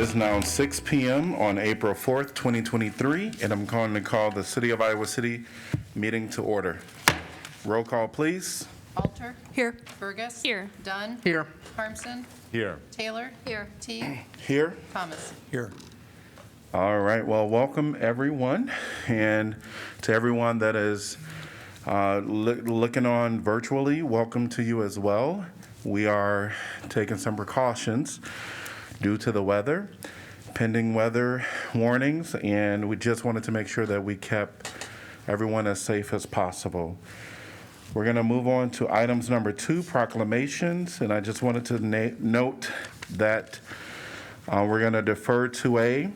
is now 6 p.m. on April 4th, 2023, and I'm calling to call the City of Iowa City meeting to order. Roll call, please. Alter. Here. Burgess. Here. Dunn. Here. Harmson. Here. Taylor. Here. Teague. Here. Thomas. Here. All right, well, welcome everyone, and to everyone that is looking on virtually, welcome to you as well. We are taking some precautions due to the weather, pending weather warnings, and we just wanted to make sure that we kept everyone as safe as possible. We're going to move on to items number 2, proclamations, and I just wanted to note that we're going to defer 2A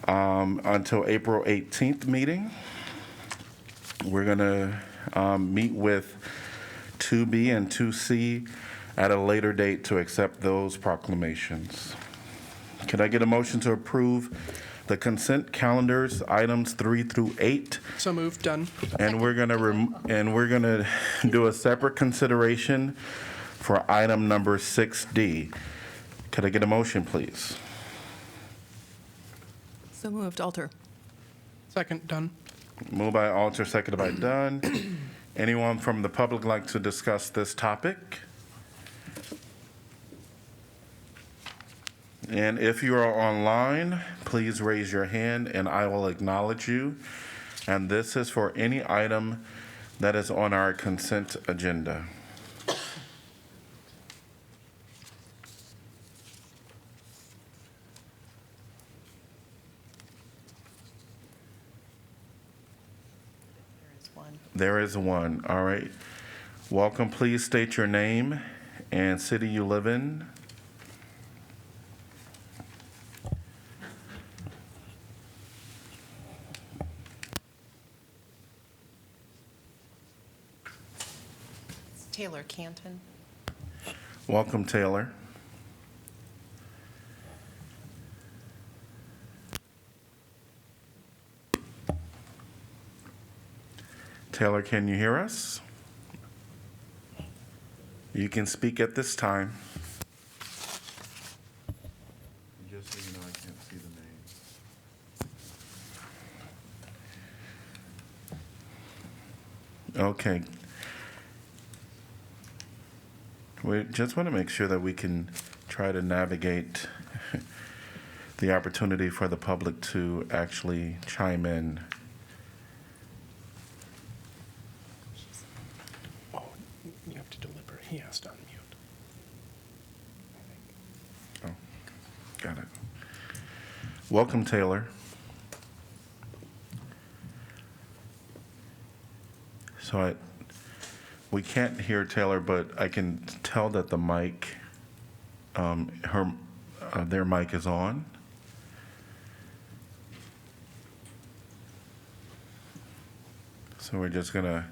until April 18th meeting. We're going to meet with 2B and 2C at a later date to accept those proclamations. Could I get a motion to approve the consent calendars, items 3 through 8? So moved. Done. And we're gonna do a separate consideration for item number 6D. Could I get a motion, please? So moved. Alter. Second. Done. Moved by Alter, seconded by Dunn. Anyone from the public like to discuss this topic? And if you are online, please raise your hand and I will acknowledge you. And this is for any item that is on our consent agenda. There is one. All right. Welcome. Please state your name and city you live in. Taylor Canton. Welcome, Taylor. Taylor, can you hear us? You can speak at this time. Just so you know, I can't see the name. Okay. We just want to make sure that we can try to navigate the opportunity for the public to actually chime in. Oh, you have to deliver. He has to unmute. Oh, got it. Welcome, Taylor. So we can't hear Taylor, but I can tell that the mic, their mic is on. So we're just gonna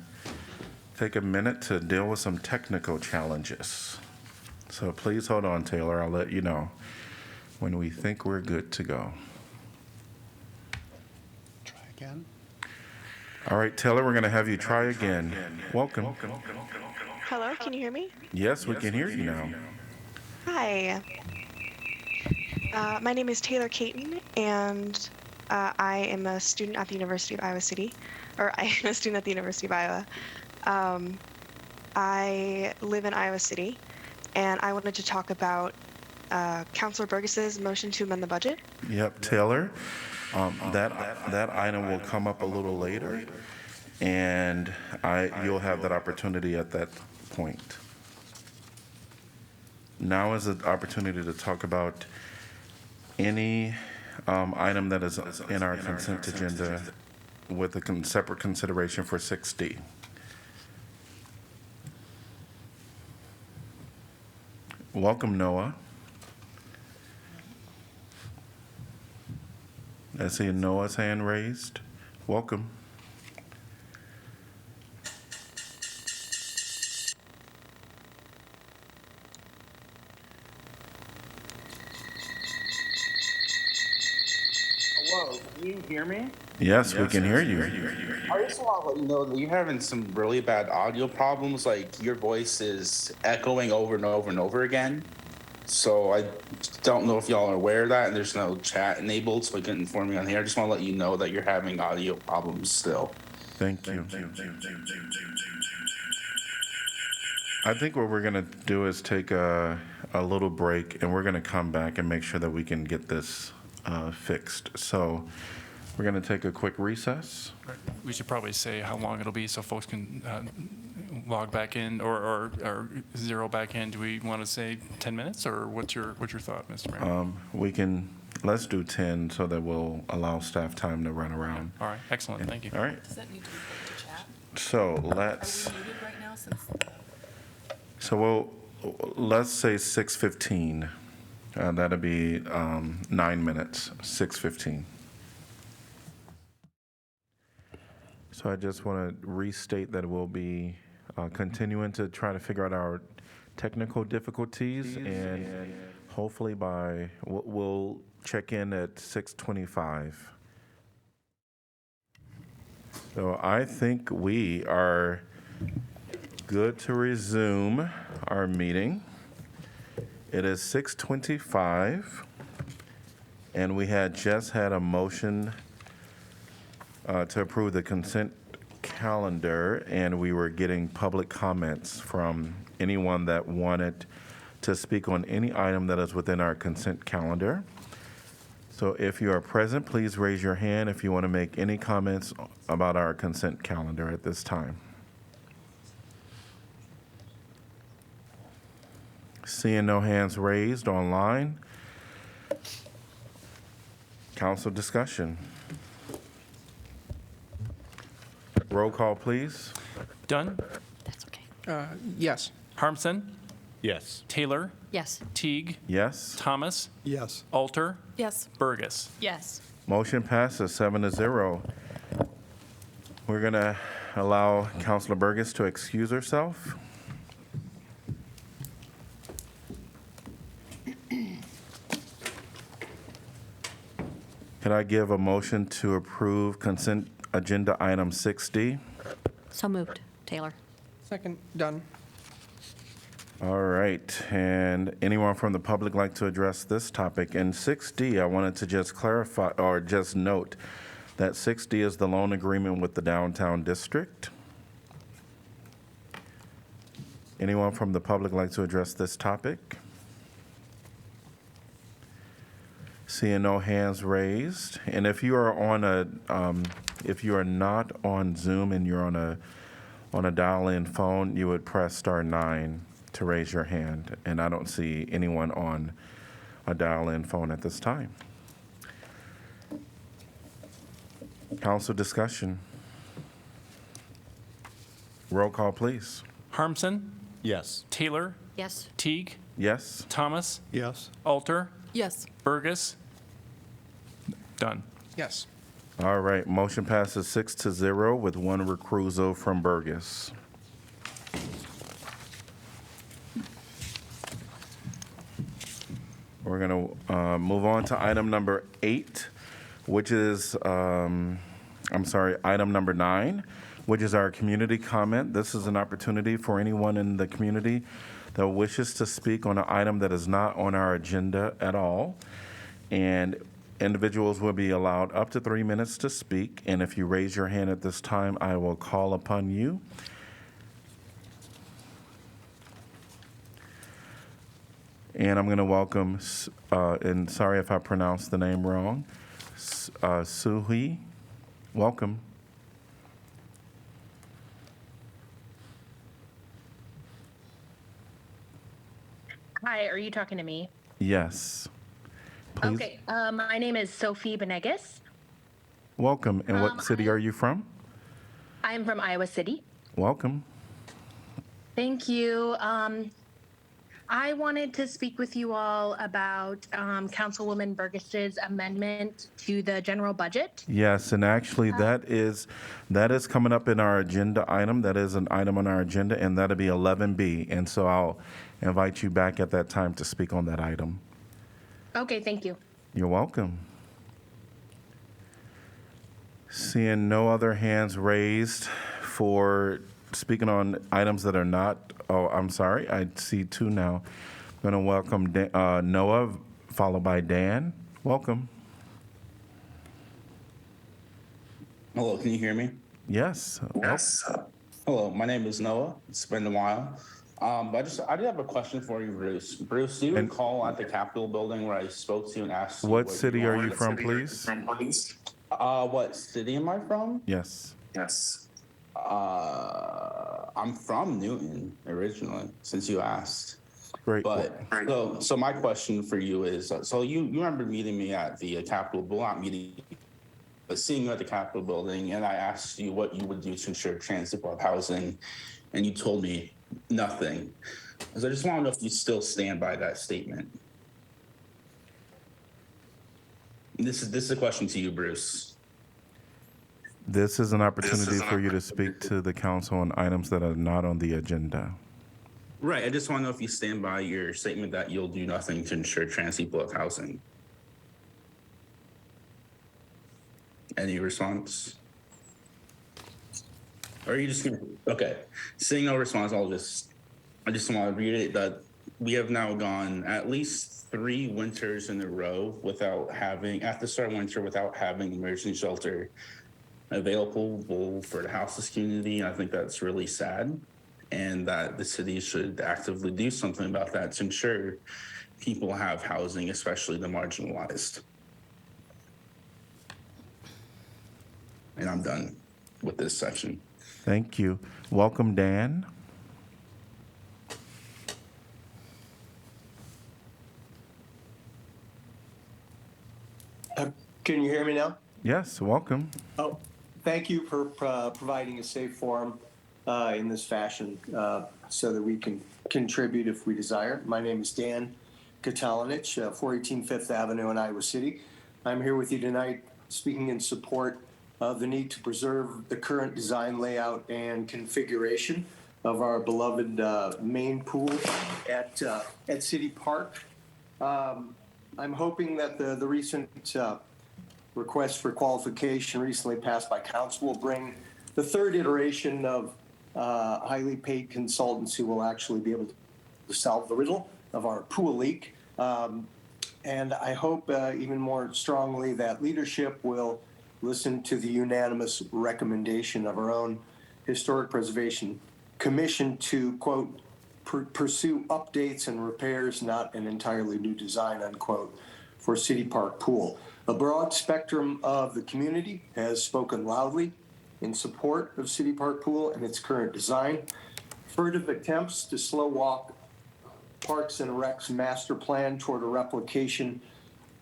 take a minute to deal with some technical challenges. So please hold on, Taylor. I'll let you know when we think we're good to go. Try again. All right, Taylor, we're gonna have you try again. Welcome. Hello, can you hear me? Yes, we can hear you now. Hi. My name is Taylor Caton, and I am a student at the University of Iowa City, or I am a student at the University of Iowa. I live in Iowa City, and I wanted to talk about Councilor Burgess's motion to amend the budget. Yep, Taylor. That item will come up a little later, and you'll have that opportunity at that point. Now is the opportunity to talk about any item that is in our consent agenda with a separate consideration for 6D. Welcome, Noah. I see Noah's hand raised. Welcome. Hello, can you hear me? Yes, we can hear you. I just want to let you know that you're having some really bad audio problems. Like your voice is echoing over and over and over again. So I don't know if y'all are aware of that, and there's no chat enabled, so I couldn't inform you on here. I just want to let you know that you're having audio problems still. Thank you. I think what we're going to do is take a little break, and we're going to come back and make sure that we can get this fixed. So we're going to take a quick recess. We should probably say how long it'll be so folks can log back in or zero back in. Do we want to say 10 minutes, or what's your thought, Mr. Mayor? We can, let's do 10 so that we'll allow staff time to run around. All right, excellent, thank you. All right, Does that need to be put to chat? so Are let's, we muted right now since? let's say 6:15. That'll be 9 minutes, 6:15. So I just want to restate that we'll be continuing to try to figure out our technical difficulties, and hopefully we'll check in at 6:25. So I think we are good to resume our meeting. It is 6:25, and we had just had a motion to approve the consent calendar, and we were getting public comments from anyone that wanted to speak on any item that is within our consent calendar. So if you are present, please raise your hand if you want to make any comments about our consent calendar at this time. Seeing no hands raised online. Council discussion. Roll call, please. Dunn, That's okay. Yes. Harmson, Yes. Taylor, Yes. Teague, Yes. Thomas, Yes. Alter, Yes. Burgess. Yes. Motion passes 7-0. We're going to allow Councilor Burgess to excuse herself. Could I give a motion to approve consent agenda item 6D? So moved. Taylor. Second, done. All right, and anyone from the public like to address this topic? In 6D, I wanted to just clarify, or just note, that 6D is the loan agreement with the downtown district. Anyone from the public like to address this topic? Seeing no hands raised, and if you are on if you are not on Zoom and you're on a dial-in phone, you would press *9 to raise your hand, and I don't see anyone on a dial-in phone at this time. Council discussion. Roll call, please. Harmson, Yes. Taylor, Yes. Teague, Yes? Thomas, Yes. Alter, Yes. Burgess. Done. Yes. All right, motion passes 6-0 with one recusal from Burgess. We're going to move on to item number 8, which is, item number 9, which is our community comment. This is an opportunity for anyone in the community that wishes to speak on an item that is not on our agenda at all. And individuals will be allowed up to 3 minutes to speak. And if you raise your hand at this time, I will call upon you. And I'm going to welcome, and sorry if I pronounced the name wrong, Suhi. Welcome. Hi, are you talking to me? Yes. Please. Okay, my name is Sophie Benegas. Welcome. And what city are you from? I'm from Iowa City. Welcome. Thank you. I wanted to speak with you all about Councilwoman Burgess's amendment to the general budget. Yes, and actually that is coming up in our agenda item. That is an item on our agenda, and that'll be 11B. And so I'll invite you back at that time to speak on that item. Okay, thank you. You're welcome. Seeing no other hands raised for speaking on items that are not, oh, I'm sorry, I see 2 now. Going to welcome Noah, followed by Dan. Welcome. Hello, can you hear me? Yes. Hello, my name is Noah. It's been a while. I did have a question for you, Bruce. Bruce, do you And- recall at the Capitol building where I spoke to you and asked you What city are you wanted? from, please? What city am I from? Yes. I'm from Newton originally, since you asked. Great. But so my question for you is, so you remember meeting me at the Capitol, well, not meeting, but seeing you at the Capitol building, and I asked you what you would do to ensure transit of housing, and you told me nothing. So I just want to know if you still stand by that statement. This is a question to you, Bruce. This is an opportunity for you to speak to the council on items that are not on the agenda. Right. I just want to know if you stand by your statement that you'll do nothing to ensure transit of housing. Any response? Or are you just gonna, okay. Seeing no response, I just want to reiterate that we have now gone at least 3 winters in a row without having, at the start of winter, without having emergency shelter available for the houseless community. And I think that's really sad, and that the city should actively do something about that to ensure people have housing, especially the marginalized. And I'm done with this section. Thank you. Welcome, Dan. Can you hear me now? Yes, welcome. Oh, thank you for providing a safe forum in this fashion so that we can contribute if we desire. My name is Dan Katalinich, 418 Fifth Avenue in Iowa City. I'm here with you tonight speaking in support of the need to preserve the current design layout and configuration of our beloved main pool at City Park. I'm hoping that the recent request for qualification recently passed by council will bring the third iteration of highly paid consultants who will actually be able to solve the riddle of our pool leak. And I hope even more strongly that leadership will listen to the unanimous recommendation of our own Historic Preservation Commission to, quote, pursue updates and repairs, not an entirely new design, unquote, for City Park Pool. A broad spectrum of the community has spoken loudly in support of City Park Pool and its current design. Furtive attempts to slow walk Parks and Rec's master plan toward a replication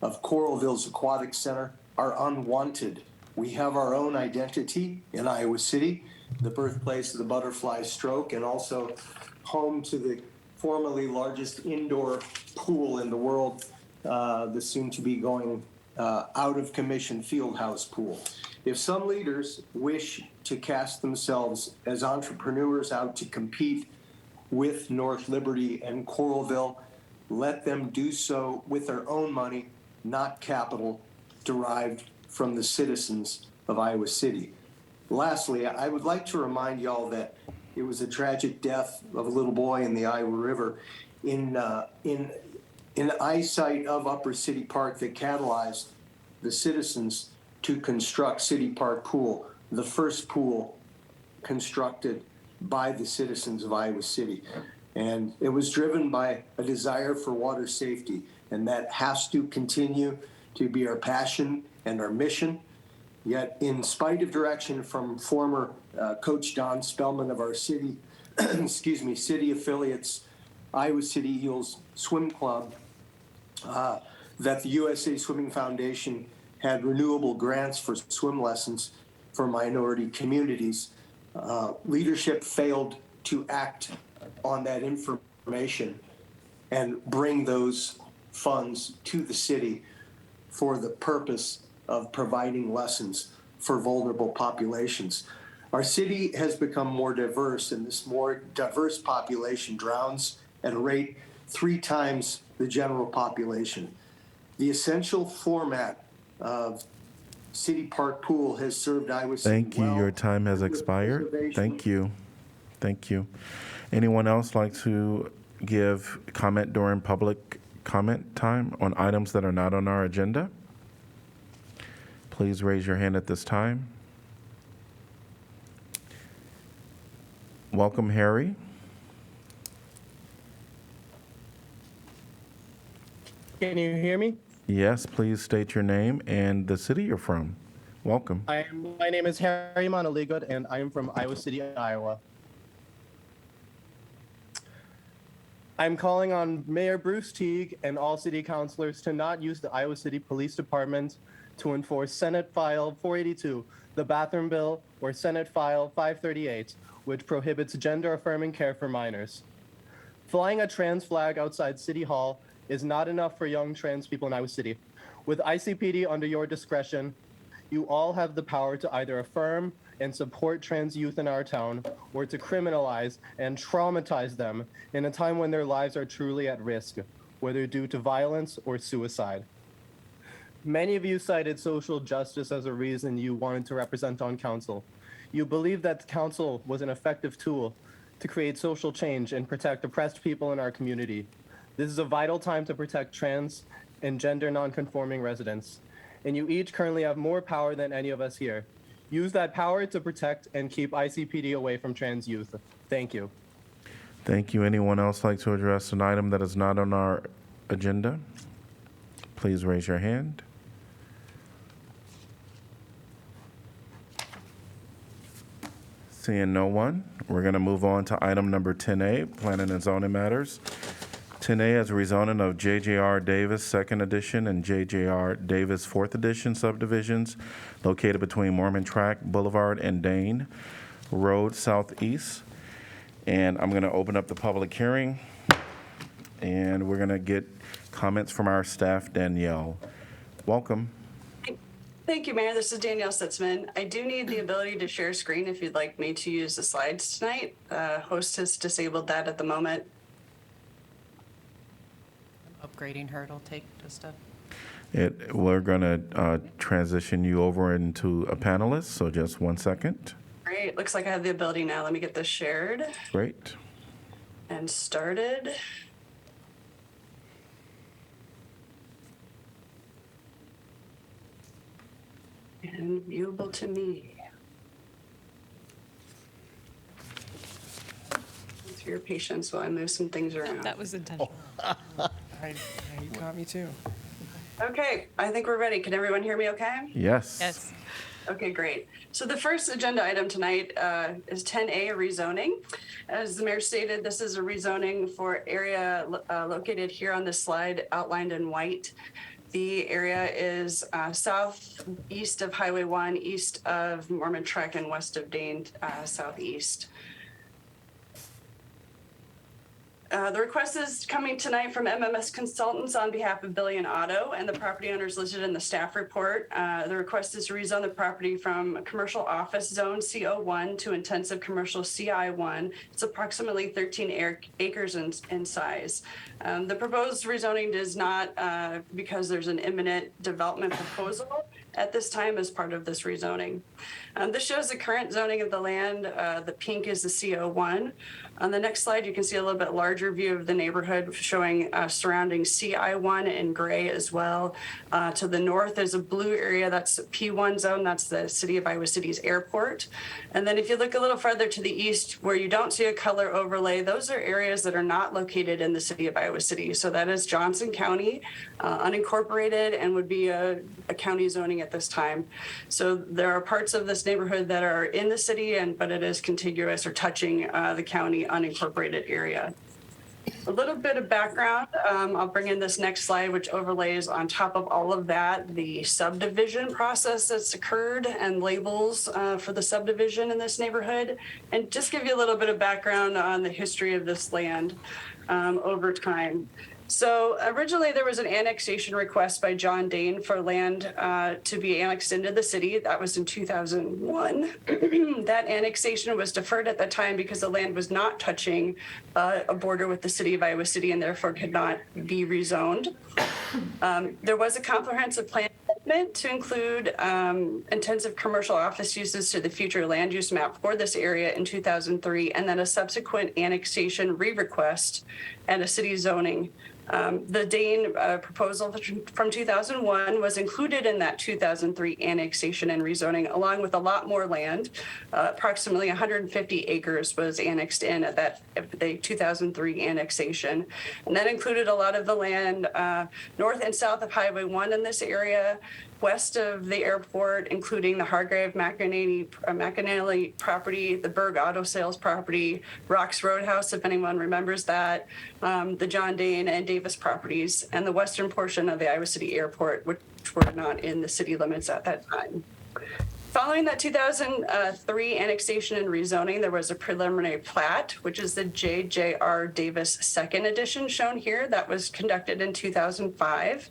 of Coralville's Aquatic Center are unwanted. We have our own identity in Iowa City, the birthplace of the butterfly stroke, and also home to the formerly largest indoor pool in the world, the soon-to-be going out of commission Fieldhouse pool. If some leaders wish to cast themselves as entrepreneurs out to compete with North Liberty and Coralville, let them do so with their own money, not capital derived from the citizens of Iowa City. Lastly, I would like to remind y'all that it was a tragic death of a little boy in the Iowa River in eyesight of Upper City Park that catalyzed the citizens to construct City Park Pool, the first pool constructed by the citizens of Iowa City. And it was driven by a desire for water safety, and that has to continue to be our passion and our mission. Yet, in spite of direction from former Coach Don Spellman of our city, city affiliates, Iowa City Eagles Swim Club, that the USA Swimming Foundation had renewable grants for swim lessons for minority communities. Leadership failed to act on that information and bring those funds to the city for the purpose of providing lessons for vulnerable populations. Our city has become more diverse, and this more diverse population drowns at a rate 3 times the general population. The essential format of City Park Pool has served Iowa City Thank you. well. Your time has expired. Thank you. Thank you. Anyone else like to give comment during public comment time on items that are not on our agenda? Please raise your hand at this time. Welcome, Harry. Can you hear me? Yes, please state your name and the city you're from. Welcome. My name is Harry Monaligot, and I am from Iowa City, Iowa. I'm calling on Mayor Bruce Teague and all city councilors to not use the Iowa City Police Department to enforce Senate File 482, the bathroom bill, or Senate File 538, which prohibits gender-affirming care for minors. Flying a trans flag outside City Hall is not enough for young trans people in Iowa City. With ICPD under your discretion, you all have the power to either affirm and support trans youth in our town, or to criminalize and traumatize them in a time when their lives are truly at risk, whether due to violence or suicide. Many of you cited social justice as a reason you wanted to represent on council. You believe that council was an effective tool to create social change and protect oppressed people in our community. This is a vital time to protect trans and gender nonconforming residents, and you each currently have more power than any of us here. Use that power to protect and keep ICPD away from trans youth. Thank you. Thank you. Anyone else like to address an item that is not on our agenda? Please raise your hand. Seeing no one, we're going to move on to item number 10A, Planning and Zoning Matters. 10A is rezoning of JJR Davis 2nd Edition and JJR Davis 4th Edition subdivisions located between Mormon Track Boulevard and Dane Road Southeast. And I'm going to open up the public hearing, and we're going to get comments from our staff, Danielle. Welcome. Thank you, Mayor. This is Danielle Sitzman. I do need the ability to share screen if you'd like me to use the slides tonight. Host has disabled that at the moment. Upgrading her, it'll take just a... We're going to transition you over into a panelist, so just 1 second. Great. Looks like I have the ability now. Let me get this shared Great. and started. And viewable to me. Thanks for your patience while I move some things around. That was intentional. You got me too. Okay, I think we're ready. Can everyone hear me okay? Yes. Yes. Okay, great. So the first agenda item tonight is 10A, rezoning. As the mayor stated, this is a rezoning for area located here on this slide, outlined in white. The area is southeast of Highway 1, east of Mormon Track, and west of Dane, southeast. The request is coming tonight from MMS Consultants on behalf of Billy and Otto and the property owners listed in the staff report. The request is to rezone the property from commercial office zone CO1 to intensive commercial CI1. It's approximately 13 acres in size. The proposed rezoning does not, because there's an imminent development proposal at this time as part of this rezoning. This shows the current zoning of the land. The pink is the CO1. On the next slide, you can see a little bit larger view of the neighborhood showing surrounding CI1 in gray as well. To the north is a blue area, that's P1 zone, that's the city of Iowa City's airport. And then if you look a little farther to the east where you don't see a color overlay, those are areas that are not located in the city of Iowa City. So that is Johnson County, unincorporated, and would be a county zoning at this time. So there are parts of this neighborhood that are in the city, but it is contiguous or touching the county unincorporated area. A little bit of background. I'll bring in this next slide, which overlays on top of all of that the subdivision process that's occurred and labels for the subdivision in this neighborhood, and just give you a little bit of background on the history of this land over time. So originally there was an annexation request by John Dane for land to be annexed into the city. That was in 2001. That annexation was deferred at the time because the land was not touching a border with the city of Iowa City and therefore could not be rezoned. There was a comprehensive plan amendment to include intensive commercial office uses to the future land use map for this area in 2003, and then a subsequent annexation re-request and a city zoning. The Dane proposal from 2001 was included in that 2003 annexation and rezoning, along with a lot more land. Approximately 150 acres was annexed in at the 2003 annexation. And that included a lot of the land north and south of Highway 1 in this area, west of the airport, including the Hargrave McAnally property, the Berg Auto Sales property, Rocks Roadhouse, if anyone remembers that, the John Dane and Davis properties, and the western portion of the Iowa City Airport, which were not in the city limits at that time. Following that 2003 annexation and rezoning, there was a preliminary plat, which is the J.J.R. Davis second edition shown here. That was conducted in 2005.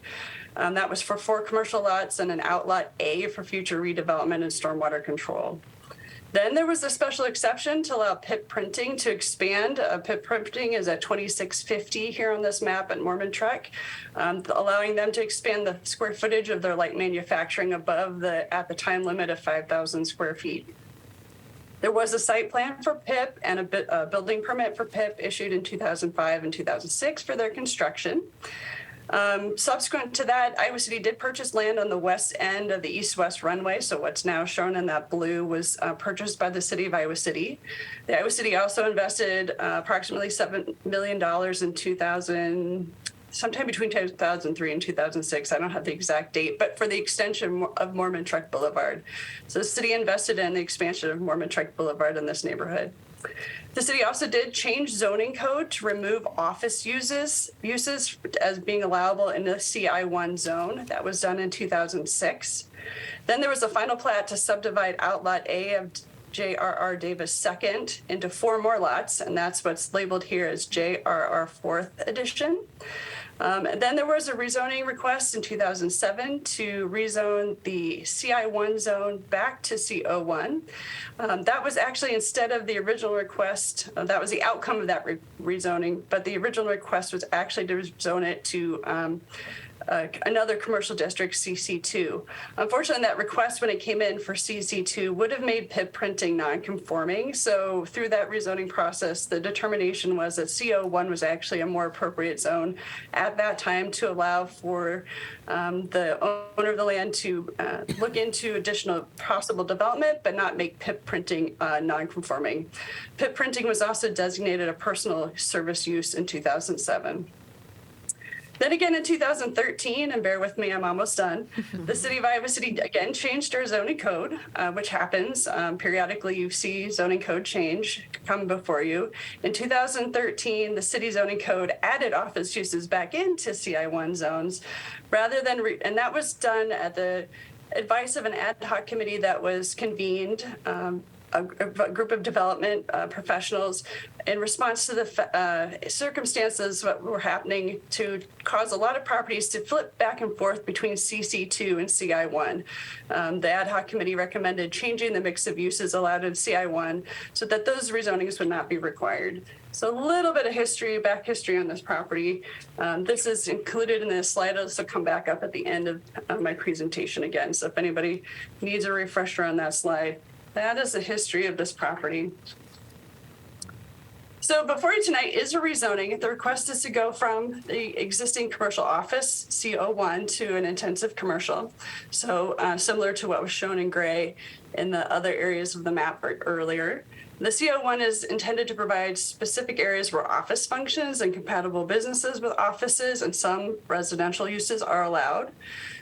That was for 4 commercial lots and an outlot A for future redevelopment and stormwater control. Then there was a special exception to allow PIP printing to expand. PIP printing is at 2650 here on this map at Mormon Trek, allowing them to expand the square footage of their light manufacturing above the at the time limit of 5,000 square feet. There was a site plan for PIP and a building permit for PIP issued in 2005 and 2006 for their construction. Subsequent to that, Iowa City did purchase land on the west end of the east-west runway. So what's now shown in that blue was purchased by the city of Iowa City. The Iowa City also invested approximately $7 million in sometime between 2003 and 2006. I don't have the exact date, but for the extension of Mormon Trek Boulevard. So the city invested in the expansion of Mormon Trek Boulevard in this neighborhood. The city also did change zoning code to remove office uses as being allowable in the CI1 zone. That was done in 2006. Then there was a final plat to subdivide outlot A of J.R.R. Davis II into 4 more lots, and that's what's labeled here as J.R.R. 4th edition. And then there was a rezoning request in 2007 to rezone the CI1 zone back to CO1. That was actually instead of the original request, that was the outcome of that rezoning, but the original request was actually to rezone it to another commercial district, CC2. Unfortunately, that request, when it came in for CC2, would have made PIP printing non-conforming. So through that rezoning process, the determination was that CO1 was actually a more appropriate zone at that time to allow for the owner of the land to look into additional possible development, but not make PIP printing non-conforming. PIP printing was also designated a personal service use in 2007. Then again in 2013, and bear with me, I'm almost done, the city of Iowa City again changed our zoning code, which happens. Periodically you see zoning code change come before you. In 2013, the city zoning code added office uses back into CI1 zones, rather than, and that was done at the advice of an ad hoc committee that was convened, a group of development professionals in response to the circumstances that were happening to cause a lot of properties to flip back and forth between CC2 and CI1. The ad hoc committee recommended changing the mix of uses allowed in CI1 so that those rezonings would not be required. So a little bit of back history on this property. This is included in this slide. This will come back up at the end of my presentation again. So if anybody needs a refresher on that slide, that is the history of this property. So before you tonight is a rezoning. The request is to go from the existing commercial office, CO1, to an intensive commercial. So similar to what was shown in gray in the other areas of the map earlier. The CO1 is intended to provide specific areas where office functions and compatible businesses with offices and some residential uses are allowed.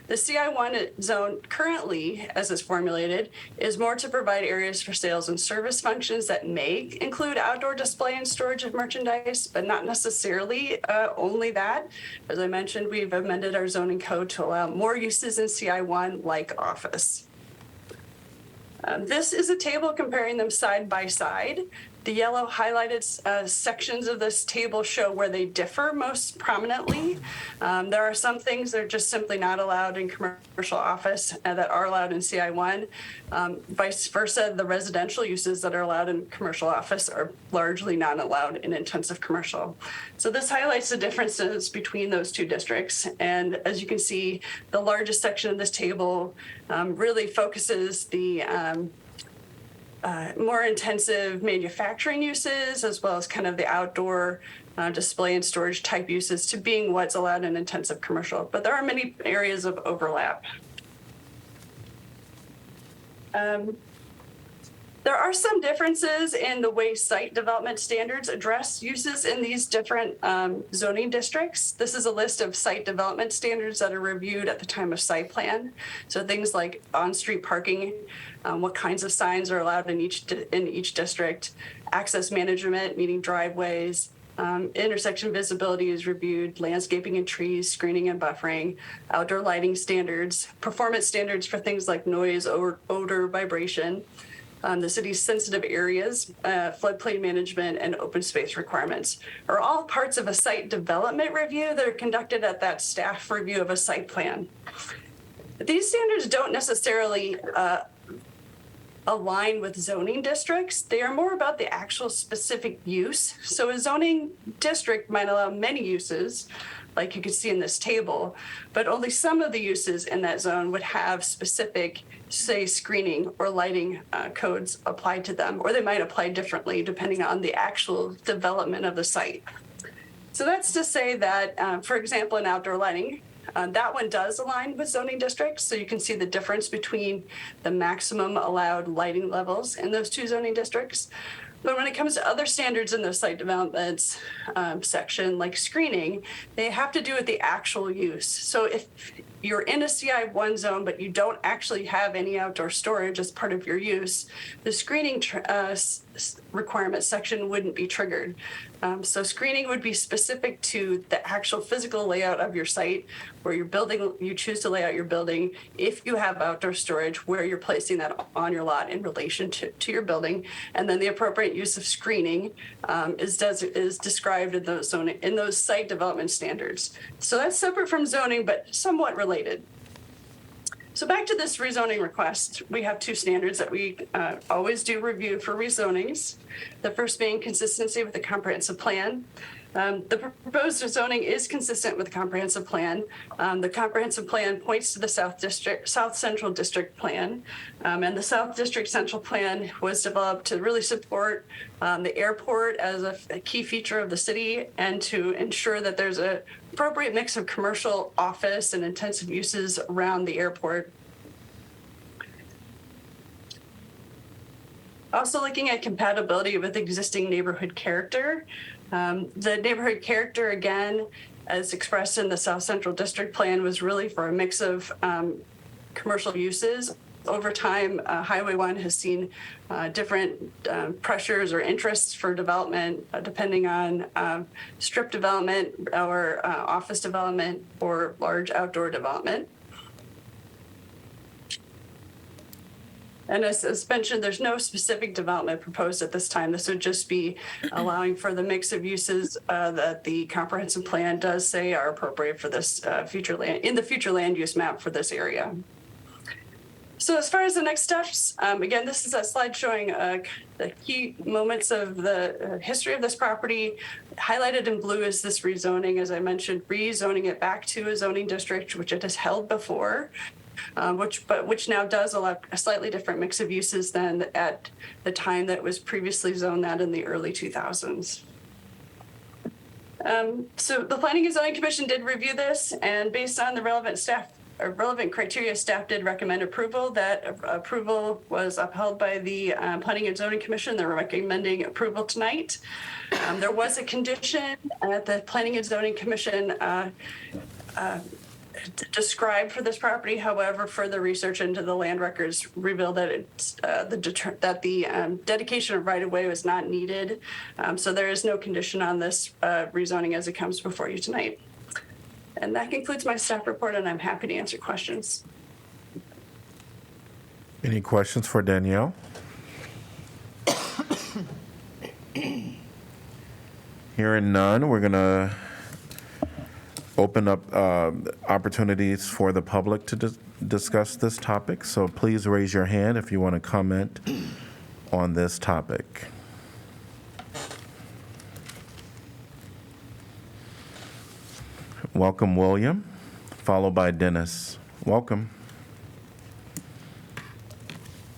The CI1 zone currently, as it's formulated, is more to provide areas for sales and service functions that may include outdoor display and storage of merchandise, but not necessarily only that. As I mentioned, we've amended our zoning code to allow more uses in CI1 like office. This is a table comparing them side by side. The yellow highlighted sections of this table show where they differ most prominently. There are some things that are just simply not allowed in commercial office that are allowed in CI1. Vice versa, the residential uses that are allowed in commercial office are largely not allowed in intensive commercial. So this highlights the differences between those two districts. And as you can see, the largest section of this table really focuses the more intensive manufacturing uses, as well as kind of the outdoor display and storage type uses to being what's allowed in intensive commercial. But there are many areas of overlap. There are some differences in the way site development standards address uses in these different zoning districts. This is a list of site development standards that are reviewed at the time of site plan. So things like on-street parking, what kinds of signs are allowed in each district, access management, meaning driveways, intersection visibility is reviewed, landscaping and trees, screening and buffering, outdoor lighting standards, performance standards for things like noise, odor, vibration, the city's sensitive areas, floodplain management, and open space requirements are all parts of a site development review that are conducted at that staff review of a site plan. These standards don't necessarily align with zoning districts. They are more about the actual specific use. So a zoning district might allow many uses, like you can see in this table, but only some of the uses in that zone would have specific, say, screening or lighting codes applied to them, or they might apply differently depending on the actual development of the site. So that's to say that, for example, in outdoor lighting, that one does align with zoning districts. So you can see the difference between the maximum allowed lighting levels in those two zoning districts. But when it comes to other standards in the site developments section, like screening, they have to do with the actual use. So if you're in a CI1 zone, but you don't actually have any outdoor storage as part of your use, the screening requirement section wouldn't be triggered. So screening would be specific to the actual physical layout of your site, where you're building, you choose to lay out your building. If you have outdoor storage, where you're placing that on your lot in relation to your building, and then the appropriate use of screening is described in those site development standards. So that's separate from zoning, but somewhat related. So back to this rezoning request, we have two standards that we always do review for rezonings. The first being consistency with the comprehensive plan. The proposed zoning is consistent with the comprehensive plan. The comprehensive plan points to the South Central District Plan, and the South District Central Plan was developed to really support the airport as a key feature of the city and to ensure that there's an appropriate mix of commercial, office, and intensive uses around the airport. Also looking at compatibility with existing neighborhood character. The neighborhood character, again, as expressed in the South Central District Plan, was really for a mix of commercial uses. Over time, Highway 1 has seen different pressures or interests for development, depending on strip development or office development or large outdoor development. And as mentioned, there's no specific development proposed at this time. This would just be allowing for the mix of uses that the comprehensive plan does say are appropriate for this future land use map for this area. So as far as the next steps, again, this is a slide showing the key moments of the history of this property. Highlighted in blue is this rezoning, as I mentioned, rezoning it back to a zoning district, which it has held before. Which now does allow a slightly different mix of uses than at the time that was previously zoned that in the early 2000s. So the Planning and Zoning Commission did review this, and based on the relevant criteria, staff did recommend approval. That approval was upheld by the Planning and Zoning Commission. They're recommending approval tonight. There was a condition at the Planning and Zoning Commission described for this property. However, further research into the land records revealed that the dedication of right-of-way was not needed. So there is no condition on this rezoning as it comes before you tonight. And that concludes my staff report, and I'm happy to answer questions. Any questions for Danielle? Hearing none, we're going to open up opportunities for the public to discuss this topic. So please raise your hand if you want to comment on this topic. Welcome, William, followed by Dennis. Welcome.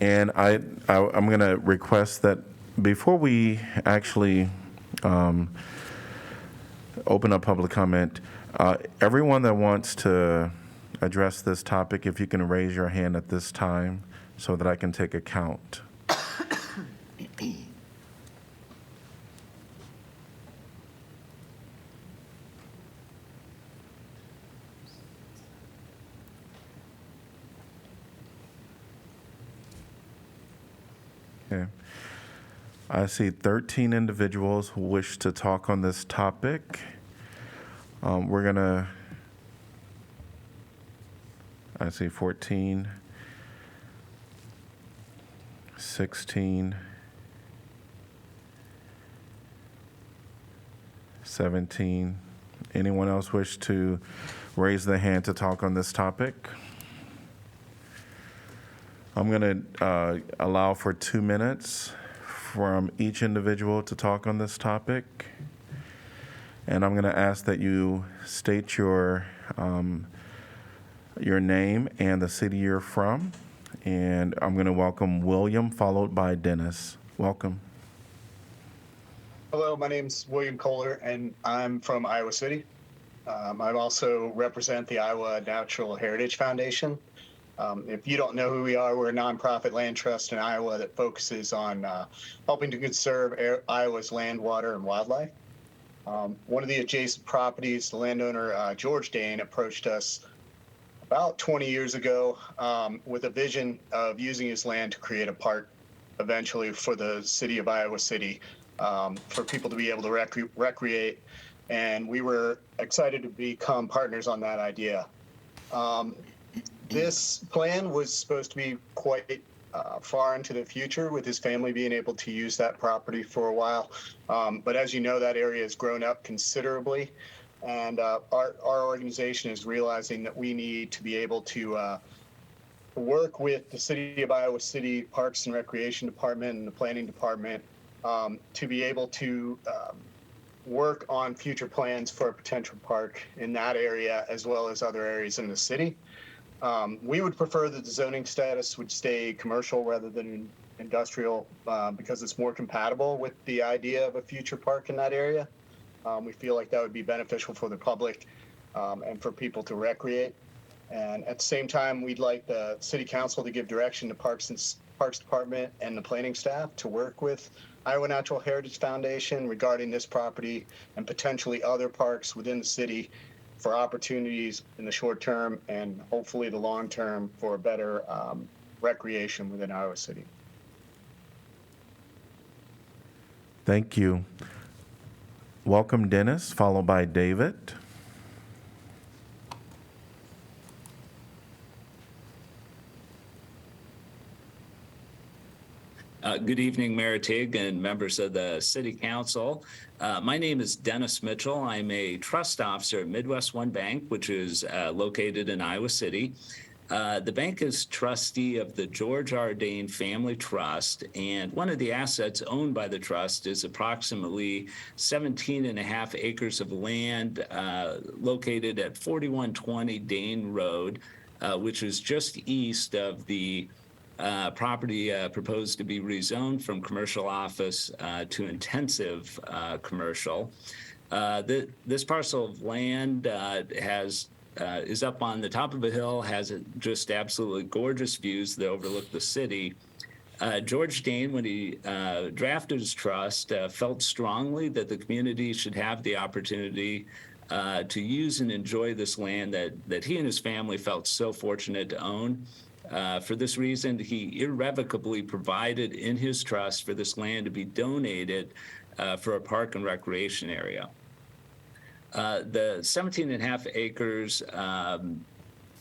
And I'm going to request that before we actually open up public comment, everyone that wants to address this topic, if you can raise your hand at this time so that I can take a count. Okay. I see 13 individuals who wish to talk on this topic. We're going to, I see 14, 16, 17. Anyone else wish to raise their hand to talk on this topic? I'm going to allow for 2 minutes from each individual to talk on this topic. And I'm going to ask that you state your name and the city you're from. And I'm going to welcome William, followed by Dennis. Welcome. Hello, my name's William Kohler, and I'm from Iowa City. I also represent the Iowa Natural Heritage Foundation. If you don't know who we are, we're a nonprofit land trust in Iowa that focuses on helping to conserve Iowa's land, water, and wildlife. One of the adjacent properties, the landowner George Dane, approached us about 20 years ago with a vision of using his land to create a park eventually for the city of Iowa City for people to be able to recreate. And we were excited to become partners on that idea. This plan was supposed to be quite far into the future, with his family being able to use that property for a while. But as you know, that area has grown up considerably. And our organization is realizing that we need to be able to work with the City of Iowa City Parks and Recreation Department and the Planning Department to be able to work on future plans for a potential park in that area, as well as other areas in the city. We would prefer that the zoning status would stay commercial rather than industrial because it's more compatible with the idea of a future park in that area. We feel like that would be beneficial for the public and for people to recreate. And at the same time, we'd like the city council to give direction to Parks Department and the planning staff to work with Iowa Natural Heritage Foundation regarding this property and potentially other parks within the city for opportunities in the short term and hopefully the long term for a better recreation within Iowa City. Thank you. Welcome, Dennis, followed by David. Good evening, Mayor Tig and members of the City Council. My name is Dennis Mitchell. I'm a trust officer at Midwest One Bank, which is located in Iowa City. The bank is trustee of the George R. Dane Family Trust, and one of the assets owned by the trust is approximately 17.5 acres of land located at 4120 Dane Road, which is just east of the property proposed to be rezoned from commercial office to intensive commercial. This parcel of land is up on the top of a hill, has just absolutely gorgeous views that overlook the city. George Dane, when he drafted his trust, felt strongly that the community should have the opportunity to use and enjoy this land that he and his family felt so fortunate to own. For this reason, he irrevocably provided in his trust for this land to be donated for a park and recreation area. The 17.5 acres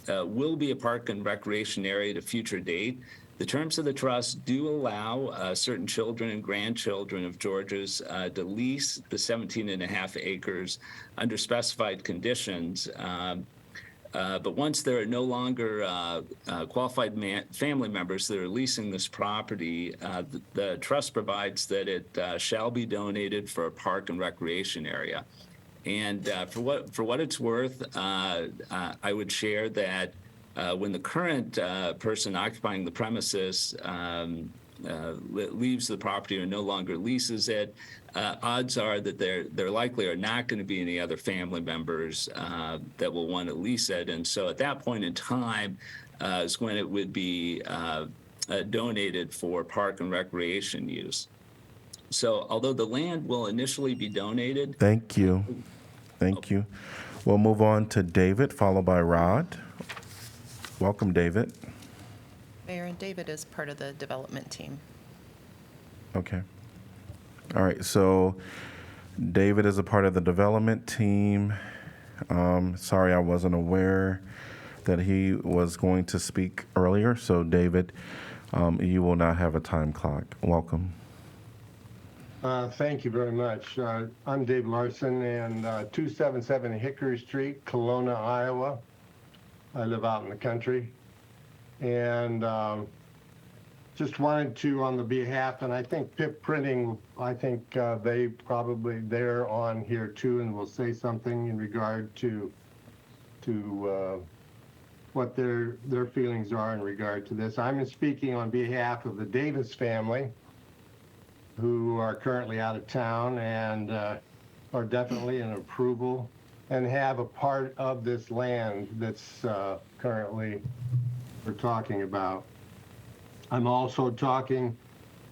will be a park and recreation area at a future date. The terms of the trust do allow certain children and grandchildren of George's to lease the 17.5 acres under specified conditions. But once there are no longer qualified family members that are leasing this property, the trust provides that it shall be donated for a park and recreation area. And for what it's worth, I would share that when the current person occupying the premises leaves the property or no longer leases it, odds are that there likely are not going to be any other family members that will want to lease it. And so at that point in time is when it would be donated for park and recreation use. So although the land will initially be donated. Thank you. Thank you. We'll move on to David, followed by Rod. Welcome, David. Mayor, and David is part of the development team. Okay. All right, so David is a part of the development team. Sorry, I wasn't aware that he was going to speak earlier. So, David, you will not have a time clock. Welcome. Thank you very much. I'm Dave Larson, and 277 Hickory Street, Kelowna, Iowa. I live out in the country. And just wanted to, on the behalf, and I think PIP Printing, I think they're on here too, and will say something in regard to what their feelings are in regard to this. I'm speaking on behalf of the Davis family, who are currently out of town and are definitely in approval and have a part of this land that's currently we're talking about. I'm also talking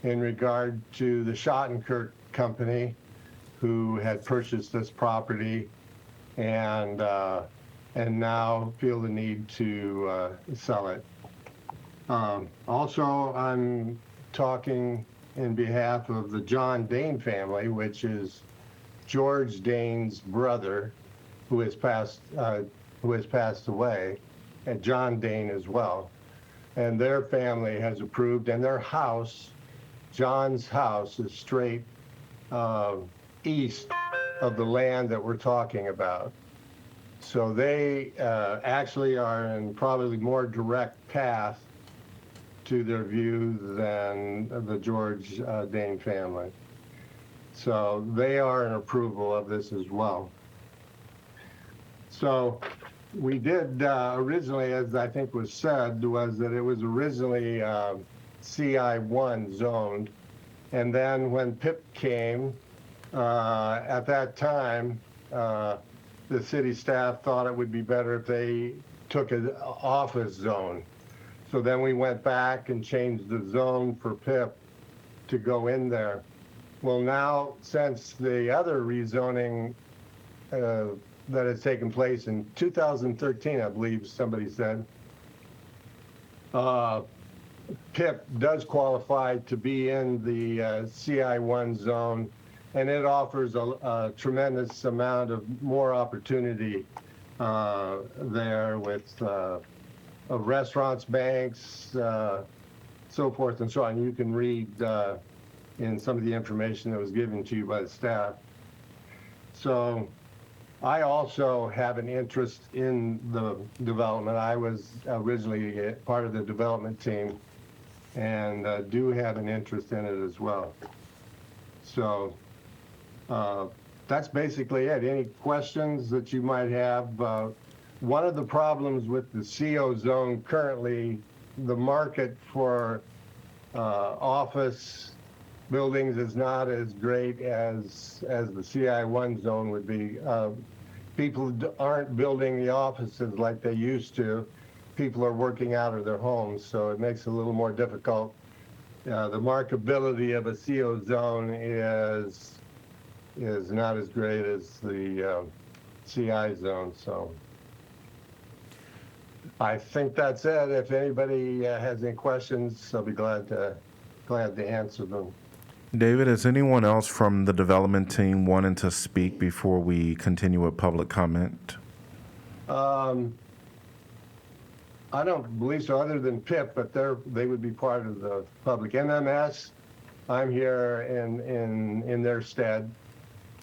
in regard to the Schottenkirk company, who had purchased this property and now feel the need to sell it. Also, I'm talking in behalf of the John Dane family, which is George Dane's brother, who has passed away, and John Dane as well. And their family has approved, and their house, John's house, is straight east of the land that we're talking about. So they actually are in probably more direct path to their view than the George Dane family. So they are in approval of this as well. So we did originally, as I think was said, was that it was originally CI1 zoned. And then when PIP came, at that time, the city staff thought it would be better if they took an office zone. So then we went back and changed the zone for PIP to go in there. Well, now, since the other rezoning that has taken place in 2013, I believe somebody said, PIP does qualify to be in the CI1 zone, and it offers a tremendous amount of more opportunity there with restaurants, banks, so forth and so on. You can read in some of the information that was given to you by the staff. So I also have an interest in the development. I was originally part of the development team and do have an interest in it as well. So that's basically it. Any questions that you might have? One of the problems with the CO zone currently, the market for office buildings is not as great as the CI1 zone would be. People aren't building the offices like they used to. People are working out of their homes, so it makes it a little more difficult. The marketability of a CO zone is not as great as the CI zone. So I think that's it. If anybody has any questions, I'll be glad to answer them. David, is anyone else from the development team wanting to speak before we continue with public comment? I don't believe so, other than PIP, but they would be part of the public. MMS, I'm here in their stead.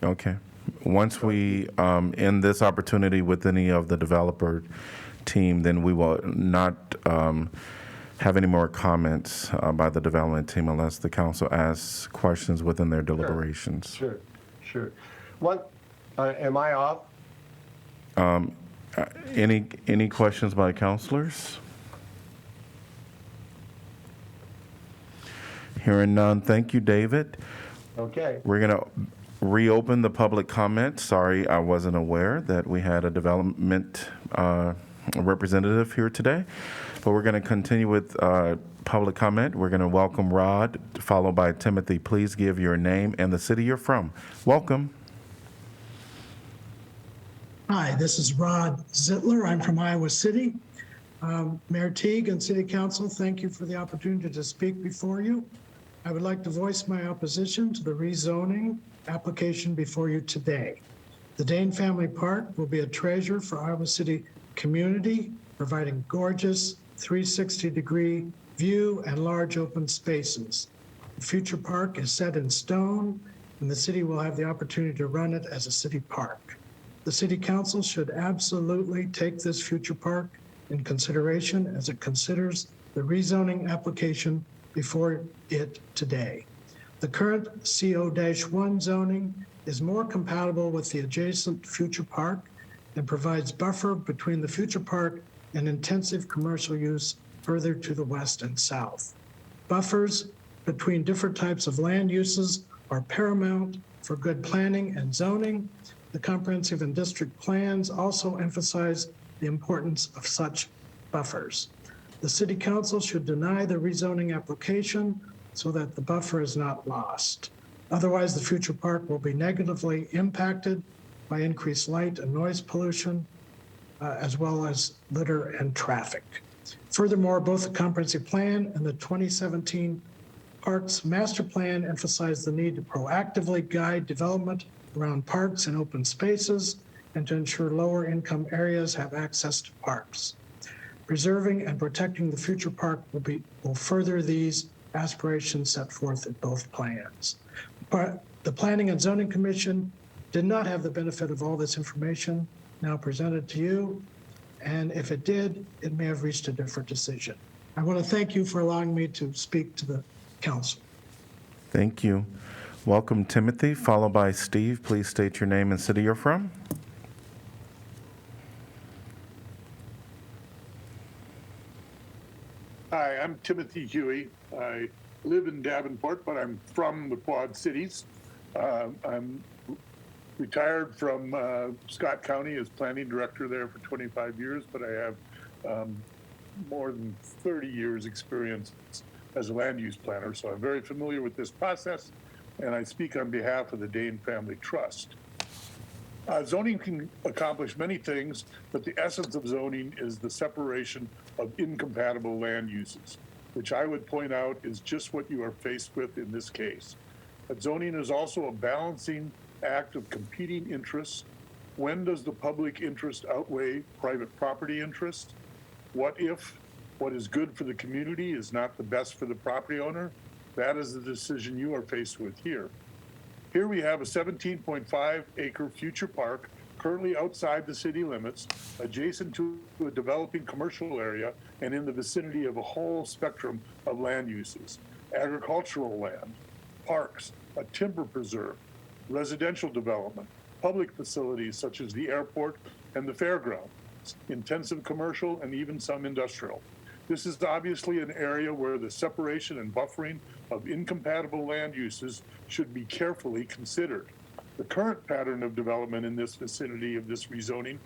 Okay. Once we end this opportunity with any of the developer team, then we will not have any more comments by the development team unless the council asks questions within their deliberations. Sure. What, am I off? Any questions by councilors? Hearing none, thank you, David. Okay. We're going to reopen the public comment. Sorry, I wasn't aware that we had a development representative here today, but we're going to continue with public comment. We're going to welcome Rod, followed by Timothy. Please give your name and the city you're from. Welcome. Hi, this is Rod Zittler. I'm from Iowa City. Mayor Teague and City Council, thank you for the opportunity to speak before you. I would like to voice my opposition to the rezoning application before you today. The Dane Family Park will be a treasure for Iowa City community, providing gorgeous 360-degree view and large open spaces. The future park is set in stone, and the city will have the opportunity to run it as a city park. The City Council should absolutely take this future park in consideration as it considers the rezoning application before it today. The current CO-1 zoning is more compatible with the adjacent future park and provides buffer between the future park and intensive commercial use further to the west and south. Buffers between different types of land uses are paramount for good planning and zoning. The comprehensive and district plans also emphasize the importance of such buffers. The City Council should deny the rezoning application so that the buffer is not lost. Otherwise, the future park will be negatively impacted by increased light and noise pollution, as well as litter and traffic. Furthermore, both the comprehensive plan and the 2017 Parks Master Plan emphasize the need to proactively guide development around parks and open spaces and to ensure lower income areas have access to parks. Preserving and protecting the future park will further these aspirations set forth in both plans. But the Planning and Zoning Commission did not have the benefit of all this information now presented to you, and if it did, it may have reached a different decision. I want to thank you for allowing me to speak to the council. Thank you. Welcome, Timothy, followed by Steve. Please state your name and city you're from. Hi, I'm Timothy Huey. I live in Davenport, but I'm from the Quad Cities. I'm retired from Scott County as planning director there for 25 years, but I have more than 30 years experience as a land use planner. So I'm very familiar with this process, and I speak on behalf of the Dane Family Trust. Zoning can accomplish many things, but the essence of zoning is the separation of incompatible land uses, which I would point out is just what you are faced with in this case. But zoning is also a balancing act of competing interests. When does the public interest outweigh private property interest? What if what is good for the community is not the best for the property owner? That is the decision you are faced with here. Here we have a 17.5 acre future park currently outside the city limits, adjacent to a developing commercial area and in the vicinity of a whole spectrum of land uses: agricultural land, parks, a timber preserve, residential development, public facilities such as the airport and the fairground, intensive commercial, and even some industrial. This is obviously an area where the separation and buffering of incompatible land uses should be carefully considered. The current pattern of development in this vicinity of this rezoning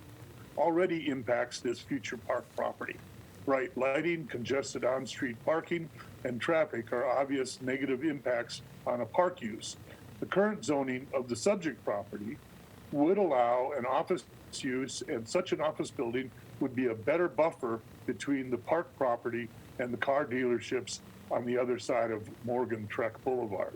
already impacts this future park property. Bright lighting, congested on-street parking, and traffic are obvious negative impacts on a park use. The current zoning of the subject property would allow an office use, and such an office building would be a better buffer between the park property and the car dealerships on the other side of Morgan Trek Boulevard.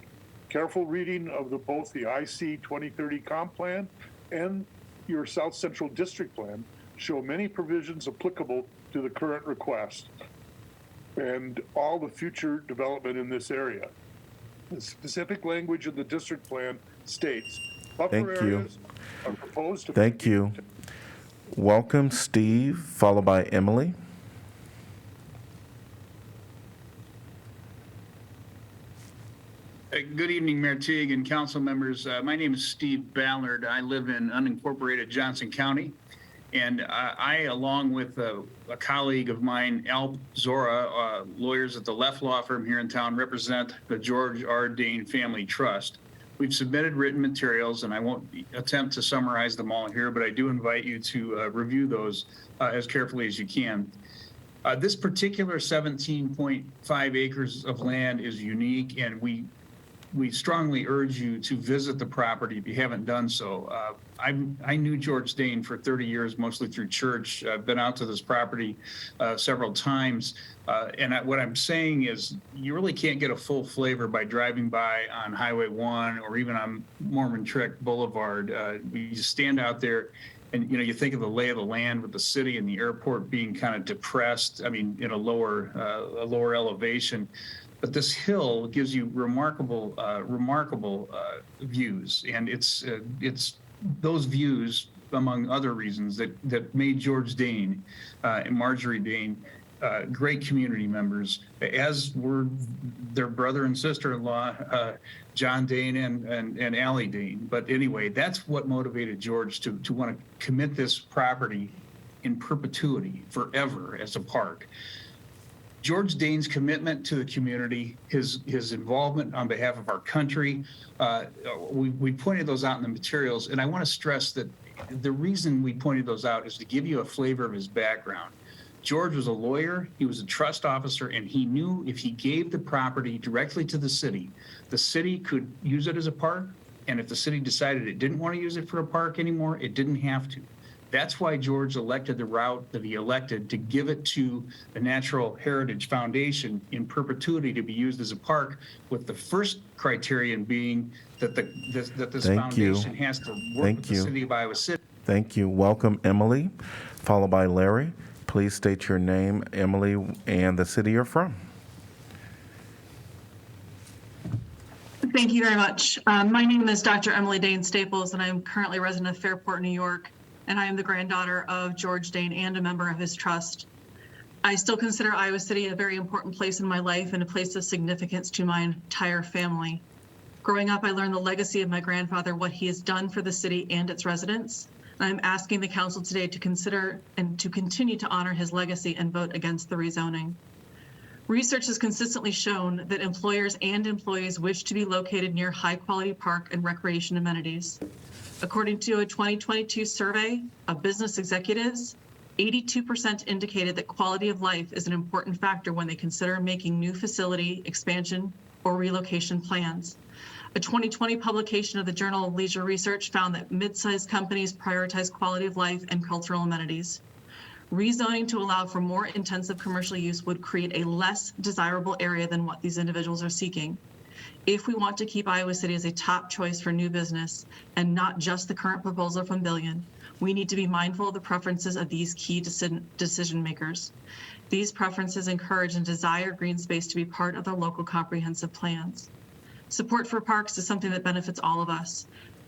Careful reading of both the IC 2030 comp plan and your South Central District plan show many provisions applicable to the current request and all the future development in this area. The specific language of the district plan states buffer Thank you. areas are proposed to. Thank you. Welcome, Steve, followed by Emily. Good evening, Mayor Teague and council members. My name is Steve Ballard. I live in unincorporated Johnson County. And I, along with a colleague of mine, Al Zora, lawyers at the Left Law Firm here in town, represent the George R. Dane Family Trust. We've submitted written materials, and I won't attempt to summarize them all here, but I do invite you to review those as carefully as you can. This particular 17.5 acres of land is unique, and we strongly urge you to visit the property if you haven't done so. I knew George Dane for 30 years, mostly through church. I've been out to this property several times. What I'm saying is you really can't get a full flavor by driving by on Highway 1 or even on Mormon Trek Boulevard. You stand out there and, you think of the lay of the land with the city and the airport being kind of depressed, in a lower elevation. But this hill gives you remarkable views, and it's those views, among other reasons, that made George Dane and Marjorie Dane great community members, as were their brother and sister-in-law, John Dane and Allie Dane. But anyway, that's what motivated George to want to commit this property in perpetuity, forever, as a park. George Dane's commitment to the community, his involvement on behalf of our country, we pointed those out in the materials, and I want to stress that the reason we pointed those out is to give you a flavor of his background. George was a lawyer, he was a trust officer, and he knew if he gave the property directly to the city could use it as a park, and if the city decided it didn't want to use it for a park anymore, it didn't have to. That's why George elected the route that he elected, to give it to the Natural Heritage Foundation in perpetuity to be used as a park, with the first criterion being that this foundation has to work with the city of Iowa City. Thank you. Welcome, Emily, followed by Larry. Please state your name, Emily, and the city you're from. Thank you very much. My name is Dr. Emily Dane Staples, and I'm currently a resident of Fairport, New York. And I am the granddaughter of George Dane and a member of his trust. I still consider Iowa City a very important place in my life and a place of significance to my entire family. Growing up, I learned the legacy of my grandfather, what he has done for the city and its residents. I'm asking the council today to consider and to continue to honor his legacy and vote against the rezoning. Research has consistently shown that employers and employees wish to be located near high-quality park and recreation amenities. According to a 2022 survey of business executives, 82% indicated that quality of life is an important factor when they consider making new facility expansion or relocation plans. A 2020 publication of the Journal of Leisure Research found that mid-sized companies prioritize quality of life and cultural amenities. Rezoning to allow for more intensive commercial use would create a less desirable area than what these individuals are seeking. If we want to keep Iowa City as a top choice for new business and not just the current proposal from Billion, we need to be mindful of the preferences of these key decision makers. These preferences encourage and desire green space to be part of their local comprehensive plans. Support for parks is something that benefits all of us.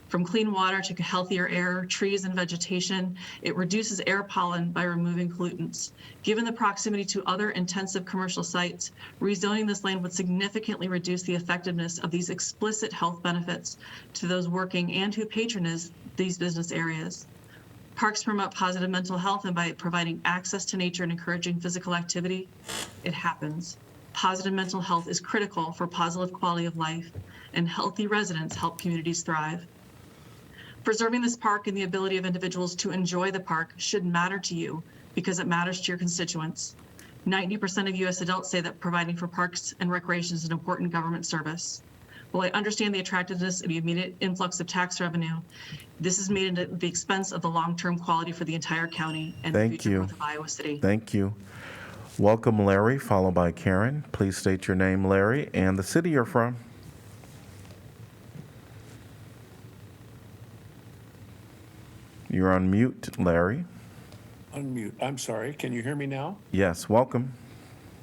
From clean water to healthier air, trees and vegetation, it reduces air pollen by removing pollutants. Given the proximity to other intensive commercial sites, rezoning this land would significantly reduce the effectiveness of these explicit health benefits to those working and who patronize these business areas. Parks promote positive mental health, and by providing access to nature and encouraging physical activity, it happens. Positive mental health is critical for positive quality of life, and healthy residents help communities thrive. Preserving this park and the ability of individuals to enjoy the park should matter to you because it matters to your constituents. 90% of U.S. adults say that providing for parks and recreation is an important government service. While I understand the attractiveness of the immediate influx of tax revenue, this is made at the expense of the long-term quality for the entire county and the future growth of Iowa City. Thank you. Welcome, Larry, followed by Karen. Please state your name, Larry, and the city you're from. You're on mute, Larry. Unmute. I'm sorry. Can you hear me now? Yes, welcome.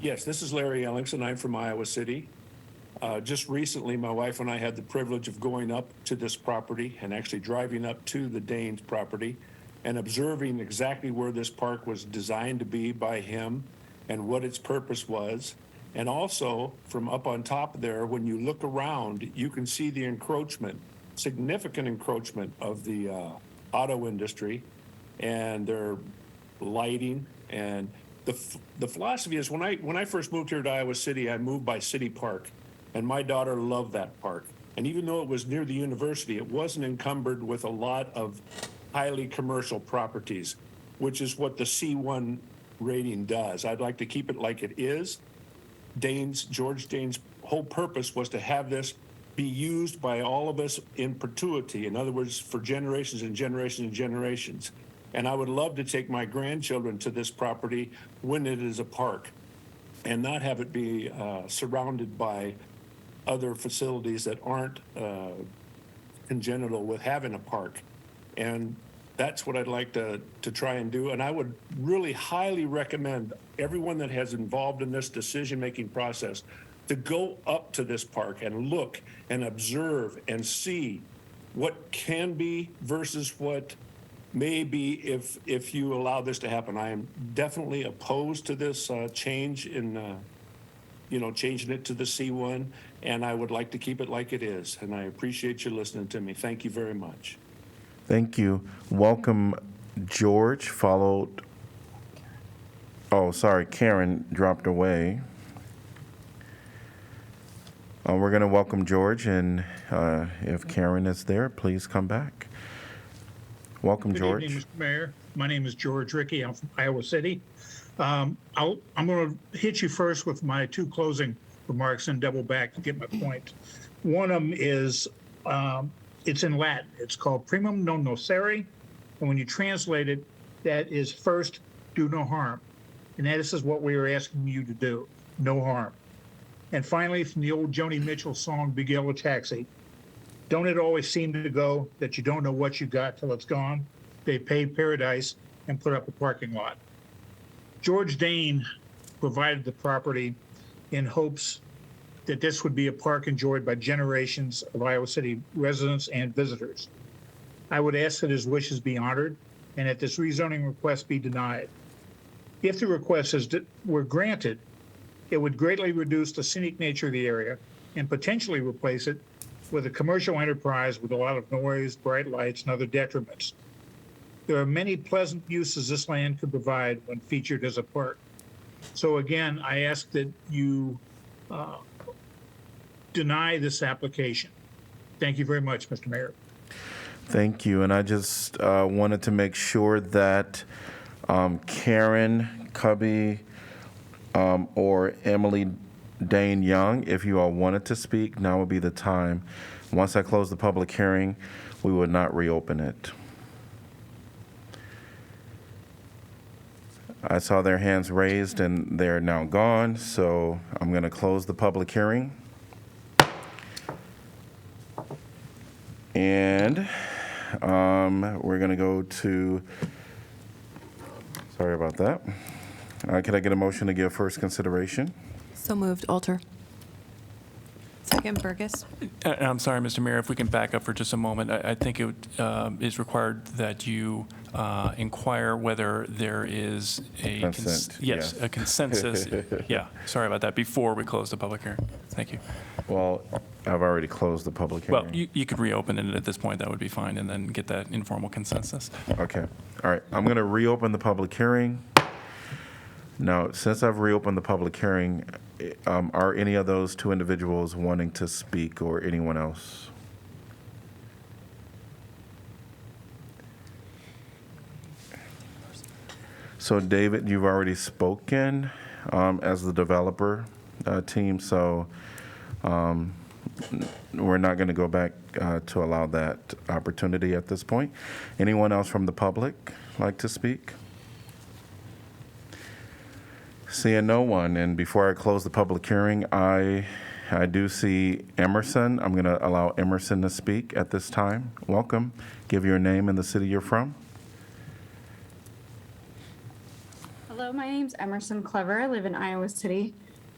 Yes, this is Larry Ellingson. I'm from Iowa City. Just recently, my wife and I had the privilege of going up to this property and actually driving up to the Dane's property and observing exactly where this park was designed to be by him and what its purpose was. And also, from up on top there, when you look around, you can see the encroachment, significant encroachment of the auto industry and their lighting. And the philosophy is, when I first moved here to Iowa City, I moved by City Park, and my daughter loved that park. And even though it was near the university, it wasn't encumbered with a lot of highly commercial properties, which is what the C1 rating does. I'd like to keep it like it is. George Dane's whole purpose was to have this be used by all of us in perpetuity. In other words, for generations and generations and generations. And I would love to take my grandchildren to this property when it is a park and not have it be surrounded by other facilities that aren't congenital with having a park. And that's what I'd like to try and do. And I would really highly recommend everyone that has involved in this decision-making process to go up to this park and look and observe and see what can be versus what may be if you allow this to happen. I am definitely opposed to this change in, changing it to the C1, and I would like to keep it like it is. And I appreciate you listening to me. Thank you very much. Thank you. Welcome, George, followed, Karen dropped away. We're going to welcome George, and if Karen is there, please come back. Welcome, George. Good evening, Mr. Mayor. My name is George Rickey. I'm from Iowa City. I'm going to hit you first with my two closing remarks and double back to get my point. One of them is, it's in Latin. It's called primum non nocere. And when you translate it, that is first, do no harm. And that is what we are asking you to do, no harm. And finally, from the old Joni Mitchell song, Big Yellow Taxi, don't it always seem to go that you don't know what you got till it's gone? They paved paradise and put up a parking lot. George Dane provided the property in hopes that this would be a park enjoyed by generations of Iowa City residents and visitors. I would ask that his wishes be honored and that this rezoning request be denied. If the requests were granted, it would greatly reduce the scenic nature of the area and potentially replace it with a commercial enterprise with a lot of noise, bright lights, and other detriments. There are many pleasant uses this land could provide when featured as a park. So again, I ask that you deny this application. Thank you very much, Mr. Mayor. Thank you. And I just wanted to make sure that Karen Cubby or Emily Dane Young, if you all wanted to speak, now would be the time. Once I close the public hearing, we would not reopen it. I saw their hands raised and they're now gone, so I'm going to close the public hearing. And we're going to go to, sorry about that. Can I get a motion to give first consideration? So moved. Alter. Second, Burgess. I'm sorry, Mr. Mayor, if we can back up for just a moment. I think it is required that you inquire whether there is a a consensus. Yeah, sorry about that, before we close the public hearing. Thank you. Well, I've already closed the public hearing. Well, you could reopen it at this point. That would be fine, and then get that informal consensus. Okay. All right. I'm going to reopen the public hearing. Now, since I've reopened the public hearing, are any of those two individuals wanting to speak, or anyone else? So, David, you've already spoken as the developer team, so we're not going to go back to allow that opportunity at this point. Anyone else from the public like to speak? Seeing no one, and before I close the public hearing, I do see Emerson. I'm going to allow Emerson to speak at this time. Welcome. Give your name and the city you're from. Hello, my name's Emerson Clever. I live in Iowa City.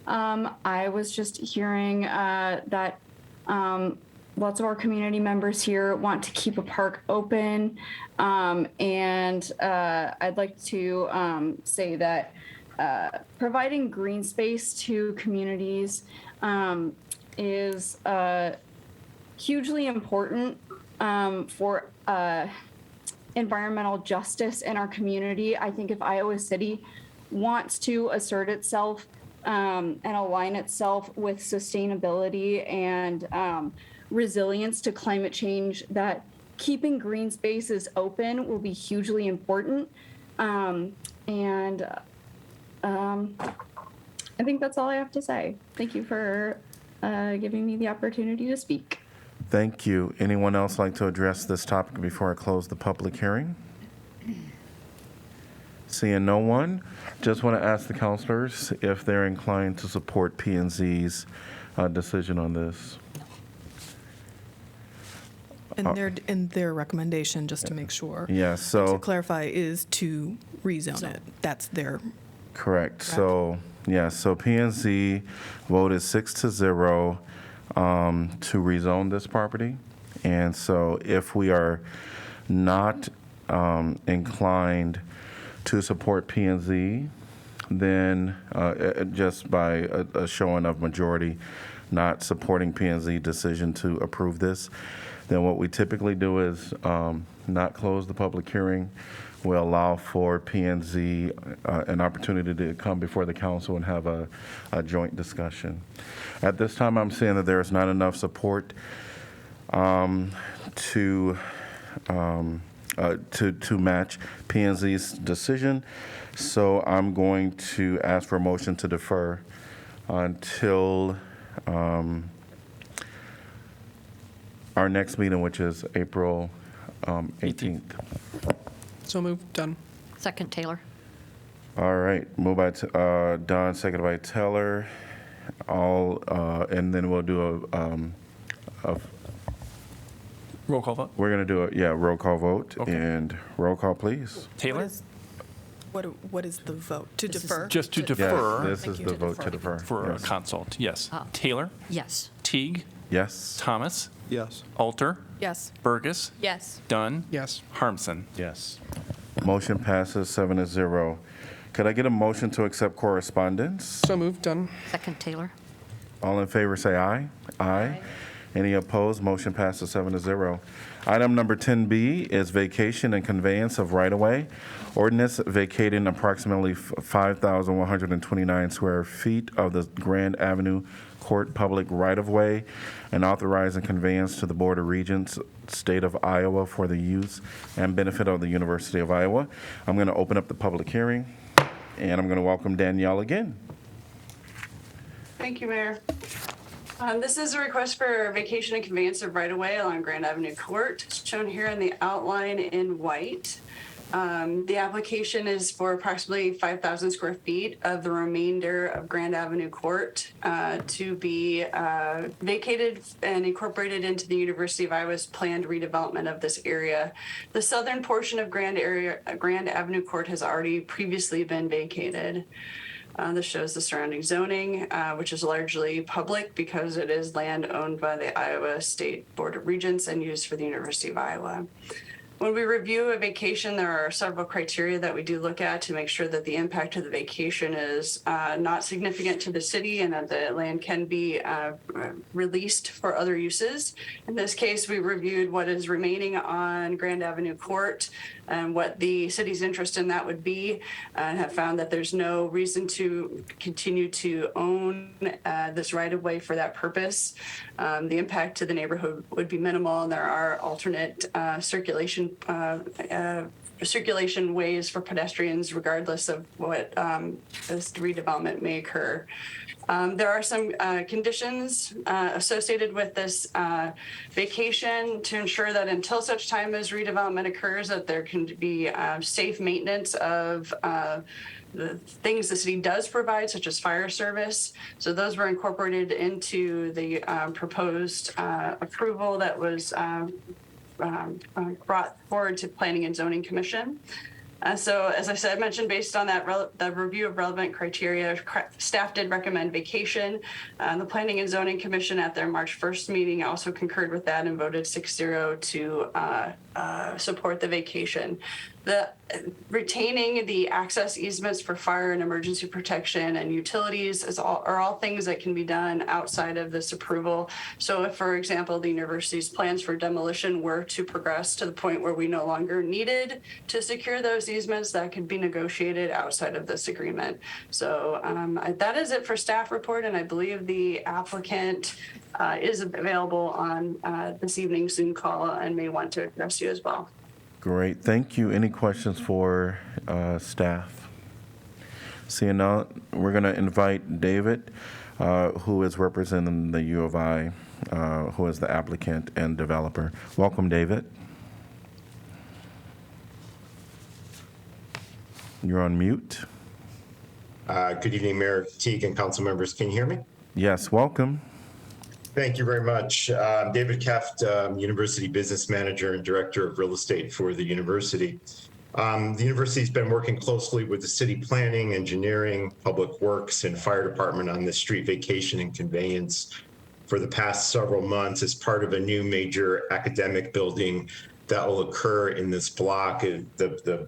I was just hearing that lots of our community members here want to keep a park open. And I'd like to say that providing green space to communities is hugely important for environmental justice in our community. I think if Iowa City wants to assert itself and align itself with sustainability and resilience to climate change, that keeping green spaces open will be hugely important. I think that's all I have to say. Thank you for giving me the opportunity to speak. Thank you. Anyone else like to address this topic before I close the public hearing? Seeing no one, just want to ask the councilors if they're inclined to support P&Z's decision on this. And their recommendation, just to make sure. Yeah, so. To clarify, is to rezone it. That's their. Correct. So, yeah, so P&Z voted 6-0 to rezone this property. And so if we are not inclined to support P&Z, then just by a showing of majority not supporting P&Z decision to approve this, then what we typically do is not close the public hearing. We'll allow for P&Z an opportunity to come before the council and have a joint discussion. At this time, I'm seeing that there is not enough support to match P&Z's decision. So I'm going to ask for a motion to defer until our next meeting, which is April 18th. So moved. Done. Second, Taylor. All right. Moved by Don, seconded by Taylor. And then we'll do a roll call vote. We're going to do a roll call vote. Okay. And roll call, please. Taylor? What is the vote? To defer? Just to defer. Yes, this is the vote to defer. For a consult, yes. Taylor? Yes. Teague? Yes. Thomas? Yes. Alter? Yes. Burgess? Yes. Dunn? Yes. Harmson? Yes. Motion passes 7-0. Could I get a motion to accept correspondence? So moved. Done. Second, Taylor. All in favor say aye. Aye. Any opposed? Motion passes 7-0. Item number 10B is vacation and conveyance of right-of-way. Ordinance vacating approximately 5,129 square feet of the Grand Avenue Court public right-of-way and authorizing conveyance to the Board of Regents, State of Iowa, for the use and benefit of the University of Iowa. I'm going to open up the public hearing, and I'm going to welcome Danielle again. Thank you, Mayor. This is a request for vacation and conveyance of right-of-way along Grand Avenue Court, shown here in the outline in white. The application is for approximately 5,000 square feet of the remainder of Grand Avenue Court to be vacated and incorporated into the University of Iowa's planned redevelopment of this area. The southern portion of Grand Avenue Court has already previously been vacated. This shows the surrounding zoning, which is largely public because it is land owned by the Iowa State Board of Regents and used for the University of Iowa. When we review a vacation, there are several criteria that we do look at to make sure that the impact of the vacation is not significant to the city and that the land can be released for other uses. In this case, we reviewed what is remaining on Grand Avenue Court and what the city's interest in that would be, and have found that there's no reason to continue to own this right-of-way for that purpose. The impact to the neighborhood would be minimal, and there are alternate circulation ways for pedestrians, regardless of what this redevelopment may occur. There are some conditions associated with this vacation to ensure that until such time as redevelopment occurs, that there can be safe maintenance of the things the city does provide, such as fire service. So those were incorporated into the proposed approval that was brought forward to Planning and Zoning Commission. So as I said, mentioned based on that the review of relevant criteria, staff did recommend vacation. The Planning and Zoning Commission at their March 1st meeting also concurred with that and voted 6-0 to support the vacation. Retaining the access easements for fire and emergency protection and utilities are all things that can be done outside of this approval. So if, for example, the university's plans for demolition were to progress to the point where we no longer needed to secure those easements, that could be negotiated outside of this agreement. So that is it for staff report, and I believe the applicant is available on this evening's Zoom call and may want to address you as well. Great, thank you. Any questions for staff? Seeing none, we're going to invite David, who is representing the U of I, who is the applicant and developer. Welcome, David. You're on mute. Good evening, Mayor Teague and council members. Can you hear me? Yes, welcome. Thank you very much. David Keft, University Business Manager and Director of Real Estate for the university. The university's been working closely with the city planning, engineering, public works, and fire department on the street vacation and conveyance for the past several months as part of a new major academic building that will occur in this block. The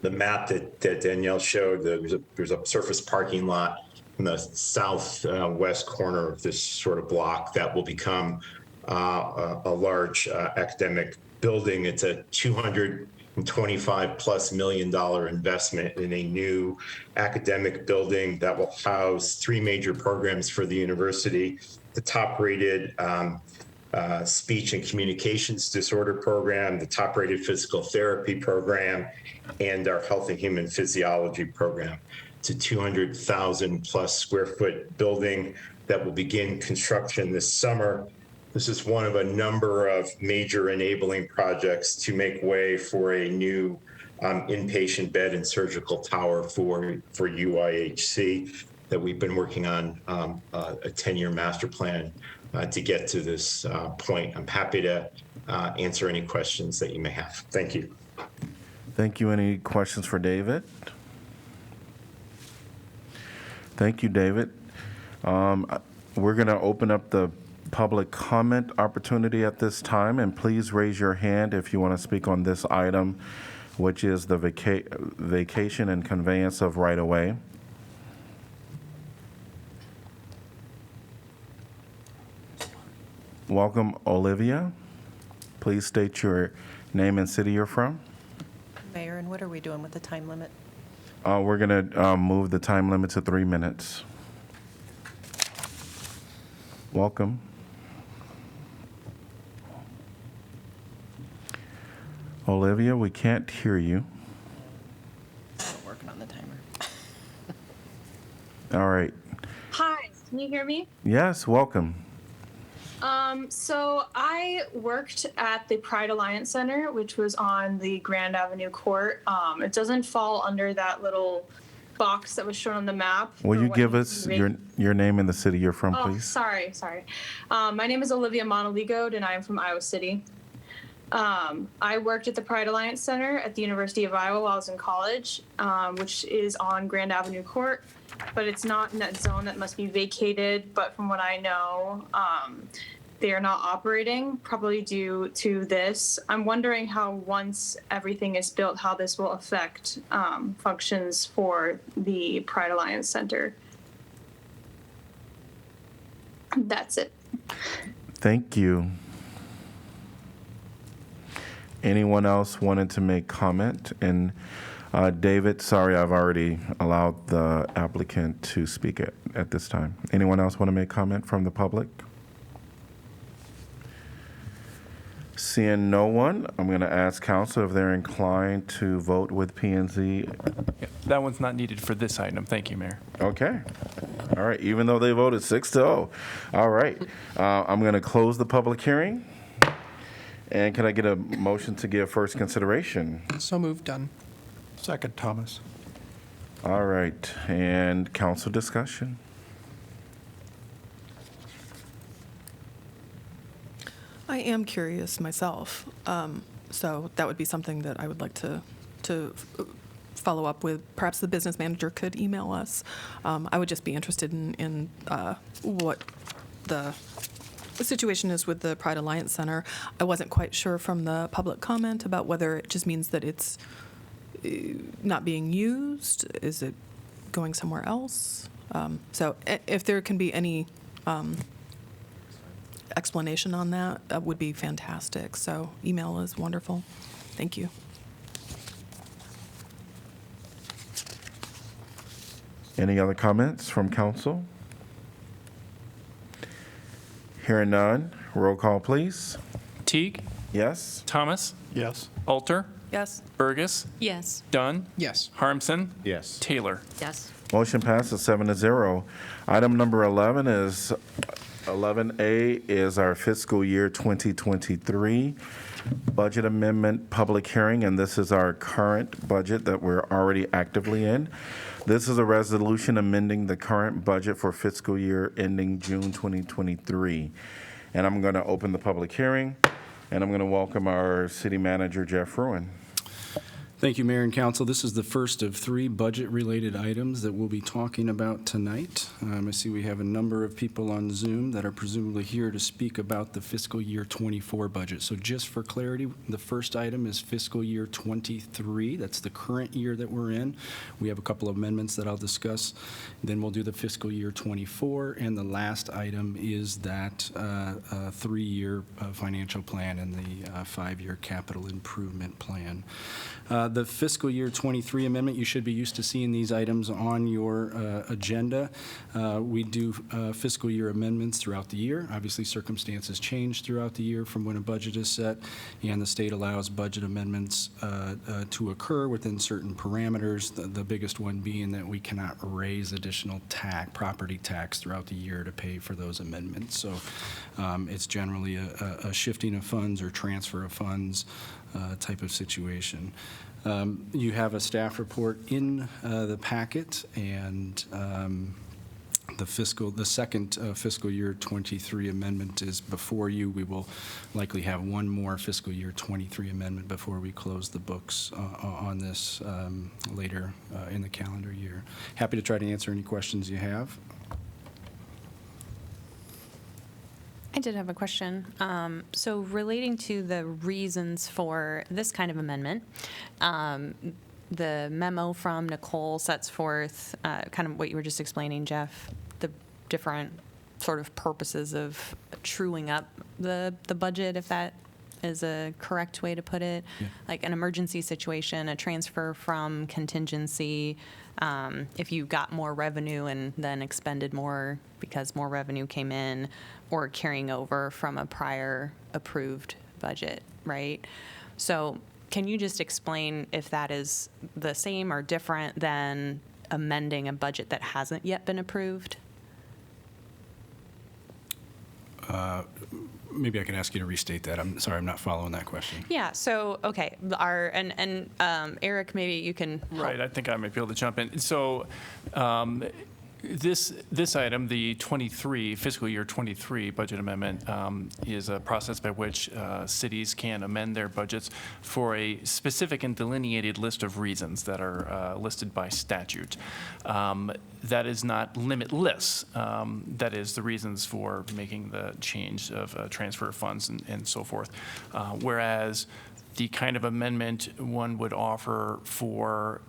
map that Danielle showed, there's a surface parking lot in the southwest corner of this sort of block that will become a large academic building. It's a $225+ million investment in a new academic building that will house 3 major programs for the university: the top-rated speech and communications disorder program, the top-rated physical therapy program, and our health and human physiology program. It's a 200,000+ square foot building that will begin construction this summer. This is one of a number of major enabling projects to make way for a new inpatient bed and surgical tower for UIHC that we've been working on a 10-year master plan to get to this point. I'm happy to answer any questions that you may have. Thank you. Thank you. Any questions for David? Thank you, David. We're going to open up the public comment opportunity at this time, and please raise your hand if you want to speak on this item, which is the vacation and conveyance of right-of-way. Welcome, Olivia. Please state your name and city you're from. Mayor, and what are we doing with the time limit? We're going to move the time limit to 3 minutes. Welcome. Olivia, we can't hear you. I'm working on the timer. All right. Hi, can you hear me? Yes, welcome. So I worked at the Pride Alliance Center, which was on the Grand Avenue Court. It doesn't fall under that little box that was shown on the map. Will you give us your name and the city you're from, please? Sorry. My name is Olivia Monaligode, and I am from Iowa City. I worked at the Pride Alliance Center at the University of Iowa while I was in college, which is on Grand Avenue Court, but it's not in that zone that must be vacated. But from what I know, they are not operating, probably due to this. I'm wondering how, once everything is built, how this will affect functions for the Pride Alliance Center. That's it. Thank you. Anyone else wanted to make comment? And David, sorry, I've already allowed the applicant to speak at this time. Anyone else want to make comment from the public? Seeing no one, I'm going to ask council if they're inclined to vote with P&Z. Yeah, that one's not needed for this item. Thank you, Mayor. Okay. All right. Even though they voted 6-0. All right. I'm going to close the public hearing. And can I get a motion to give first consideration? So moved, done. Second, Thomas. All right. And council discussion. I am curious myself, so that would be something that I would like to follow up with. Perhaps the business manager could email us. I would just be interested in what the situation is with the Pride Alliance Center. I wasn't quite sure from the public comment about whether it just means that it's not being used. Is it going somewhere else? So if there can be any explanation on that, that would be fantastic. So email is wonderful. Thank you. Any other comments from council? Hearing none, roll call, please. Teague? Yes? Thomas? Yes. Alter? Yes. Burgess? Yes. Dunn? Yes. Harmson? Yes. Taylor? Yes. Motion passes 7-0. Item number 11A is our fiscal year 2023 budget amendment public hearing, and this is our current budget that we're already actively in. This is a resolution amending the current budget for fiscal year ending June 2023. And I'm going to open the public hearing, and I'm going to welcome our city manager, Jeff Fruin. Thank you, Mayor and Council. This is the first of 3 budget-related items that we'll be talking about tonight. I see we have a number of people on Zoom that are presumably here to speak about the fiscal year 24 budget. So just for clarity, the first item is fiscal year 23. That's the current year that we're in. We have a couple of amendments that I'll discuss. Then we'll do the fiscal year 24. And the last item is that 3-year financial plan and the 5-year capital improvement plan. The fiscal year 23 amendment, you should be used to seeing these items on your agenda. We do fiscal year amendments throughout the year. Obviously, circumstances change throughout the year from when a budget is set, and the state allows budget amendments to occur within certain parameters, the biggest one being that we cannot raise additional property tax throughout the year to pay for those amendments. So it's generally a shifting of funds or transfer of funds type of situation. You have a staff report in the packet, and the second fiscal year 23 amendment is before you. We will likely have one more fiscal year 23 amendment before we close the books on this later in the calendar year. Happy to try to answer any questions you have. I did have a question. So relating to the reasons for this kind of amendment, the memo from Nicole sets forth kind of what you were just explaining, Jeff, the different sort of purposes of truing up the budget, if that is a correct way to put it. Yeah. Like an emergency situation, a transfer from contingency, if you got more revenue and then expended more because more revenue came in, or carrying over from a prior approved budget, right? So can you just explain if that is the same or different than amending a budget that hasn't yet been approved? Maybe I can ask you to restate that. I'm sorry, I'm not following that question. Yeah, so, okay, Eric, maybe you can help. Right, I think I might be able to jump in. So this item, the fiscal year 23 budget amendment, is a process by which cities can amend their budgets for a specific and delineated list of reasons that are listed by statute. That is not limitless. That is the reasons for making the change of transfer of funds and so forth. Whereas the kind of amendment one would offer for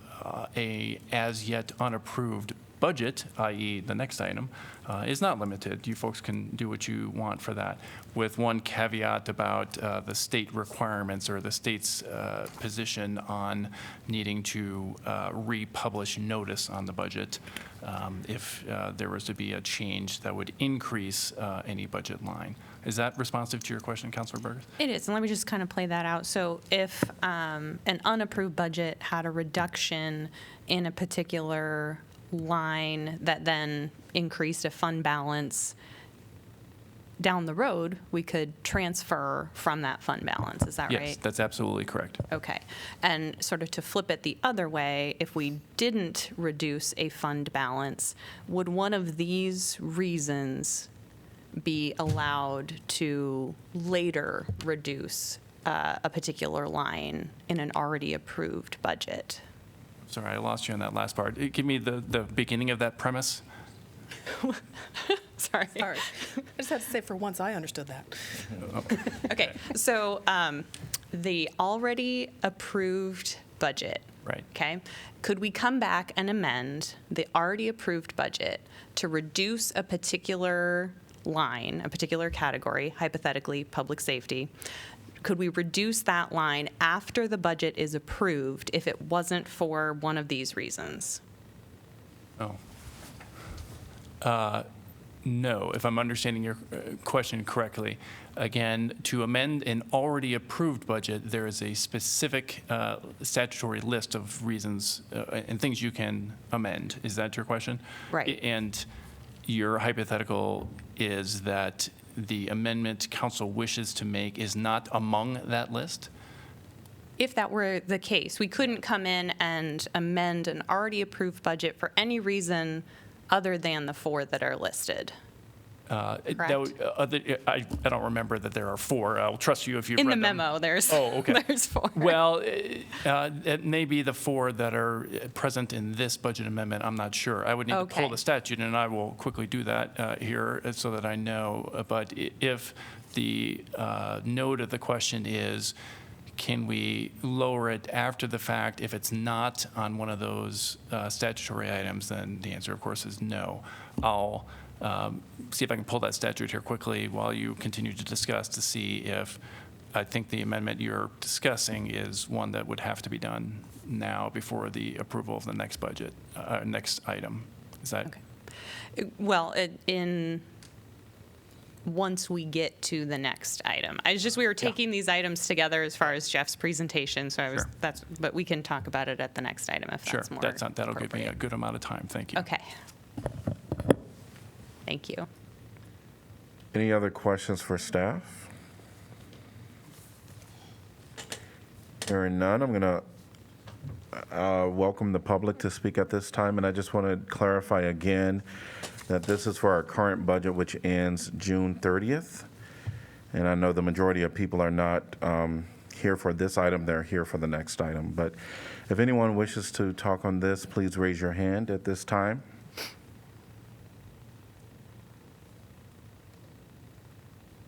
a as yet unapproved budget, i.e. the next item, is not limited. You folks can do what you want for that, with one caveat about the state requirements or the state's position on needing to republish notice on the budget if there was to be a change that would increase any budget line. Is that responsive to your question, Councilor Burgess? It is, and let me just kind of play that out. So if an unapproved budget had a reduction in a particular line that then increased a fund balance, down the road, we could transfer from that fund balance. Is that right? Yes, that's absolutely correct. Okay. And sort of to flip it the other way, if we didn't reduce a fund balance, would one of these reasons be allowed to later reduce a particular line in an already approved budget. Sorry, I lost you on that last part. Give me the beginning of that premise. Sorry. Sorry. I just had to say, for once, I understood that. Okay, so the already approved budget. Right. Okay, could we come back and amend the already approved budget to reduce a particular line, a particular category, hypothetically public safety? Could we reduce that line after the budget is approved if it wasn't for one of these reasons? Oh. No, if I'm understanding your question correctly. Again, to amend an already approved budget, there is a specific statutory list of reasons and things you can amend. Is that your question? Right. And your hypothetical is that the amendment council wishes to make is not among that list? If that were the case, we couldn't come in and amend an already approved budget for any reason other than the 4 that are listed. I don't remember that there are 4. I'll trust you if you've In read the them. memo, there's, okay. there's 4. Well, it may be the 4 that are present in this budget amendment. I'm not sure. I would need to pull the statute, and I will quickly do that here so that I know. But if the note of the question is, can we lower it after the fact if it's not on one of those statutory items, then the answer, of course, is no. I'll see if I can pull that statute here quickly while you continue to discuss to see if I think the amendment you're discussing is one that would have to be done now before the approval of the next budget, next item. Is that? Okay. Well, once we get to the next item. We were taking these items together as far as Jeff's presentation, so but we can talk about it at the next item if that's more that'll give me a good amount of time. Thank you. Okay. Thank you. Any other questions for staff? Hearing none, I'm going to welcome the public to speak at this time, and I just want to clarify again that this is for our current budget, which ends June 30th. And I know the majority of people are not here for this item, they're here for the next item. But if anyone wishes to talk on this, please raise your hand at this time.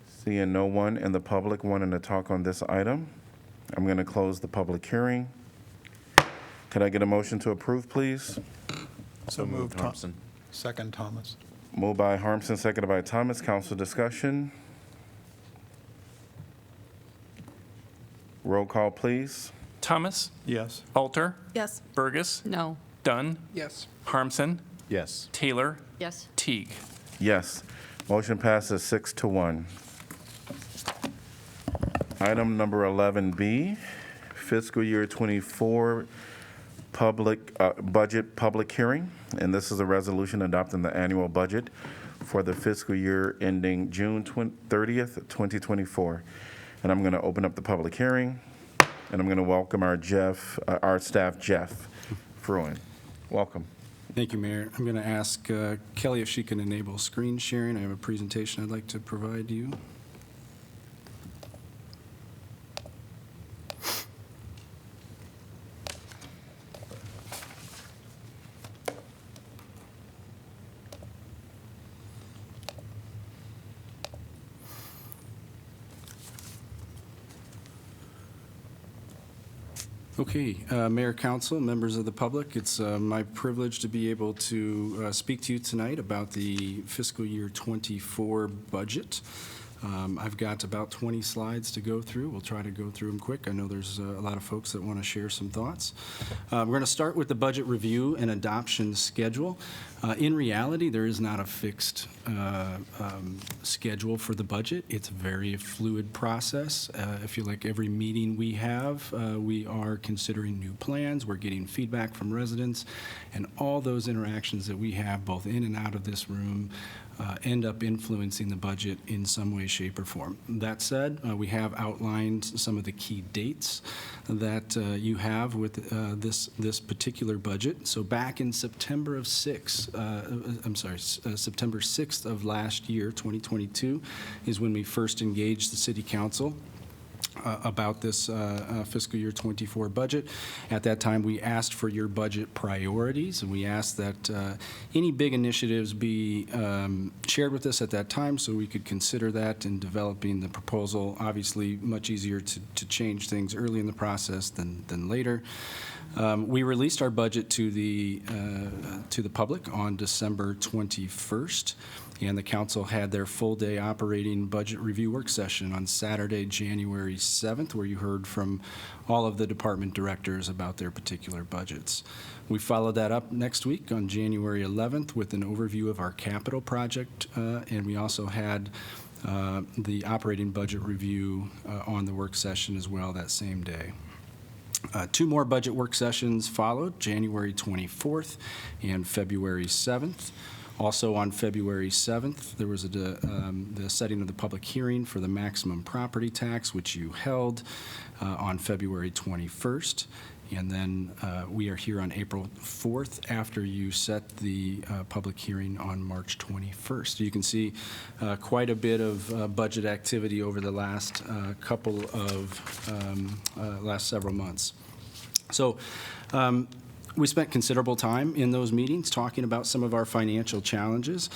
Seeing no one in the public wanting to talk on this item, I'm going to close the public hearing. Could I get a motion to approve, please? So moved, Thompson. Second, Thomas. Moved by Harmson, seconded by Thomas. Council discussion. Roll call, please. Thomas? Yes. Alter? Yes. Burgess? No. Dunn? Yes. Harmson? Yes. Taylor? Yes. Teague? Yes. Motion passes 6-1. Item number 11B, fiscal year 24 budget public hearing. And this is a resolution adopting the annual budget for the fiscal year ending June 30th, 2024. And I'm going to open up the public hearing, and I'm going to welcome our staff, Jeff Fruin. Welcome. Thank you, Mayor. I'm going to ask Kelly if she can enable screen sharing. I have a presentation I'd like to provide you. Okay, Mayor, Council, members of the public, it's my privilege to be able to speak to you tonight about the fiscal year 24 budget. I've got about 20 slides to go through. We'll try to go through them quick. I know there's a lot of folks that want to share some thoughts. We're going to start with the budget review and adoption schedule. In reality, there is not a fixed schedule for the budget. It's a very fluid process. I feel like every meeting we have, we are considering new plans. We're getting feedback from residents, and all those interactions that we have both in and out of this room end up influencing the budget in some way, shape, or form. That said, we have outlined some of the key dates that you have with this particular budget. So back in September 6th of last year, 2022, is when we first engaged the City Council about this fiscal year 24 budget. At that time, we asked for your budget priorities, and we asked that any big initiatives be shared with us at that time so we could consider that in developing the proposal. Obviously, much easier to change things early in the process than later. We released our budget to the public on December 21st, and the council had their full-day operating budget review work session on Saturday, January 7th, where you heard from all of the department directors about their particular budgets. We followed that up next week on January 11th with an overview of our capital project, and we also had the operating budget review on the work session as well that same day. Two more budget work sessions followed, January 24th and February 7th. Also on February 7th, there was the setting of the public hearing for the maximum property tax, which you held on February 21st. And then we are here on April 4th after you set the public hearing on March 21st. So you can see quite a bit of budget activity over the last last several months. So we spent considerable time in those meetings talking about some of our financial challenges.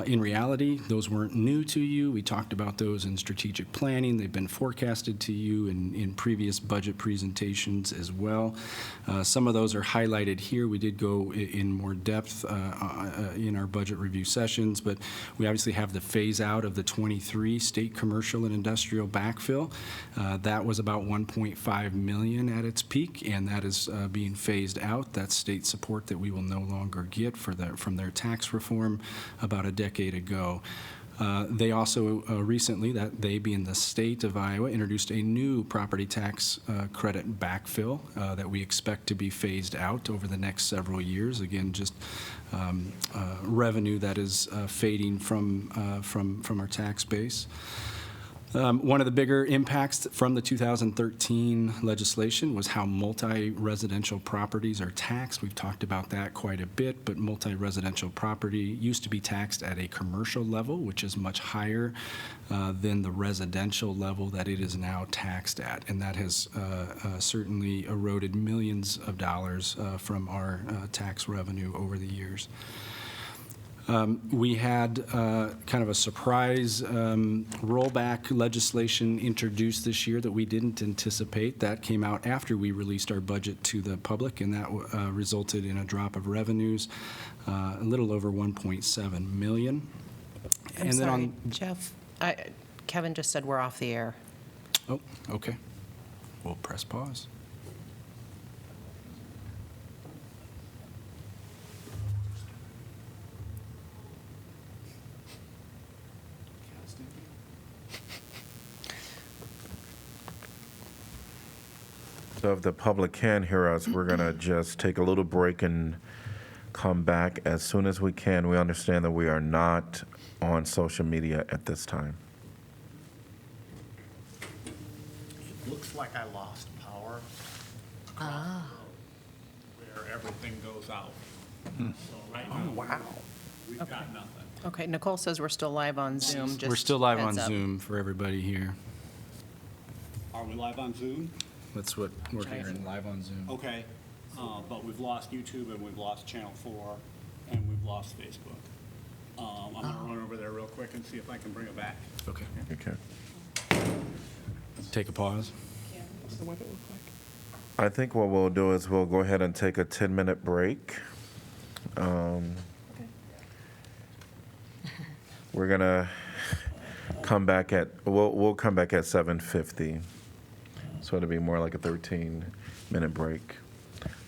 In reality, those weren't new to you. We talked about those in strategic planning. They've been forecasted to you in previous budget presentations as well. Some of those are highlighted here. We did go in more depth in our budget review sessions, but we obviously have the phase out of the 23 state commercial and industrial backfill. That was about $1.5 million at its peak, and that is being phased out. That's state support that we will no longer get from their tax reform about a decade ago. They also recently, that they being the state of Iowa, introduced a new property tax credit backfill that we expect to be phased out over the next several years. Again, just revenue that is fading from our tax base. One of the bigger impacts from the 2013 legislation was how multi-residential properties are taxed. We've talked about that quite a bit, but multi-residential property used to be taxed at a commercial level, which is much higher than the residential level that it is now taxed at. And that has certainly eroded millions of dollars from our tax revenue over the years. We had kind of a surprise rollback legislation introduced this year that we didn't anticipate. That came out after we released our budget to the public, and that resulted in a drop of revenues, a little over $1.7 million. I'm sorry, Jeff. Kevin just said we're off the air. Oh, okay. We'll press pause. So if the public can hear us, we're going to just take a little break and come back as soon as we can. We understand that we are not on social media at this time. It looks like I lost power where everything goes out. So right now, we've got nothing. Okay, Nicole says we're still live on Zoom. We're still live on heads up. Zoom for everybody here. Are we live on Zoom? That's what we're hearing, live on Zoom. Okay, but we've lost YouTube and we've lost Channel 4 and we've lost Facebook. I'm gonna run over there real quick and see if I can bring it back. Okay. Okay. Take a pause. What's the weather look like? I think what we'll do is we'll go ahead and take a 10-minute break. We're gonna come back we'll come back at 7:50. So it'll be more like a 13-minute break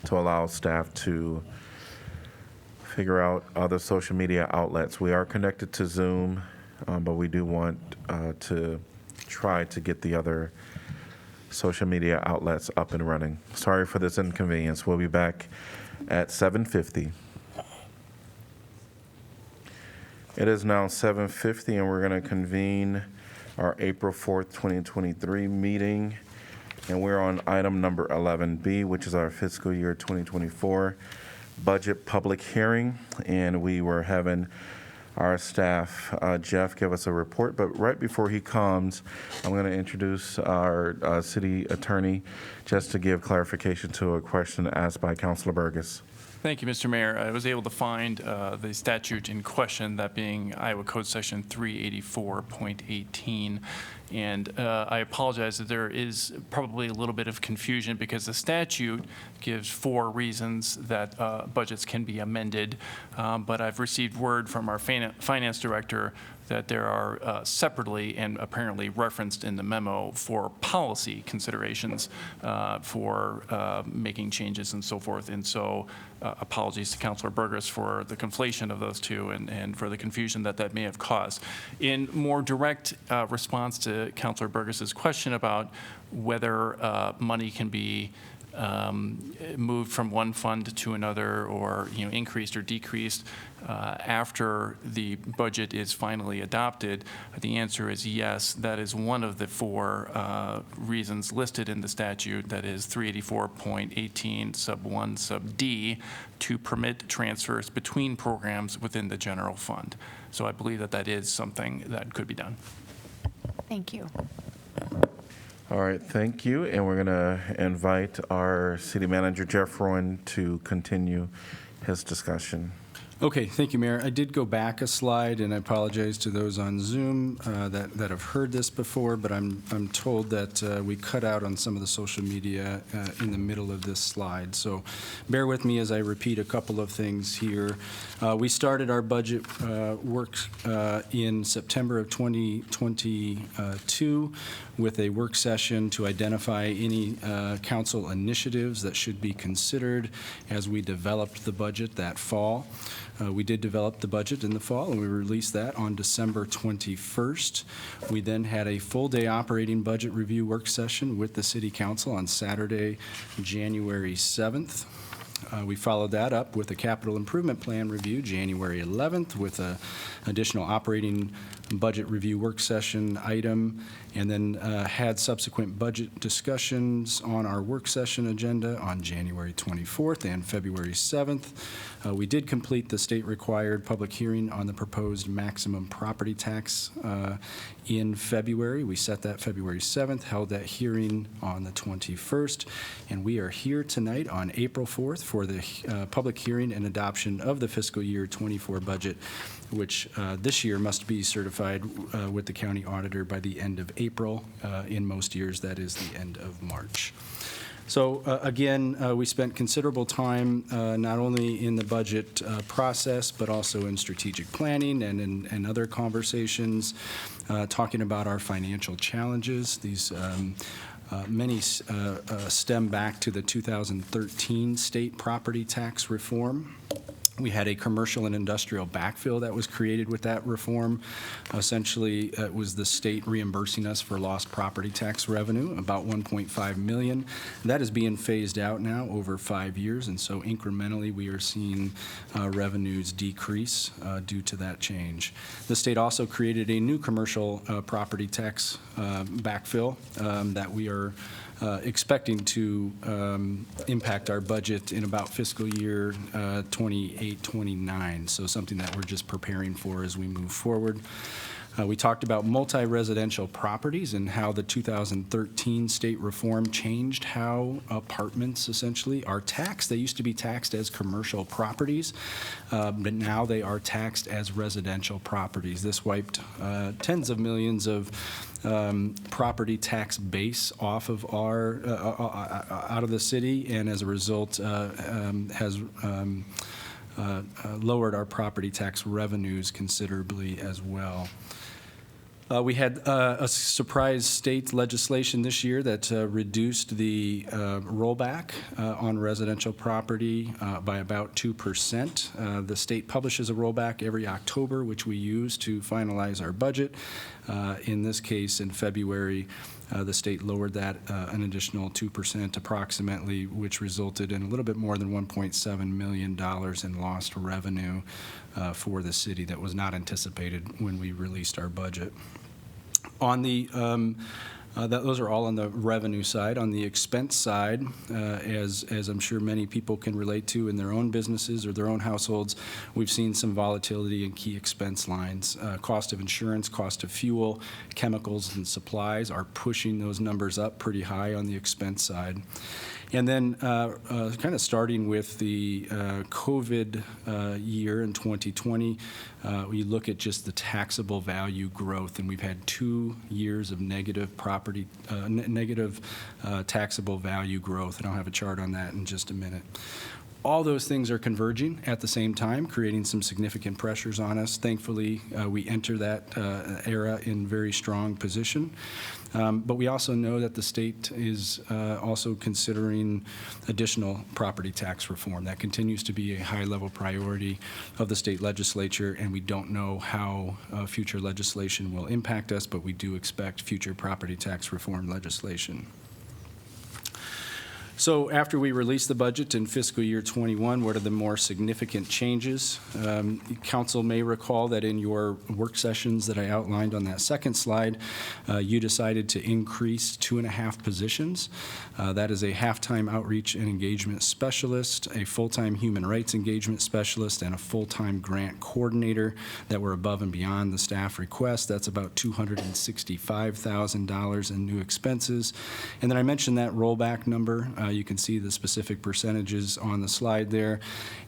to allow staff to figure out other social media outlets. We are connected to Zoom, but we do want to try to get the other social media outlets up and running. Sorry for this inconvenience. We'll be back at 7:50. It is now 7:50, and we're going to convene our April 4th, 2023 meeting. And we're on item number 11B, which is our fiscal year 2024 budget public hearing. And we were having our staff, Jeff, give us a report. But right before he comes, I'm going to introduce our city attorney just to give clarification to a question asked by Councilor Burgess. Thank you, Mr. Mayor. I was able to find the statute in question, that being Iowa Code Section 384.18. And I apologize that there is probably a little bit of confusion because the statute gives 4 reasons that budgets can be amended. But I've received word from our finance director that there are separately and apparently referenced in the memo for policy considerations for making changes and so forth. And so apologies to Councilor Burgess for the conflation of those two and for the confusion that may have caused. In more direct response to Councilor Burgess's question about whether money can be moved from one fund to another, or increased or decreased after the budget is finally adopted, the answer is yes. That is one of the 4 reasons listed in the statute, that is 384.18 sub 1 sub D, to permit transfers between programs within the general fund. So I believe that is something that could be done. Thank you. All right, thank you. And we're going to invite our city manager, Jeff Rowan, to continue his discussion. Okay, thank you, Mayor. I did go back a slide, and I apologize to those on Zoom that have heard this before, but I'm told that we cut out on some of the social media in the middle of this slide. So bear with me as I repeat a couple of things here. We started our budget work in September of 2022 with a work session to identify any council initiatives that should be considered as we developed the budget that fall. We did develop the budget in the fall, and we released that on December 21st. We then had a full-day operating budget review work session with the City Council on Saturday, January 7th. We followed that up with a capital improvement plan review January 11th with an additional operating budget review work session item, and then had subsequent budget discussions on our work session agenda on January 24th and February 7th. We did complete the state-required public hearing on the proposed maximum property tax in February. We set that February 7th, held that hearing on the 21st, and we are here tonight on April 4th for the public hearing and adoption of the fiscal year 24 budget, which this year must be certified with the county auditor by the end of April. In most years, that is the end of March. So again, we spent considerable time not only in the budget process, but also in strategic planning and in other conversations, talking about our financial challenges. These many stem back to the 2013 state property tax reform. We had a commercial and industrial backfill that was created with that reform. Essentially, it was the state reimbursing us for lost property tax revenue, about $1.5 million. That is being phased out now over 5 years, and so incrementally we are seeing revenues decrease due to that change. The state also created a new commercial property tax backfill that we are expecting to impact our budget in about fiscal year 28-29, so something that we're just preparing for as we move forward. We talked about multi-residential properties and how the 2013 state reform changed how apartments essentially are taxed. They used to be taxed as commercial properties, but now they are taxed as residential properties. This wiped tens of millions of property tax base off of our out of the city, and as a result has lowered our property tax revenues considerably as well. We had a surprise state legislation this year that reduced the rollback on residential property by about 2%. The state publishes a rollback every October, which we use to finalize our budget. In this case, in February, the state lowered that an additional 2% approximately, which resulted in a little bit more than $1.7 million in lost revenue for the city that was not anticipated when we released our budget. On the Those are all on the revenue side. On the expense side, as I'm sure many people can relate to in their own businesses or their own households, we've seen some volatility in key expense lines. Cost of insurance, cost of fuel, chemicals, and supplies are pushing those numbers up pretty high on the expense side. And then kind of starting with the COVID year in 2020, we look at just the taxable value growth, and we've had 2 years of negative taxable value growth, and I'll have a chart on that in just a minute. All those things are converging at the same time, creating some significant pressures on us. Thankfully, we enter that era in very strong position. But we also know that the state is also considering additional property tax reform. That continues to be a high-level priority of the state legislature, and we don't know how future legislation will impact us, but we do expect future property tax reform legislation. So after we release the budget in fiscal year 21, what are the more significant changes? Council may recall that in your work sessions that I outlined on that second slide, you decided to increase 2.5 positions. That is a half-time outreach and engagement specialist, a full-time human rights engagement specialist, and a full-time grant coordinator that were above and beyond the staff request. That's about $265,000 in new expenses. And then I mentioned that rollback number. You can see the specific percentages on the slide there.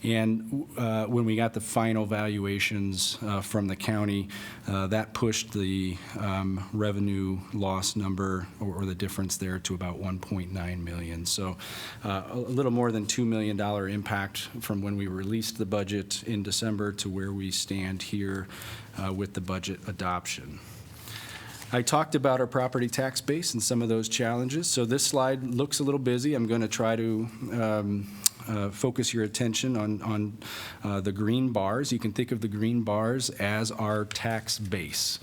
And when we got the final valuations from the county, that pushed the revenue loss number or the difference there to about $1.9 million. So a little more than $2 million impact from when we released the budget in December to where we stand here with the budget adoption. I talked about our property tax base and some of those challenges. So this slide looks a little busy. I'm going to try to focus your attention on the green bars. You can think of the green bars as our tax base.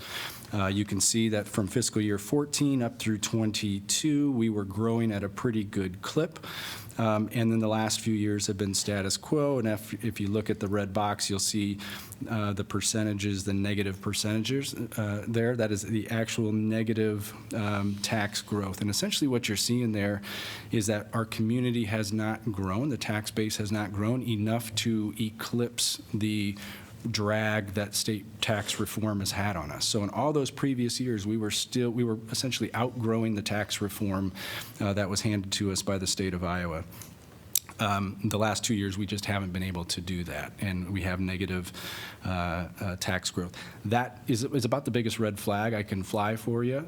You can see that from fiscal year 14 up through 22, we were growing at a pretty good clip. And then the last few years have been status quo. And if you look at the red box, you'll see the percentages, the negative percentages there. That is the actual negative tax growth. And essentially what you're seeing there is that our community has not grown. The tax base has not grown enough to eclipse the drag that state tax reform has had on us. So in all those previous years, we were essentially outgrowing the tax reform that was handed to us by the state of Iowa. The last 2 years, we just haven't been able to do that, and we have negative tax growth. That is about the biggest red flag I can fly for you.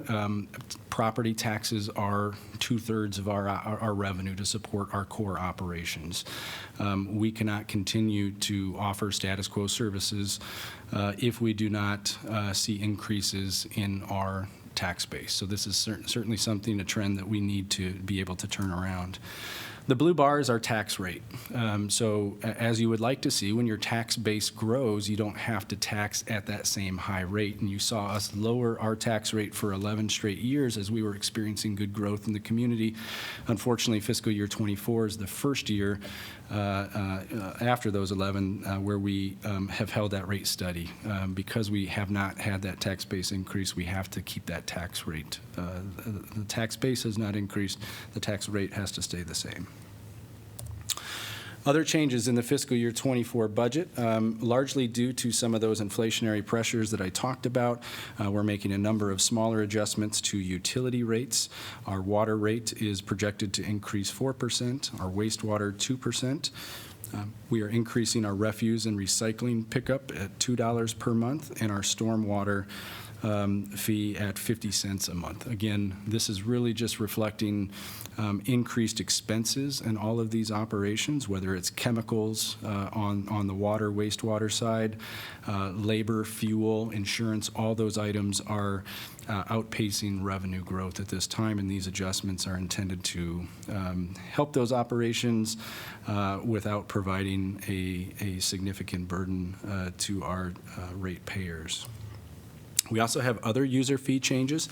Property taxes are 2/3 of our revenue to support our core operations. We cannot continue to offer status quo services if we do not see increases in our tax base. So this is certainly something, a trend that we need to be able to turn around. The blue bar is our tax rate. So as you would like to see, when your tax base grows, you don't have to tax at that same high rate. And you saw us lower our tax rate for 11 straight years as we were experiencing good growth in the community. Unfortunately, fiscal year 24 is the first year after those 11 where we have held that rate steady. Because we have not had that tax base increase, we have to keep that tax rate. The tax base has not increased. The tax rate has to stay the same. Other changes in the fiscal year 24 budget, largely due to some of those inflationary pressures that I talked about. We're making a number of smaller adjustments to utility rates. Our water rate is projected to increase 4%, our wastewater 2%. We are increasing our refuse and recycling pickup at $2 per month and our stormwater fee at 50 cents a month. Again, this is really just reflecting increased expenses in all of these operations, whether it's chemicals on the water, wastewater side, labor, fuel, insurance, all those items are outpacing revenue growth at this time, and these adjustments are intended to help those operations without providing a significant burden to our ratepayers. We also have other user fee changes.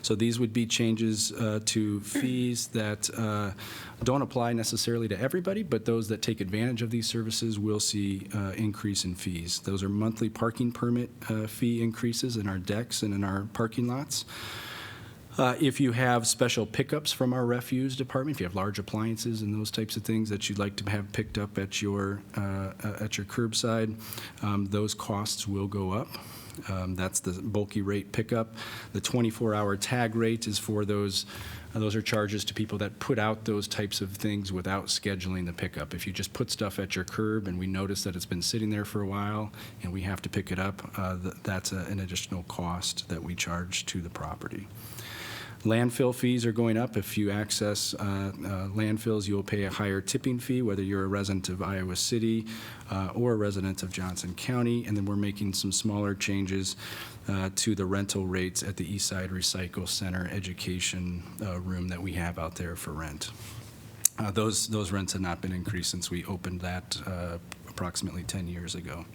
So these would be changes to fees that don't apply necessarily to everybody, but those that take advantage of these services will see increase in fees. Those are monthly parking permit fee increases in our decks and in our parking lots. If you have special pickups from our refuse department, if you have large appliances and those types of things that you'd like to have picked up at your curbside, those costs will go up. That's the bulky rate pickup. The 24-hour tag rate is for those are charges to people that put out those types of things without scheduling the pickup. If you just put stuff at your curb and we notice that it's been sitting there for a while and we have to pick it up, that's an additional cost that we charge to the property. Landfill fees are going up. If you access landfills, you'll pay a higher tipping fee, whether you're a resident of Iowa City or a resident of Johnson County. And then we're making some smaller changes to the rental rates at the Eastside Recycle Center education room that we have out there for rent. Those rents have not been increased since we opened that approximately 10 years ago.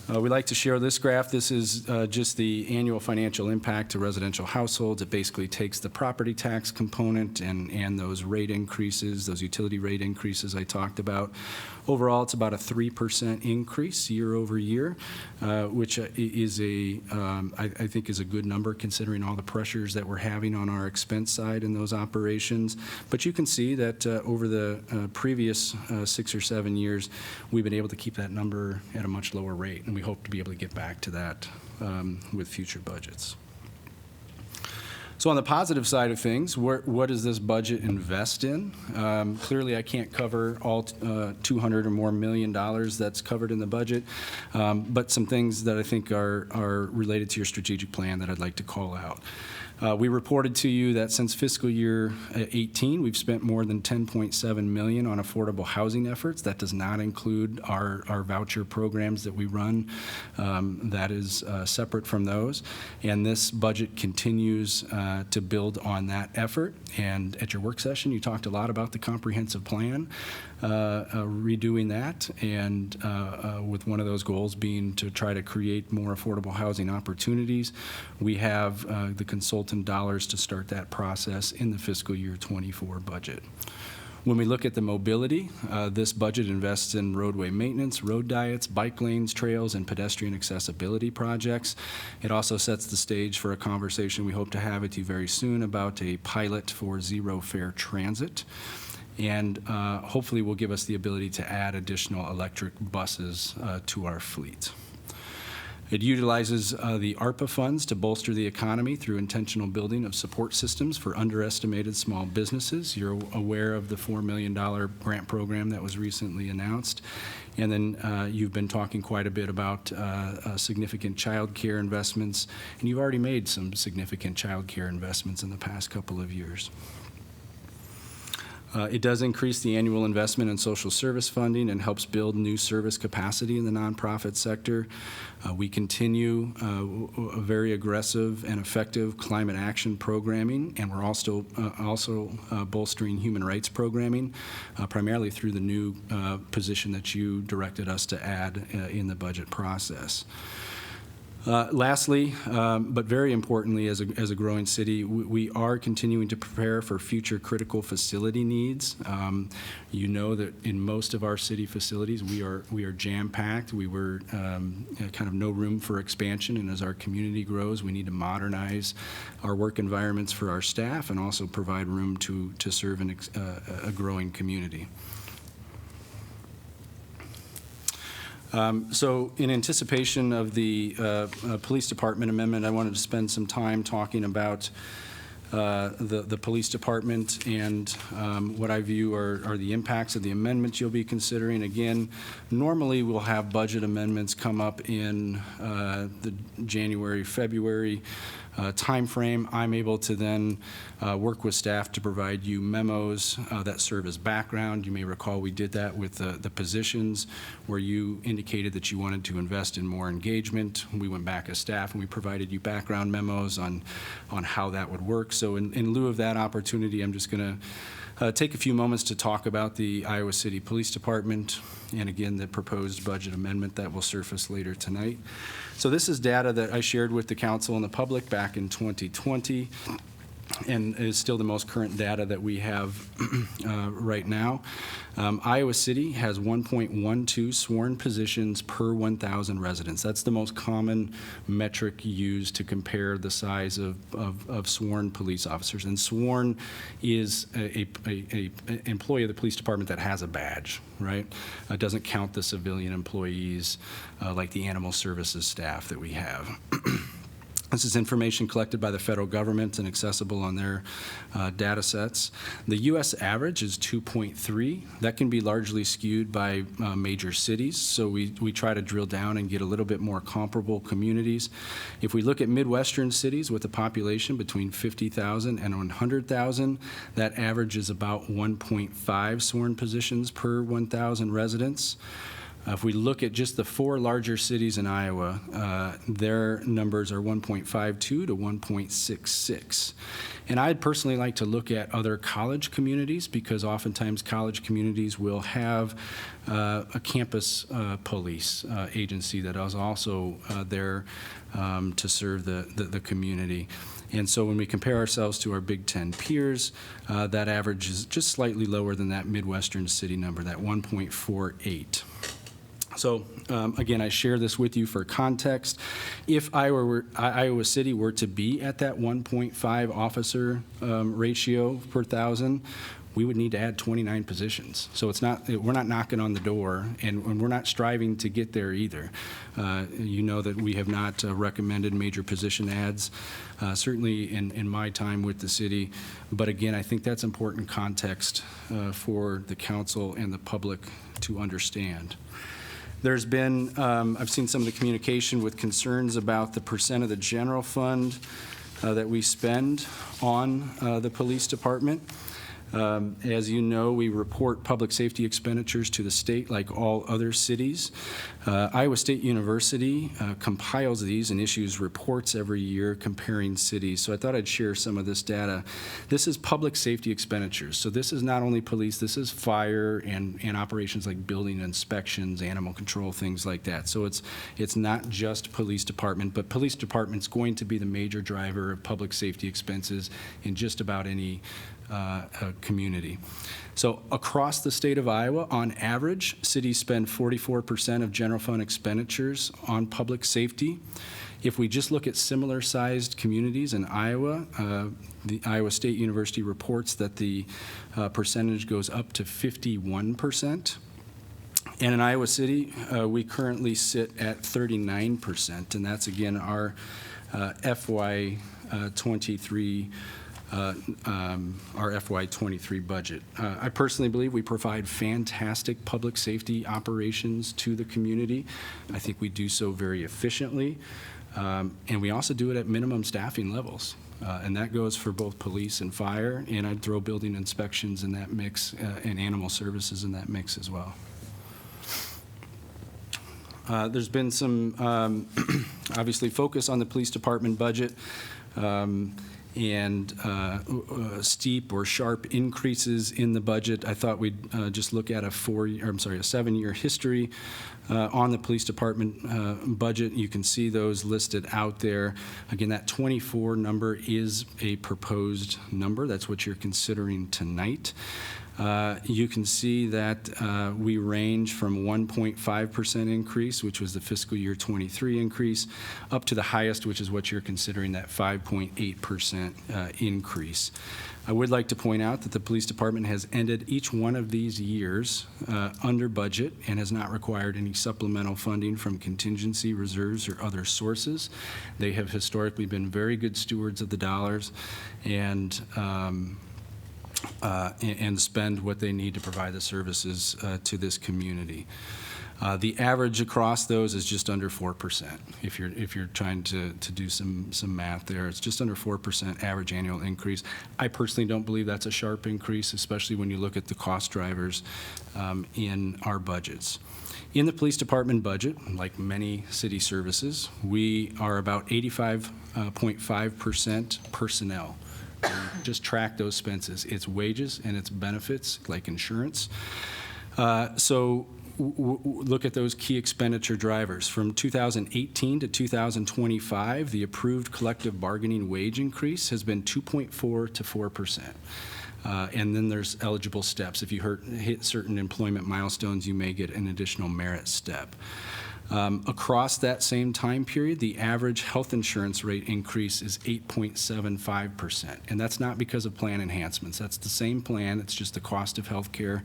We like to share this graph. This is just the annual financial impact to residential households. It basically takes the property tax component and those rate increases, those utility rate increases I talked about. Overall, it's about a 3% increase year over year, which is I think is a good number considering all the pressures that we're having on our expense side in those operations. But you can see that over the previous 6 or 7 years, we've been able to keep that number at a much lower rate, and we hope to be able to get back to that with future budgets. So on the positive side of things, what does this budget invest in? Clearly, I can't cover all $200 or more million that's covered in the budget, but some things that I think are related to your strategic plan that I'd like to call out. We reported to you that since fiscal year 18, we've spent more than $10.7 million on affordable housing efforts. That does not include our voucher programs that we run. That is separate from those. And this budget continues to build on that effort. And at your work session, you talked a lot about the comprehensive plan, redoing that, and with one of those goals being to try to create more affordable housing opportunities. We have the consultant dollars to start that process in the fiscal year 24 budget. When we look at the mobility, this budget invests in roadway maintenance, road diets, bike lanes, trails, and pedestrian accessibility projects. It also sets the stage for a conversation we hope to have with you very soon about a pilot for zero fare transit. And hopefully will give us the ability to add additional electric buses to our fleet. It utilizes the ARPA funds to bolster the economy through intentional building of support systems for underestimated small businesses. You're aware of the $4 million grant program that was recently announced. And then you've been talking quite a bit about significant child care investments, and you've already made some significant child care investments in the past couple of years. It does increase the annual investment in social service funding and helps build new service capacity in the nonprofit sector. We continue a very aggressive and effective climate action programming, and we're also bolstering human rights programming, primarily through the new position that you directed us to add in the budget process. Lastly, but very importantly, as a growing city, we are continuing to prepare for future critical facility needs. You know that in most of our city facilities, we are jam-packed. We were kind of no room for expansion, and as our community grows, we need to modernize our work environments for our staff and also provide room to serve a growing community. So in anticipation of the police department amendment, I wanted to spend some time talking about the police department and what I view are the impacts of the amendments you'll be considering. Again, normally we'll have budget amendments come up in the January, February timeframe. I'm able to then work with staff to provide you memos that serve as background. You may recall we did that with the positions where you indicated that you wanted to invest in more engagement. We went back as staff and we provided you background memos on how that would work. So in lieu of that opportunity, I'm just going to take a few moments to talk about the Iowa City Police Department and again the proposed budget amendment that will surface later tonight. So this is data that I shared with the council and the public back in 2020. and is still the most current data that we have right now. Iowa City has 1.12 sworn positions per 1,000 residents. That's the most common metric used to compare the size of sworn police officers. And sworn is a employee of the police department that has a badge, right? It doesn't count the civilian employees like the animal services staff that we have. This is information collected by the federal government and accessible on their data sets. The U.S. average is 2.3. That can be largely skewed by major cities, so we try to drill down and get a little bit more comparable communities. If we look at Midwestern cities with a population between 50,000 and 100,000, that average is about 1.5 sworn positions per 1,000 residents. If we look at just the 4 larger cities in Iowa, their numbers are 1.52 to 1.66. And I'd personally like to look at other college communities, because oftentimes college communities will have a campus police agency that is also there to serve the community. And so when we compare ourselves to our Big Ten peers, that average is just slightly lower than that Midwestern city number, that 1.48. So again, I share this with you for context. If Iowa City were to be at that 1.5 officer ratio per 1,000, we would need to add 29 positions. So we're not knocking on the door, and we're not striving to get there either. You know that we have not recommended major position adds, certainly in my time with the city. But again, I think that's important context for the council and the public to understand. There's been, I've seen some of the communication with concerns about the percent of the general fund that we spend on the police department. As you know, we report public safety expenditures to the state like all other cities. Iowa State University compiles these and issues reports every year comparing cities. So I thought I'd share some of this data. This is public safety expenditures. So this is not only police, this is fire and operations like building inspections, animal control, things like that. So it's not just police department, but police department's going to be the major driver of public safety expenses in just about any community. So across the state of Iowa, on average, cities spend 44% of general fund expenditures on public safety. If we just look at similar sized communities in Iowa, the Iowa State University reports that the percentage goes up to 51%. And in Iowa City, we currently sit at 39%, and that's again our FY23 our FY23 budget. I personally believe we provide fantastic public safety operations to the community. I think we do so very efficiently, and we also do it at minimum staffing levels. And that goes for both police and fire, and I'd throw building inspections in that mix and animal services in that mix as well. There's been some, obviously, focus on the police department budget. And steep or sharp increases in the budget. I thought we'd just look at a 7-year history on the police department budget. You can see those listed out there. Again, that 24 number is a proposed number. That's what you're considering tonight. You can see that we range from 1.5% increase, which was the fiscal year 23 increase, up to the highest, which is what you're considering, that 5.8% increase. I would like to point out that the police department has ended each one of these years under budget and has not required any supplemental funding from contingency reserves or other sources. They have historically been very good stewards of the dollars and spend what they need to provide the services to this community. The average across those is just under 4%. If you're trying to do some math there, it's just under 4% average annual increase. I personally don't believe that's a sharp increase, especially when you look at the cost drivers in our budgets. In the police department budget, like many city services, we are about 85.5% personnel. Just track those expenses. It's wages and it's benefits, like insurance. So look at those key expenditure drivers. From 2018 to 2025, the approved collective bargaining wage increase has been 2.4 to 4%. And then there's eligible steps. If you hit certain employment milestones, you may get an additional merit step. Across that same time period, the average health insurance rate increase is 8.75%. And that's not because of plan enhancements. That's the same plan. It's just the cost of health care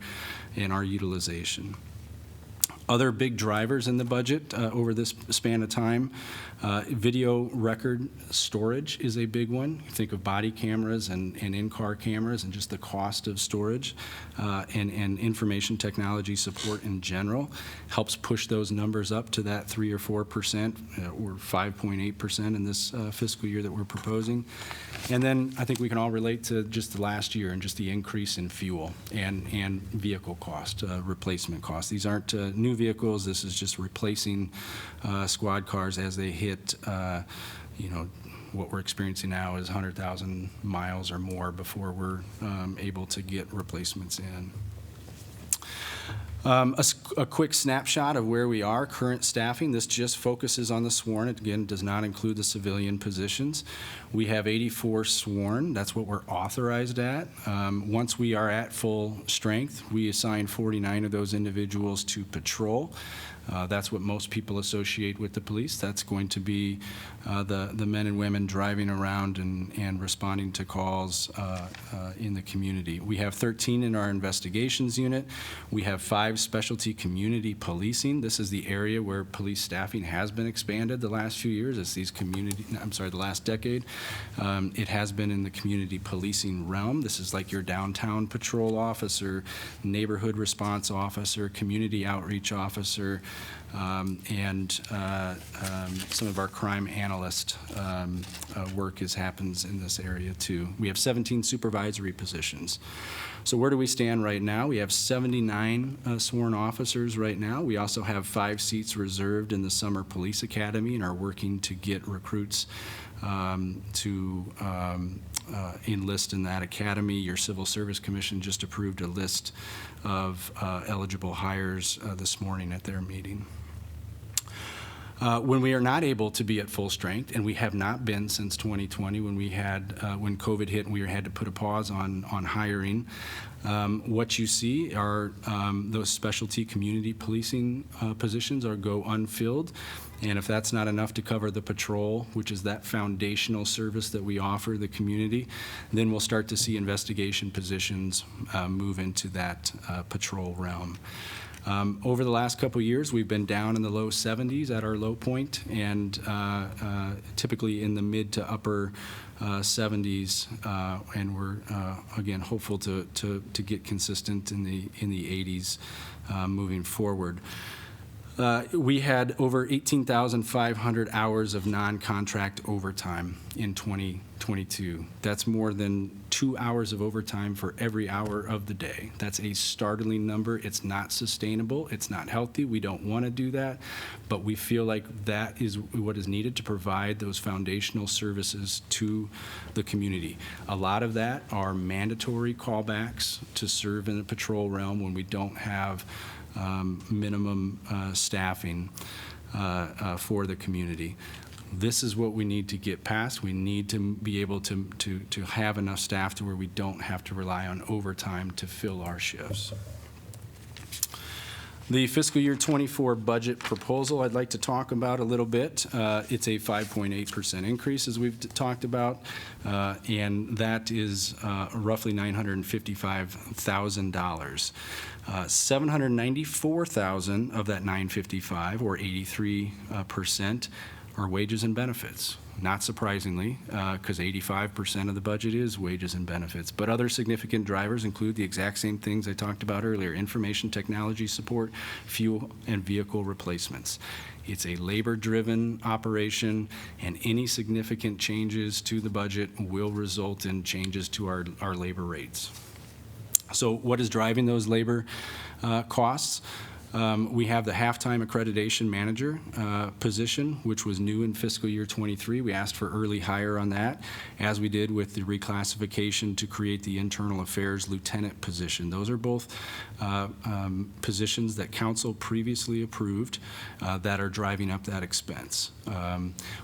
and our utilization. Other big drivers in the budget over this span of time, video record storage is a big one. Think of body cameras and in-car cameras and just the cost of storage and information technology support in general helps push those numbers up to that 3 or 4% or 5.8% in this fiscal year that we're proposing. And then I think we can all relate to just the last year and just the increase in fuel and vehicle cost, replacement costs. These aren't new vehicles. This is just replacing squad cars as they hit, what we're experiencing now is 100,000 miles or more before we're able to get replacements in. A quick snapshot of where we are, current staffing. This just focuses on the sworn. It, again, does not include the civilian positions. We have 84 sworn. That's what we're authorized at. Once we are at full strength, we assign 49 of those individuals to patrol. That's what most people associate with the police. That's going to be the men and women driving around and responding to calls in the community. We have 13 in our investigations unit. We have 5 specialty community policing. This is the area where police staffing has been expanded the last few years. It's the last decade. It has been in the community policing realm. This is like your downtown patrol officer, neighborhood response officer, community outreach officer, and some of our crime analyst work happens in this area too. We have 17 supervisory positions. So where do we stand right now? We have 79 sworn officers right now. We also have 5 seats reserved in the Summer Police Academy and are working to get recruits to enlist in that academy. Your Civil Service Commission just approved a list of eligible hires this morning at their meeting. When we are not able to be at full strength, and we have not been since 2020 when we had when COVID hit and we had to put a pause on hiring, what you see are those specialty community policing positions go unfilled. And if that's not enough to cover the patrol, which is that foundational service that we offer the community, then we'll start to see investigation positions move into that patrol realm. Over the last couple of years, we've been down in the low 70s at our low point, and typically in the mid to upper 70s, and we're again hopeful to get consistent in the 80s moving forward. We had over 18,500 hours of non-contract overtime in 2022. That's more than 2 hours of overtime for every hour of the day. That's a startling number. It's not sustainable. It's not healthy. We don't want to do that, but we feel like that is what is needed to provide those foundational services to the community. A lot of that are mandatory callbacks to serve in the patrol realm when we don't have minimum staffing for the community. This is what we need to get past. We need to be able to have enough staff to where we don't have to rely on overtime to fill our shifts. The fiscal year 24 budget proposal I'd like to talk about a little bit. It's a 5.8% increase, as we've talked about, and that is roughly $955,000. $794,000 of that $955,000, or 83%, are wages and benefits. Not surprisingly, because 85% of the budget is wages and benefits. But other significant drivers include the exact same things I talked about earlier: information technology support, fuel, and vehicle replacements. It's a labor-driven operation, and any significant changes to the budget will result in changes to our labor rates. So what is driving those labor costs? We have the halftime accreditation manager position, which was new in fiscal year '23. We asked for early hire on that, as we did with the reclassification to create the internal affairs lieutenant position. Those are both positions that council previously approved that are driving up that expense.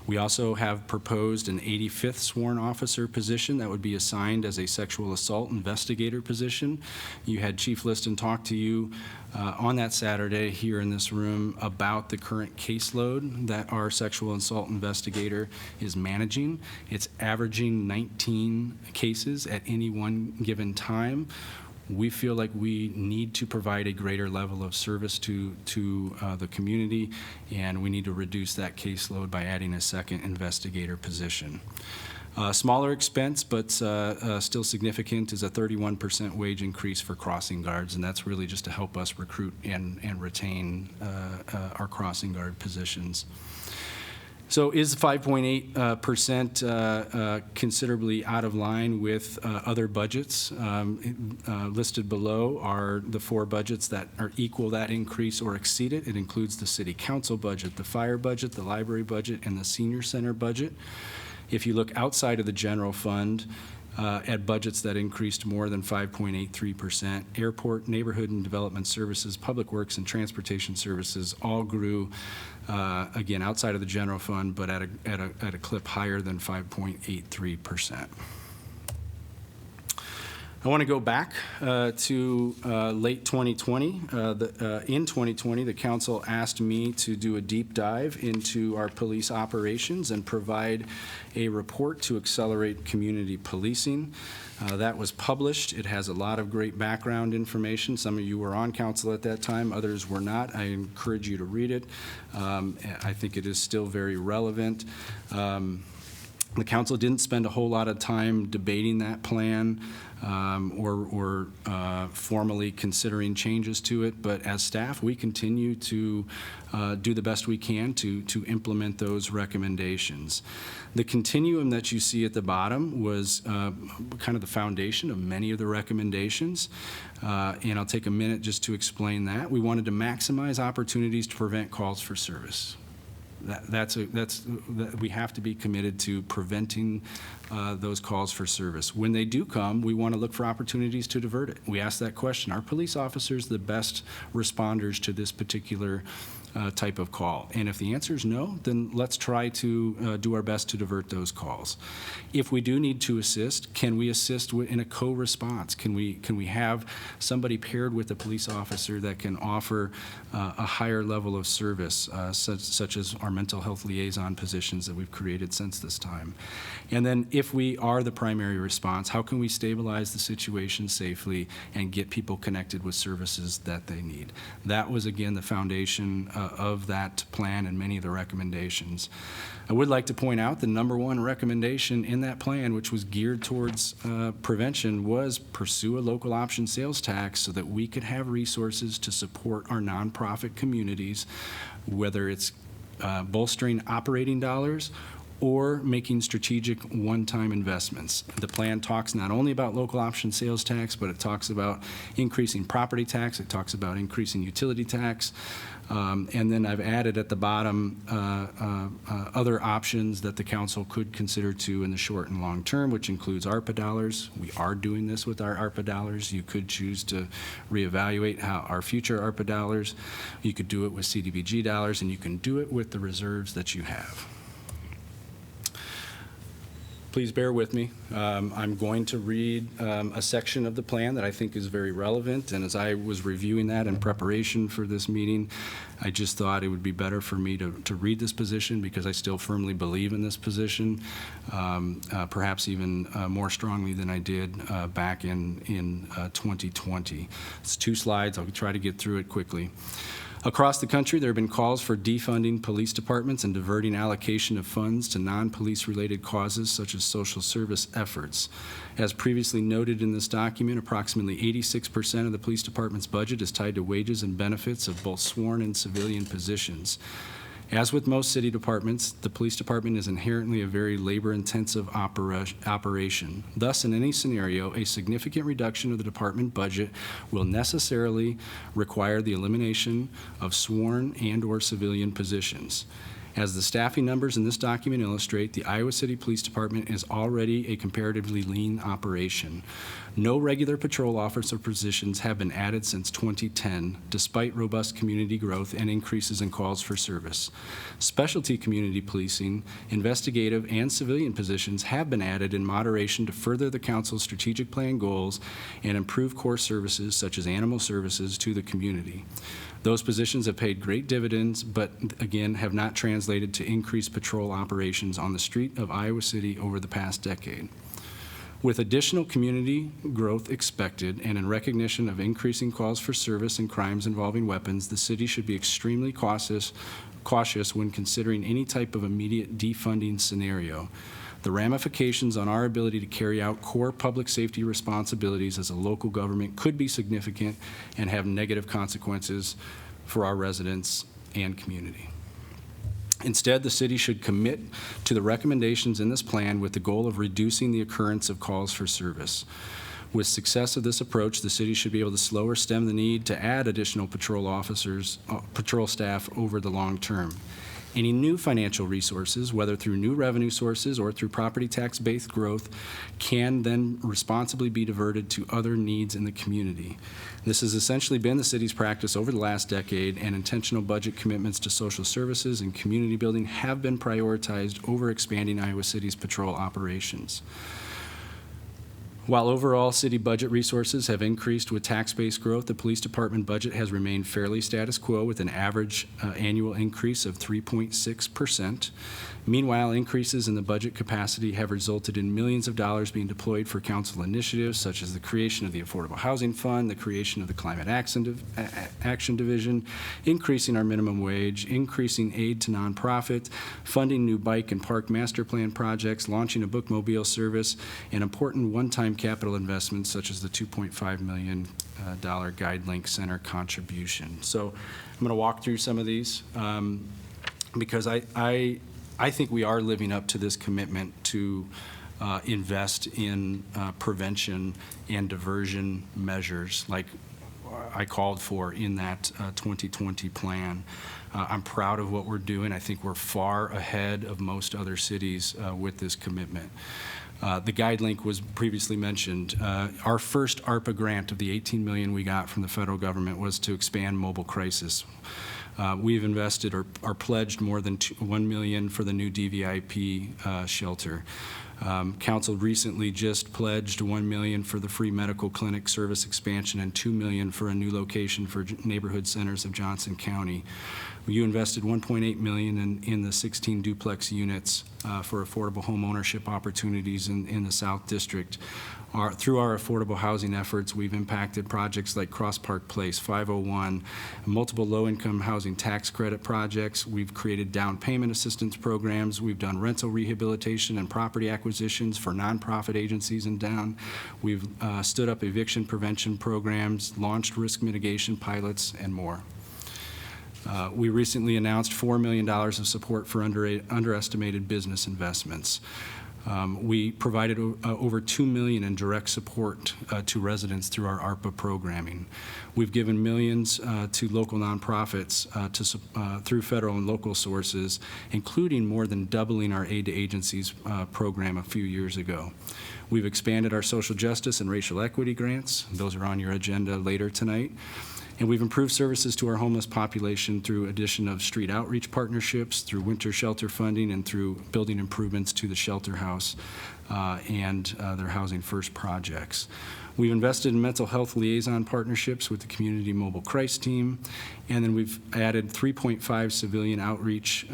We also have proposed an 85th sworn officer position that would be assigned as a sexual assault investigator position. You had Chief Liston talk to you on that Saturday here in this room about the current caseload that our sexual assault investigator is managing. It's averaging 19 cases at any one given time. We feel like we need to provide a greater level of service to the community, and we need to reduce that caseload by adding a second investigator position. Smaller expense, but still significant, is a 31% wage increase for crossing guards, and that's really just to help us recruit and retain our crossing guard positions. So is 5.8% considerably out of line with other budgets? Listed below are the 4 budgets that are equal that increase or exceed it. It includes the city council budget, the fire budget, the library budget, and the senior center budget. If you look outside of the general fund, at budgets that increased more than 5.83%, airport, neighborhood and development services, public works, and transportation services all grew, again, outside of the general fund, but at a clip higher than 5.83%. I want to go back to late 2020. In 2020, the council asked me to do a deep dive into our police operations and provide a report to accelerate community policing. That was published. It has a lot of great background information. Some of you were on council at that time, others were not. I encourage you to read it. I think it is still very relevant. The council didn't spend a whole lot of time debating that plan or formally considering changes to it, but as staff, we continue to do the best we can to implement those recommendations. The continuum that you see at the bottom was kind of the foundation of many of the recommendations, and I'll take a minute just to explain that. We wanted to maximize opportunities to prevent calls for service. We have to be committed to preventing those calls for service. When they do come, we want to look for opportunities to divert it. We ask that question: are police officers the best responders to this particular type of call? And if the answer is no, then let's try to do our best to divert those calls. If we do need to assist, can we assist in a co-response? Can we have somebody paired with a police officer that can offer a higher level of service, such as our mental health liaison positions that we've created since this time? And then if we are the primary response, how can we stabilize the situation safely and get people connected with services that they need? That was, again, the foundation of that plan and many of the recommendations. I would like to point out the number one recommendation in that plan, which was geared towards prevention, was pursue a local option sales tax so that we could have resources to support our nonprofit communities, whether it's bolstering operating dollars or making strategic one-time investments. The plan talks not only about local option sales tax, but it talks about increasing property tax, it talks about increasing utility tax, and then I've added at the bottom other options that the council could consider too in the short and long term, which includes ARPA dollars. We are doing this with our ARPA dollars. You could choose to reevaluate how our future ARPA dollars. You could do it with CDBG dollars, and you can do it with the reserves that you have. Please bear with me. I'm going to read a section of the plan that I think is very relevant, and as I was reviewing that in preparation for this meeting, I just thought it would be better for me to read this position because I still firmly believe in this position, perhaps even more strongly than I did back in 2020. It's 2 slides. I'll try to get through it quickly. Across the country, there have been calls for defunding police departments and diverting allocation of funds to non-police related causes such as social service efforts. As previously noted in this document, approximately 86% of the police department's budget is tied to wages and benefits of both sworn and civilian positions. As with most city departments, the police department is inherently a very labor-intensive operation. Thus, in any scenario, a significant reduction of the department budget will necessarily require the elimination of sworn and/or civilian positions. As the staffing numbers in this document illustrate, the Iowa City Police Department is already a comparatively lean operation. No regular patrol officer positions have been added since 2010, despite robust community growth and increases in calls for service. Specialty community policing, investigative, and civilian positions have been added in moderation to further the council's strategic plan goals and improve core services such as animal services to the community. Those positions have paid great dividends, but again, have not translated to increased patrol operations on the street of Iowa City over the past decade. With additional community growth expected and in recognition of increasing calls for service and crimes involving weapons, the city should be extremely cautious when considering any type of immediate defunding scenario. The ramifications on our ability to carry out core public safety responsibilities as a local government could be significant and have negative consequences for our residents and community. Instead, the city should commit to the recommendations in this plan with the goal of reducing the occurrence of calls for service. With success of this approach, the city should be able to slow or stem the need to add additional patrol staff over the long term. Any new financial resources, whether through new revenue sources or through property tax-based growth, can then responsibly be diverted to other needs in the community. This has essentially been the city's practice over the last decade, and intentional budget commitments to social services and community building have been prioritized over expanding Iowa City's patrol operations. While overall city budget resources have increased with tax-based growth, the police department budget has remained fairly status quo with an average annual increase of 3.6%. Meanwhile, increases in the budget capacity have resulted in millions of dollars being deployed for council initiatives such as the creation of the Affordable Housing Fund, the creation of the Climate Action Division, increasing our minimum wage, increasing aid to nonprofits, funding new bike and park master plan projects, launching a bookmobile service, and important one-time capital investments such as the $2.5 million GuideLink Center contribution. So I'm going to walk through some of these because I think we are living up to this commitment to invest in prevention and diversion measures like I called for in that 2020 plan. I'm proud of what we're doing. I think we're far ahead of most other cities with this commitment. The GuideLink was previously mentioned. Our first ARPA grant of the $18 million we got from the federal government was to expand mobile crisis. We've invested or pledged more than $1 million for the new DVIP shelter. Council recently just pledged $1 million for the free medical clinic service expansion and $2 million for a new location for neighborhood centers of Johnson County. You invested $1.8 million in the 16 duplex units for affordable home ownership opportunities in the South District. Through our affordable housing efforts, we've impacted projects like Cross Park Place, 501, multiple low-income housing tax credit projects. We've created down payment assistance programs. We've done rental rehabilitation and property acquisitions for nonprofit agencies in town. We've stood up eviction prevention programs, launched risk mitigation pilots, and more. We recently announced $4 million of support for underestimated business investments. We provided over $2 million in direct support to residents through our ARPA programming. We've given millions to local nonprofits through federal and local sources, including more than doubling our aid to agencies program a few years ago. We've expanded our social justice and racial equity grants. Those are on your agenda later tonight. And we've improved services to our homeless population through addition of street outreach partnerships, through winter shelter funding, and through building improvements to the shelter house and their Housing First projects. We've invested in mental health liaison partnerships with the Community Mobile Crisis Team, and then we've added 3.5 civilian outreach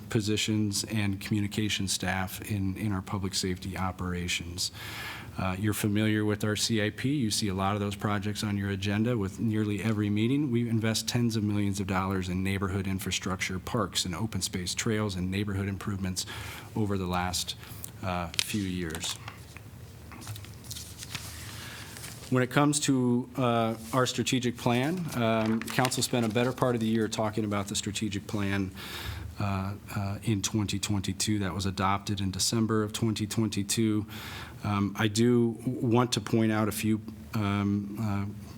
positions and communication staff in our public safety operations. You're familiar with our CIP. You see a lot of those projects on your agenda with nearly every meeting. We invest tens of millions of dollars in neighborhood infrastructure, parks and open space trails and neighborhood improvements over the last few years. When it comes to our strategic plan, Council spent a better part of the year talking about the strategic plan in 2022. That was adopted in December of 2022. I do want to point out a few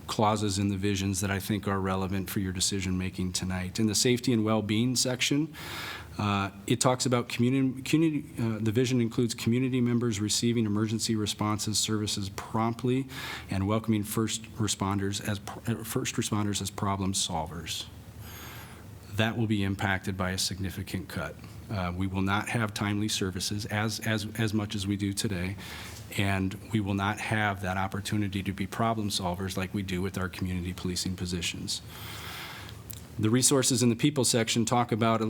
clauses in the visions that I think are relevant for your decision-making tonight. In the safety and well-being section, it talks about the vision includes community members receiving emergency responses services promptly and welcoming first responders as problem solvers. That will be impacted by a significant cut. We will not have timely services as much as we do today, and we will not have that opportunity to be problem solvers like we do with our community policing positions. The resources in the people section talk about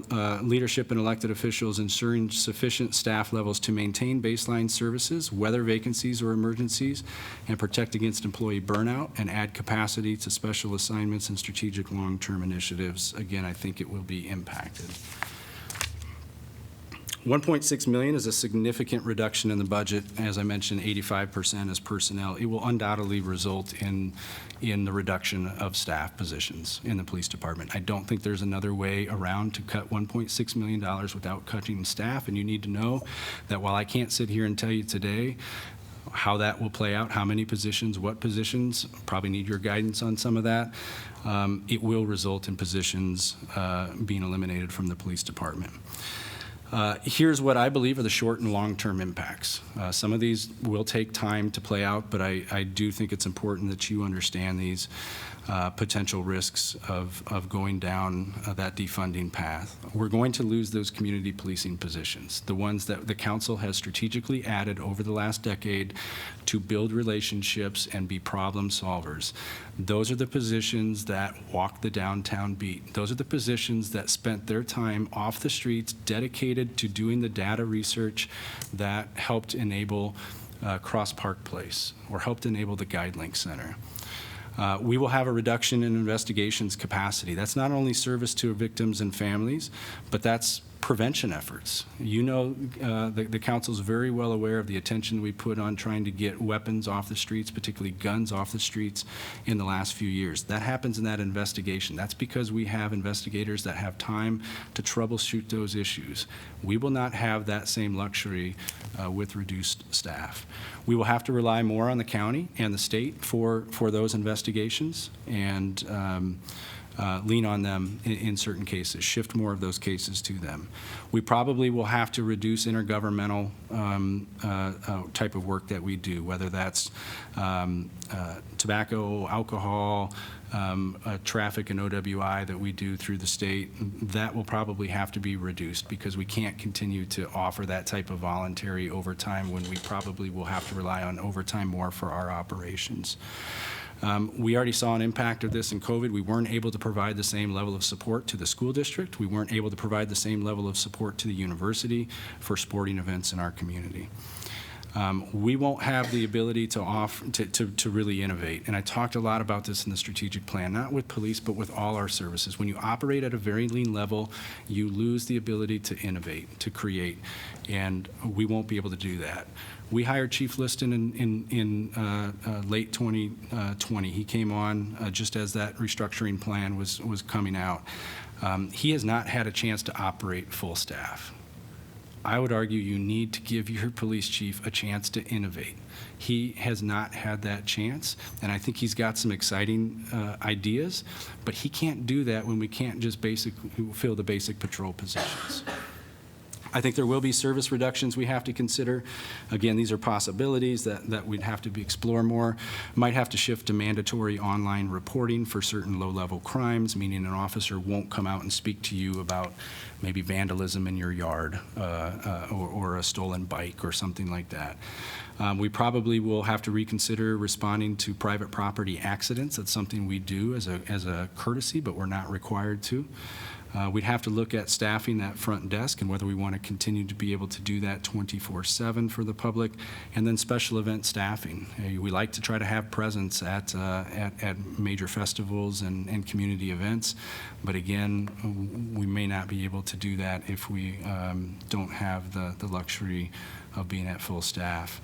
leadership and elected officials ensuring sufficient staff levels to maintain baseline services, weather vacancies or emergencies, and protect against employee burnout, and add capacity to special assignments and strategic long-term initiatives. Again, I think it will be impacted. $1.6 million is a significant reduction in the budget. As I mentioned, 85% is personnel. It will undoubtedly result in the reduction of staff positions in the police department. I don't think there's another way around to cut $1.6 million without cutting staff, and you need to know that while I can't sit here and tell you today how that will play out, how many positions, what positions, probably need your guidance on some of that, it will result in positions being eliminated from the police department. Here's what I believe are the short and long-term impacts. Some of these will take time to play out, but I do think it's important that you understand these potential risks of going down that defunding path. We're going to lose those community policing positions, the ones that the council has strategically added over the last decade to build relationships and be problem solvers. Those are the positions that walk the downtown beat. Those are the positions that spent their time off the streets dedicated to doing the data research that helped enable Cross Park Place or helped enable the GuideLink Center. We will have a reduction in investigations capacity. That's not only service to victims and families, but that's prevention efforts. You know, the council's very well aware of the attention we put on trying to get weapons off the streets, particularly guns off the streets in the last few years. That happens in that investigation. That's because we have investigators that have time to troubleshoot those issues. We will not have that same luxury with reduced staff. We will have to rely more on the county and the state for those investigations, and lean on them in certain cases, shift more of those cases to them. We probably will have to reduce intergovernmental type of work that we do, whether that's tobacco, alcohol, traffic and OWI that we do through the state. That will probably have to be reduced because we can't continue to offer that type of voluntary overtime when we probably will have to rely on overtime more for our operations. We already saw an impact of this in COVID. We weren't able to provide the same level of support to the school district. We weren't able to provide the same level of support to the university for sporting events in our community. We won't have the ability to really innovate. And I talked a lot about this in the strategic plan, not with police, but with all our services. When you operate at a very lean level, you lose the ability to innovate, to create, and we won't be able to do that. We hired Chief Liston in late 2020. He came on just as that restructuring plan was coming out. He has not had a chance to operate full staff. I would argue you need to give your police chief a chance to innovate. He has not had that chance, and I think he's got some exciting ideas, but he can't do that when we can't just basically fill the basic patrol positions. I think there will be service reductions we have to consider. Again, these are possibilities that we'd have to explore more. Might have to shift to mandatory online reporting for certain low-level crimes, meaning an officer won't come out and speak to you about maybe vandalism in your yard or a stolen bike or something like that. We probably will have to reconsider responding to private property accidents. That's something we do as a courtesy, but we're not required to. We'd have to look at staffing that front desk and whether we want to continue to be able to do that 24/7 for the public, and then special event staffing. We like to try to have presence at major festivals and community events, but again, we may not be able to do that if we don't have the luxury of being at full staff.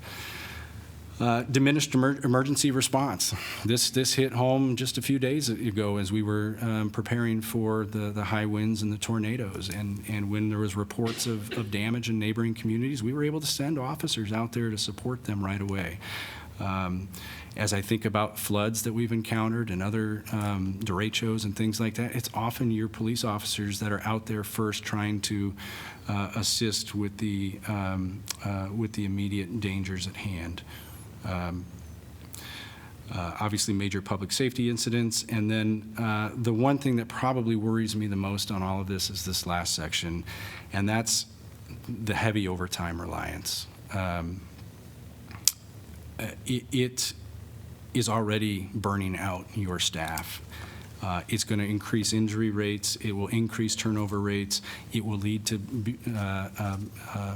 Diminished emergency response. This hit home just a few days ago as we were preparing for the high winds and the tornadoes. And when there was reports of damage in neighboring communities, we were able to send officers out there to support them right away. As I think about floods that we've encountered and other derechos and things like that, it's often your police officers that are out there first trying to assist with the immediate dangers at hand. Obviously major public safety incidents, and then the one thing that probably worries me the most on all of this is this last section, and that's the heavy overtime reliance. It is already burning out your staff. It's going to increase injury rates. It will increase turnover rates. It will lead to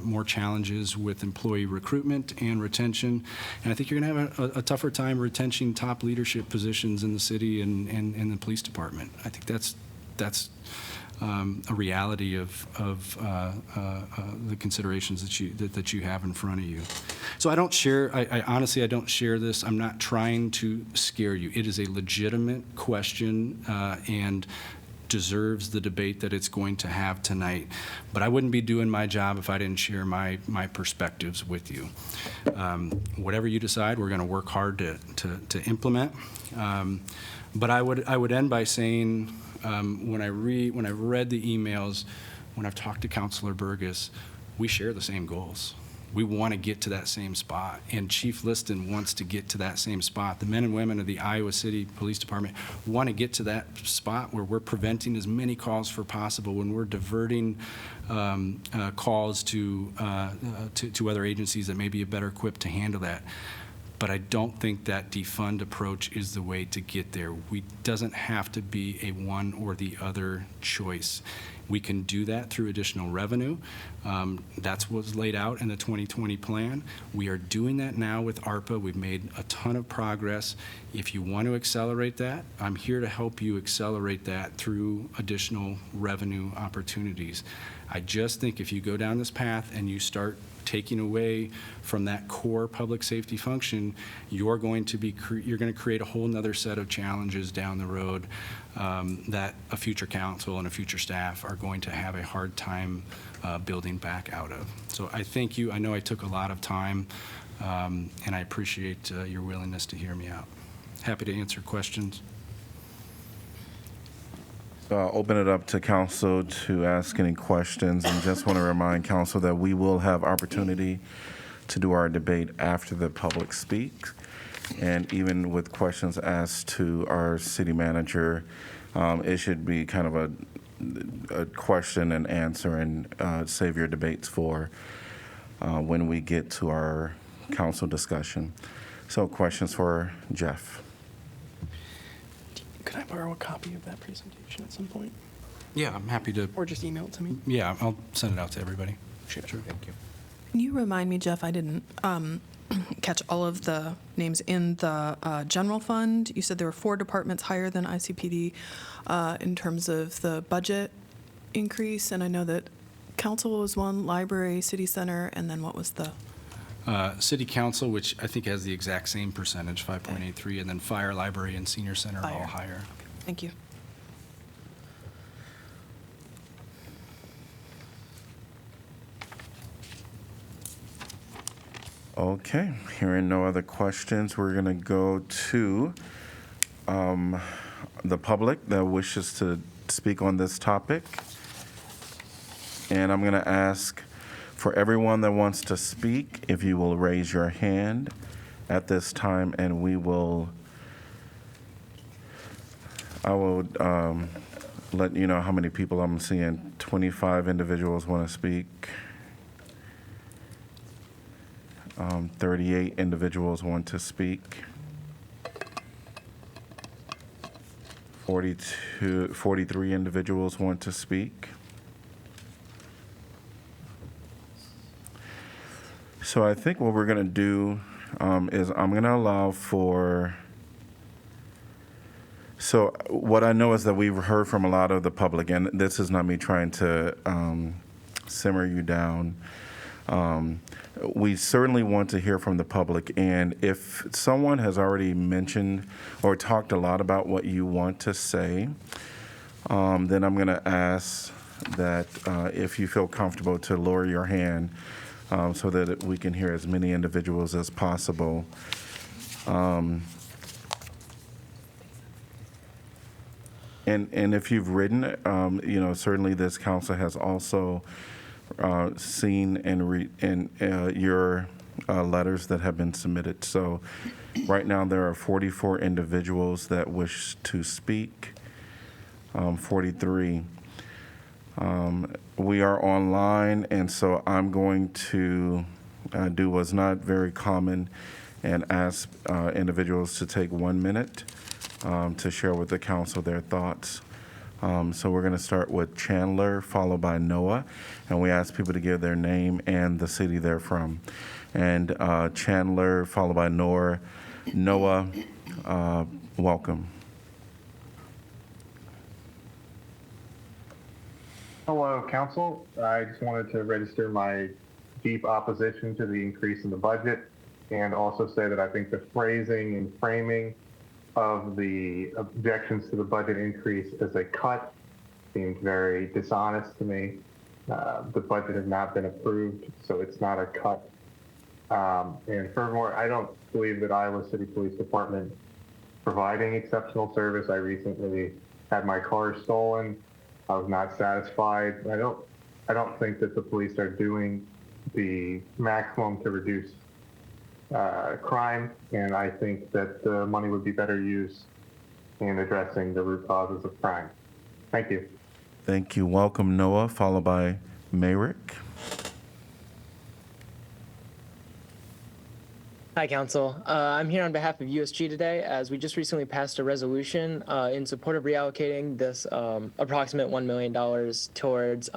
more challenges with employee recruitment and retention. And I think you're going to have a tougher time retention top leadership positions in the city and the police department. I think that's a reality of the considerations that you have in front of you. So I don't share, I honestly, I don't share this. I'm not trying to scare you. It is a legitimate question and deserves the debate that it's going to have tonight. But I wouldn't be doing my job if I didn't share my perspectives with you. Whatever you decide, we're going to work hard to implement. But I would end by saying, when I've read the emails, when I've talked to Councilor Burgess, we share the same goals. We want to get to that same spot, and Chief Liston wants to get to that same spot. The men and women of the Iowa City Police Department want to get to that spot where we're preventing as many calls for possible, when we're diverting calls to other agencies that may be better equipped to handle that. But I don't think that defund approach is the way to get there. We doesn't have to be a one or the other choice. We can do that through additional revenue. That's what's laid out in the 2020 plan. We are doing that now with ARPA. We've made a ton of progress. If you want to accelerate that, I'm here to help you accelerate that through additional revenue opportunities. I just think if you go down this path and you start taking away from that core public safety function, you're going to create a whole nother set of challenges down the road that a future council and a future staff are going to have a hard time building back out of. So I thank you. I know I took a lot of time, and I appreciate your willingness to hear me out. Happy to answer questions. So I'll open it up to council to ask any questions, and just want to remind council that we will have opportunity to do our debate after the public speaks, and even with questions asked to our city manager, it should be kind of a question and answer, and save your debates for when we get to our council discussion. So questions for Jeff? Could I borrow a copy of that presentation at some point? Yeah, I'm happy to. Or just email it to me? Yeah, I'll send it out to everybody. Sure. Thank you. Can you remind me, Jeff, I didn't catch all of the names in the general fund. You said there were 4 departments higher than ICPD in terms of the budget increase, and I know that council was one, library, city center, and then what was the? City Council, which I think has the exact same percentage, 5.83, and then fire, library, and senior center are all higher. Thank you. Okay, hearing no other questions, we're going to go to the public that wishes to speak on this topic. And I'm going to ask for everyone that wants to speak, if you will raise your hand at this time, and I will let you know how many people I'm seeing. 25 individuals want to speak. 38 individuals want to speak. 43 individuals want to speak. So I think what we're going to do is I'm going to allow for, so what I know is that we've heard from a lot of the public, and this is not me trying to simmer you down, We certainly want to hear from the public, and if someone has already mentioned or talked a lot about what you want to say, then I'm going to ask that if you feel comfortable to lower your hand so that we can hear as many individuals as possible. And if you've written, certainly this council has also seen and your letters that have been submitted. So right now there are 44 individuals that wish to speak, 43. We are online, and so I'm going to do what's not very common and ask individuals to take 1 minute to share with the council their thoughts. So we're going to start with Chandler, followed by Noah, and we ask people to give their name and the city they're from. And Chandler, followed by Noah, welcome. Hello, Council. I just wanted to register my deep opposition to the increase in the budget and also say that I think the phrasing and framing of the objections to the budget increase as a cut seems very dishonest to me. The budget has not been approved, so it's not a cut. And furthermore, I don't believe that Iowa City Police Department providing exceptional service. I recently had my car stolen. I was not satisfied. I don't think that the police are doing the maximum to reduce crime, and I think that the money would be better used in addressing the root causes of crime. Thank you. Thank you. Welcome, Noah, followed by Mayrick. Hi, Council. I'm here on behalf of USG today, as we just recently passed a resolution in support of reallocating this approximate $1 million towards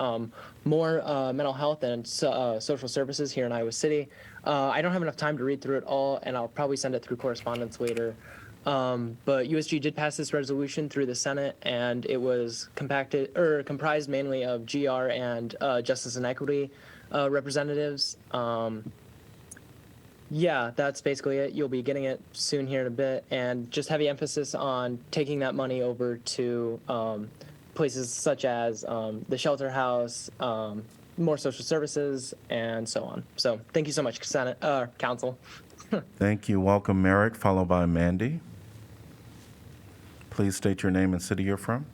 more mental health and social services here in Iowa City. I don't have enough time to read through it all, and I'll probably send it through correspondence later. But USG did pass this resolution through the Senate, and it was comprised mainly of GR and Justice and Equity representatives. Yeah, that's basically it. You'll be getting it soon here in a bit, and just heavy emphasis on taking that money over to places such as the shelter house, more social services, and so on. So thank you so much, Council. Thank you. Welcome, Merrick, followed by Mandy. Please state your name and city you're from.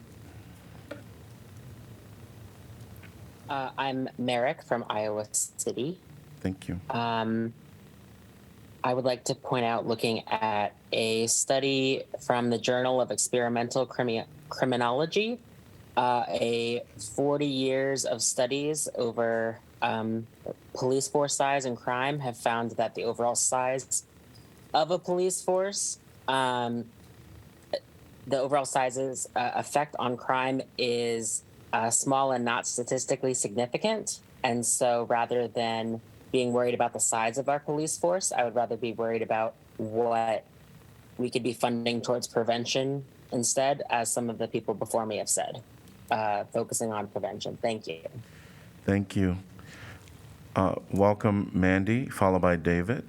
I'm Merrick from Iowa City. Thank you. I would like to point out, looking at a study from the Journal of Experimental Criminology, 40 years of studies over police force size and crime have found that the overall size of a police force, the overall size's effect on crime is small and not statistically significant. And so rather than being worried about the size of our police force, I would rather be worried about what we could be funding towards prevention instead, as some of the people before me have said, focusing on prevention. Thank you. Thank you. Welcome, Mandy, followed by David.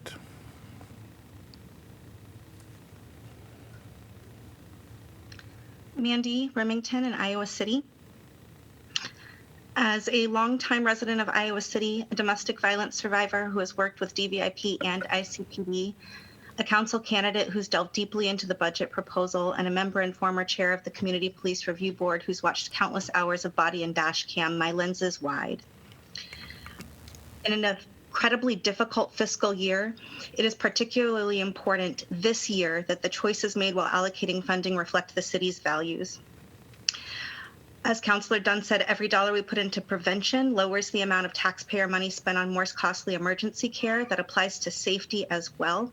Mandy Remington in Iowa City. As a longtime resident of Iowa City, a domestic violence survivor who has worked with DVIP and ICPD, a council candidate who's delved deeply into the budget proposal, and a member and former chair of the Community Police Review Board who's watched countless hours of body and dash cam, my lens is wide. In an incredibly difficult fiscal year, it is particularly important this year that the choices made while allocating funding reflect the city's values. As Councillor Dunn said, every dollar we put into prevention lowers the amount of taxpayer money spent on more costly emergency care. That applies to safety as well.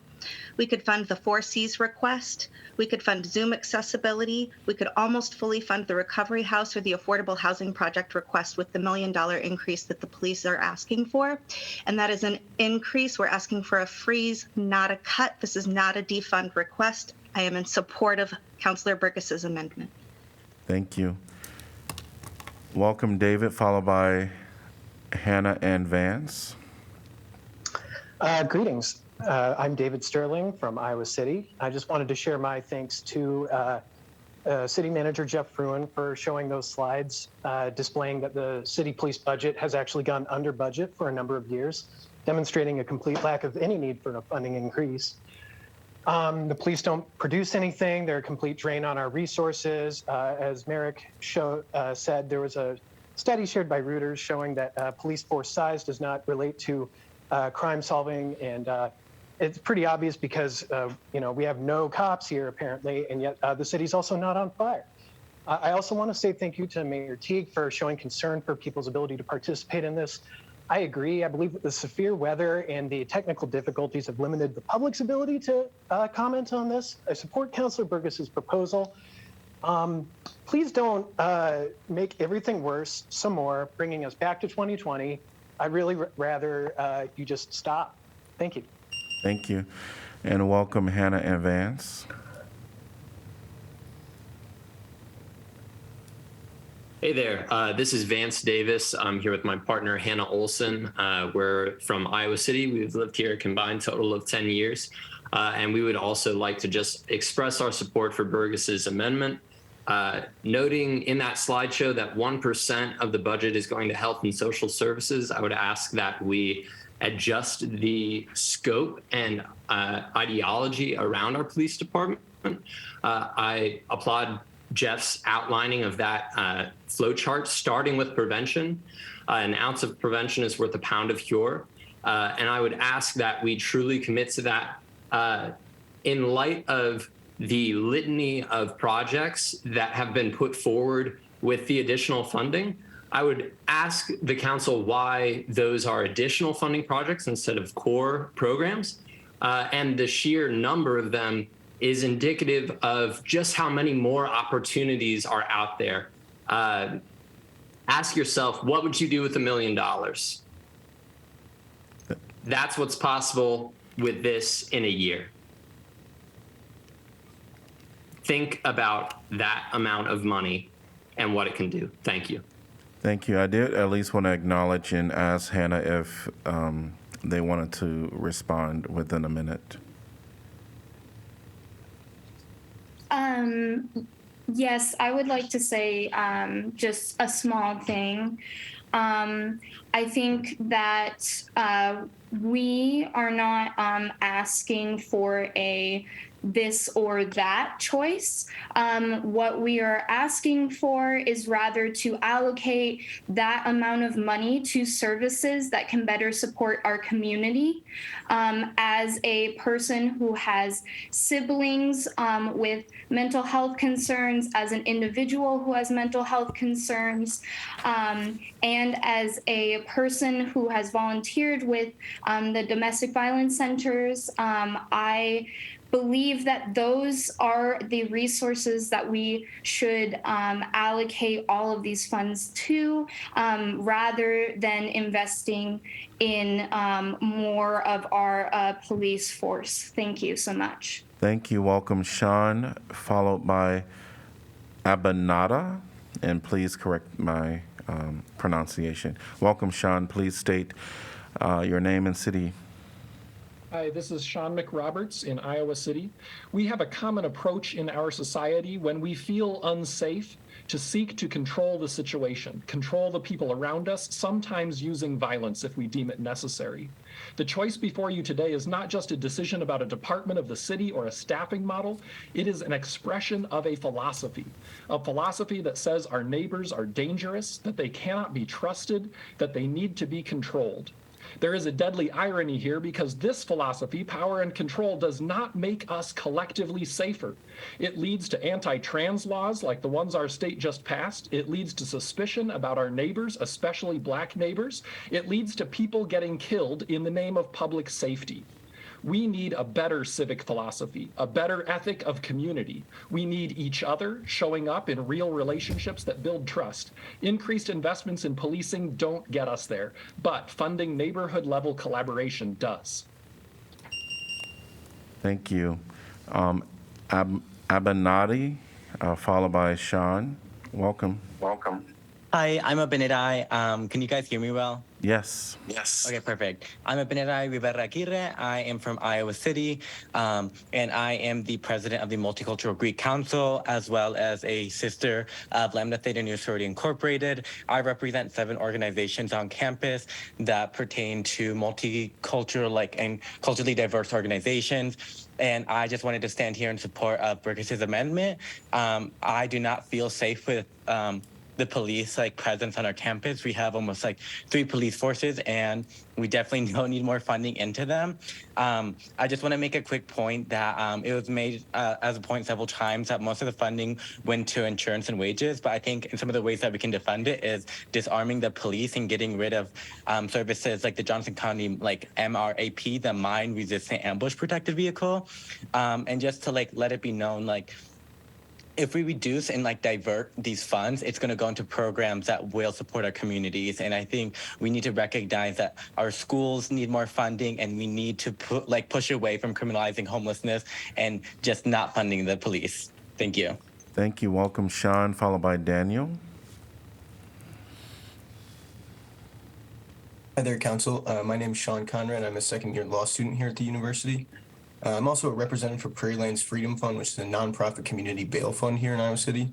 We could fund the 4Cs request. We could fund Zoom accessibility. We could almost fully fund the recovery house or the affordable housing project request with the $1 million increase that the police are asking for. And that is an increase. We're asking for a freeze, not a cut. This is not a defund request. I am in support of Councillor Burgess's amendment. Thank you. Welcome, David, followed by Hannah and Vance. Greetings. I'm David Sterling from Iowa City. I just wanted to share my thanks to City Manager Jeff Fruin for showing those slides displaying that the city police budget has actually gone under budget for a number of years, demonstrating a complete lack of any need for a funding increase. The police don't produce anything. They're a complete drain on our resources. As Merrick said, there was a study shared by Reuters showing that police force size does not relate to crime solving, and it's pretty obvious because we have no cops here apparently, and yet the city's also not on fire. I also want to say thank you to Mayor Teague for showing concern for people's ability to participate in this. I agree. I believe that the severe weather and the technical difficulties have limited the public's ability to comment on this. I support Councilor Burgess's proposal. Please don't make everything worse some more, bringing us back to 2020. I'd really rather you just stop. Thank you. Thank you. And welcome Hannah and Vance. Hey there, this is Vance Davis. I'm here with my partner, Hannah Olson. We're from Iowa City. We've lived here a combined total of 10 years. And we would also like to just express our support for Burgess's amendment. Noting in that slideshow that 1% of the budget is going to health and social services, I would ask that we adjust the scope and ideology around our police department. I applaud Jeff's outlining of that flow chart, starting with prevention. An ounce of prevention is worth a pound of cure. And I would ask that we truly commit to that in light of the litany of projects that have been put forward with the additional funding. I would ask the council why those are additional funding projects instead of core programs. And the sheer number of them is indicative of just how many more opportunities are out there. Ask yourself, what would you do with $1 million? That's what's possible with this in a year. Think about that amount of money and what it can do. Thank you. Thank you. I did at least want to acknowledge and ask Hannah if they wanted to respond within a minute. Yes, I would like to say just a small thing. I think that we are not asking for a this or that choice. What we are asking for is rather to allocate that amount of money to services that can better support our community. As a person who has siblings with mental health concerns, as an individual who has mental health concerns, and as a person who has volunteered with the domestic violence centers, I believe that those are the resources that we should allocate all of these funds to, rather than investing in more of our police force. Thank you so much. Thank you. Welcome, Sean, followed by Abanada, and please correct my pronunciation. Welcome, Sean. Please state your name and city. Hi, this is Sean McRoberts in Iowa City. We have a common approach in our society when we feel unsafe to seek to control the situation, control the people around us, sometimes using violence if we deem it necessary. The choice before you today is not just a decision about a department of the city or a staffing model. It is an expression of a philosophy that says our neighbors are dangerous, that they cannot be trusted, that they need to be controlled. There is a deadly irony here because this philosophy, power and control, does not make us collectively safer. It leads to anti-trans laws like the ones our state just passed. It leads to suspicion about our neighbors, especially black neighbors. It leads to people getting killed in the name of public safety. We need a better civic philosophy, a better ethic of community. We need each other showing up in real relationships that build trust. Increased investments in policing don't get us there, but funding neighborhood-level collaboration does. Thank you. Abanadi, followed by Sean. Welcome. Welcome. Hi, I'm Benedai. Can you guys hear me well? Yes. Yes. Okay, perfect. I'm Benedai Rivera Aguirre. I am from Iowa City, and I am the president of the Multicultural Greek Council, as well as a sister of Lambda Theta Nu Sorority Incorporated. I represent 7 organizations on campus that pertain to multicultural, and culturally diverse organizations. And I just wanted to stand here in support of Burgess's amendment. I do not feel safe with the police presence on our campus. We have almost 3 police forces, and we definitely don't need more funding into them. I just want to make a quick point that it was made as a point several times that most of the funding went to insurance and wages, but I think in some of the ways that we can defund it is disarming the police and getting rid of services like the Johnson County MRAP, the Mine Resistant Ambush Protected Vehicle, and just to let it be known if we reduce and divert these funds, it's going to go into programs that will support our communities. And I think we need to recognize that our schools need more funding, and we need to push away from criminalizing homelessness and just not funding the police. Thank you. Thank you. Welcome, Sean, followed by Daniel. Hi there, Council. My name is Sean Conrad. I'm a second-year law student here at the university. I'm also a representative for Prairie Lands Freedom Fund, which is a nonprofit community bail fund here in Iowa City.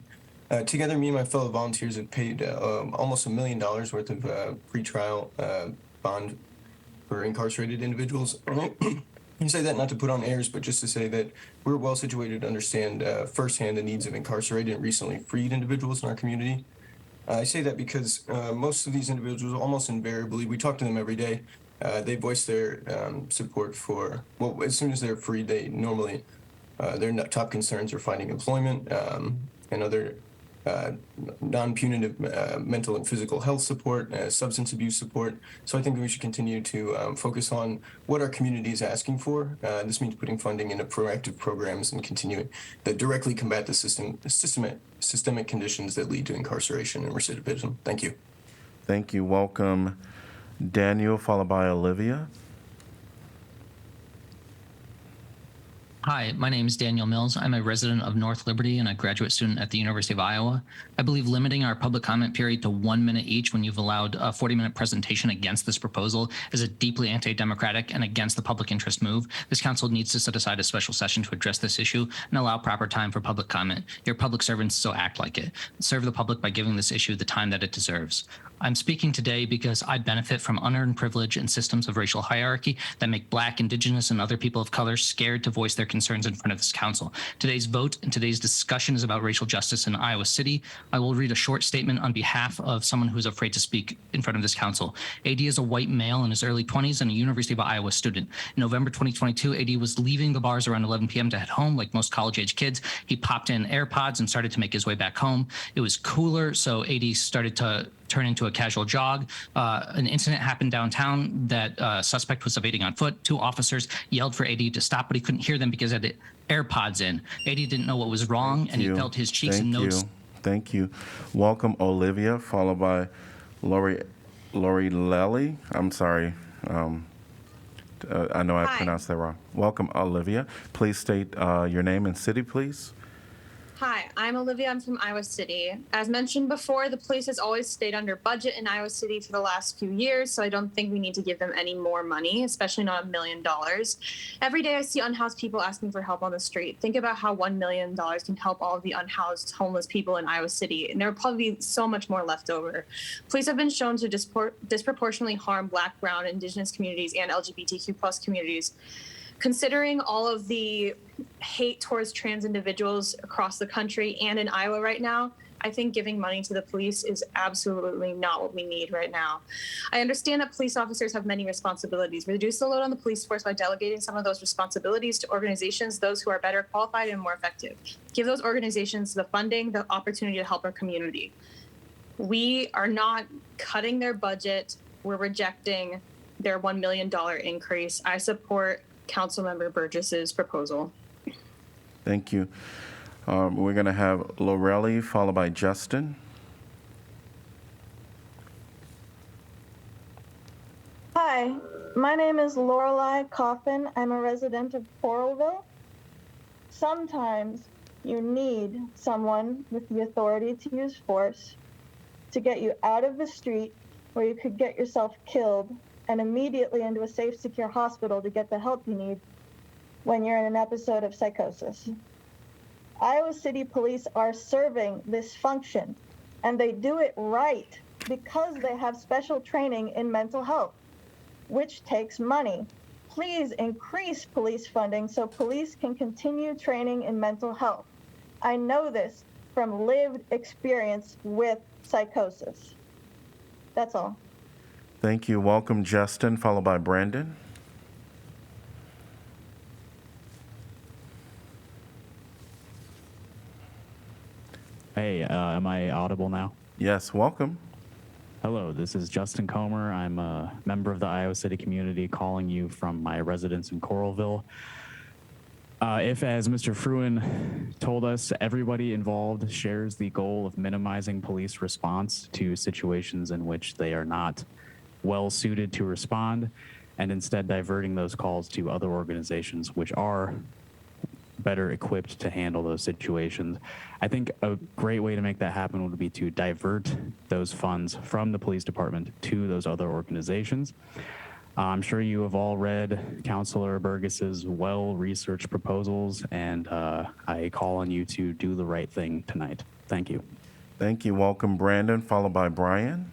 Together, me and my fellow volunteers have paid almost $1 million worth of pretrial bond for incarcerated individuals. I say that not to put on airs, but just to say that we're well situated to understand firsthand the needs of incarcerated and recently freed individuals in our community. I say that because most of these individuals, almost invariably, we talk to them every day. They voice their support for, well, as soon as they're free, they normally, their top concerns are finding employment and other non-punitive mental and physical health support, substance abuse support. So I think we should continue to focus on what our community is asking for. This means putting funding into proactive programs and continuing that directly combat the systemic conditions that lead to incarceration and recidivism. Thank you. Thank you. Welcome, Daniel, followed by Olivia. Hi, my name is Daniel Mills. I'm a resident of North Liberty and a graduate student at the University of Iowa. I believe limiting our public comment period to 1 minute each when you've allowed a 40-minute presentation against this proposal is a deeply anti-democratic and against the public interest move. This council needs to set aside a special session to address this issue and allow proper time for public comment. You're public servants, so act like it. Serve the public by giving this issue the time that it deserves. I'm speaking today because I benefit from unearned privilege and systems of racial hierarchy that make Black, Indigenous, and other people of color scared to voice their concerns in front of this council. Today's vote and today's discussion is about racial justice in Iowa City. I will read a short statement on behalf of someone who's afraid to speak in front of this council. AD is a white male in his early 20s and a University of Iowa student. In November 2022, AD was leaving the bars around 11 p.m. to head home like most college-age kids. He popped in AirPods and started to make his way back home. It was cooler, so AD started to turn into a casual jog. An incident happened downtown that a suspect was evading on foot. 2 officers yelled for AD to stop, but he couldn't hear them because he had AirPods in. AD didn't know what was wrong, and he felt his cheeks and nose. Thank you. Welcome, Olivia, followed by Lori Lelly. I'm sorry. I know I pronounced that wrong. Welcome, Olivia. Please state your name and city, please. Hi, I'm Olivia. I'm from Iowa City. As mentioned before, the police has always stayed under budget in Iowa City for the last few years, so I don't think we need to give them any more money, especially not $1 million. Every day I see unhoused people asking for help on the street. Think about how $1 million can help all of the unhoused homeless people in Iowa City, and there will probably be so much more left over. Police have been shown to disproportionately harm Black, Brown, Indigenous communities and LGBTQ+ communities. Considering all of the hate towards trans individuals across the country and in Iowa right now, I think giving money to the police is absolutely not what we need right now. I understand that police officers have many responsibilities. Reduce the load on the police force by delegating some of those responsibilities to organizations, those who are better qualified and more effective. Give those organizations the funding, the opportunity to help our community. We are not cutting their budget. We're rejecting their $1 million increase. I support Councilmember Burgess's proposal. Thank you. We're going to have Lorelli followed by Justin. Hi, my name is Lorelei Coffin. I'm a resident of Coralville. Sometimes you need someone with the authority to use force to get you out of the street where you could get yourself killed and immediately into a safe, secure hospital to get the help you need when you're in an episode of psychosis. Iowa City Police are serving this function, and they do it right because they have special training in mental health, which takes money. Please increase police funding so police can continue training in mental health. I know this from lived experience with psychosis. That's all. Thank you. Welcome, Justin, followed by Brandon. Hey, am I audible now? Yes, welcome. Hello, this is Justin Comer. I'm a member of the Iowa City community calling you from my residence in Coralville. If, as Mr. Fruin told us, everybody involved shares the goal of minimizing police response to situations in which they are not well suited to respond, and instead diverting those calls to other organizations which are better equipped to handle those situations, I think a great way to make that happen would be to divert those funds from the police department to those other organizations. I'm sure you have all read Councilor Burgess's well-researched proposals, and I call on you to do the right thing tonight. Thank you. Thank you. Welcome, Brandon, followed by Brian.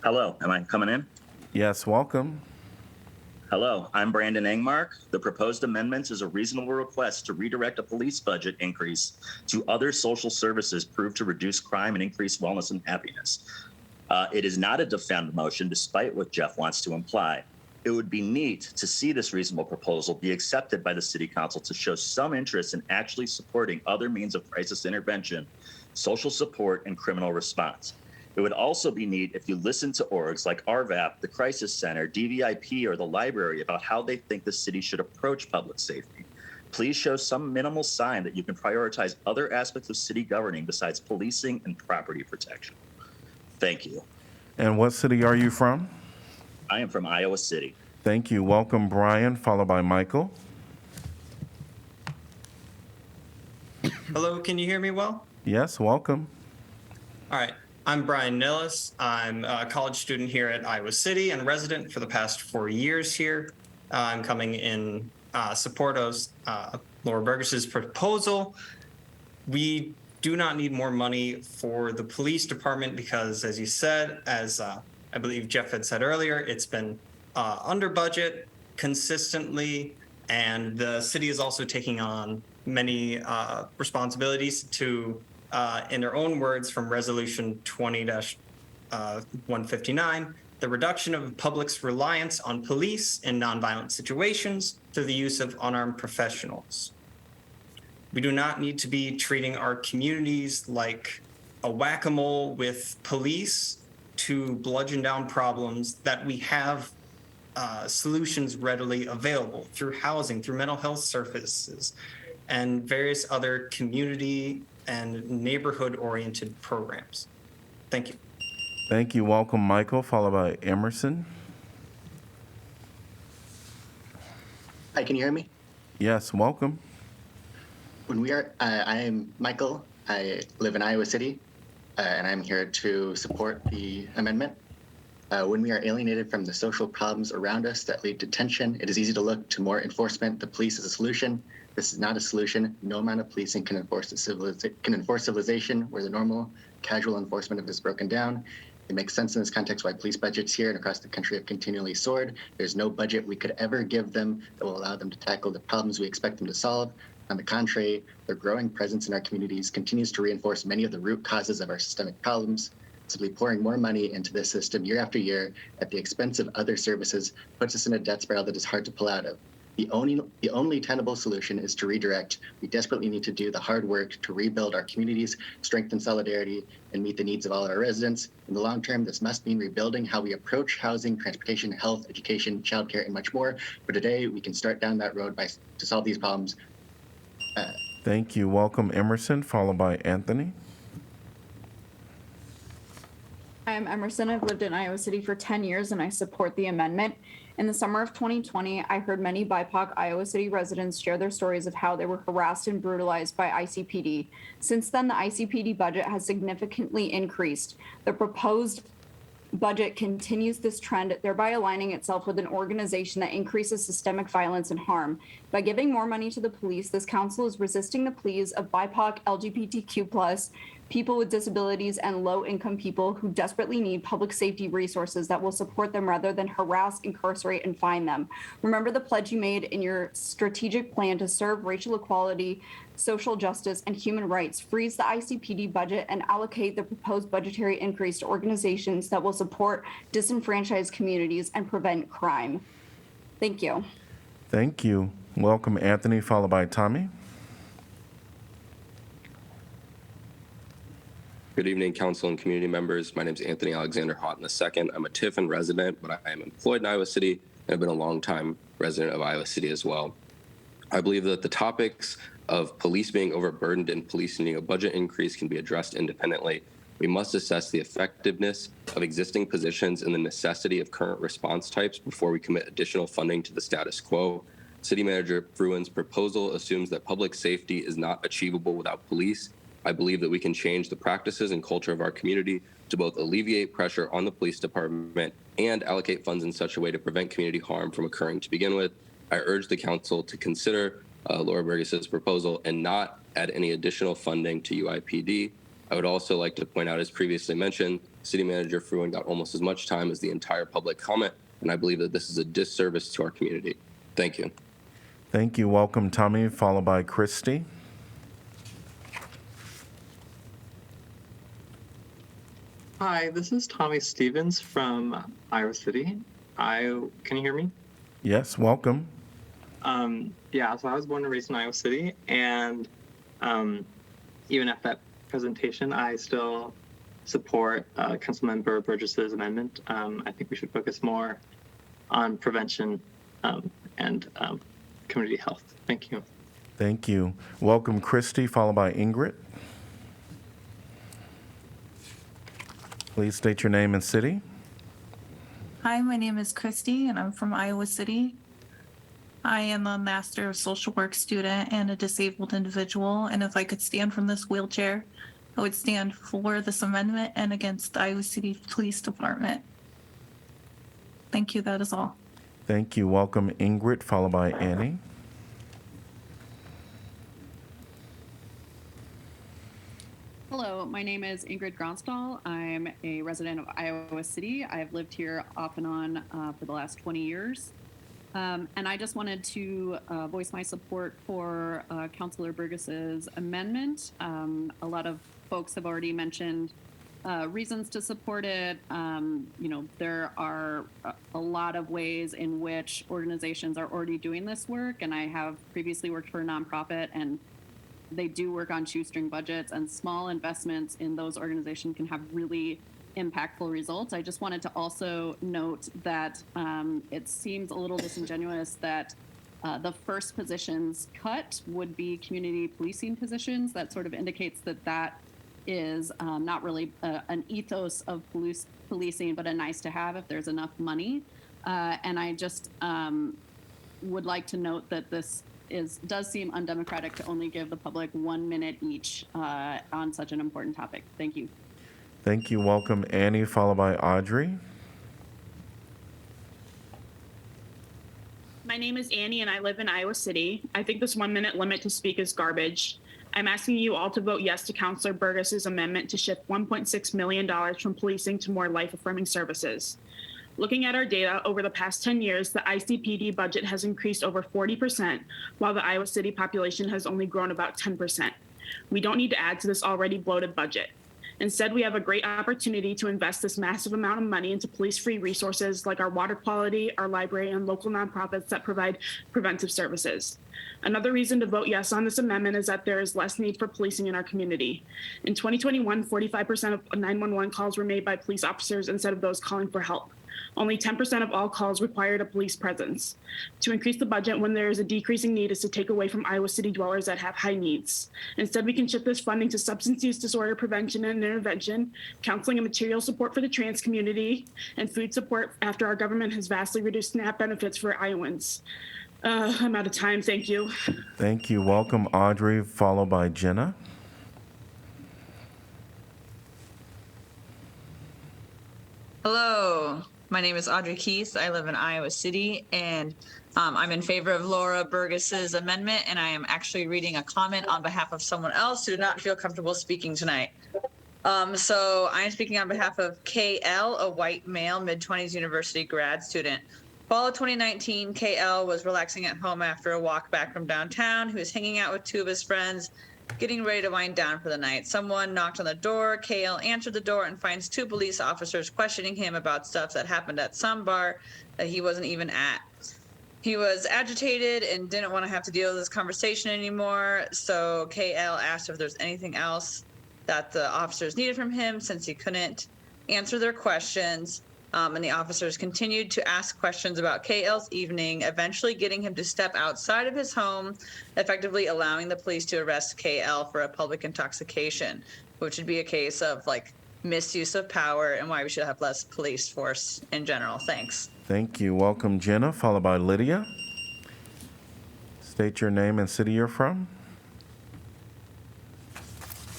Hello, am I coming in? Yes, welcome. Hello, I'm Brandon Engmark. The proposed amendment is a reasonable request to redirect a police budget increase to other social services proved to reduce crime and increase wellness and happiness. It is not a defend motion, despite what Jeff wants to imply. It would be neat to see this reasonable proposal be accepted by the City Council to show some interest in actually supporting other means of crisis intervention, social support, and criminal response. It would also be neat if you listen to orgs like RVAP, the Crisis Center, DVIP, or the library about how they think the city should approach public safety. Please show some minimal sign that you can prioritize other aspects of city governing besides policing and property protection. Thank you. And what city are you from? I am from Iowa City. Thank you. Welcome, Brian, followed by Michael. Hello, can you hear me well? Yes, welcome. All right. I'm Brian Nillis. I'm a college student here at Iowa City and resident for the past 4 years here. I'm coming in support of Laura Burgess's proposal. We do not need more money for the police department because, as you said, as I believe Jeff had said earlier, it's been under budget consistently, and the city is also taking on many responsibilities to in their own words from Resolution 20-159, the reduction of public's reliance on police in nonviolent situations through the use of unarmed professionals. We do not need to be treating our communities like a whack-a-mole with police to bludgeon down problems that we have solutions readily available through housing, through mental health services, and various other community and neighborhood-oriented programs. Thank you. Thank you. Welcome, Michael, followed by Emerson. Hi, can you hear me? Yes, welcome. I am Michael. I live in Iowa City, and I'm here to support the amendment. When we are alienated from the social problems around us that lead to tension, it is easy to look to more enforcement. The police is a solution. This is not a solution. No amount of policing can enforce civilization where the normal, casual enforcement of this is broken down. It makes sense in this context why police budgets here and across the country have continually soared. There's no budget we could ever give them that will allow them to tackle the problems we expect them to solve. On the contrary, their growing presence in our communities continues to reinforce many of the root causes of our systemic problems. Simply pouring more money into this system year after year at the expense of other services puts us in a debt spiral that is hard to pull out of. The only tenable solution is to redirect. We desperately need to do the hard work to rebuild our communities, strengthen solidarity, and meet the needs of all our residents. In the long term, this must mean rebuilding how we approach housing, transportation, health, education, childcare, and much more. But today, we can start down that road to solve these problems. Thank you. Welcome, Emerson, followed by Anthony. I am Emerson. I've lived in Iowa City for 10 years and I support the amendment. In the summer of 2020, I heard many BIPOC Iowa City residents share their stories of how they were harassed and brutalized by ICPD. Since then, the ICPD budget has significantly increased. The proposed budget continues this trend, thereby aligning itself with an organization that increases systemic violence and harm. By giving more money to the police, this council is resisting the pleas of BIPOC, LGBTQ+, people with disabilities, and low-income people who desperately need public safety resources that will support them rather than harass, incarcerate, and fine them. Remember the pledge you made in your strategic plan to serve racial equality, social justice, and human rights. Freeze the ICPD budget and allocate the proposed budgetary increase to organizations that will support disenfranchised communities and prevent crime. Thank you. Thank you. Welcome, Anthony, followed by Tommy. Good evening, council and community members. My name is Anthony Alexander Houghton II. I'm a Tiffin resident, but I am employed in Iowa City and have been a longtime resident of Iowa City as well. I believe that the topics of police being overburdened and police needing a budget increase can be addressed independently. We must assess the effectiveness of existing positions and the necessity of current response types before we commit additional funding to the status quo. City Manager Fruin's proposal assumes that public safety is not achievable without police. I believe that we can change the practices and culture of our community to both alleviate pressure on the police department and allocate funds in such a way to prevent community harm from occurring to begin with. I urge the council to consider Laura Burgess's proposal and not add any additional funding to UIPD. I would also like to point out, as previously mentioned, City Manager Fruin got almost as much time as the entire public comment, and I believe that this is a disservice to our community. Thank you. Thank you. Welcome, Tommy, followed by Christy. Hi, this is Tommy Stevens from Iowa City. Can you hear me? Yes, welcome. Yeah, so I was born and raised in Iowa City, and even at that presentation, I still support Councilmember Burgess's amendment. I think we should focus more on prevention and community health. Thank you. Thank you. Welcome, Christy, followed by Ingrid. Please state your name and city. Hi, my name is Christy, and I'm from Iowa City. I am a Master of Social Work student and a disabled individual, and if I could stand from this wheelchair, I would stand for this amendment and against the Iowa City Police Department. Thank you, that is all. Thank you. Welcome, Ingrid, followed by Annie. Hello, my name is Ingrid Gronsdahl. I'm a resident of Iowa City. I've lived here off and on for the last 20 years. And I just wanted to voice my support for Councilor Burgess's amendment. A lot of folks have already mentioned reasons to support it. There are a lot of ways in which organizations are already doing this work, and I have previously worked for a nonprofit, and they do work on shoestring budgets, and small investments in those organizations can have really impactful results. I just wanted to also note that it seems a little disingenuous that the first positions cut would be community policing positions. That sort of indicates that that is not really an ethos of policing, but a nice to have if there's enough money. And I just would like to note that this does seem undemocratic to only give the public 1 minute each on such an important topic. Thank you. Thank you. Welcome, Annie, followed by Audrey. My name is Annie and I live in Iowa City. I think this 1 minute limit to speak is garbage. I'm asking you all to vote yes to Councilor Burgess's amendment to shift $1.6 million from policing to more life-affirming services. Looking at our data, over the past 10 years, the ICPD budget has increased over 40%, while the Iowa City population has only grown about 10%. We don't need to add to this already bloated budget. Instead, we have a great opportunity to invest this massive amount of money into police-free resources like our water quality, our library, and local nonprofits that provide preventive services. Another reason to vote yes on this amendment is that there is less need for policing in our community. In 2021, 45% of 911 calls were made by police officers instead of those calling for help. Only 10% of all calls required a police presence. To increase the budget when there is a decreasing need is to take away from Iowa City dwellers that have high needs. Instead, we can shift this funding to substance use disorder prevention and intervention, counseling and material support for the trans community, and food support after our government has vastly reduced SNAP benefits for Iowans. I'm out of time. Thank you. Thank you. Welcome, Audrey, followed by Jenna. Hello, my name is Audrey Keith. I live in Iowa City, and I'm in favor of Laura Burgess's amendment, and I am actually reading a comment on behalf of someone else who did not feel comfortable speaking tonight. So I am speaking on behalf of KL, a white male, mid-20s university grad student. Fall of 2019, KL was relaxing at home after a walk back from downtown. He was hanging out with two of his friends, getting ready to wind down for the night. Someone knocked on the door. KL answered the door and finds two police officers questioning him about stuff that happened at some bar that he wasn't even at. He was agitated and didn't want to have to deal with this conversation anymore. So KL asked if there's anything else that the officers needed from him since he couldn't answer their questions. And the officers continued to ask questions about KL's evening, eventually getting him to step outside of his home, effectively allowing the police to arrest KL for a public intoxication, which would be a case of like misuse of power and why we should have less police force in general. Thanks. Thank you. Welcome, Jenna, followed by Lydia. State your name and city you're from.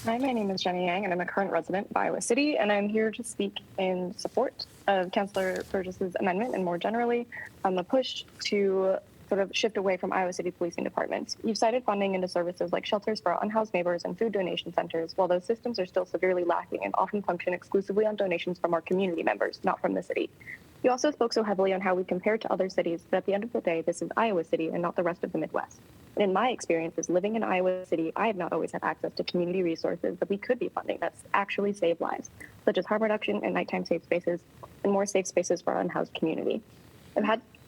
Hi, my name is Jenny Yang, and I'm a current resident of Iowa City, and I'm here to speak in support of Councillor Burgess's amendment and more generally on the push to sort of shift away from Iowa City policing departments. You've cited funding into services like shelters for unhoused neighbors and food donation centers, while those systems are still severely lacking and often function exclusively on donations from our community members, not from the city. You also spoke so heavily on how we compare to other cities, but at the end of the day, this is Iowa City and not the rest of the Midwest. And in my experiences living in Iowa City, I have not always had access to community resources that we could be funding that's actually save lives, such as harm reduction and nighttime safe spaces and more safe spaces for our unhoused community.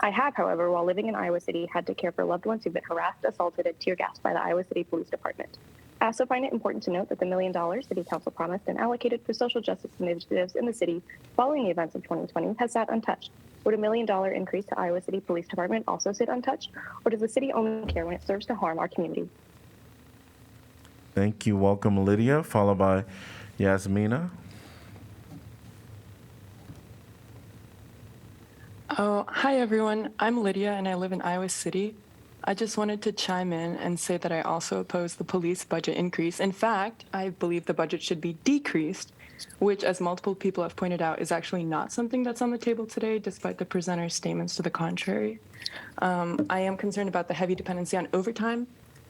I have, however, while living in Iowa City, had to care for loved ones who've been harassed, assaulted, and tear gassed by the Iowa City Police Department. I also find it important to note that the $1 million City Council promised and allocated for social justice initiatives in the city following the events of 2020 has sat untouched. Would a $1 million increase to Iowa City Police Department also sit untouched, or does the city only care when it serves to harm our community? Thank you. Welcome, Lydia, followed by Yasmina. Oh, hi everyone. I'm Lydia and I live in Iowa City. I just wanted to chime in and say that I also oppose the police budget increase. In fact, I believe the budget should be decreased, which, as multiple people have pointed out, is actually not something that's on the table today, despite the presenter's statements to the contrary. I am concerned about the heavy dependency on overtime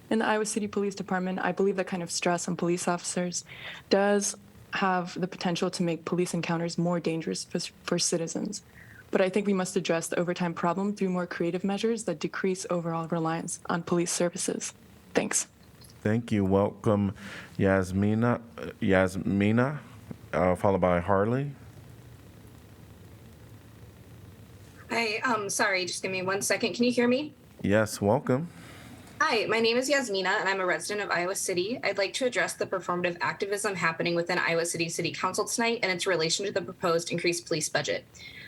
in the Iowa City Police Department. I believe that kind of stress on police officers does have the potential to make police encounters more dangerous for citizens. But I think we must address the overtime problem through more creative measures that decrease overall reliance on police services. Thanks. Thank you. Welcome, Yasmina, followed by Harley. Hi, sorry, just give me 1 second. Can you hear me? Yes, welcome. Hi, my name is Yasmina, and I'm a resident of Iowa City. I'd like to address the performative activism happening within Iowa City City Council tonight and its relation to the proposed increased police budget.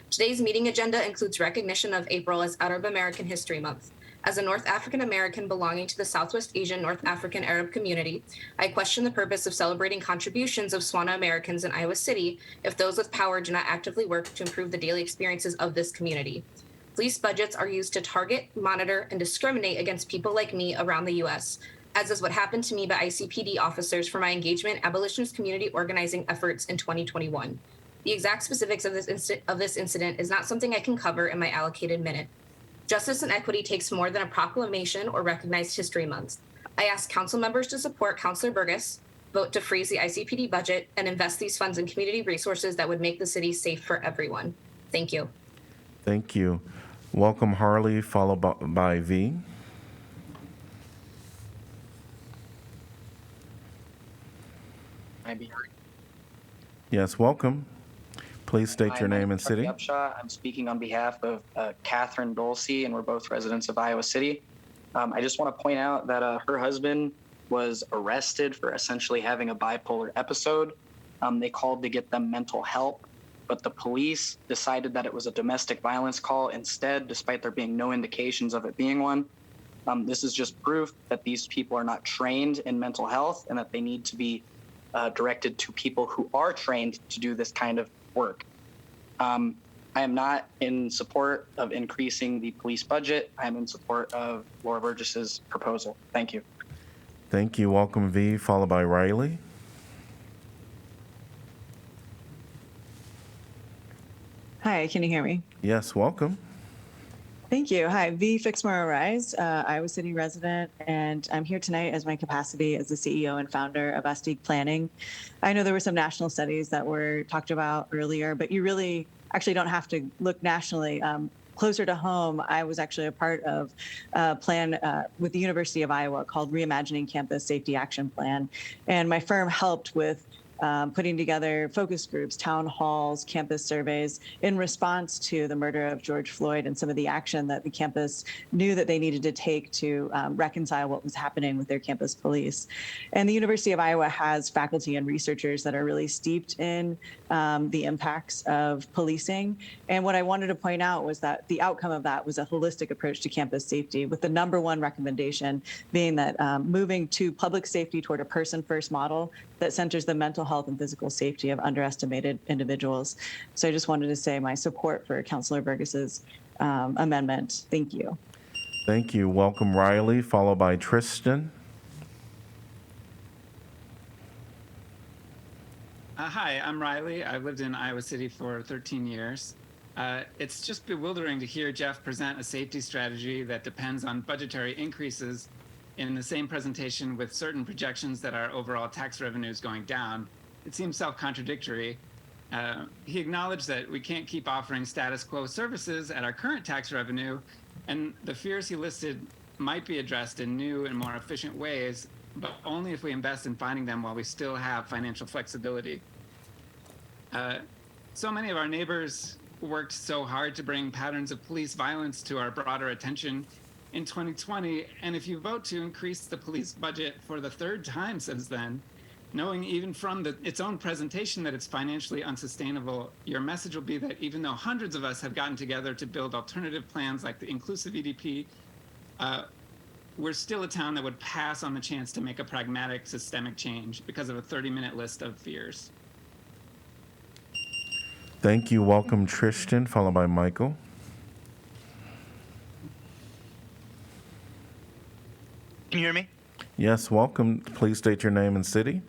Today's meeting agenda includes recognition of April as Arab American History Month. As a North African American belonging to the Southwest Asian North African Arab community, I question the purpose of celebrating contributions of Swana Americans in Iowa City if those with power do not actively work to improve the daily experiences of this community. Police budgets are used to target, monitor, and discriminate against people like me around the U.S., as is what happened to me by ICPD officers for my engagement in abolitionist community organizing efforts in 2021. The exact specifics of this incident is not something I can cover in my allocated minute. Justice and equity takes more than a proclamation or recognized history month. I ask council members to support Councillor Burgess, vote to freeze the ICPD budget, and invest these funds in community resources that would make the city safe for everyone. Thank you. Thank you. Welcome, Harley, followed by V. Can I be heard? Yes, welcome. Please state your name and city. Upshaw. I'm speaking on behalf of Catherine Dolce, and we're both residents of Iowa City. I just want to point out that her husband was arrested for essentially having a bipolar episode. They called to get them mental help. but the police decided that it was a domestic violence call instead, despite there being no indications of it being one. This is just proof that these people are not trained in mental health and that they need to be directed to people who are trained to do this kind of work. I am not in support of increasing the police budget. I am in support of Laura Burgess's proposal. Thank you. Thank you. Welcome, V, followed by Riley. Hi, can you hear me? Yes, welcome. Thank you. Hi, V. Fixmore Rise, Iowa City resident, and I'm here tonight as my capacity as the CEO and founder of SD Planning. I know there were some national studies that were talked about earlier, but you really actually don't have to look nationally. Closer to home, I was actually a part of a plan with the University of Iowa called Reimagining Campus Safety Action Plan, and my firm helped with putting together focus groups, town halls, campus surveys in response to the murder of George Floyd and some of the action that the campus knew that they needed to take to reconcile what was happening with their campus police. And the University of Iowa has faculty and researchers that are really steeped in the impacts of policing. And what I wanted to point out was that the outcome of that was a holistic approach to campus safety, with the number one recommendation being that moving to public safety toward a person-first model that centers the mental health and physical safety of underestimated individuals. So I just wanted to say my support for Councilor Burgess's amendment. Thank you. Thank you. Welcome, Riley, followed by Tristan. Hi, I'm Riley. I've lived in Iowa City for 13 years. It's just bewildering to hear Jeff present a safety strategy that depends on budgetary increases in the same presentation with certain projections that our overall tax revenue is going down. It seems self-contradictory. He acknowledged that we can't keep offering status quo services at our current tax revenue, and the fears he listed might be addressed in new and more efficient ways, but only if we invest in finding them while we still have financial flexibility. So many of our neighbors worked so hard to bring patterns of police violence to our broader attention in 2020, and if you vote to increase the police budget for the third time since then, knowing even from its own presentation that it's financially unsustainable, your message will be that even though hundreds of us have gotten together to build alternative plans like the inclusive EDP, we're still a town that would pass on the chance to make a pragmatic systemic change because of a 30-minute list of fears. Thank you. Welcome, Tristan, followed by Michael. Can you hear me? Yes, welcome. Please state your name and city.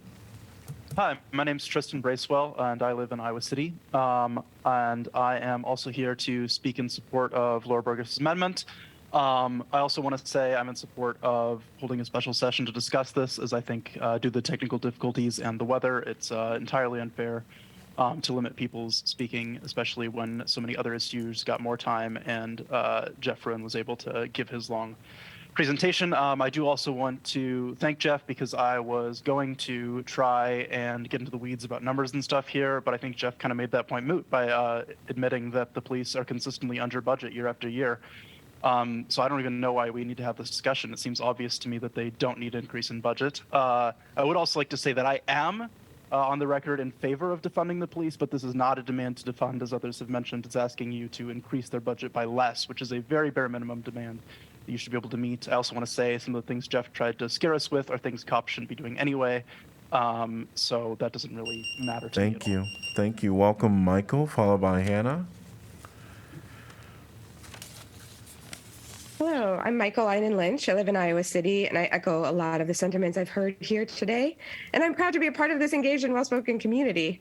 Hi, my name is Tristan Bracewell, and I live in Iowa City. And I am also here to speak in support of Laura Burgess's amendment. I also want to say I'm in support of holding a special session to discuss this, as I think due to the technical difficulties and the weather, it's entirely unfair to limit people's speaking, especially when so many other issues got more time and Jeff Fruin was able to give his long presentation. I do also want to thank Jeff because I was going to try and get into the weeds about numbers and stuff here, but I think Jeff kind of made that point moot by admitting that the police are consistently under budget year after year. So I don't even know why we need to have this discussion. It seems obvious to me that they don't need an increase in budget. I would also like to say that I am on the record in favor of defunding the police, but this is not a demand to defund, as others have mentioned. It's asking you to increase their budget by less, which is a very bare minimum demand that you should be able to meet. I also want to say some of the things Jeff tried to scare us with are things cops shouldn't be doing anyway. So that doesn't really matter to me. Thank you. Thank you. Welcome, Michael, followed by Hannah. Hello, I'm Michael Einen Lynch. I live in Iowa City, and I echo a lot of the sentiments I've heard here today. And I'm proud to be a part of this engaged and well-spoken community.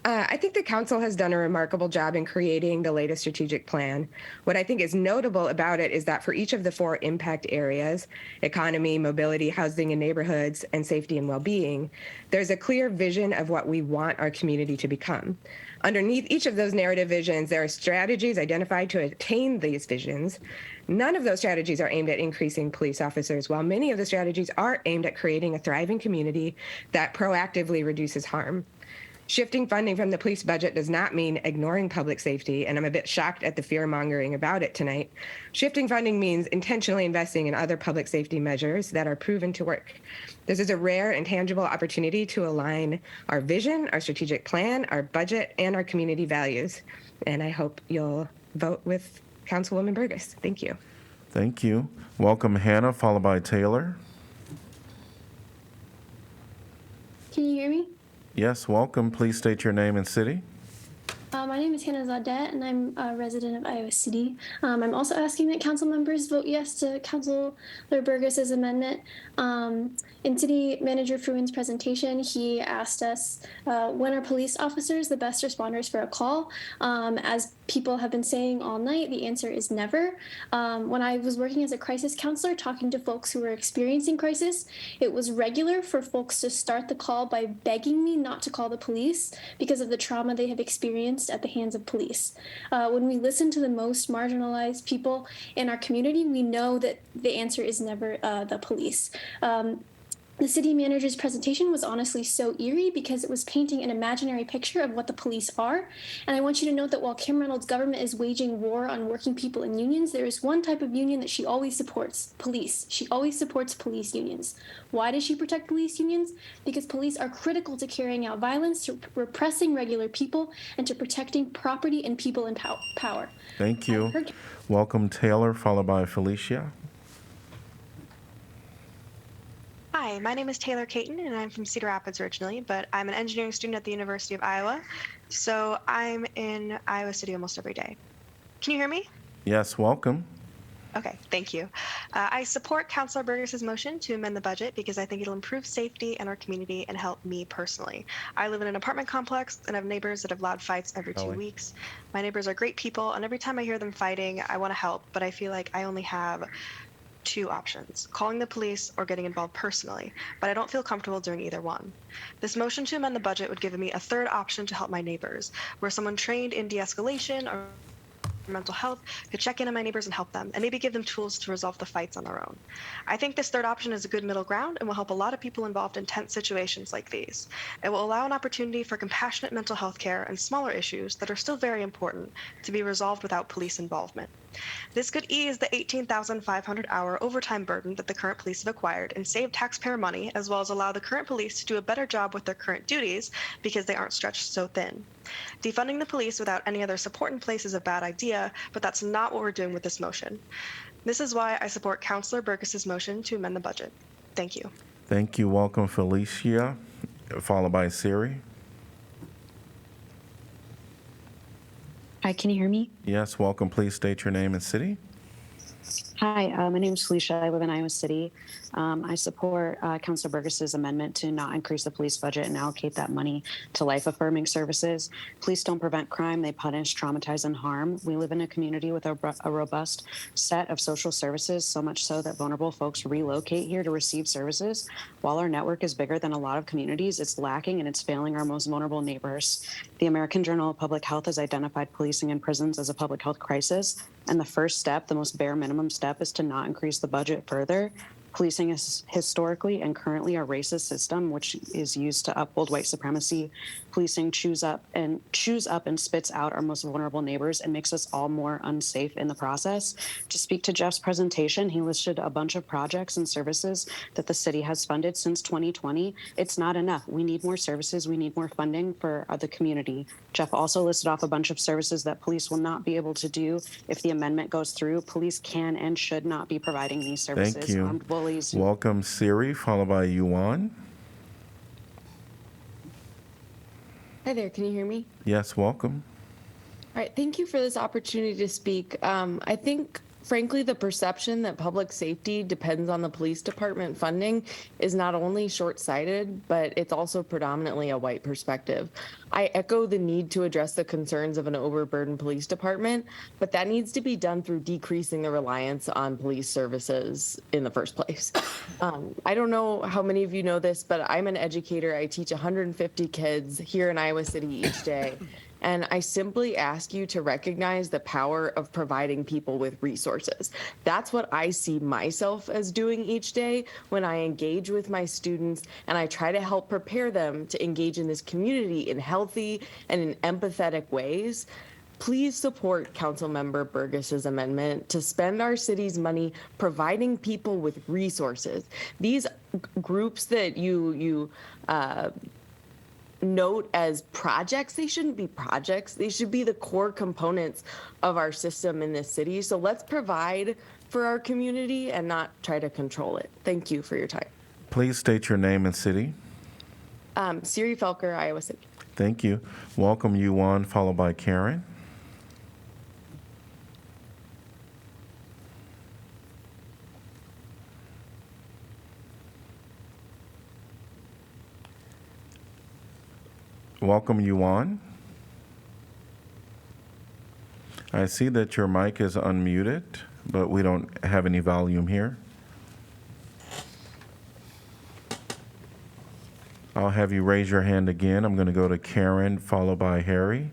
I think the council has done a remarkable job in creating the latest strategic plan. What I think is notable about it is that for each of the 4 impact areas, economy, mobility, housing and neighborhoods, and safety and well-being, there's a clear vision of what we want our community to become. Underneath each of those narrative visions, there are strategies identified to attain these visions. None of those strategies are aimed at increasing police officers, while many of the strategies are aimed at creating a thriving community that proactively reduces harm. Shifting funding from the police budget does not mean ignoring public safety, and I'm a bit shocked at the fear-mongering about it tonight. Shifting funding means intentionally investing in other public safety measures that are proven to work. This is a rare and tangible opportunity to align our vision, our strategic plan, our budget, and our community values. And I hope you'll vote with Councilwoman Burgess. Thank you. Thank you. Welcome, Hannah, followed by Taylor. Can you hear me? Yes, welcome. Please state your name and city. My name is Hannah Zadette, and I'm a resident of Iowa City. I'm also asking that council members vote yes to Councilor Burgess's amendment. In City Manager Fruin's presentation, he asked us when are police officers the best responders for a call? As people have been saying all night, the answer is never. When I was working as a crisis counselor, talking to folks who were experiencing crisis, it was regular for folks to start the call by begging me not to call the police because of the trauma they have experienced at the hands of police. When we listen to the most marginalized people in our community, we know that the answer is never the police. The city manager's presentation was honestly so eerie because it was painting an imaginary picture of what the police are. And I want you to note that while Kim Reynolds' government is waging war on working people in unions, there is one type of union that she always supports: police. She always supports police unions. Why does she protect police unions? Because police are critical to carrying out violence, to repressing regular people, and to protecting property and people in power. Thank you. Welcome, Taylor, followed by Felicia. Hi, my name is Taylor Caton, and I'm from Cedar Rapids originally, but I'm an engineering student at the University of Iowa, so I'm in Iowa City almost every day. Can you hear me? Yes, welcome. Okay, thank you. I support Councilor Burgess's motion to amend the budget because I think it'll improve safety in our community and help me personally. I live in an apartment complex and have neighbors that have loud fights every 2 weeks. My neighbors are great people, and every time I hear them fighting, I want to help, but I feel like I only have two options: calling the police or getting involved personally, but I don't feel comfortable doing either one. This motion to amend the budget would give me a third option to help my neighbors, where someone trained in de-escalation or mental health could check in on my neighbors and help them, and maybe give them tools to resolve the fights on their own. I think this third option is a good middle ground and will help a lot of people involved in tense situations like these. It will allow an opportunity for compassionate mental health care and smaller issues that are still very important to be resolved without police involvement. This could ease the 18,500 hour overtime burden that the current police have acquired and save taxpayer money, as well as allow the current police to do a better job with their current duties because they aren't stretched so thin. Defunding the police without any other support in place is a bad idea, but that's not what we're doing with this motion. This is why I support Councilor Burgess's motion to amend the budget. Thank you. Thank you. Welcome, Felicia, followed by Siri. Hi, can you hear me? Yes, welcome. Please state your name and city. Hi, my name is Felicia. I live in Iowa City. I support Councilor Burgess's amendment to not increase the police budget and allocate that money to life-affirming services. Police don't prevent crime. They punish, traumatize, and harm. We live in a community with a robust set of social services, so much so that vulnerable folks relocate here to receive services. While our network is bigger than a lot of communities, it's lacking and it's failing our most vulnerable neighbors. The American Journal of Public Health has identified policing in prisons as a public health crisis. And the first step, the most bare minimum step, is to not increase the budget further. Policing is historically and currently a racist system, which is used to uphold white supremacy. Policing chews up and spits out our most vulnerable neighbors and makes us all more unsafe in the process. To speak to Jeff's presentation, he listed a bunch of projects and services that the city has funded since 2020. It's not enough. We need more services. We need more funding for the community. Jeff also listed off a bunch of services that police will not be able to do if the amendment goes through. Police can and should not be providing these services. Thank you. Armed bullies. Welcome, Siri, followed by Yuan. Hi there, can you hear me? Yes, welcome. All right, thank you for this opportunity to speak. I think, frankly, the perception that public safety depends on the police department funding is not only short-sighted, but it's also predominantly a white perspective. I echo the need to address the concerns of an overburdened police department, but that needs to be done through decreasing the reliance on police services in the first place. I don't know how many of you know this, but I'm an educator. I teach 150 kids here in Iowa City each day. And I simply ask you to recognize the power of providing people with resources. That's what I see myself as doing each day when I engage with my students and I try to help prepare them to engage in this community in healthy and in empathetic ways. Please support Councilmember Burgess's amendment to spend our city's money providing people with resources. These groups that you note as projects, they shouldn't be projects. They should be the core components of our system in this city. So let's provide for our community and not try to control it. Thank you for your time. Please state your name and city. Siri Felker, Iowa City. Thank you. Welcome, Yuan, followed by Karen. Welcome, Yuan. I see that your mic is unmuted, but we don't have any volume here. I'll have you raise your hand again. I'm going to go to Karen, followed by Harry.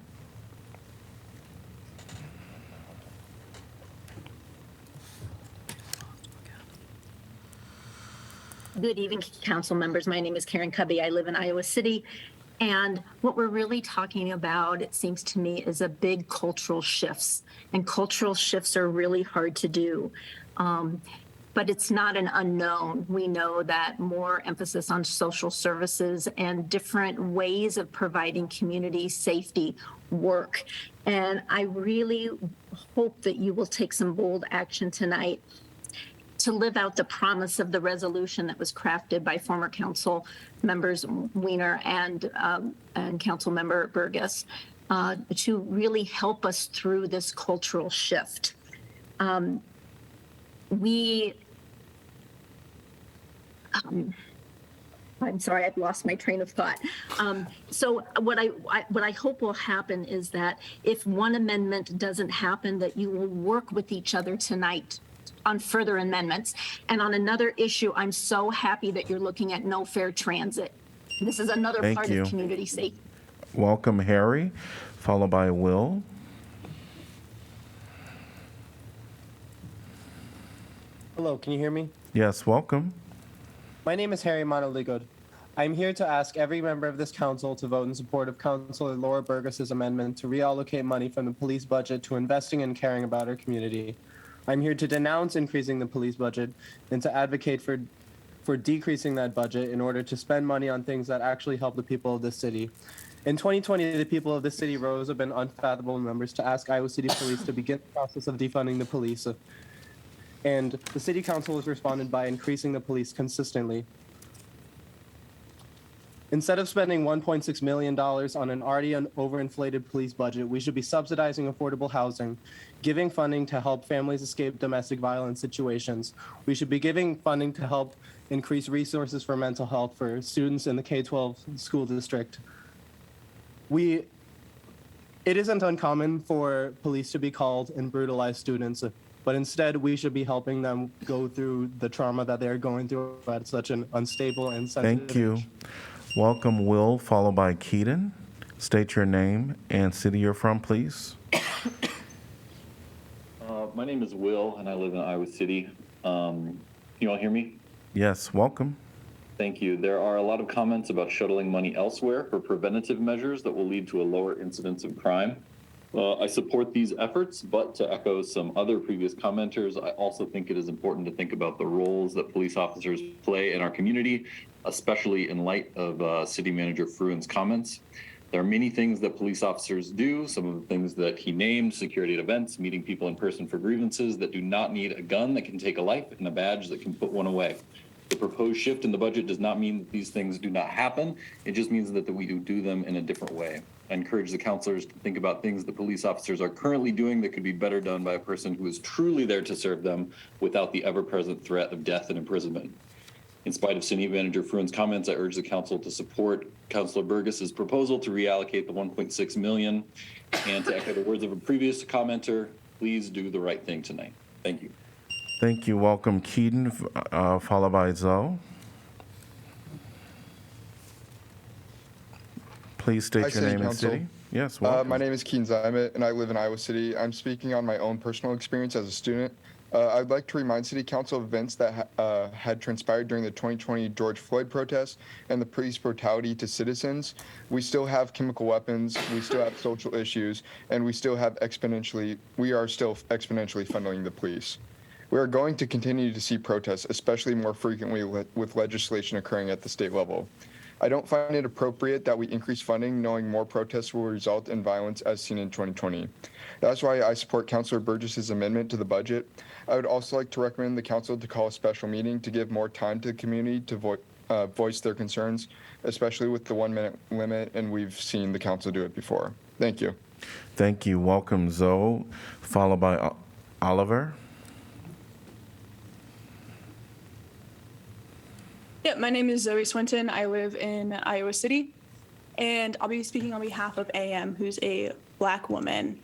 Good evening, council members. My name is Karen Cubby. I live in Iowa City. And what we're really talking about, it seems to me, is a big cultural shifts. And cultural shifts are really hard to do. But it's not an unknown. We know that more emphasis on social services and different ways of providing community safety work. And I really hope that you will take some bold action tonight to live out the promise of the resolution that was crafted by former council members Weiner and council member Burgess to really help us through this cultural shift. I'm sorry, I've lost my train of thought. So what I hope will happen is that if one amendment doesn't happen, that you will work with each other tonight on further amendments. And on another issue, I'm so happy that you're looking at no fare transit. This is another part of community safety. Welcome, Harry, followed by Will. Hello, can you hear me? Yes, welcome. My name is Harry Monaligod. I'm here to ask every member of this council to vote in support of Councilor Laura Burgess's amendment to reallocate money from the police budget to investing and caring about our community. I'm here to denounce increasing the police budget and to advocate for decreasing that budget in order to spend money on things that actually help the people of this city. In 2020, the people of this city rose up in unfathomable numbers to ask Iowa City Police to begin the process of defunding the police. And the city council has responded by increasing the police consistently. Instead of spending $1.6 million on an already overinflated police budget, we should be subsidizing affordable housing, giving funding to help families escape domestic violence situations. We should be giving funding to help increase resources for mental health for students in the K-12 school district. It isn't uncommon for police to be called and brutalize students, but instead we should be helping them go through the trauma that they're going through at such an unstable and sensitive Thank you. age. Welcome, Will, followed by Keaton. State your name and city you're from, please. My name is Will, and I live in Iowa City. Can you all hear me? Yes, welcome. Thank you. There are a lot of comments about shuttling money elsewhere for preventative measures that will lead to a lower incidence of crime. I support these efforts, but to echo some other previous commenters, I also think it is important to think about the roles that police officers play in our community, especially in light of City Manager Fruin's comments. There are many things that police officers do, some of the things that he named, security at events, meeting people in person for grievances, that do not need a gun that can take a life and a badge that can put one away. The proposed shift in the budget does not mean that these things do not happen. It just means that we do them in a different way. I encourage the councilors to think about things that police officers are currently doing that could be better done by a person who is truly there to serve them without the ever-present threat of death and imprisonment. In spite of City Manager Fruin's comments, I urge the council to support Councilor Burgess's proposal to reallocate the $1.6 million, and to echo the words of a previous commenter, please do the right thing tonight. Thank you. Thank you. Welcome, Keaton, followed by Zoe. Please state your name and city. Yes, welcome. My name is Keen Zymet, and I live in Iowa City. I'm speaking on my own personal experience as a student. I'd like to remind City Council of events that had transpired during the 2020 George Floyd protests and the police brutality to citizens. We still have chemical weapons, we still have social issues, and we are still exponentially funding the police. We are going to continue to see protests, especially more frequently with legislation occurring at the state level. I don't find it appropriate that we increase funding knowing more protests will result in violence as seen in 2020. That's why I support Councilor Burgess's amendment to the budget. I would also like to recommend the council to call a special meeting to give more time to the community to voice their concerns, especially with the 1 minute limit, and we've seen the council do it before. Thank you. Thank you. Welcome, Zoe, followed by Oliver. Yeah, my name is Zoe Swinton. I live in Iowa City, and I'll be speaking on behalf of AM, who's a Black woman.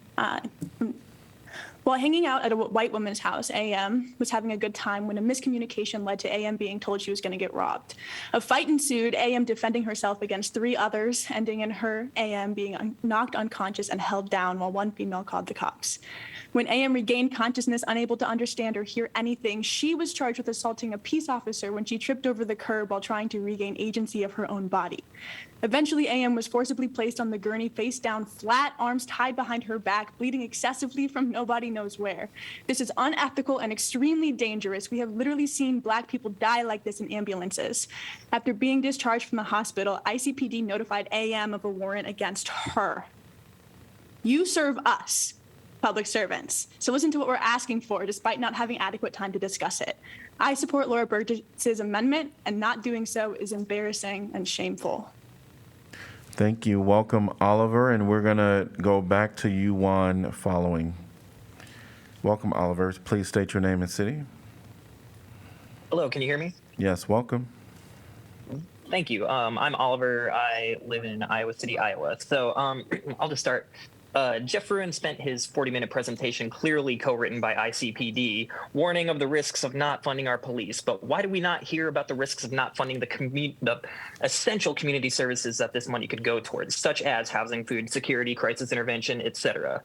While hanging out at a white woman's house, AM was having a good time when a miscommunication led to AM being told she was going to get robbed. A fight ensued, AM defending herself against 3 others, ending in her, AM, being knocked unconscious and held down while one female called the cops. When AM regained consciousness, unable to understand or hear anything, she was charged with assaulting a peace officer when she tripped over the curb while trying to regain agency of her own body. Eventually, AM was forcibly placed on the gurney, face down, flat, arms tied behind her back, bleeding excessively from nobody knows where. This is unethical and extremely dangerous. We have literally seen Black people die like this in ambulances. After being discharged from the hospital, ICPD notified AM of a warrant against her. You serve us, public servants. So listen to what we're asking for, despite not having adequate time to discuss it. I support Laura Burgess's amendment, and not doing so is embarrassing and shameful. Thank you. Welcome, Oliver, and we're going to go back to you, Juan, following. Welcome, Oliver. Please state your name and city. Hello, can you hear me? Yes, welcome. Thank you. I'm Oliver. I live in Iowa City, Iowa. So I'll just start. Jeff Fruin spent his 40-minute presentation clearly co-written by ICPD, warning of the risks of not funding our police. But why do we not hear about the risks of not funding the essential community services that this money could go towards, such as housing, food security, crisis intervention, etc.?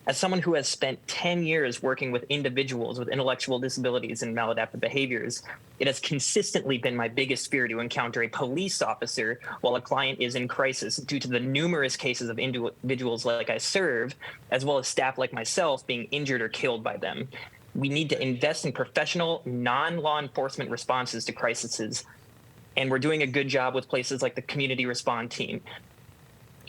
As someone who has spent 10 years working with individuals with intellectual disabilities and maladaptive behaviors, it has consistently been my biggest fear to encounter a police officer while a client is in crisis due to the numerous cases of individuals like I serve, as well as staff like myself being injured or killed by them. We need to invest in professional, non-law enforcement responses to crises, and we're doing a good job with places like the Community Respond Team.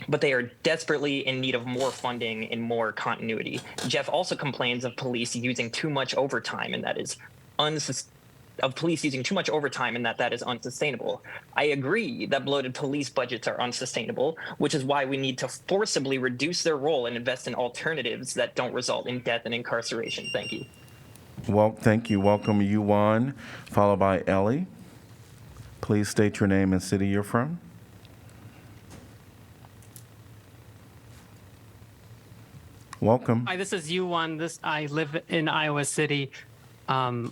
But they are desperately in need of more funding and more continuity. Jeff also complains of police using too much overtime, and that is unsustainable. I agree that bloated police budgets are unsustainable, which is why we need to forcibly reduce their role and invest in alternatives that don't result in death and incarceration. Thank you. Well, thank you. Welcome, Yuan, followed by Ellie. Please state your name and city you're from. Welcome. Hi, this is Yuan. I live in Iowa City. I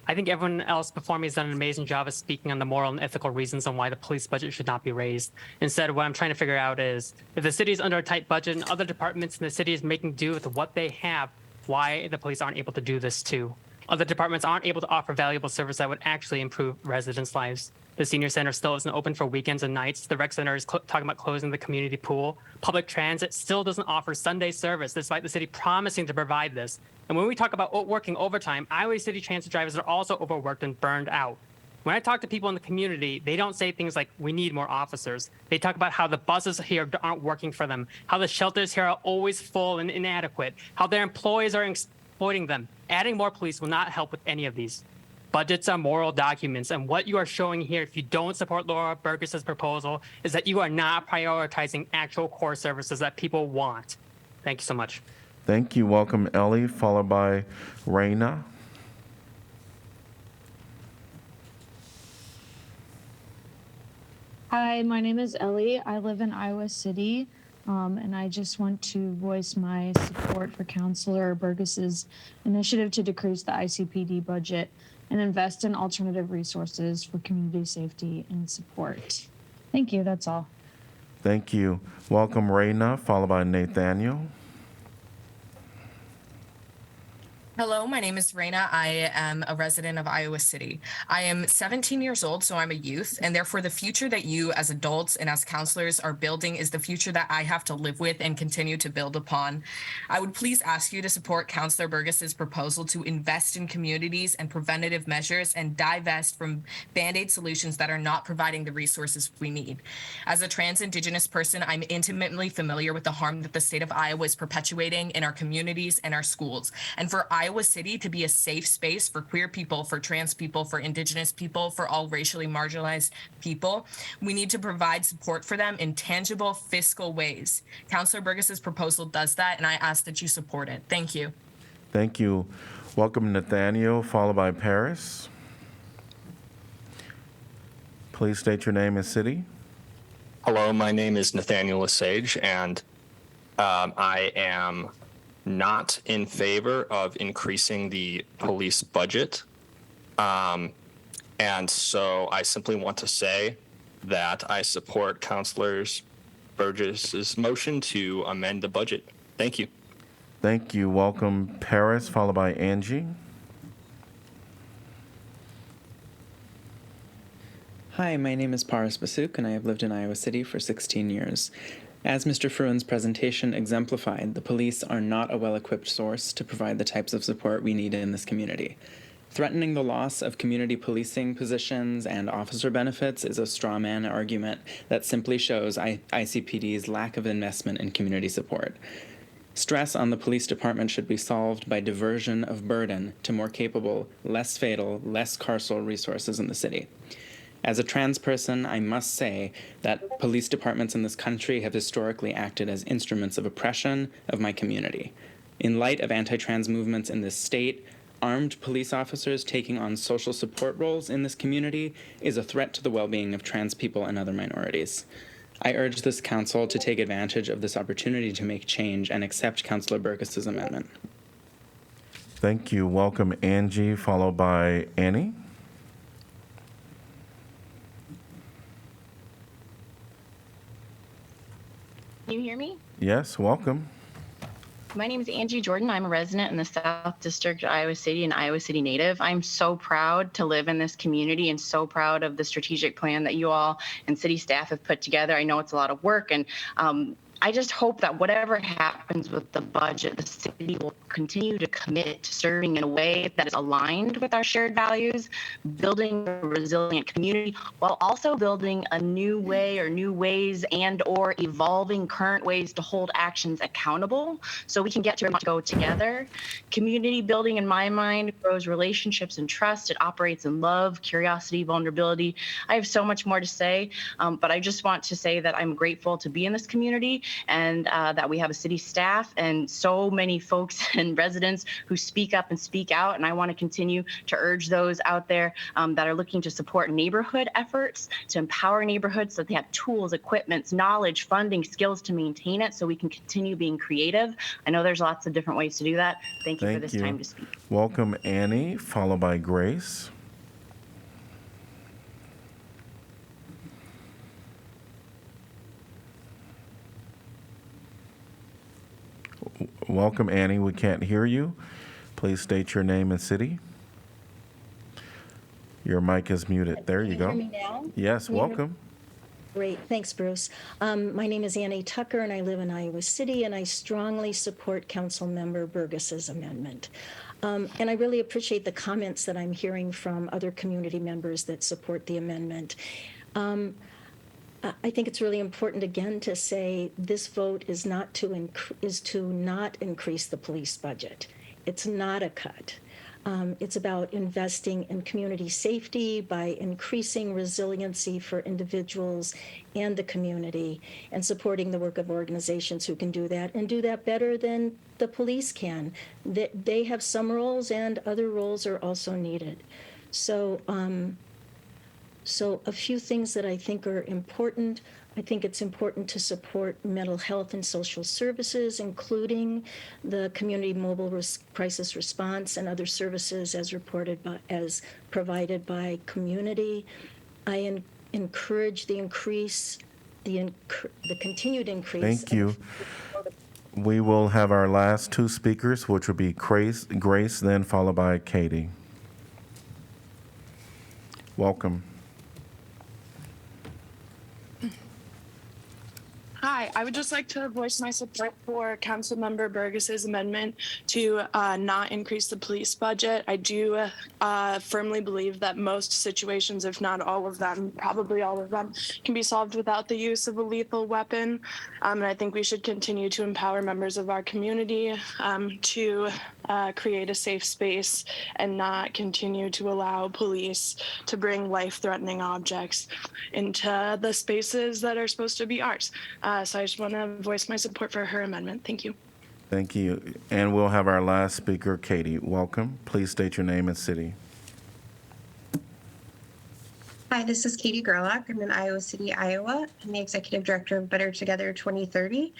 think everyone else before me has done an amazing job of speaking on the moral and ethical reasons on why the police budget should not be raised. Instead, what I'm trying to figure out is if the city is under a tight budget and other departments in the city is making do with what they have, why the police aren't able to do this too. Other departments aren't able to offer valuable service that would actually improve residents' lives. The senior center still isn't open for weekends and nights. The rec center is talking about closing the community pool. Public transit still doesn't offer Sunday service, despite the city promising to provide this. And when we talk about working overtime, Iowa City transit drivers are also overworked and burned out. When I talk to people in the community, they don't say things like, we need more officers. They talk about how the buses here aren't working for them, how the shelters here are always full and inadequate, how their employees are exploiting them. Adding more police will not help with any of these. Budgets are moral documents, and what you are showing here, if you don't support Laura Burgess's proposal, is that you are not prioritizing actual core services that people want. Thank you so much. Thank you. Welcome, Ellie, followed by Raina. Hi, my name is Ellie. I live in Iowa City, and I just want to voice my support for Councilor Burgess's initiative to decrease the ICPD budget and invest in alternative resources for community safety and support. Thank you. That's all. Thank you. Welcome, Raina, followed by Nathaniel. Hello, my name is Raina. I am a resident of Iowa City. I am 17 years old, so I'm a youth, and therefore the future that you as adults and as counselors are building is the future that I have to live with and continue to build upon. I would please ask you to support Councilor Burgess's proposal to invest in communities and preventative measures and divest from Band-Aid solutions that are not providing the resources we need. As a trans Indigenous person, I'm intimately familiar with the harm that the state of Iowa is perpetuating in our communities and our schools. And for Iowa City to be a safe space for queer people, for trans people, for Indigenous people, for all racially marginalized people, we need to provide support for them in tangible fiscal ways. Councilor Burgess's proposal does that, and I ask that you support it. Thank you. Thank you. Welcome, Nathaniel, followed by Paris. Please state your name and city. Hello, my name is Nathaniel Lesage, and I am not in favor of increasing the police budget. And so I simply want to say that I support Councilor Burgess's motion to amend the budget. Thank you. Thank you. Welcome, Paris, followed by Angie. Hi, my name is Paris Basuk, and I have lived in Iowa City for 16 years. As Mr. Fruin's presentation exemplified, the police are not a well-equipped source to provide the types of support we need in this community. Threatening the loss of community policing positions and officer benefits is a straw man argument that simply shows ICPD's lack of investment in community support. Stress on the police department should be solved by diversion of burden to more capable, less fatal, less carceral resources in the city. As a trans person, I must say that police departments in this country have historically acted as instruments of oppression of my community. In light of anti-trans movements in this state, armed police officers taking on social support roles in this community is a threat to the well-being of trans people and other minorities. I urge this council to take advantage of this opportunity to make change and accept Councilor Burgess's amendment. Thank you. Welcome, Angie, followed by Annie. Can you hear me? Yes, welcome. My name is Angie Jordan. I'm a resident in the South District of Iowa City and Iowa City native. I'm so proud to live in this community and so proud of the strategic plan that you all and city staff have put together. I know it's a lot of work, and I just hope that whatever happens with the budget, the city will continue to commit to serving in a way that is aligned with our shared values, building a resilient community, while also building a new way or new ways and or evolving current ways to hold actions accountable so we can get to where we want to go together. Community building, in my mind, grows relationships and trust. It operates in love, curiosity, vulnerability. I have so much more to say, but I just want to say that I'm grateful to be in this community and that we have a city staff and so many folks and residents who speak up and speak out. And I want to continue to urge those out there that are looking to support neighborhood efforts, to empower neighborhoods so that they have tools, equipments, knowledge, funding, skills to maintain it so we can continue being creative. I know there's lots of different ways to do that. Thank you for this time to speak. Welcome, Annie, followed by Grace. Welcome, Annie. We can't hear you. Please state your name and city. Your mic is muted. There you go. Can you hear me now? Yes, welcome. Great. Thanks, Bruce. My name is Annie Tucker, and I live in Iowa City, and I strongly support Councilmember Burgess's amendment. And I really appreciate the comments that I'm hearing from other community members that support the amendment. I think it's really important again to say this vote is not to not increase the police budget. It's not a cut. It's about investing in community safety by increasing resiliency for individuals and the community and supporting the work of organizations who can do that and do that better than the police can. They have some roles and other roles are also needed. So a few things that I think are important. I think it's important to support mental health and social services, including the community mobile crisis response and other services as provided by community. I encourage the increase the continued increase. Thank you. We will have our last two speakers, which will be Grace, then followed by Katie. Welcome. Hi, I would just like to voice my support for Councilmember Burgess's amendment to not increase the police budget. I do firmly believe that most situations, if not all of them, probably all of them, can be solved without the use of a lethal weapon. And I think we should continue to empower members of our community to create a safe space and not continue to allow police to bring life-threatening objects into the spaces that are supposed to be ours. So I just want to voice my support for her amendment. Thank you. Thank you. And we'll have our last speaker, Katie. Welcome. Please state your name and city. Hi, this is Katie Gerlach. I'm in Iowa City, Iowa. I'm the Executive Director of Better Together 2030.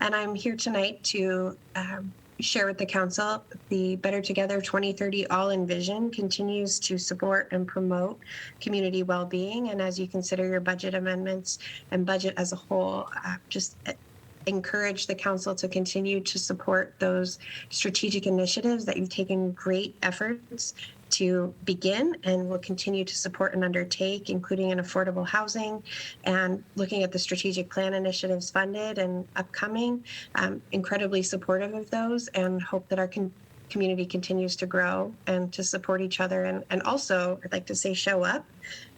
And I'm here tonight to share with the Council the Better Together 2030 All-in Vision continues to support and promote community well-being. And as you consider your budget amendments and budget as a whole, just encourage the Council to continue to support those strategic initiatives that you've taken great efforts to begin and will continue to support and undertake, including in affordable housing and looking at the strategic plan initiatives funded and upcoming. Incredibly supportive of those and hope that our community continues to grow and to support each other. And also, I'd like to say, show up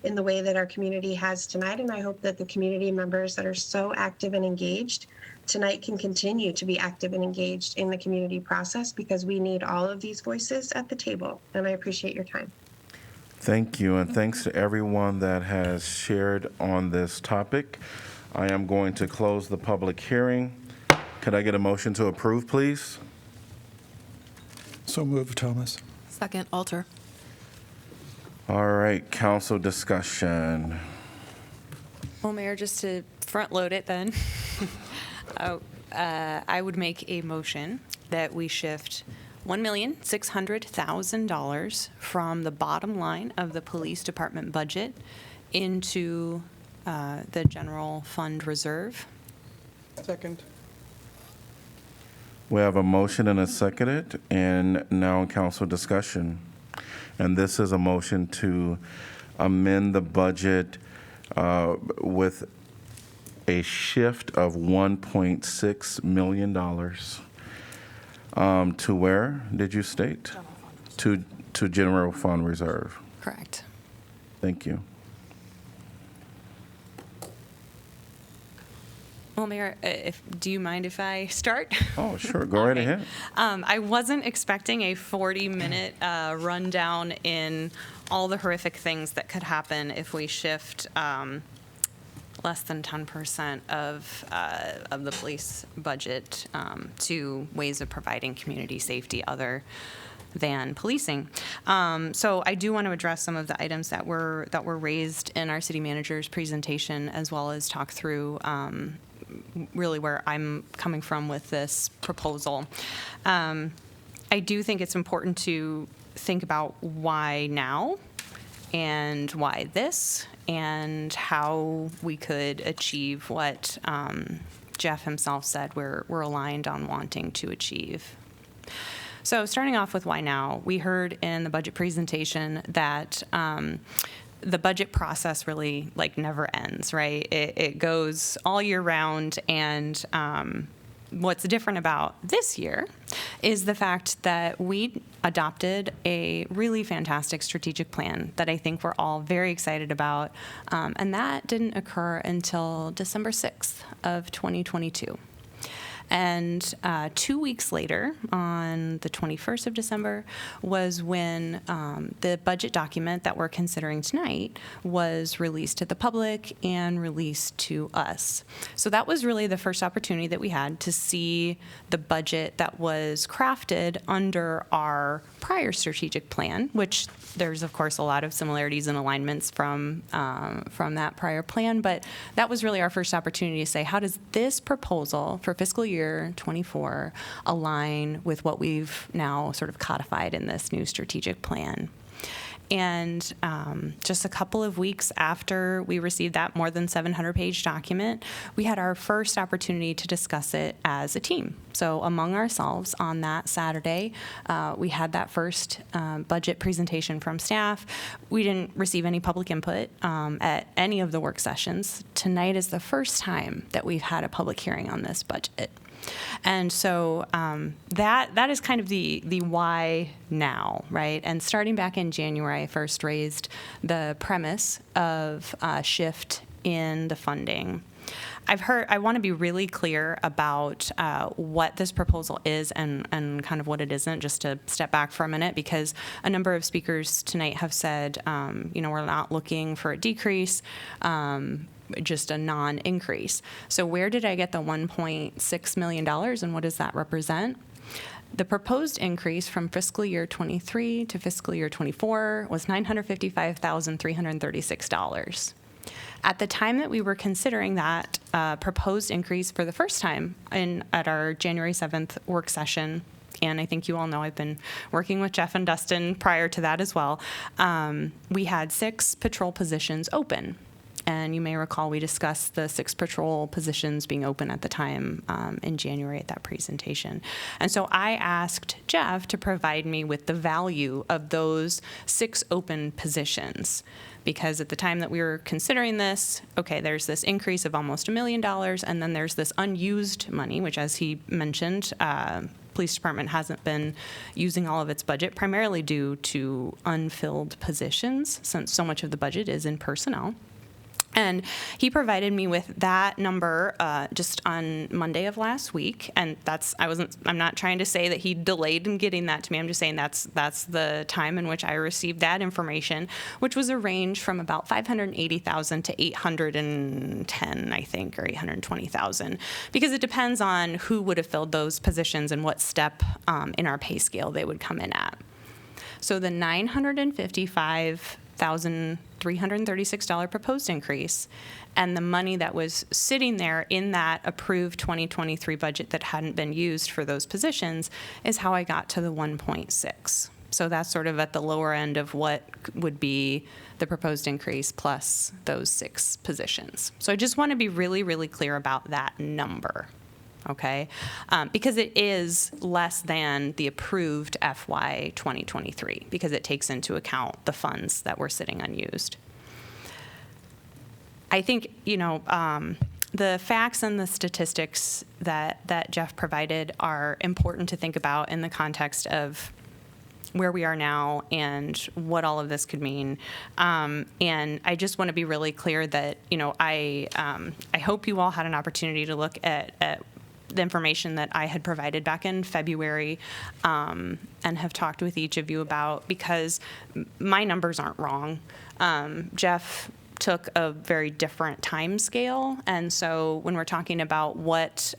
in the way that our community has tonight. And I hope that the community members that are so active and engaged tonight can continue to be active and engaged in the community process, because we need all of these voices at the table. And I appreciate your time. Thank you, and thanks to everyone that has shared on this topic. I am going to close the public hearing. Could I get a motion to approve, please? So moved, Thomas. Second, Alter. All right, council discussion. Well, Mayor, just to front load it then, I would make a motion that we shift $1,600,000 from the bottom line of the police department budget into the general fund reserve. Second. We have a motion and a seconded, and now in council discussion. And this is a motion to amend the budget with a shift of $1.6 million to where did you state? To general fund reserve. Correct. Thank you. Well, Mayor, do you mind if I start? Oh, sure. Go right ahead. I wasn't expecting a 40-minute rundown in all the horrific things that could happen if we shift less than 10% of the police budget to ways of providing community safety other than policing. So I do want to address some of the items that were raised in our city manager's presentation, as well as talk through really where I'm coming from with this proposal. I do think it's important to think about why now and why this, and how we could achieve what Jeff himself said we're aligned on wanting to achieve. So starting off with why now, we heard in the budget presentation that the budget process really never ends, right? It goes all year round, and what's different about this year is the fact that we adopted a really fantastic strategic plan that I think we're all very excited about, and that didn't occur until December 6th of 2022. And 2 weeks later, on the 21st of December, was when the budget document that we're considering tonight was released to the public and released to us. So that was really the first opportunity that we had to see the budget that was crafted under our prior strategic plan, which there's, of course, a lot of similarities and alignments from that prior plan. But that was really our first opportunity to say, how does this proposal for fiscal year 24 align with what we've now sort of codified in this new strategic plan? And just a couple of weeks after we received that more than 700-page document, we had our first opportunity to discuss it as a team. So among ourselves on that Saturday, we had that first budget presentation from staff. We didn't receive any public input at any of the work sessions. Tonight is the first time that we've had a public hearing on this budget. And so that is kind of the why now, right? And starting back in January, I first raised the premise of a shift in the funding. I want to be really clear about what this proposal is and kind of what it isn't, just to step back for a minute, because a number of speakers tonight have said, we're not looking for a decrease, just a non-increase. So where did I get the $1.6 million and what does that represent? The proposed increase from fiscal year 23 to fiscal year 24 was $955,336. At the time that we were considering that proposed increase for the first time at our January 7th work session, and I think you all know I've been working with Jeff and Dustin prior to that as well, we had 6 patrol positions open. And you may recall we discussed the 6 patrol positions being open at the time in January at that presentation. And so I asked Jeff to provide me with the value of those 6 open positions. Because at the time that we were considering this, okay, there's this increase of almost $1 million, and then there's this unused money, which, as he mentioned, police department hasn't been using all of its budget, primarily due to unfilled positions, since so much of the budget is in personnel. And he provided me with that number just on Monday of last week, and I'm not trying to say that he delayed in getting that to me. I'm just saying that's the time in which I received that information, which was a range from about $580,000 to $810,000, I think, or $820,000, because it depends on who would have filled those positions and what step in our pay scale they would come in at. So the $955,336 proposed increase and the money that was sitting there in that approved 2023 budget that hadn't been used for those positions is how I got to the 1.6. So that's sort of at the lower end of what would be the proposed increase plus those 6 positions. So I just want to be really, really clear about that number. Okay, because it is less than the approved FY 2023, because it takes into account the funds that were sitting unused. I think, the facts and the statistics that Jeff provided are important to think about in the context of where we are now and what all of this could mean. And I just want to be really clear that, I hope you all had an opportunity to look at the information that I had provided back in February and have talked with each of you about, because my numbers aren't wrong. Jeff took a very different time scale, and so when we're talking about what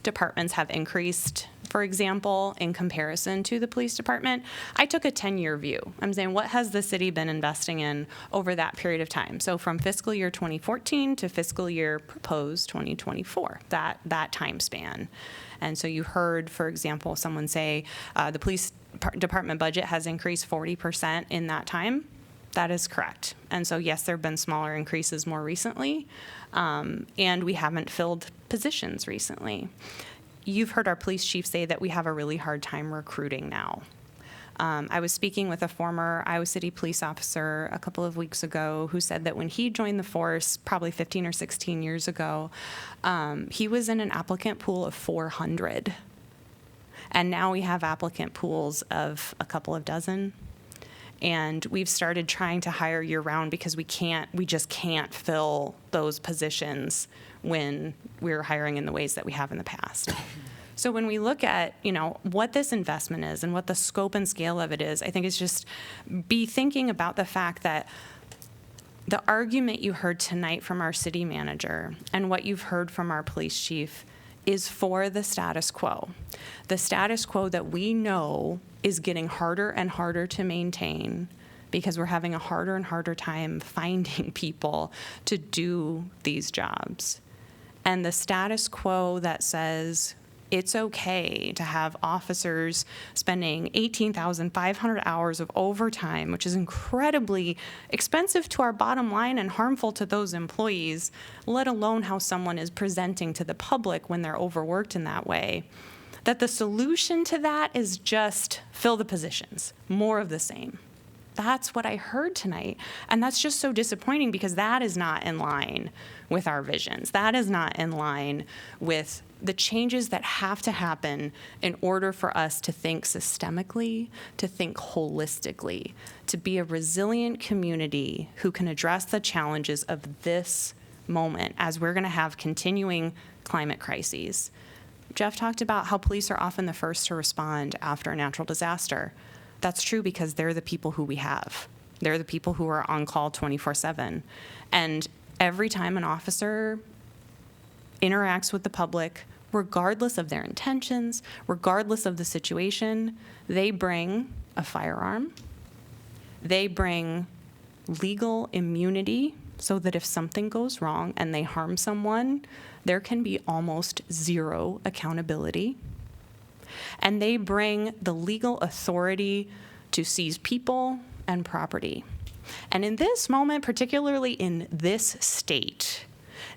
departments have increased, for example, in comparison to the police department, I took a 10-year view. I'm saying, what has the city been investing in over that period of time? So from fiscal year 2014 to fiscal year proposed 2024, that time span. And so you heard, for example, someone say the police department budget has increased 40% in that time. That is correct. And so, yes, there have been smaller increases more recently, and we haven't filled positions recently. You've heard our police chief say that we have a really hard time recruiting now. I was speaking with a former Iowa City police officer a couple of weeks ago who said that when he joined the force, probably 15 or 16 years ago, he was in an applicant pool of 400. And now we have applicant pools of a couple of dozen. And we've started trying to hire year-round because we just can't fill those positions when we're hiring in the ways that we have in the past. So when we look at, what this investment is and what the scope and scale of it is, I think it's just be thinking about the fact that the argument you heard tonight from our city manager and what you've heard from our police chief is for the status quo. The status quo that we know is getting harder and harder to maintain because we're having a harder and harder time finding people to do these jobs. And the status quo that says It's okay to have officers spending 18,500 hours of overtime, which is incredibly expensive to our bottom line and harmful to those employees, let alone how someone is presenting to the public when they're overworked in that way. That the solution to that is just fill the positions, more of the same. That's what I heard tonight. And that's just so disappointing because that is not in line with our visions. That is not in line with the changes that have to happen in order for us to think systemically, to think holistically, to be a resilient community who can address the challenges of this moment as we're going to have continuing climate crises. Jeff talked about how police are often the first to respond after a natural disaster. That's true because they're the people who we have. They're the people who are on call 24/7. And every time an officer interacts with the public, regardless of their intentions, regardless of the situation, they bring a firearm. They bring legal immunity so that if something goes wrong and they harm someone, there can be almost zero accountability. And they bring the legal authority to seize people and property. And in this moment, particularly in this state,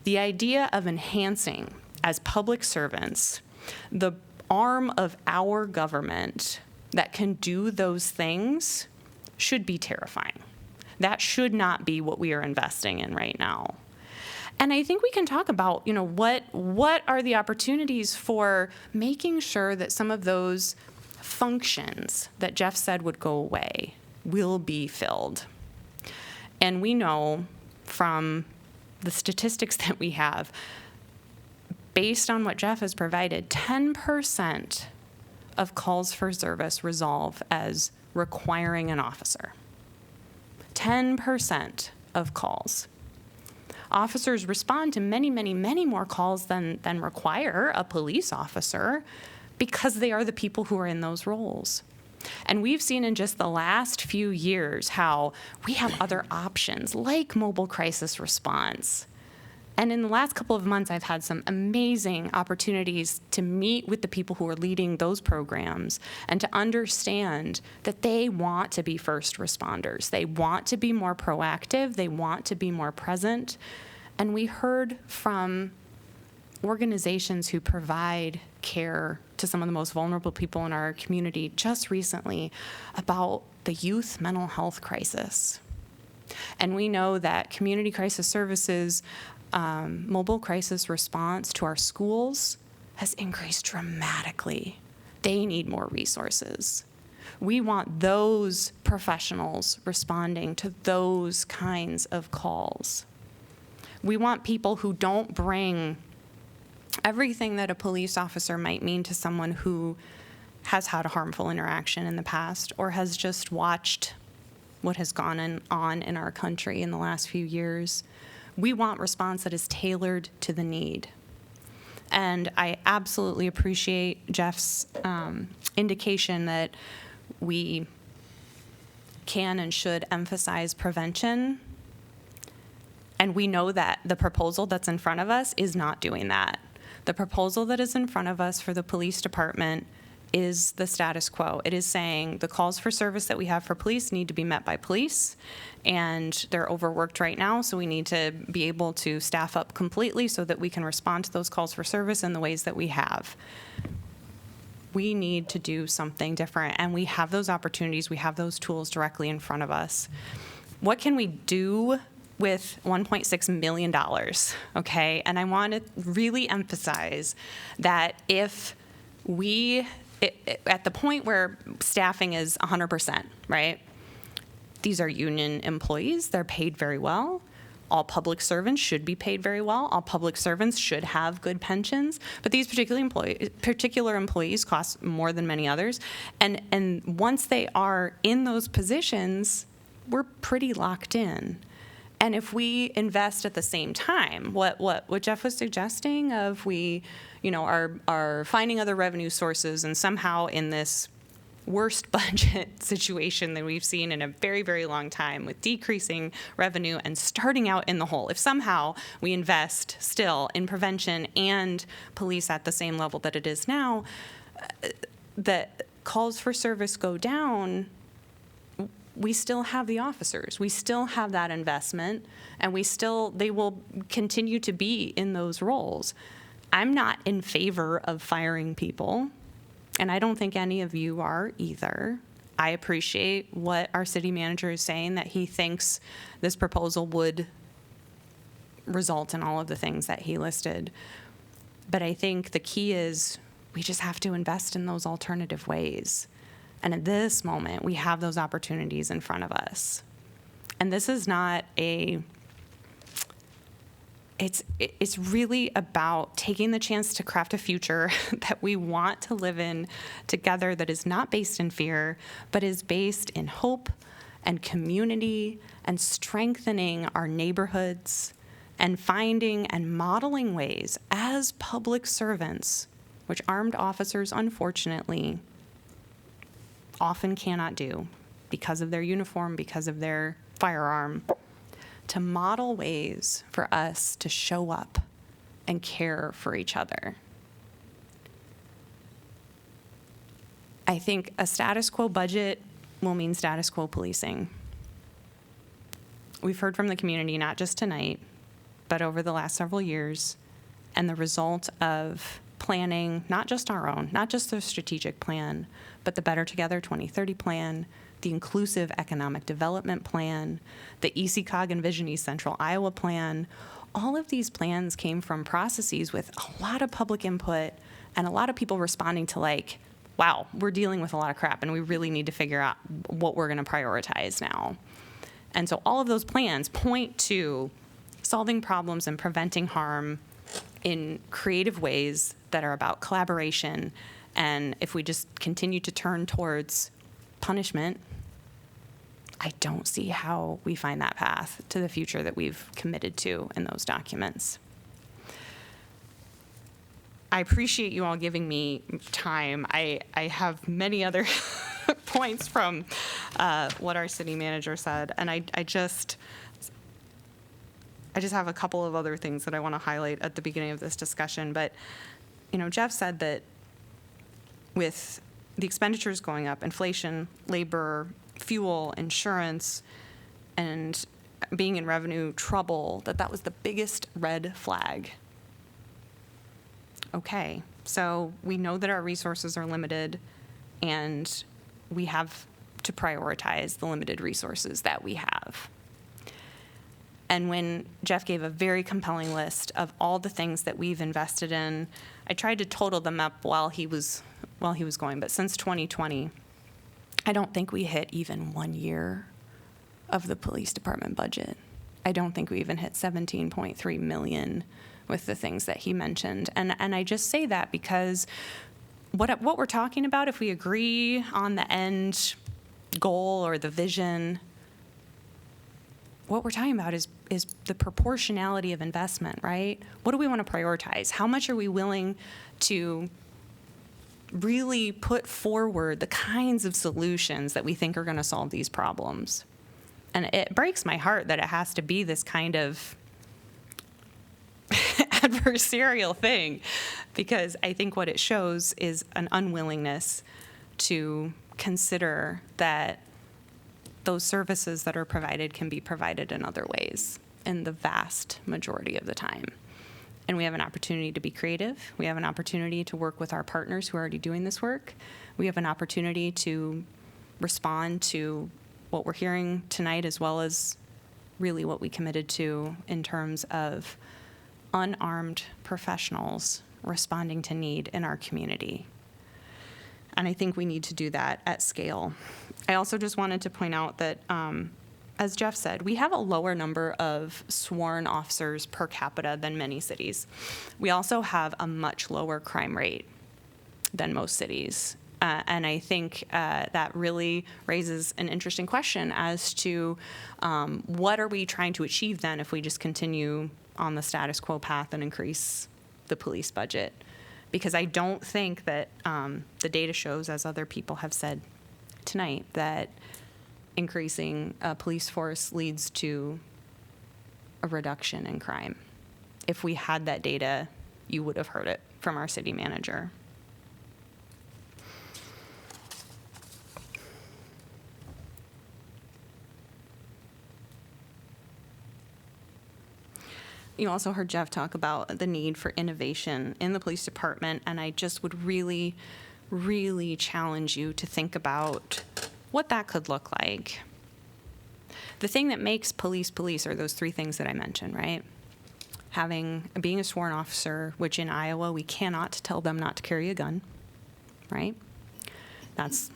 the idea of enhancing, as public servants, the arm of our government that can do those things should be terrifying. That should not be what we are investing in right now. And I think we can talk about, what are the opportunities for making sure that some of those functions that Jeff said would go away will be filled. And we know from the statistics that we have, based on what Jeff has provided, 10% of calls for service resolve as requiring an officer. 10% of calls. Officers respond to many, many, many more calls than require a police officer because they are the people who are in those roles. And we've seen in just the last few years how we have other options like mobile crisis response. And in the last couple of months, I've had some amazing opportunities to meet with the people who are leading those programs and to understand that they want to be first responders. They want to be more proactive. They want to be more present. And we heard from organizations who provide care to some of the most vulnerable people in our community just recently about the youth mental health crisis. And we know that community crisis services, mobile crisis response to our schools has increased dramatically. They need more resources. We want those professionals responding to those kinds of calls. We want people who don't bring everything that a police officer might mean to someone who has had a harmful interaction in the past or has just watched what has gone on in our country in the last few years. We want response that is tailored to the need. And I absolutely appreciate Jeff's indication that we can and should emphasize prevention. And we know that the proposal that's in front of us is not doing that. The proposal that is in front of us for the police department is the status quo. It is saying the calls for service that we have for police need to be met by police, and they're overworked right now, so we need to be able to staff up completely so that we can respond to those calls for service in the ways that we have. We need to do something different, and we have those opportunities, we have those tools directly in front of us. What can we do with $1.6 million, okay? And I want to really emphasize that if we, at the point where staffing is 100%, right? These are union employees, they're paid very well. All public servants should be paid very well. All public servants should have good pensions, but these particular employees cost more than many others. And once they are in those positions, we're pretty locked in. And if we invest at the same time, what Jeff was suggesting of we, are finding other revenue sources and somehow in this worst budget situation that we've seen in a very, very long time, with decreasing revenue and starting out in the hole. If somehow we invest still in prevention and police at the same level that it is now, that calls for service go down, we still have the officers, we still have that investment, and they will continue to be in those roles. I'm not in favor of firing people, and I don't think any of you are either. I appreciate what our city manager is saying, that he thinks this proposal would result in all of the things that he listed. But I think the key is we just have to invest in those alternative ways. And at this moment, we have those opportunities in front of us. And this is not it's really about taking the chance to craft a future that we want to live in together, that is not based in fear, but is based in hope and community and strengthening our neighborhoods and finding and modeling ways as public servants, which armed officers, unfortunately, often cannot do because of their uniform, because of their firearm, to model ways for us to show up and care for each other. I think a status quo budget will mean status quo policing. We've heard from the community, not just tonight, but over the last several years, and the result of planning, not just our own, not just the strategic plan, but the Better Together 2030 plan, the Inclusive Economic Development Plan, the ECOG Envision East Central Iowa Plan. All of these plans came from processes with a lot of public input and a lot of people responding to, like, wow, we're dealing with a lot of crap and we really need to figure out what we're going to prioritize now. And so all of those plans point to solving problems and preventing harm in creative ways that are about collaboration. And if we just continue to turn towards punishment, I don't see how we find that path to the future that we've committed to in those documents. I appreciate you all giving me time. I have many other points from what our city manager said, and I just have a couple of other things that I want to highlight at the beginning of this discussion. But, you know, Jeff said that with the expenditures going up, inflation, labor, fuel, insurance, and being in revenue trouble, that was the biggest red flag. Okay, so we know that our resources are limited, and we have to prioritize the limited resources that we have. And when Jeff gave a very compelling list of all the things that we've invested in, I tried to total them up while he was going, but since 2020, I don't think we hit even 1 year of the police department budget. I don't think we even hit 17.3 million with the things that he mentioned. And I just say that because what we're talking about, if we agree on the end goal or the vision, what we're talking about is the proportionality of investment, right? What do we want to prioritize? How much are we willing to really put forward the kinds of solutions that we think are going to solve these problems? And it breaks my heart that it has to be this kind of adversarial thing, because I think what it shows is an unwillingness to consider that those services that are provided can be provided in other ways in the vast majority of the time. And we have an opportunity to be creative. We have an opportunity to work with our partners who are already doing this work. We have an opportunity to respond to what we're hearing tonight, as well as really what we committed to in terms of unarmed professionals responding to need in our community. And I think we need to do that at scale. I also just wanted to point out that, as Jeff said, we have a lower number of sworn officers per capita than many cities. We also have a much lower crime rate than most cities. And I think that really raises an interesting question as to what are we trying to achieve then if we just continue on the status quo path and increase the police budget? Because I don't think that the data shows, as other people have said tonight that increasing a police force leads to a reduction in crime. If we had that data, you would have heard it from our city manager. You also heard Jeff talk about the need for innovation in the police department, and I just would really, really challenge you to think about what that could look like. The thing that makes police police are those three things that I mentioned, right? Being a sworn officer, which in Iowa we cannot tell them not to carry a gun, right? That's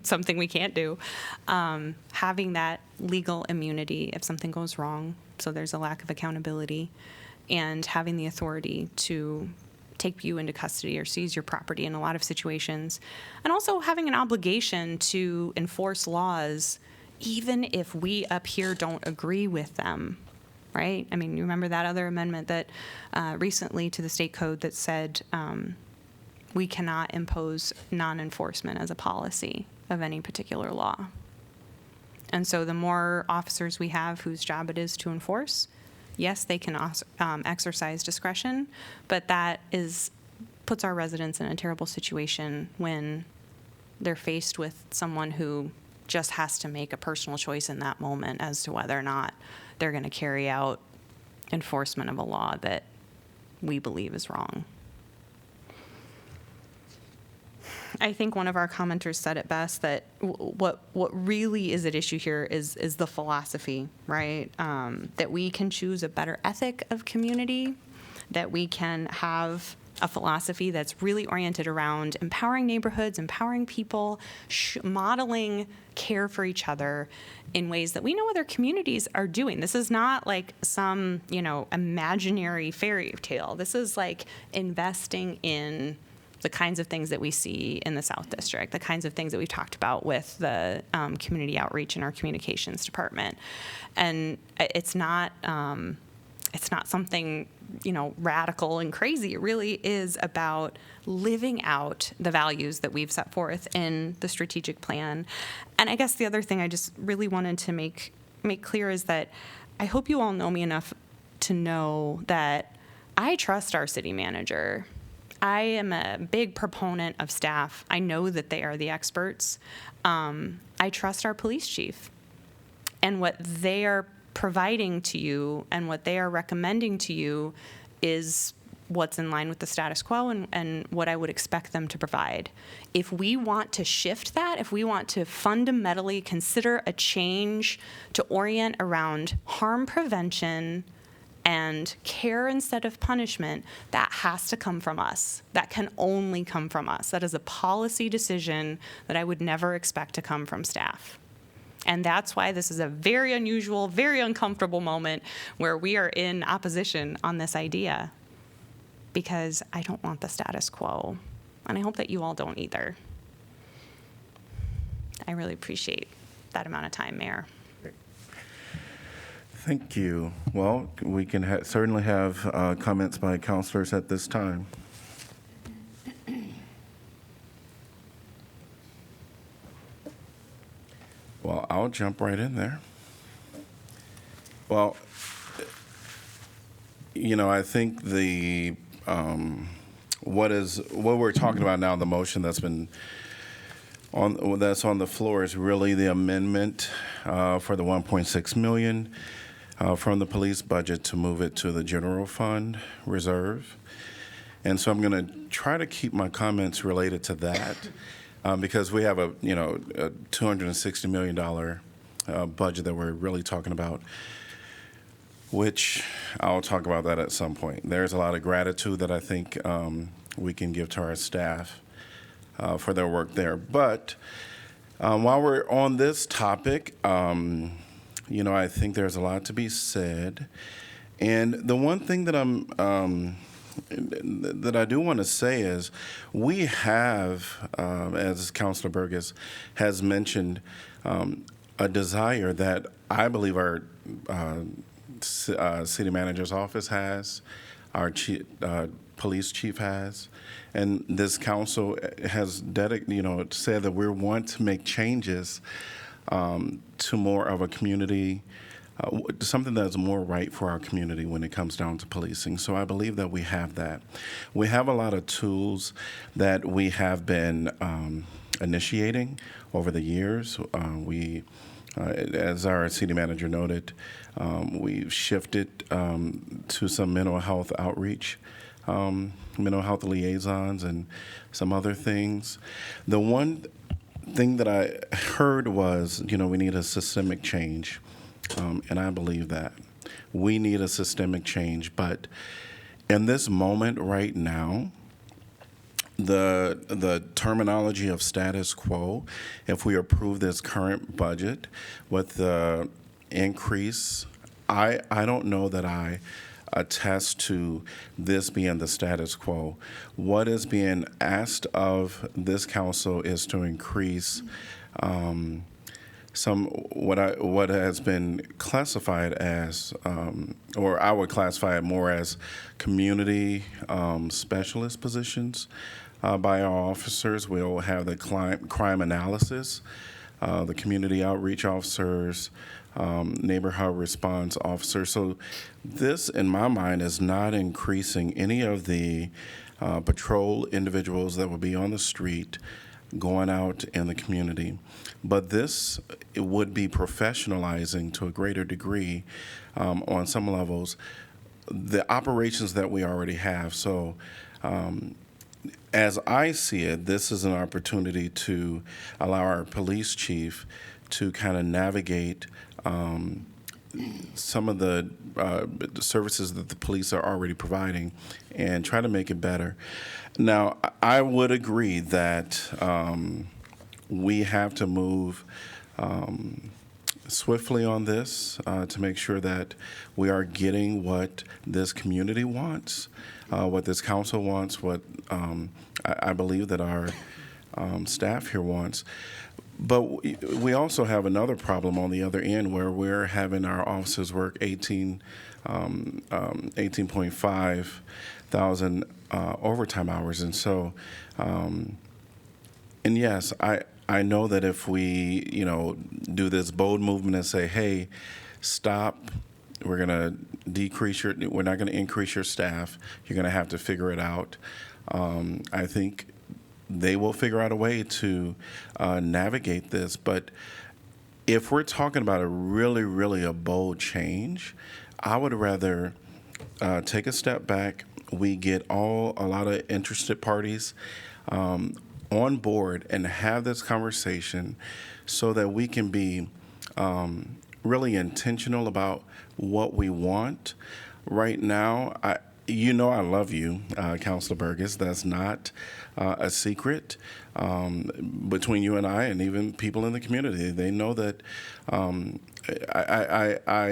something we can't do. Having that legal immunity if something goes wrong, so there's a lack of accountability, and having the authority to take you into custody or seize your property in a lot of situations, and also having an obligation to enforce laws even if we up here don't agree with them, right? I mean, you remember that other amendment that recently to the state code that said we cannot impose non-enforcement as a policy of any particular law. And so the more officers we have whose job it is to enforce, yes, they can exercise discretion, but that puts our residents in a terrible situation when they're faced with someone who just has to make a personal choice in that moment as to whether or not they're going to carry out enforcement of a law that we believe is wrong. I think one of our commenters said it best, that what really is at issue here is the philosophy, right? That we can choose a better ethic of community, that we can have a philosophy that's really oriented around empowering neighborhoods, empowering people, modeling care for each other in ways that we know other communities are doing. This is not like some, imaginary fairy tale. This is like investing in the kinds of things that we see in the South District, the kinds of things that we've talked about with the community outreach in our communications department. And it's not something, radical and crazy. It really is about living out the values that we've set forth in the strategic plan. And I guess the other thing I just really wanted to make clear is that I hope you all know me enough to know that I trust our city manager. I am a big proponent of staff. I know that they are the experts. I trust our police chief. And what they are providing to you and what they are recommending to you is what's in line with the status quo and what I would expect them to provide. If we want to shift that, if we want to fundamentally consider a change to orient around harm prevention and care instead of punishment, that has to come from us. That can only come from us. That is a policy decision that I would never expect to come from staff. And that's why this is a very unusual, very uncomfortable moment where we are in opposition on this idea, because I don't want the status quo. And I hope that you all don't either. I really appreciate that amount of time, Mayor. Thank you. Well, we can certainly have comments by councilors at this time. Well, I'll jump right in there. Well, I think what we're talking about now, the motion that's on the floor, is really the amendment for the 1.6 million from the police budget to move it to the general fund reserve. And so I'm going to try to keep my comments related to that because we have a $260 million budget that we're really talking about, which I'll talk about that at some point. There's a lot of gratitude that I think we can give to our staff for their work there. But while we're on this topic, I think there's a lot to be said. And the one thing that that I do want to say is we have, as Councilor Burgess has mentioned, a desire that I believe our city manager's office has, our police chief has, and this council has said that we want to make changes to more of a community, something that's more right for our community when it comes down to policing. So I believe that we have that. We have a lot of tools that we have been initiating over the years. As our city manager noted, we've shifted to some mental health outreach, mental health liaisons, and some other things. The one thing that I heard was, we need a systemic change, and I believe that. We need a systemic change, but in this moment right now, the terminology of status quo, if we approve this current budget with the increase, I don't know that I attest to this being the status quo. What is being asked of this council is to increase what has been classified as, or I would classify it more as community specialist positions by our officers. We'll have the crime analysis, the community outreach officers, neighborhood response officers. So this, in my mind, is not increasing any of the patrol individuals that will be on the street going out in the community. But this would be professionalizing to a greater degree on some levels the operations that we already have. So as I see it, this is an opportunity to allow our police chief to kind of navigate some of the services that the police are already providing and try to make it better. Now, I would agree that we have to move swiftly on this to make sure that we are getting what this community wants, what this council wants, what I believe that our staff here wants. But we also have another problem on the other end where we're having our officers work 18.5 thousand overtime hours. And so, and yes, I know that if we, do this bold movement and say, hey, stop, we're going to we're not going to increase your staff, you're going to have to figure it out. I think they will figure out a way to navigate this. But if we're talking about a really a bold change, I would rather take a step back. We get a lot of interested parties on board and have this conversation so that we can be really intentional about what we want. Right now, I love you, Councilor Burgess. That's not a secret between you and I, and even people in the community. They know that I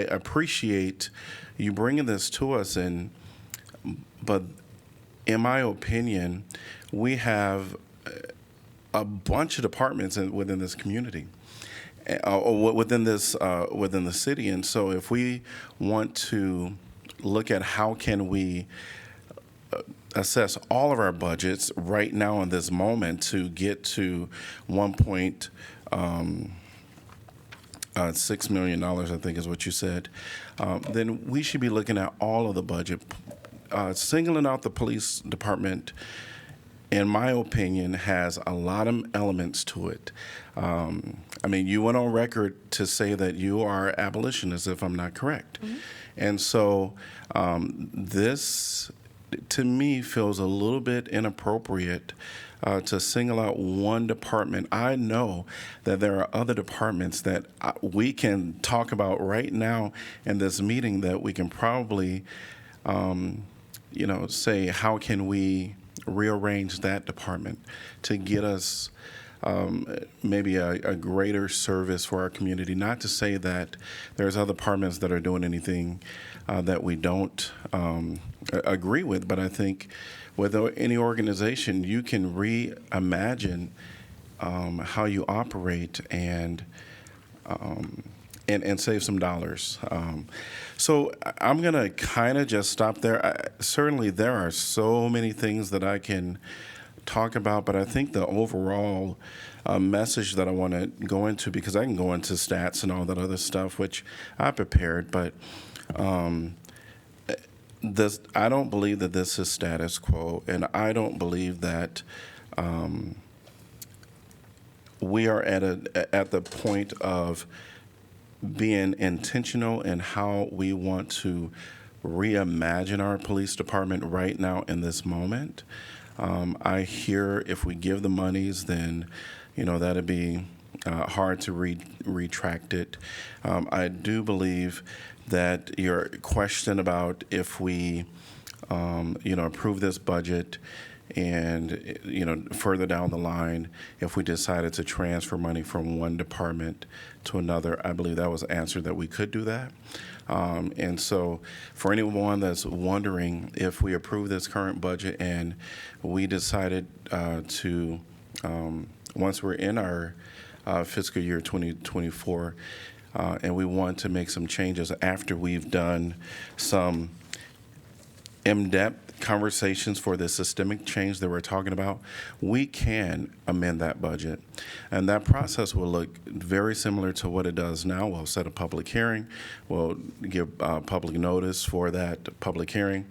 appreciate you bringing this to us. But in my opinion, we have a bunch of departments within this community, or within the city. And so if we want to look at how can we assess all of our budgets right now in this moment to get to $1.6 million, I think is what you said, then we should be looking at all of the budget. Singling out the police department, in my opinion, has a lot of elements to it. You went on record to say that you are abolitionist, if I'm not correct. Mm-hmm. And so this, to me, feels a little bit inappropriate to single out one department. I know that there are other departments that we can talk about right now in this meeting that we can probably say, how can we rearrange that department to get us maybe a greater service for our community. Not to say that there's other departments that are doing anything that we don't agree with, but I think with any organization, you can reimagine how you operate and and save some dollars. So I'm going to kind of just stop there. Certainly, there are so many things that I can talk about, but I think the overall message that I want to go into, because I can go into stats and all that other stuff, which I prepared, but I don't believe that this is status quo, and I don't believe that we are at the point of being intentional in how we want to reimagine our police department right now in this moment. I hear if we give the monies, then that'd be hard to retract it. I do believe that your question about if we approve this budget and further down the line, if we decided to transfer money from one department to another, I believe that was answered that we could do that. And so for anyone that's wondering, if we approve this current budget and we decided to, once we're in our fiscal year 2024, and we want to make some changes after we've done some in-depth conversations for the systemic change that we're talking about, we can amend that budget. And that process will look very similar to what it does now. We'll set a public hearing. We'll give public notice for that public hearing,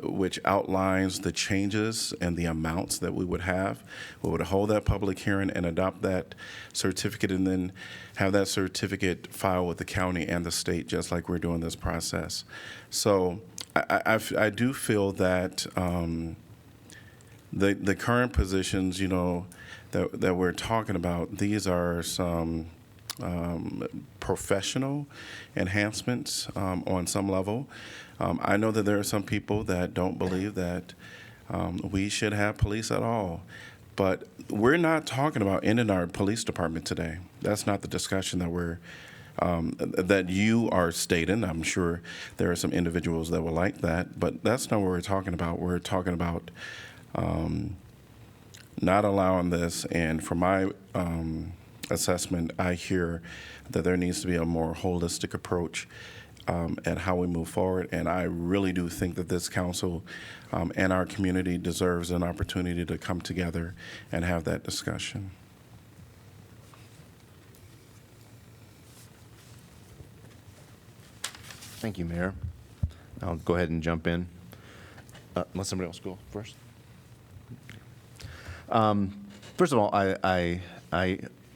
which outlines the changes and the amounts that we would have. We would hold that public hearing and adopt that certificate, and then have that certificate filed with the county and the state, just like we're doing this process. So I do feel that the current positions, that we're talking about, these are some professional enhancements on some level. I know that there are some people that don't believe that we should have police at all. But we're not talking about ending our police department today. That's not the discussion that you are stating. I'm sure there are some individuals that will like that, but that's not what we're talking about. We're talking about not allowing this, and from my assessment, I hear that there needs to be a more holistic approach at how we move forward, and I really do think that this council and our community deserves an opportunity to come together and have that discussion. Thank you, Mayor. I'll go ahead and jump in, unless somebody else go first. First of all, I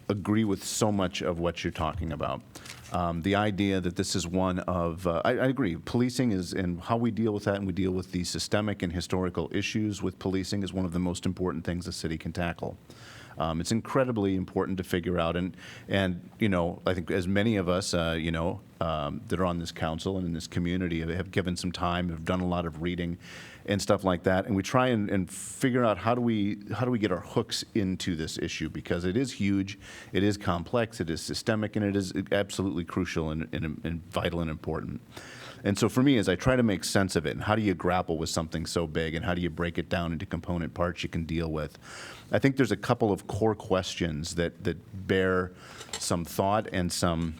agree with so much of what you're talking about. The idea that this is one of, I agree, policing is, and how we deal with that, and we deal with the systemic and historical issues with policing, is one of the most important things the city can tackle. It's incredibly important to figure out, and I think as many of us, that are on this council and in this community have given some time, have done a lot of reading and stuff like that, and we try and figure out how do we get our hooks into this issue, because it is huge, it is complex, it is systemic, and it is absolutely crucial and vital and important. And so for me, as I try to make sense of it, and how do you grapple with something so big, and how do you break it down into component parts you can deal with, I think there's a couple of core questions that bear some thought and some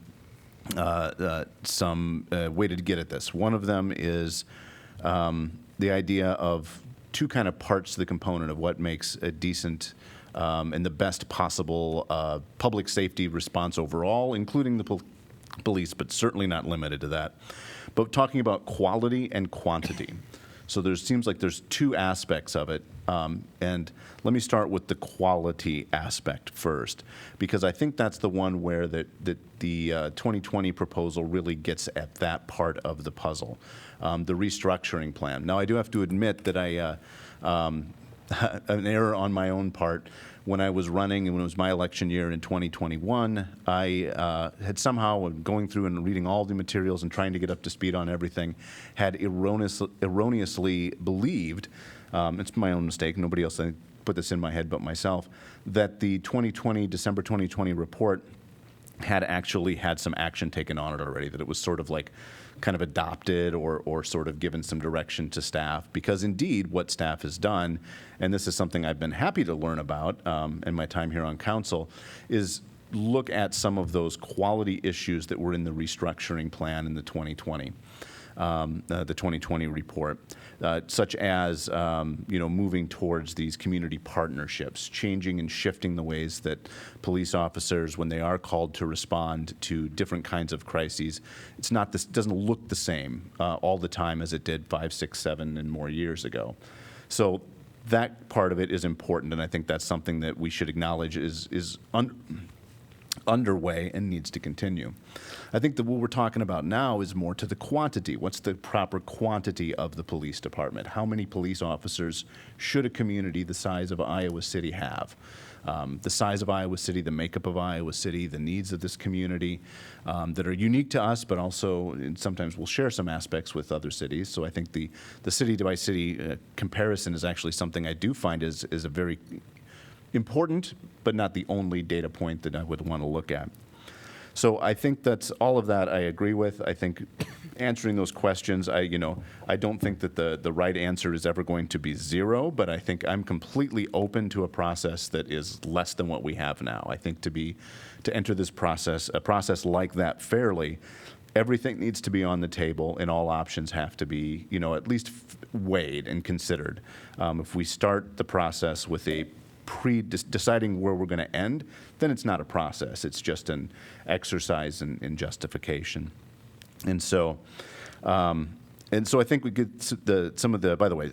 way to get at this. One of them is the idea of two kind of parts to the component of what makes a decent and the best possible public safety response overall, including the police, but certainly not limited to that. But talking about quality and quantity. So there seems like there's two aspects of it. And let me start with the quality aspect first, because I think that's the one where the 2020 proposal really gets at that part of the puzzle, the restructuring plan. Now, I do have to admit that an error on my own part. When I was running, and when it was my election year in 2021, I had somehow, going through and reading all the materials and trying to get up to speed on everything, had erroneously believed, it's my own mistake, nobody else put this in my head but myself, that the December 2020 report had actually had some action taken on it already, that it was sort of like kind of adopted or sort of given some direction to staff. Because indeed, what staff has done, and this is something I've been happy to learn about in my time here on council, is look at some of those quality issues that were in the restructuring plan in the 2020 report, such as moving towards these community partnerships, changing and shifting the ways that police officers, when they are called to respond to different kinds of crises, doesn't look the same all the time as it did 5, 6, 7, and more years ago. So that part of it is important, and I think that's something that we should acknowledge is underway and needs to continue. I think that what we're talking about now is more to the quantity. What's the proper quantity of the police department? How many police officers should a community the size of Iowa City have? The size of Iowa City, the makeup of Iowa City, the needs of this community that are unique to us, but also and sometimes we'll share some aspects with other cities. So I think the city-by-city comparison is actually something I do find is a very important, but not the only data point that I would want to look at. So I think that's all of that I agree with. I think answering those questions, I don't think that the right answer is ever going to be 0, but I think I'm completely open to a process that is less than what we have now. I think to enter this process, a process like that fairly, everything needs to be on the table and all options have to be, at least weighed and considered. If we start the process with a deciding where we're going to end, then it's not a process. It's just an exercise in justification. And so I think we get some of the, by the way,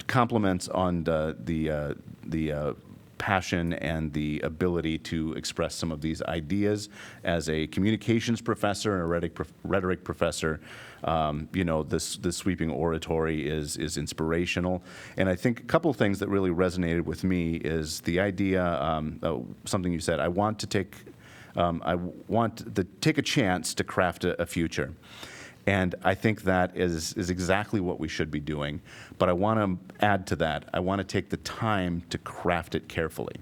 compliments on the passion and the ability to express some of these ideas. As a communications professor and a rhetoric professor, this sweeping oratory is inspirational. And I think a couple of things that really resonated with me is the idea, something you said, I want to take a chance to craft a future. And I think that is exactly what we should be doing. But I want to add to that, I want to take the time to craft it carefully.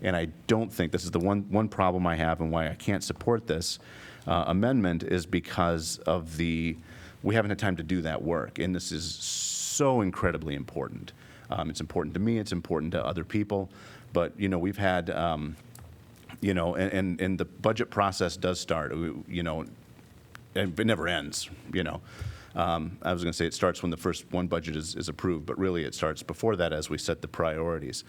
And I don't think, this is the one problem I have and why I can't support this amendment is because of we haven't had time to do that work. And this is so incredibly important. It's important to me, it's important to other people. But, we've had, and the budget process does start, and it never ends, I was going to say it starts when the first one budget is approved, but really it starts before that as we set the priorities.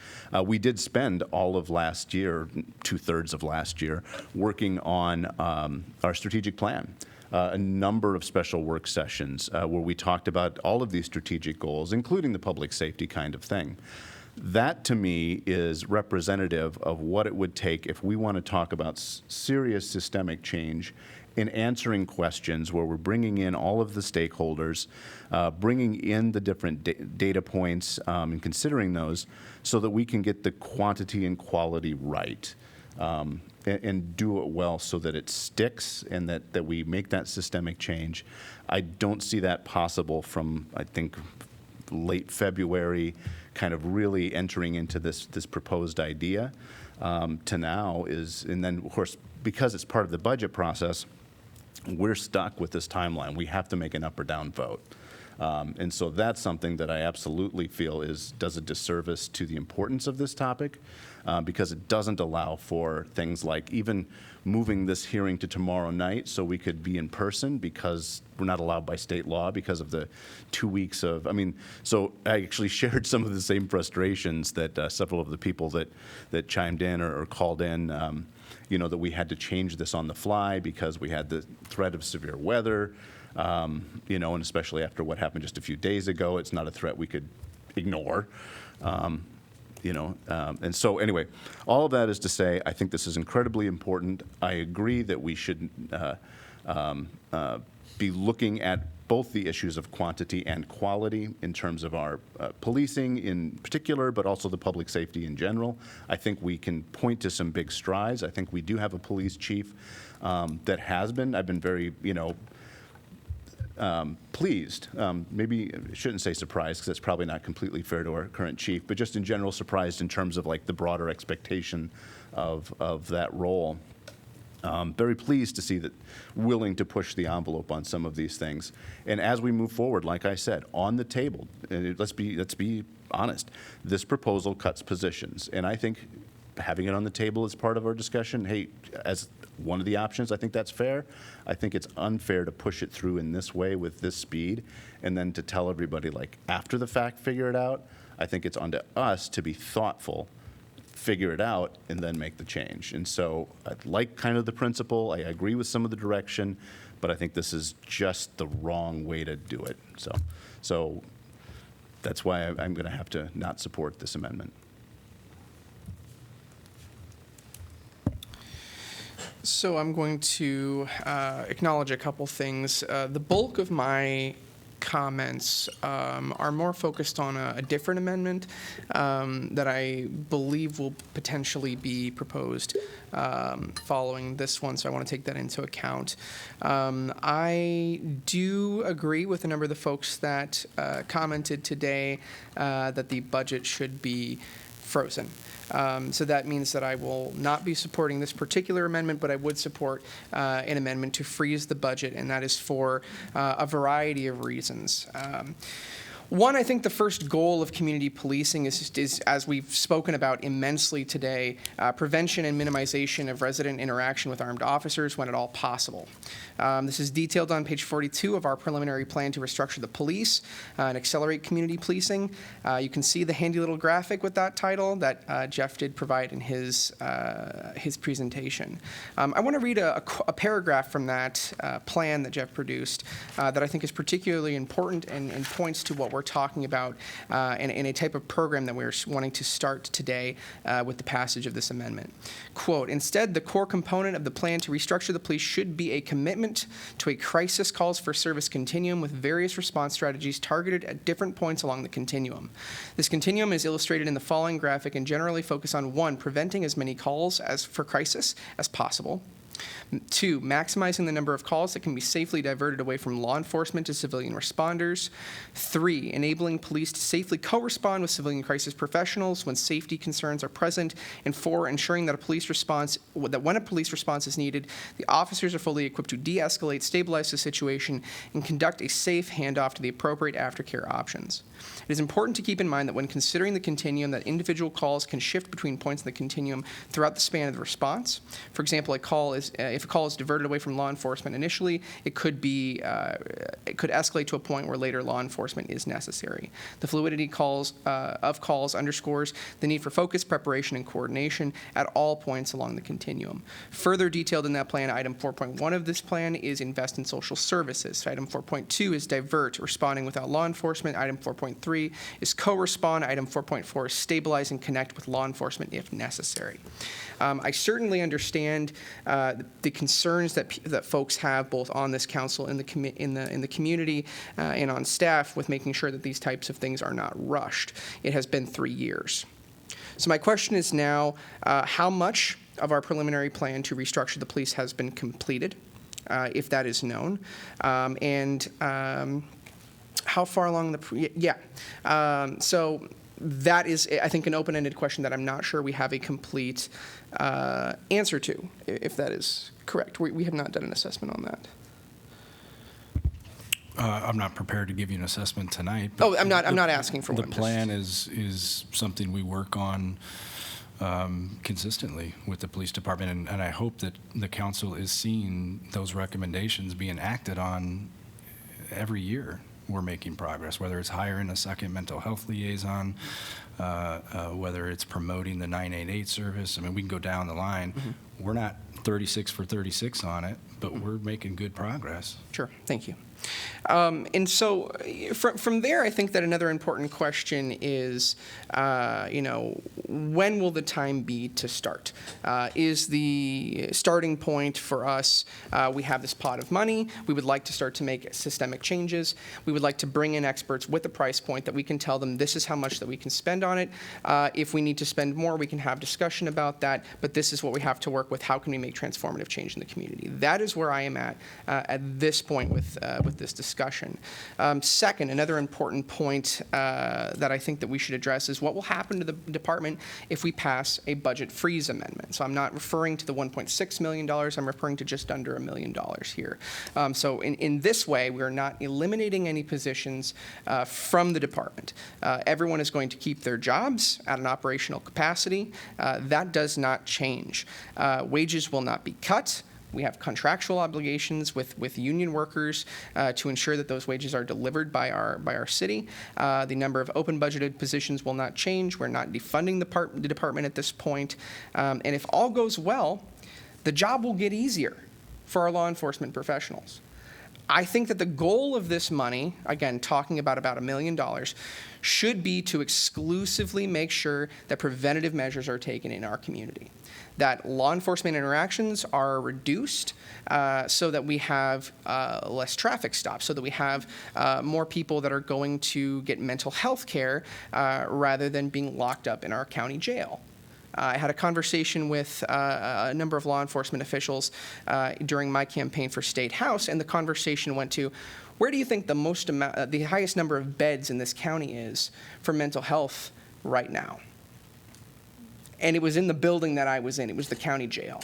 We did spend all of last year, 2/3 of last year, working on our strategic plan. A number of special work sessions where we talked about all of these strategic goals, including the public safety kind of thing. That, to me, is representative of what it would take if we want to talk about serious systemic change in answering questions where we're bringing in all of the stakeholders, bringing in the different data points and considering those so that we can get the quantity and quality right and do it well so that it sticks and that we make that systemic change. I don't see that possible from, I think, late February, kind of really entering into this proposed idea to now and then, of course, because it's part of the budget process, we're stuck with this timeline. We have to make an up or down vote. And so that's something that I absolutely feel does a disservice to the importance of this topic because it doesn't allow for things like even moving this hearing to tomorrow night so we could be in person because we're not allowed by state law because of the 2 weeks of, so I actually shared some of the same frustrations that several of the people that chimed in or called in, that we had to change this on the fly because we had the threat of severe weather. And especially after what happened just a few days ago, it's not a threat we could ignore. And so anyway, all of that is to say, I think this is incredibly important. I agree that we should be looking at both the issues of quantity and quality in terms of our policing in particular, but also the public safety in general. I think we can point to some big strides. I think we do have a police chief that has been, I've been very, pleased, maybe I shouldn't say surprised because that's probably not completely fair to our current chief, but just in general surprised in terms of like the broader expectation of that role. Very pleased to see that willing to push the envelope on some of these things. And as we move forward, like I said, on the table, and let's be honest, this proposal cuts positions. And I think having it on the table as part of our discussion, hey, as one of the options, I think that's fair. I think it's unfair to push it through in this way with this speed and then to tell everybody, like, after the fact, figure it out. I think it's onto us to be thoughtful, figure it out, and then make the change. And so I like kind of the principle. I agree with some of the direction, but I think this is just the wrong way to do it. So that's why I'm going to have to not support this amendment. So I'm going to acknowledge a couple things. The bulk of my comments are more focused on a different amendment that I believe will potentially be proposed following this one, so I want to take that into account. I do agree with a number of the folks that commented today that the budget should be frozen. So that means that I will not be supporting this particular amendment, but I would support an amendment to freeze the budget, and that is for a variety of reasons. One, I think the first goal of community policing is, as we've spoken about immensely today, prevention and minimization of resident interaction with armed officers when at all possible. This is detailed on page 42 of our preliminary plan to restructure the police and accelerate community policing. You can see the handy little graphic with that title that Jeff did provide in his presentation. I want to read a paragraph from that plan that Jeff produced that I think is particularly important and points to what we're talking about in a type of program that we're wanting to start today with the passage of this amendment. Quote, instead, the core component of the plan to restructure the police should be a commitment to a crisis calls for service continuum with various response strategies targeted at different points along the continuum. This continuum is illustrated in the following graphic and generally focus on 1, preventing as many calls as for crisis as possible. 2, maximizing the number of calls that can be safely diverted away from law enforcement to civilian responders. 3, enabling police to safely co-respond with civilian crisis professionals when safety concerns are present. And 4, ensuring that when a police response is needed, the officers are fully equipped to de-escalate, stabilize the situation, and conduct a safe handoff to the appropriate aftercare options. It is important to keep in mind that when considering the continuum, that individual calls can shift between points in the continuum throughout the span of the response. For example, if a call is diverted away from law enforcement initially, it could escalate to a point where later law enforcement is necessary. The fluidity of calls underscores the need for focus, preparation, and coordination at all points along the continuum. Further detailed in that plan, item 4.1 of this plan is invest in social services. Item 4.2 is divert, responding without law enforcement. Item 4.3 is co-respond. Item 4.4 is stabilize and connect with law enforcement if necessary. I certainly understand the concerns that folks have both on this council, in the community, and on staff with making sure that these types of things are not rushed. It has been 3 years. So my question is now, how much of our preliminary plan to restructure the police has been completed, if that is known, and how far along so that is, I think, an open-ended question that I'm not sure we have a complete answer to, if that is correct. We have not done an assessment on that. I'm not prepared to give you an assessment tonight. Oh, I'm not asking for one. The plan is something we work on consistently with the police department, and I hope that the council is seeing those recommendations being acted on every year. We're making progress, whether it's hiring a second mental health liaison, whether it's promoting the 988 service. I mean, we can go down the line. Mm-hmm. We're not 36 for 36 on it, but we're making good progress. Sure, thank you. And so from there, I think that another important question is, when will the time be to start? Is the starting point for us, we have this pot of money, we would like to start to make systemic changes, we would like to bring in experts with a price point that we can tell them this is how much that we can spend on it. If we need to spend more, we can have discussion about that, but this is what we have to work with. How can we make transformative change in the community? That is where I am at this point with this discussion. discussion. Second, another important point that I think that we should address is what will happen to the department if we pass a budget freeze amendment. So I'm not referring to the $1.6 million, I'm referring to just under $1 million here. So in this way, we're not eliminating any positions from the department. Everyone is going to keep their jobs at an operational capacity. That does not change. Wages will not be cut. We have contractual obligations with union workers to ensure that those wages are delivered by our city. The number of open budgeted positions will not change. We're not defunding the department at this point. And if all goes well, the job will get easier for our law enforcement professionals. I think that the goal of this money, again, talking about $1 million, should be to exclusively make sure that preventative measures are taken in our community, that law enforcement interactions are reduced so that we have less traffic stops, so that we have more people that are going to get mental health care rather than being locked up in our county jail. I had a conversation with a number of law enforcement officials during my campaign for State House, and the conversation went to, where do you think the highest number of beds in this county is for mental health right now? And it was in the building that I was in. It was the county jail.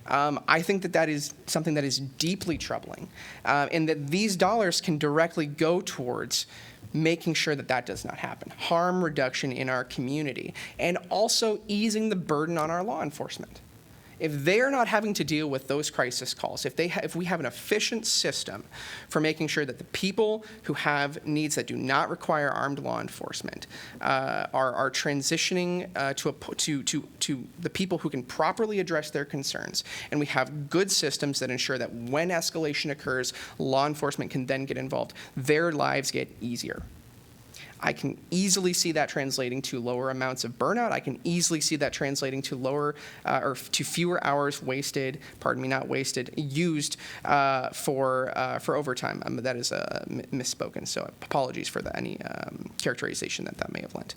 I think that is something that is deeply troubling, and that these dollars can directly go towards making sure that that does not happen, harm reduction in our community, and also easing the burden on our law enforcement. If they are not having to deal with those crisis calls, if we have an efficient system for making sure that the people who have needs that do not require armed law enforcement are transitioning to the people who can properly address their concerns, and we have good systems that ensure that when escalation occurs, law enforcement can then get involved, their lives get easier. I can easily see that translating to lower amounts of burnout. I can easily see that translating to to fewer hours wasted, used for overtime. That is misspoken, so apologies for any characterization that may have lent.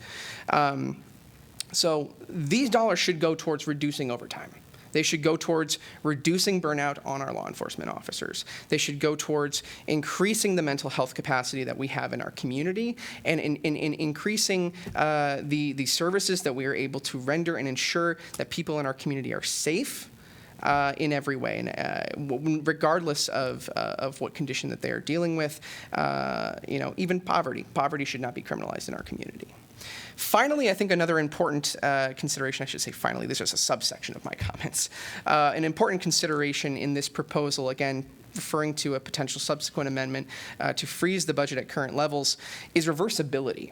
So these dollars should go towards reducing overtime. They should go towards reducing burnout on our law enforcement officers. They should go towards increasing the mental health capacity that we have in our community, and in increasing the services that we are able to render and ensure that people in our community are safe in every way, and regardless of what condition that they are dealing with. Even poverty. Poverty should not be criminalized in our community. Finally, I think another important consideration, I should say finally, this is a subsection of my comments. An important consideration in this proposal, again, referring to a potential subsequent amendment to freeze the budget at current levels, is reversibility.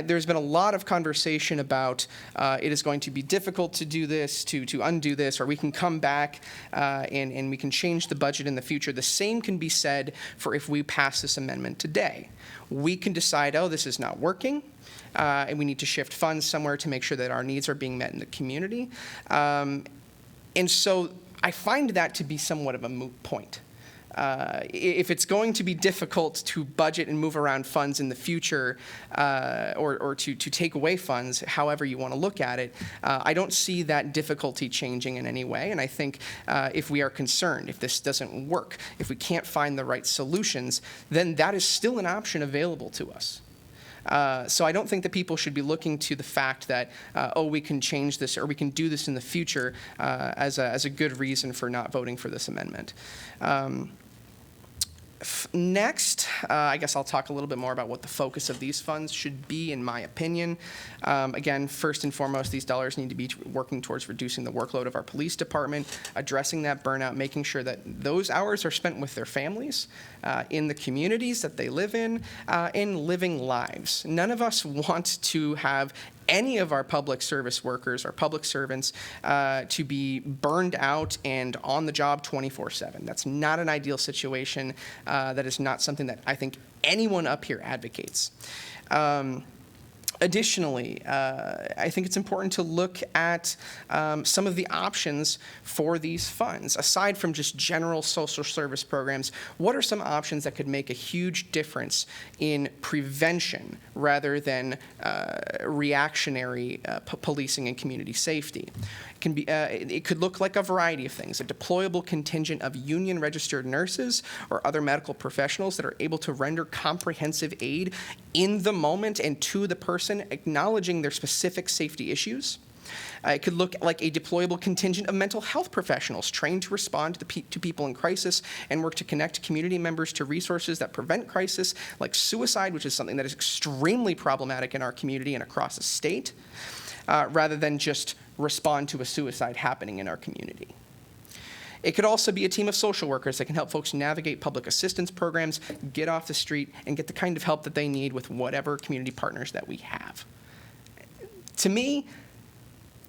There's been a lot of conversation about it is going to be difficult to do this, to undo this, or we can come back and we can change the budget in the future. The same can be said for if we pass this amendment today. We can decide, oh, this is not working. And we need to shift funds somewhere to make sure that our needs are being met in the community. And so I find that to be somewhat of a moot point. If it's going to be difficult to budget and move around funds in the future, or to take away funds, however you want to look at it, I don't see that difficulty changing in any way. And I think if we are concerned, if this doesn't work, if we can't find the right solutions, then that is still an option available to us. So I don't think that people should be looking to the fact that, we can change this or we can do this in the future as a good reason for not voting for this amendment. Next, I guess I'll talk a little bit more about what the focus of these funds should be, in my opinion. Again, first and foremost, these dollars need to be working towards reducing the workload of our police department, addressing that burnout, making sure that those hours are spent with their families, in the communities that they live in living lives. None of us want to have any of our public service workers, our public servants, to be burned out and on the job 24/7. That's not an ideal situation. That is not something that I think anyone up here advocates. Additionally, I think it's important to look at some of the options for these funds. Aside from just general social service programs, what are some options that could make a huge difference in prevention rather than reactionary policing and community safety? It could look like a variety of things: a deployable contingent of union-registered nurses or other medical professionals that are able to render comprehensive aid in the moment and to the person, acknowledging their specific safety issues. It could look like a deployable contingent of mental health professionals trained to respond to people in crisis and work to connect community members to resources that prevent crisis, like suicide, which is something that is extremely problematic in our community and across the state, rather than just respond to a suicide happening in our community. It could also be a team of social workers that can help folks navigate public assistance programs, get off the street, and get the kind of help that they need with whatever community partners that we have. To me,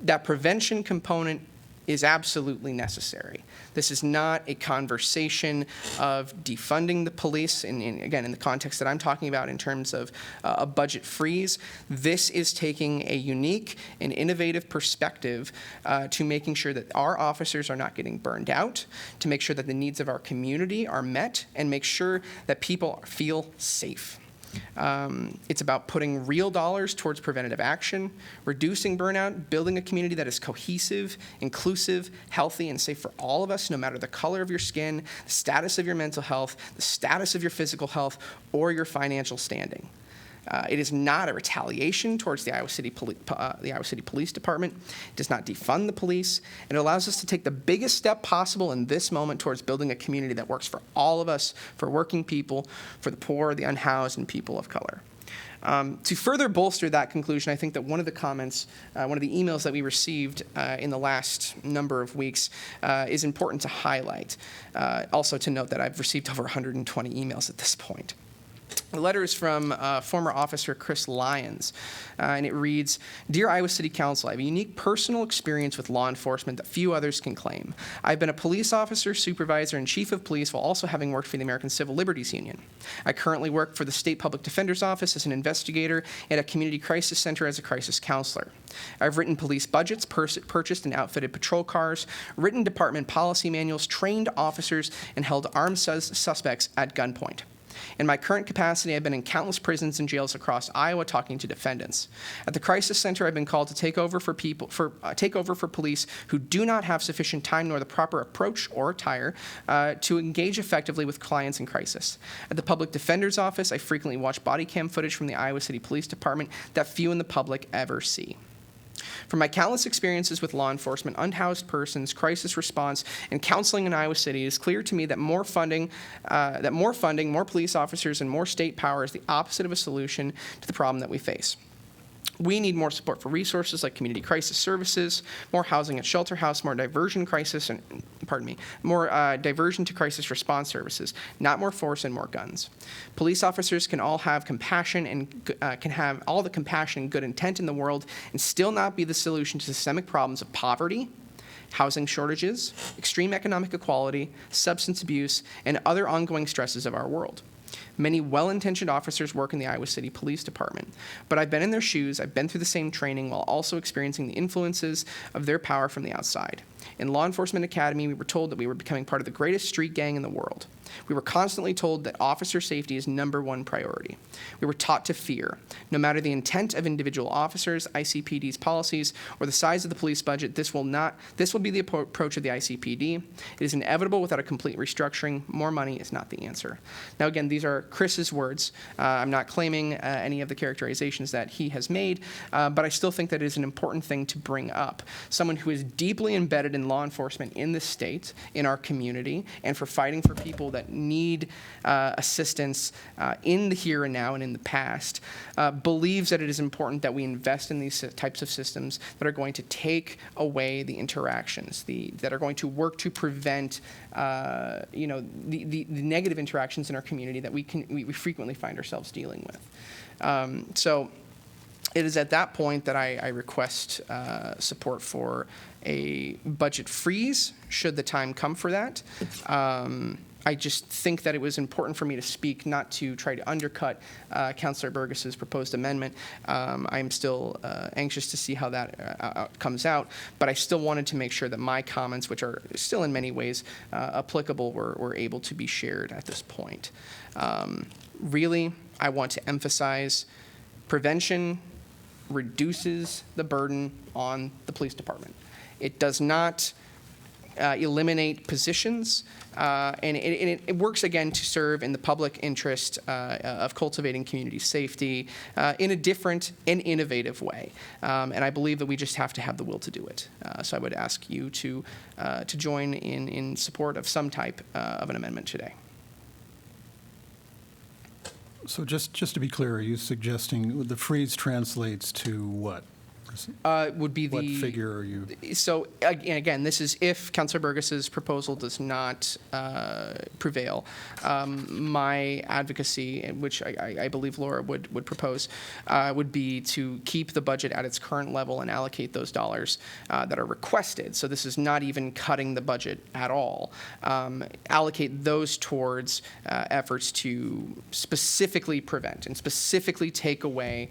that prevention component is absolutely necessary. This is not a conversation of defunding the police, again, in the context that I'm talking about in terms of a budget freeze. This is taking a unique and innovative perspective to making sure that our officers are not getting burned out, to make sure that the needs of our community are met, and make sure that people feel safe. It's about putting real dollars towards preventative action, reducing burnout, building a community that is cohesive, inclusive, healthy, and safe for all of us, no matter the color of your skin, the status of your mental health, the status of your physical health, or your financial standing. It is not a retaliation towards the Iowa City Police Department. It does not defund the police. It allows us to take the biggest step possible in this moment towards building a community that works for all of us, for working people, for the poor, the unhoused, and people of color. To further bolster that conclusion, I think that one of the comments, one of the emails that we received in the last number of weeks is important to highlight. Also to note that I've received over 120 emails at this point. The letter is from former officer Chris Lyons, and it reads, "Dear Iowa City Council, I have a unique personal experience with law enforcement that few others can claim. I've been a police officer, supervisor, and chief of police while also having worked for the American Civil Liberties Union. I currently work for the State Public Defender's Office as an investigator and a community crisis center as a crisis counselor. I've written police budgets, purchased and outfitted patrol cars, written department policy manuals, trained officers, and held armed suspects at gunpoint. In my current capacity, I've been in countless prisons and jails across Iowa talking to defendants. At the crisis center, I've been called to take over for police who do not have sufficient time nor the proper approach or attire to engage effectively with clients in crisis. At the public defender's office, I frequently watch body cam footage from the Iowa City Police Department that few in the public ever see. From my countless experiences with law enforcement, unhoused persons, crisis response, and counseling in Iowa City, it is clear to me that more funding, more police officers, and more state power is the opposite of a solution to the problem that we face. We need more support for resources like community crisis services, more housing at shelter house, more diversion to crisis response services, not more force and more guns. Police officers can all have compassion and can have all the compassion and good intent in the world and still not be the solution to systemic problems of poverty, housing shortages, extreme economic inequality, substance abuse, and other ongoing stresses of our world. Many well-intentioned officers work in the Iowa City Police Department, but I've been in their shoes, I've been through the same training while also experiencing the influences of their power from the outside. In Law Enforcement Academy, we were told that we were becoming part of the greatest street gang in the world. We were constantly told that officer safety is #1 priority. We were taught to fear. No matter the intent of individual officers, ICPD's policies, or the size of the police budget, this will be the approach of the ICPD. It is inevitable without a complete restructuring. More money is not the answer." Now, again, these are Chris's words. I'm not claiming any of the characterizations that he has made, but I still think that it is an important thing to bring up. Someone who is deeply embedded in law enforcement in this state, in our community, and for fighting for people that need assistance in the here and now and in the past, believes that it is important that we invest in these types of systems that are going to take away the interactions, that are going to work to prevent the negative interactions in our community that we frequently find ourselves dealing with. So it is at that point that I request support for a budget freeze, should the time come for that. I just think that it was important for me to speak, not to try to undercut Councilor Burgess's proposed amendment. I'm still anxious to see how that comes out, but I still wanted to make sure that my comments, which are still in many ways applicable, were able to be shared at this point. Really, I want to emphasize prevention reduces the burden on the police department. It does not eliminate positions, and it works, again, to serve in the public interest of cultivating community safety in a different and innovative way. And I believe that we just have to have the will to do it. So I would ask you to join in support of some type of an amendment today. So just to be clear, are you suggesting the freeze translates to what? Would be the... What figure are you? So, again, this is if Councilor Burgess's proposal does not prevail. My advocacy, which I believe Laura would propose, would be to keep the budget at its current level and allocate those dollars that are requested. So this is not even cutting the budget at all. Allocate those towards efforts to specifically prevent and specifically take away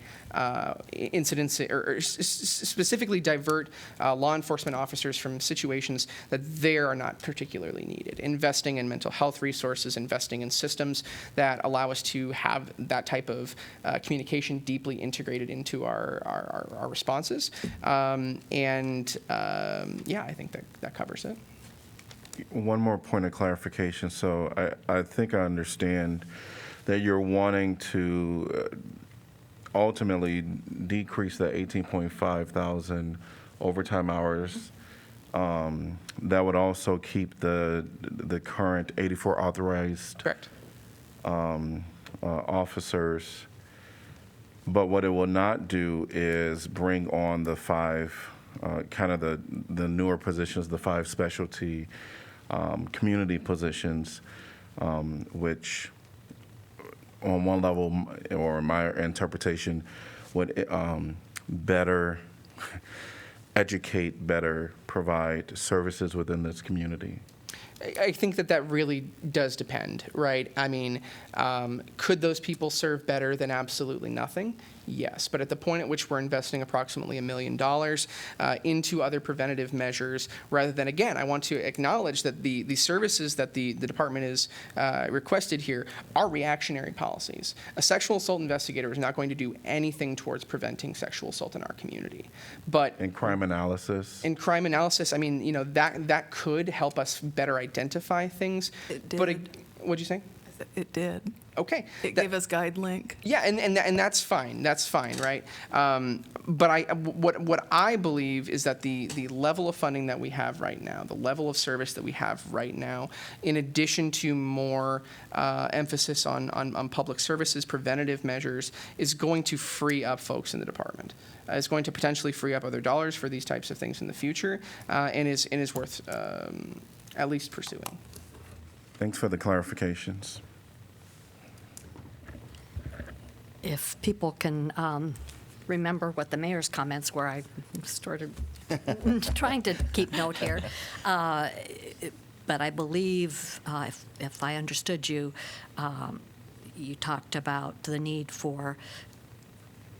incidents or specifically divert law enforcement officers from situations that they are not particularly needed. Investing in mental health resources, investing in systems that allow us to have that type of communication deeply integrated into our responses. Yeah, I think that covers it. One more point of clarification. So I think I understand that you're wanting to ultimately decrease the 18.5 thousand overtime hours. That would also keep the current 84 authorized correct officers. But what it will not do is bring on the 5 kind of the newer positions, the 5 specialty community positions, which on one level, or my interpretation, would better educate, better provide services within this community. I think that really does depend, right? I mean, could those people serve better than absolutely nothing? Yes, but at the point at which we're investing approximately $1 million into other preventative measures, rather than, again, I want to acknowledge that the services that the department is requested here are reactionary policies. A sexual assault investigator is not going to do anything towards preventing sexual assault in our community. But in crime analysis? In crime analysis, I mean, that could help us better identify things. It did. But what'd you say? It did. Okay. It gave us guide link. Yeah, and that's fine. That's fine, right? But what I believe is that the level of funding that we have right now, the level of service that we have right now, in addition to more emphasis on public services, preventative measures, is going to free up folks in the department. Is going to potentially free up other dollars for these types of things in the future, and is worth at least pursuing. Thanks for the clarifications. If people can remember what the mayor's comments were, I started trying to keep note here. But I believe, if I understood you, you talked about the need for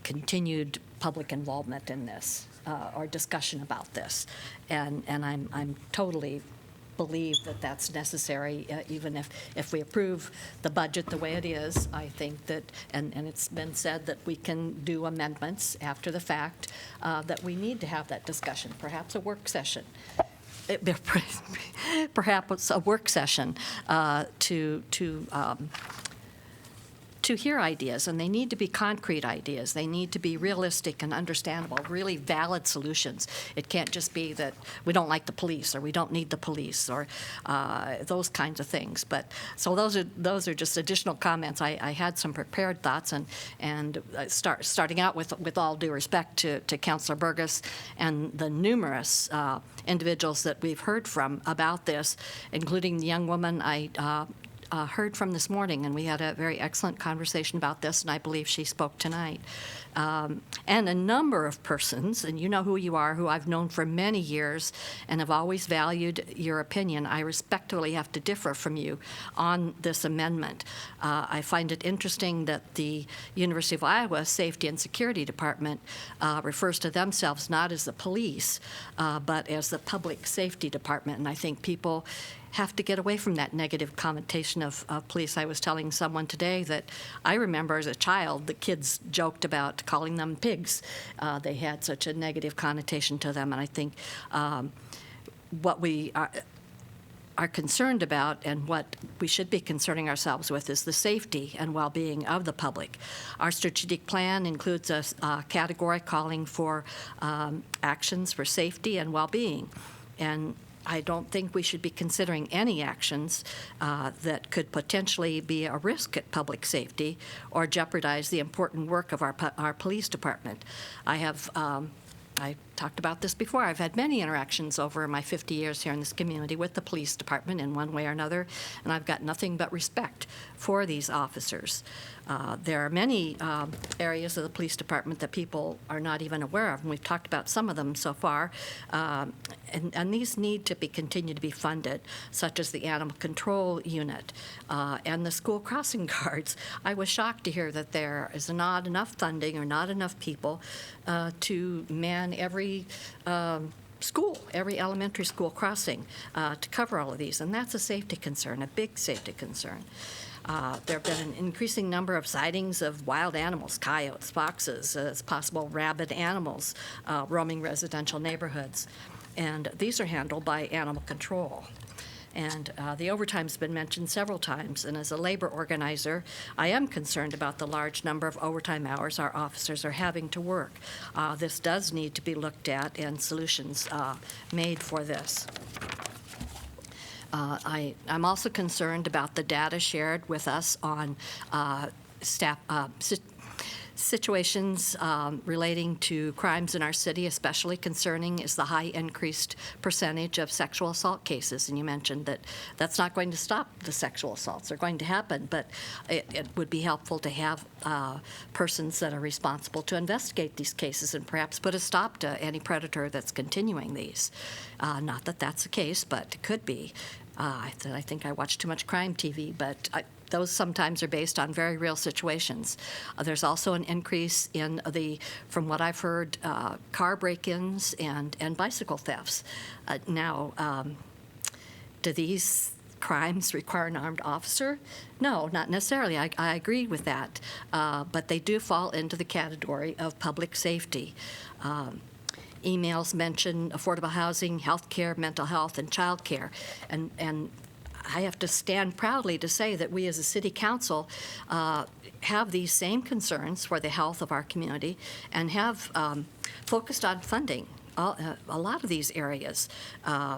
continued public involvement in this, or discussion about this. And I'm totally believe that that's necessary, even if we approve the budget the way it is. I think that, and it's been said that we can do amendments after the fact, that we need to have that discussion, perhaps a work session. Perhaps a work session to hear ideas, and they need to be concrete ideas. They need to be realistic and understandable, really valid solutions. It can't just be that we don't like the police or we don't need the police or those kinds of things. But so those are just additional comments. I had some prepared thoughts, and starting out with all due respect to Councilor Burgess and the numerous individuals that we've heard from about this, including the young woman I heard from this morning, and we had a very excellent conversation about this, and I believe she spoke tonight. And a number of persons, and you know who you are, who I've known for many years and have always valued your opinion. I respectfully have to differ from you on this amendment. I find it interesting that the University of Iowa Safety and Security Department refers to themselves not as the police, but as the Public Safety Department, and I think people have to get away from that negative connotation of police. I was telling someone today that I remember as a child, the kids joked about calling them pigs. They had such a negative connotation to them, and I think what we are concerned about and what we should be concerning ourselves with is the safety and well-being of the public. Our strategic plan includes a category calling for actions for safety and well-being, and I don't think we should be considering any actions that could potentially be a risk at public safety or jeopardize the important work of our police department. I talked about this before. I've had many interactions over my 50 years here in this community with the police department in one way or another, and I've got nothing but respect for these officers. There are many areas of the police department that people are not even aware of, and we've talked about some of them so far, and these need to be continue to be funded, such as the animal control unit and the school crossing guards. I was shocked to hear that there is not enough funding or not enough people to man every school, every elementary school crossing to cover all of these, and that's a safety concern, a big safety concern. There have been an increasing number of sightings of wild animals, coyotes, foxes, as possible rabid animals roaming residential neighborhoods, and these are handled by animal control. And the overtime's been mentioned several times, and as a labor organizer, I am concerned about the large number of overtime hours our officers are having to work. This does need to be looked at and solutions made for this. I'm also concerned about the data shared with us on staff situations relating to crimes in our city. Especially concerning is the high increased percentage of sexual assault cases. And you mentioned that that's not going to stop the sexual assaults. They're going to happen, but it would be helpful to have persons that are responsible to investigate these cases and perhaps put a stop to any predator that's continuing these. Not that that's the case, but it could be. I think I watch too much crime TV, but those sometimes are based on very real situations. There's also an increase in from what I've heard, car break-ins and bicycle thefts. Now, do these crimes require an armed officer? No, not necessarily. I agree with that, but they do fall into the category of public safety. Emails mention affordable housing, health care, mental health, and child care. And I have to stand proudly to say that we as a city council have these same concerns for the health of our community and have focused on funding a lot of these areas.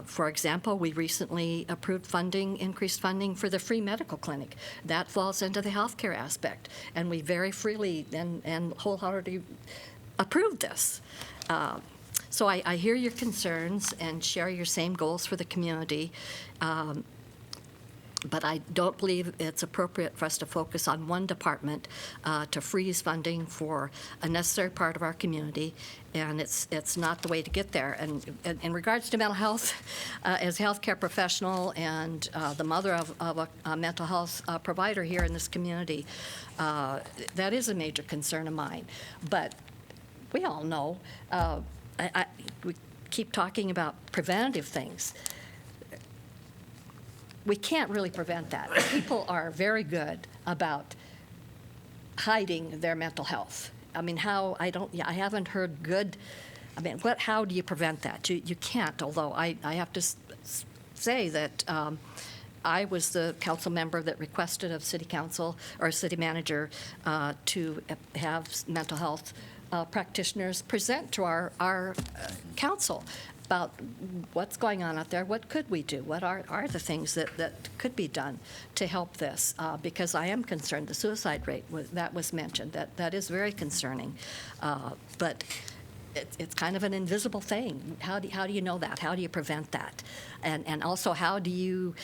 For example, we recently approved increased funding for the free medical clinic. That falls into the health care aspect, and we very freely and wholeheartedly approved this. So I hear your concerns and share your same goals for the community, but I don't believe it's appropriate for us to focus on one department to freeze funding for a necessary part of our community, and it's not the way to get there. And in regards to mental health, as a healthcare professional and the mother of a mental health provider here in this community, that is a major concern of mine. But we all know, we keep talking about preventative things. We can't really prevent that. People are very good about hiding their mental health. I mean, I haven't heard good, how do you prevent that? You can't, although I have to say that I was the council member that requested of city council or city manager to have mental health practitioners present to our council about what's going on out there, what could we do, what are the things that could be done to help this, because I am concerned. The suicide rate that was mentioned, that is very concerning. But it's kind of an invisible thing. How do you know that? How do you prevent that? And also, how do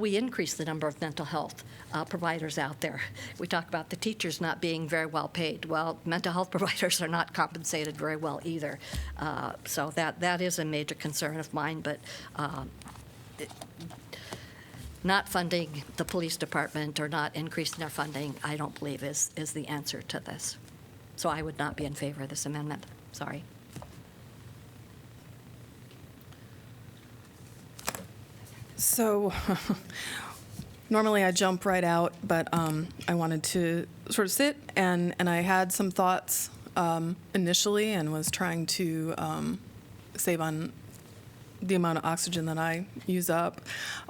we increase the number of mental health providers out there? We talk about the teachers not being very well paid. Well, mental health providers are not compensated very well either. So that is a major concern of mine, but not funding the police department or not increasing their funding, I don't believe is the answer to this. So I would not be in favor of this amendment. Sorry. So normally I jump right out, but I wanted to sort of sit and I had some thoughts initially and was trying to save on the amount of oxygen that I use up.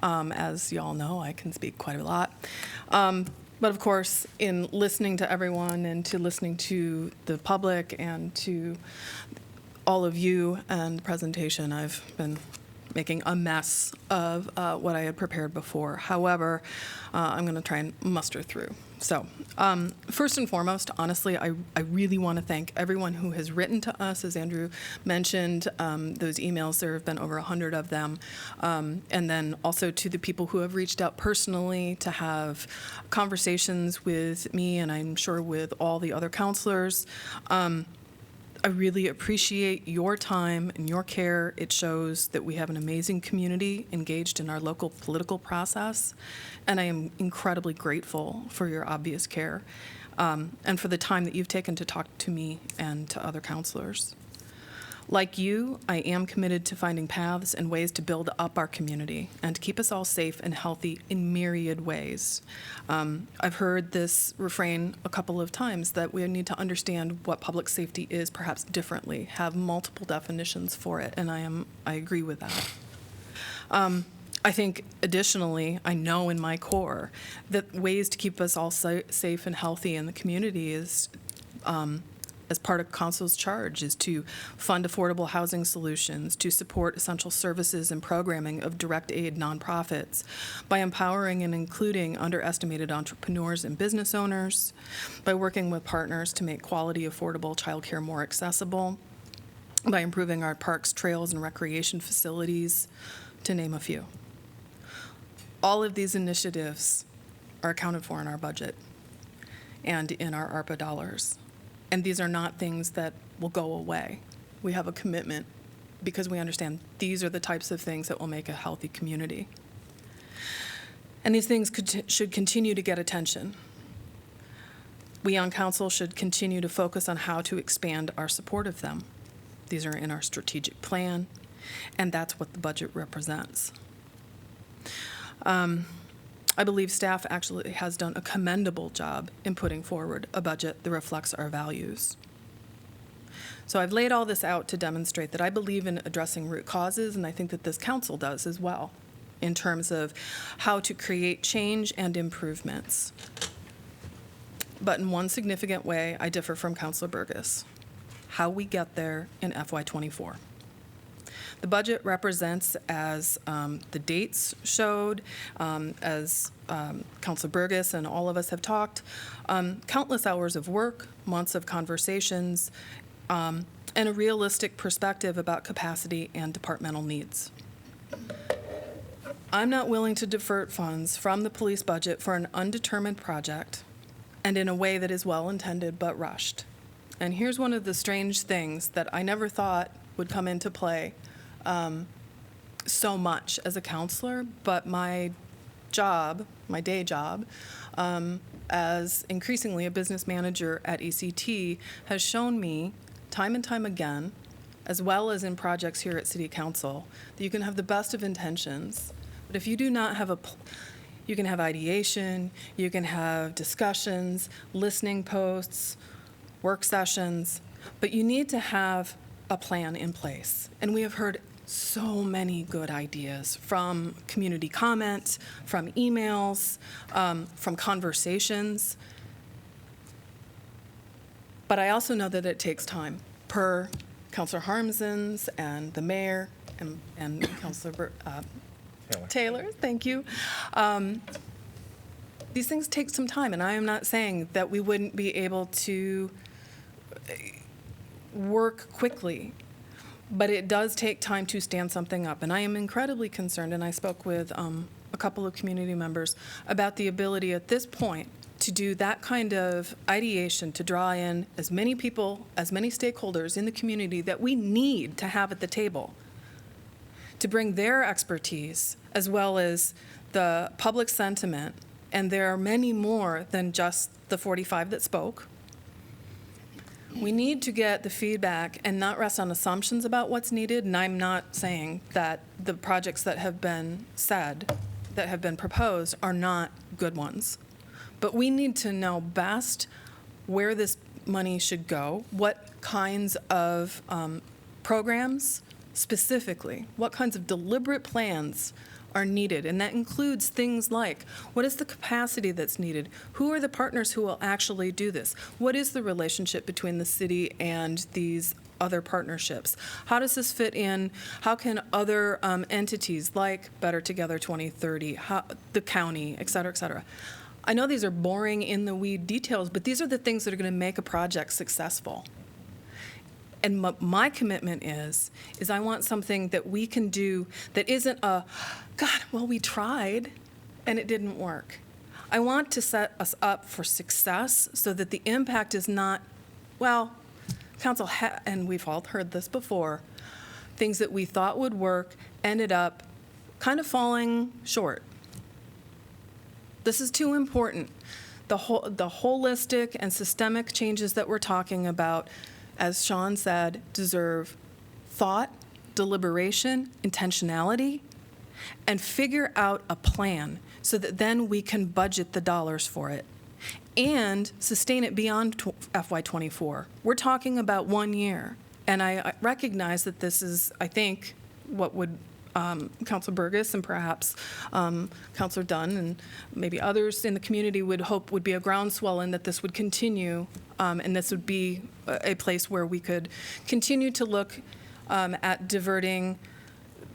As y'all know, I can speak quite a lot. But of course, in listening to everyone and to listening to the public and to all of you and the presentation, I've been making a mess of what I had prepared before. However, I'm going to try and muster through. So first and foremost, honestly, I really want to thank everyone who has written to us. As Andrew mentioned, those emails, there have been over 100 of them. And then also to the people who have reached out personally to have conversations with me, and I'm sure with all the other counselors. I really appreciate your time and your care. It shows that we have an amazing community engaged in our local political process, and I am incredibly grateful for your obvious care and for the time that you've taken to talk to me and to other counselors. Like you, I am committed to finding paths and ways to build up our community and to keep us all safe and healthy in myriad ways. I've heard this refrain a couple of times that we need to understand what public safety is perhaps differently, have multiple definitions for it, and I agree with that. I think additionally, I know in my core that ways to keep us all safe and healthy in the community is as part of council's charge is to fund affordable housing solutions, to support essential services and programming of direct aid nonprofits, by empowering and including underestimated entrepreneurs and business owners, by working with partners to make quality, affordable childcare more accessible, by improving our parks, trails, and recreation facilities, to name a few. All of these initiatives are accounted for in our budget and in our ARPA dollars. And these are not things that will go away. We have a commitment because we understand these are the types of things that will make a healthy community. And these things should continue to get attention. We on council should continue to focus on how to expand our support of them. These are in our strategic plan, and that's what the budget represents. I believe staff actually has done a commendable job in putting forward a budget that reflects our values. So I've laid all this out to demonstrate that I believe in addressing root causes, and I think that this council does as well, in terms of how to create change and improvements. But in one significant way, I differ from Councilor Burgess: how we get there in FY24. The budget represents, as the dates showed, as Councilor Burgess and all of us have talked, countless hours of work, months of conversations, and a realistic perspective about capacity and departmental needs. I'm not willing to divert funds from the police budget for an undetermined project and in a way that is well-intended but rushed. And here's one of the strange things that I never thought would come into play so much as a counselor, but my job, my day job, as increasingly a business manager at ECT has shown me time and time again, as well as in projects here at City Council, that you can have the best of intentions, but if you do not have you can have ideation, you can have discussions, listening posts, work sessions, but you need to have a plan in place. And we have heard so many good ideas from community comment, from emails, from conversations. But I also know that it takes time, per Councilor Harmson's and the mayor and Councilor Taylor, thank you. These things take some time, and I am not saying that we wouldn't be able to work quickly, but it does take time to stand something up. And I am incredibly concerned, and I spoke with a couple of community members about the ability at this point to do that kind of ideation, to draw in as many people, as many stakeholders in the community that we need to have at the table, to bring their expertise as well as the public sentiment. And there are many more than just the 45 that spoke. We need to get the feedback and not rest on assumptions about what's needed. And I'm not saying that the projects that have been said, that have been proposed, are not good ones. But we need to know best where this money should go, what kinds of programs specifically, what kinds of deliberate plans are needed. And that includes things like, what is the capacity that's needed? Who are the partners who will actually do this? What is the relationship between the city and these other partnerships? How does this fit in? How can other entities like Better Together 2030, the county, et cetera, I know these are boring in the weed details, but these are the things that are going to make a project successful. And my commitment is I want something that we can do that isn't God, well, we tried and it didn't work. I want to set us up for success so that the impact is not, well, council, and we've all heard this before, things that we thought would work ended up kind of falling short. This is too important. The holistic and systemic changes that we're talking about, as Sean said, deserve thought, deliberation, intentionality, and figure out a plan so that then we can budget the dollars for it and sustain it beyond FY24. We're talking about 1 year, and I recognize that this is, I think, what would Councilor Burgess and perhaps Councilor Dunn and maybe others in the community would hope would be a groundswell and that this would continue, and this would be a place where we could continue to look at diverting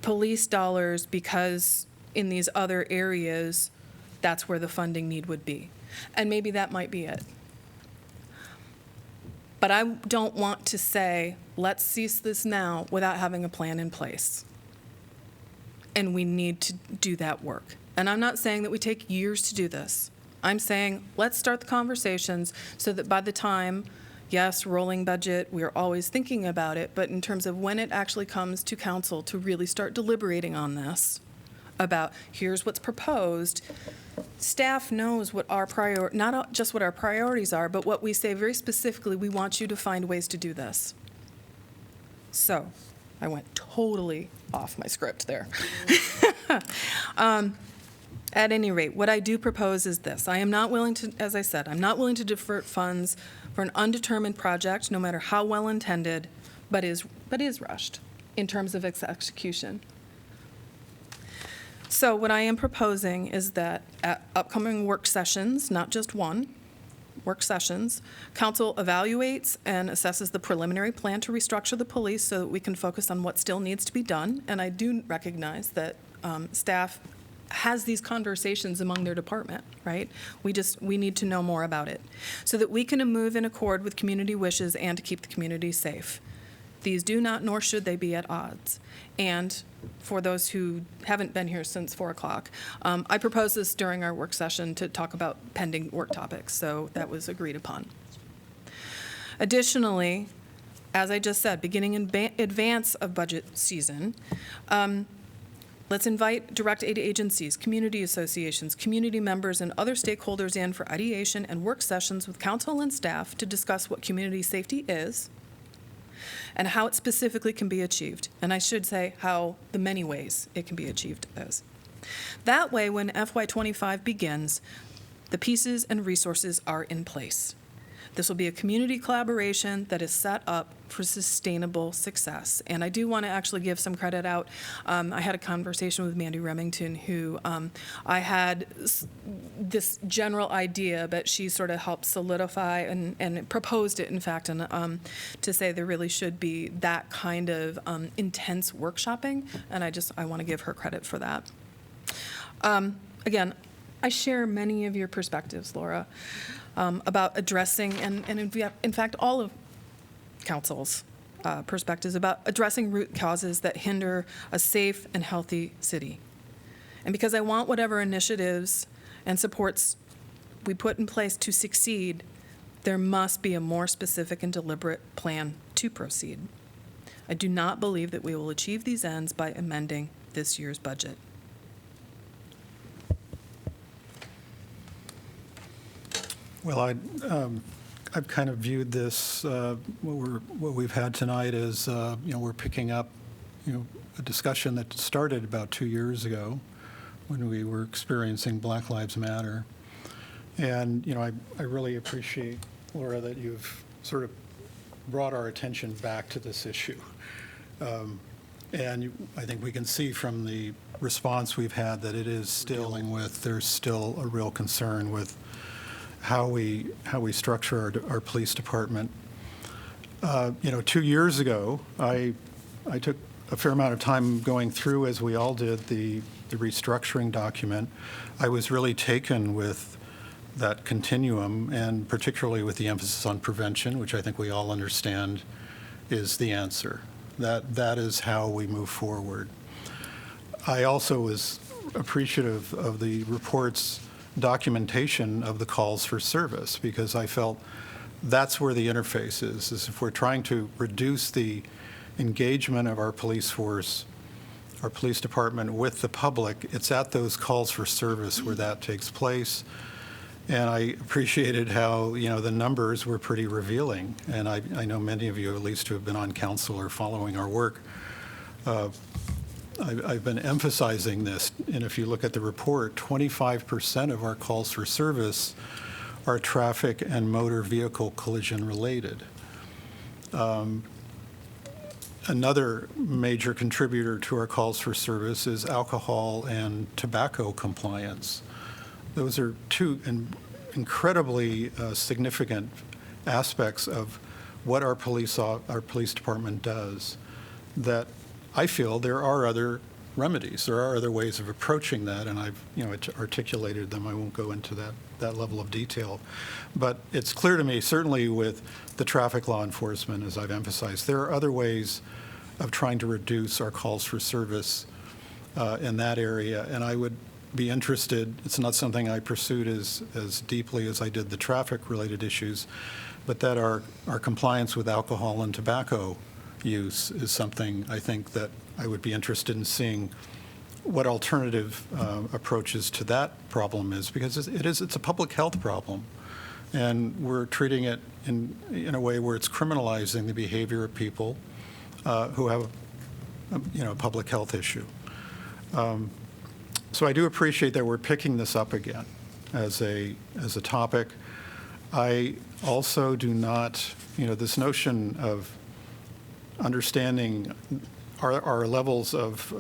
police dollars, because in these other areas, that's where the funding need would be. And maybe that might be it. But I don't want to say, let's cease this now without having a plan in place. And we need to do that work. And I'm not saying that we take years to do this. I'm saying, let's start the conversations so that by the time, yes, rolling budget, we're always thinking about it, but in terms of when it actually comes to council to really start deliberating on this, about here's what's proposed, staff knows what our not just what our priorities are, but what we say very specifically, we want you to find ways to do this. So, I went totally off my script there. At any rate, what I do propose is this. I am not willing to, as I said, I'm not willing to divert funds for an undetermined project, no matter how well intended, but is rushed in terms of its execution. So what I am proposing is that at upcoming work sessions, not just one, work sessions, council evaluates and assesses the preliminary plan to restructure the police so that we can focus on what still needs to be done. And I do recognize that staff has these conversations among their department, right? We need to know more about it so that we can move in accord with community wishes and to keep the community safe. These do not, nor should they be at odds. And for those who haven't been here since 4 o'clock, I proposed this during our work session to talk about pending work topics, so that was agreed upon. Additionally, as I just said, beginning in advance of budget season, let's invite direct aid agencies, community associations, community members, and other stakeholders in for ideation and work sessions with council and staff to discuss what community safety is and how it specifically can be achieved. And I should say how the many ways it can be achieved is. That way, when FY25 begins, the pieces and resources are in place. This will be a community collaboration that is set up for sustainable success. And I do want to actually give some credit out. I had a conversation with Mandy Remington, who I had this general idea, but she sort of helped solidify and proposed it, in fact, and to say there really should be that kind of intense workshopping. And I want to give her credit for that. Again, I share many of your perspectives, Laura, about addressing, and in fact, all of council's perspectives about addressing root causes that hinder a safe and healthy city. And because I want whatever initiatives and supports we put in place to succeed, there must be a more specific and deliberate plan to proceed. I do not believe that we will achieve these ends by amending this year's budget. Well, I've kind of viewed this, what we've had tonight as, we're picking up, a discussion that started about 2 years ago when we were experiencing Black Lives Matter. And, I really appreciate, Laura, that you've sort of brought our attention back to this issue. And I think we can see from the response we've had that it is still dealing with, there's still a real concern with how we structure our police department. 2 years ago, I took a fair amount of time going through, as we all did, the restructuring document. I was really taken with that continuum, and particularly with the emphasis on prevention, which I think we all understand is the answer. That is how we move forward. I also was appreciative of the report's documentation of the calls for service, because I felt that's where the interface is if we're trying to reduce the engagement of our police force, our police department with the public, it's at those calls for service where that takes place. And I appreciated how, the numbers were pretty revealing. And I know many of you, at least, who have been on council or following our work, I've been emphasizing this. And if you look at the report, 25% of our calls for service are traffic and motor vehicle collision related. Another major contributor to our calls for service is alcohol and tobacco compliance. Those are two incredibly significant aspects of what our police department does, that I feel there are other remedies. There are other ways of approaching that, and I've articulated them. I won't go into that level of detail. But it's clear to me, certainly with the traffic law enforcement, as I've emphasized, there are other ways of trying to reduce our calls for service in that area. And I would be interested, it's not something I pursued as deeply as I did the traffic-related issues, but that our compliance with alcohol and tobacco use is something I think that I would be interested in seeing what alternative approaches to that problem is, because it's a public health problem, and we're treating it in a way where it's criminalizing the behavior of people who have a public health issue. So I do appreciate that we're picking this up again as a topic. I also do not, this notion of understanding our levels of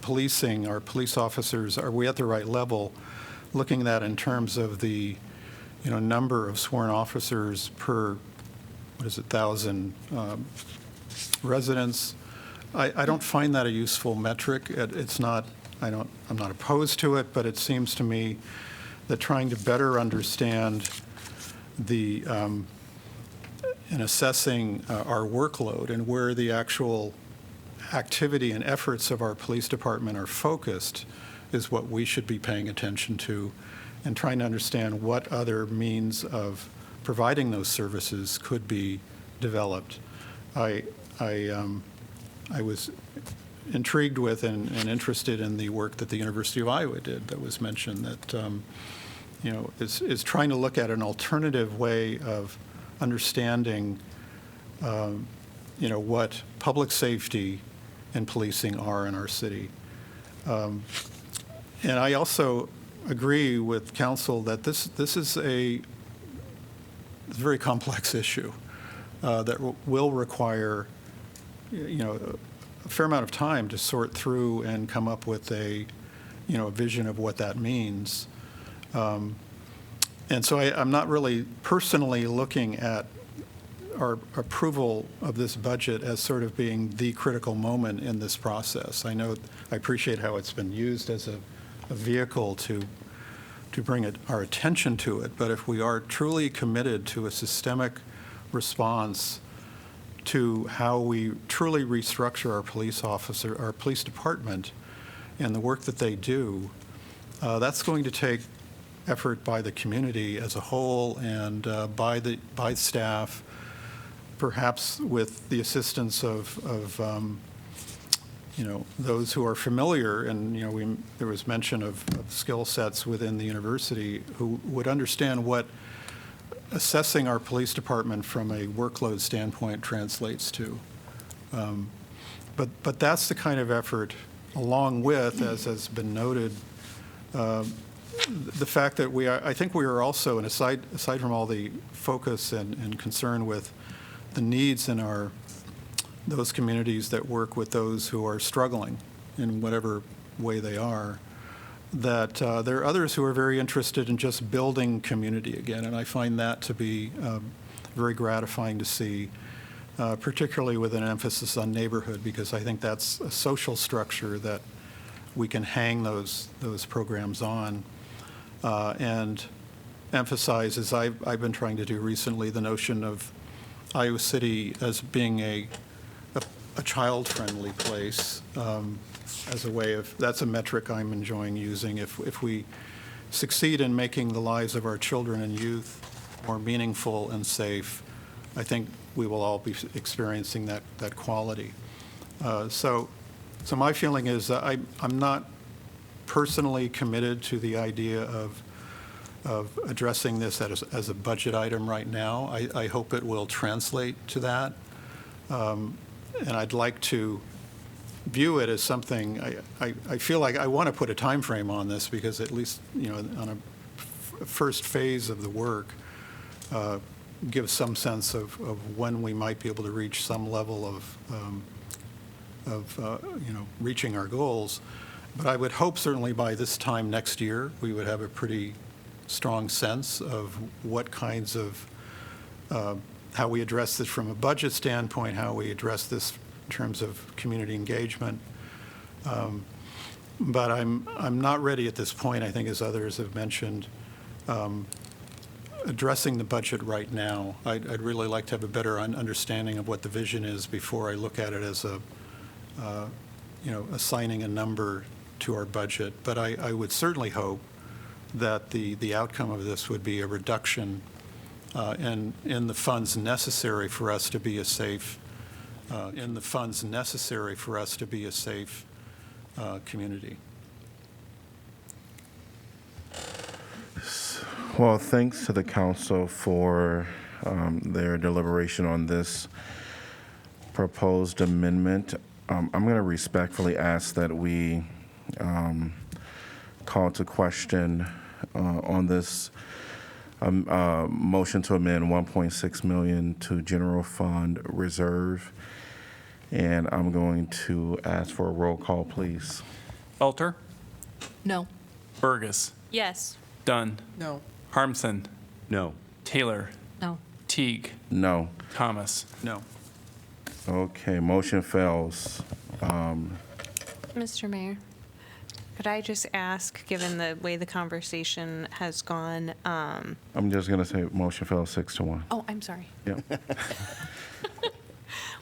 policing, our police officers, are we at the right level? Looking at that in terms of the, number of sworn officers per, 1,000 residents. I don't find that a useful metric. It's not. I'm not opposed to it, but it seems to me that trying to better understand in assessing our workload and where the actual activity and efforts of our police department are focused is what we should be paying attention to, and trying to understand what other means of providing those services could be developed. I was intrigued with and interested in the work that the University of Iowa did that was mentioned, that is trying to look at an alternative way of understanding what public safety and policing are in our city. And I also agree with council that this is a very complex issue that will require a fair amount of time to sort through and come up with a vision of what that means. And so I'm not really personally looking at our approval of this budget as sort of being the critical moment in this process. I appreciate how it's been used as a vehicle to bring our attention to it, but if we are truly committed to a systemic response to how we truly restructure our police department and the work that they do, that's going to take effort by the community as a whole and by staff, perhaps with the assistance of those who are familiar, and there was mention of skill sets within the university who would understand what assessing our police department from a workload standpoint translates to. But that's the kind of effort, along with, as has been noted, the fact that I think we are also, and aside from all the focus and concern with the needs in those communities that work with those who are struggling in whatever way they are, that there are others who are very interested in just building community again, and I find that to be very gratifying to see, particularly with an emphasis on neighborhood, because I think that's a social structure that we can hang those programs on. And emphasize, as I've been trying to do recently, the notion of Iowa City as being a child-friendly place, as a way of, that's a metric I'm enjoying using. If we succeed in making the lives of our children and youth more meaningful and safe, I think we will all be experiencing that quality. So my feeling is that I'm not personally committed to the idea of addressing this as a budget item right now. I hope it will translate to that. And I'd like to view it as something, I feel like I want to put a time frame on this, because at least, on a first phase of the work, gives some sense of when we might be able to reach some level of reaching our goals. But I would hope certainly by this time next year, we would have a pretty strong sense of what kinds of, how we address this from a budget standpoint, how we address this in terms of community engagement. But I'm not ready at this point, I think, as others have mentioned, addressing the budget right now. I'd really like to have a better understanding of what the vision is before I look at it as assigning a number to our budget. But I would certainly hope that the outcome of this would be a reduction in the funds necessary for us to be a safe community. Well, thanks to the council for their deliberation on this proposed amendment. I'm going to respectfully ask that we call to question on this motion to amend 1.6 million to general fund reserve. And I'm going to ask for a roll call, please. Elter? No. Burgess? Yes. Dunn? No. Harmson? No. Taylor? No. Teague? No. Thomas? No. Okay, motion fails. Mr. Mayor, could I just ask, given the way the conversation has gone, I'm just going to say motion fails 6-1. oh, I'm sorry. Yeah.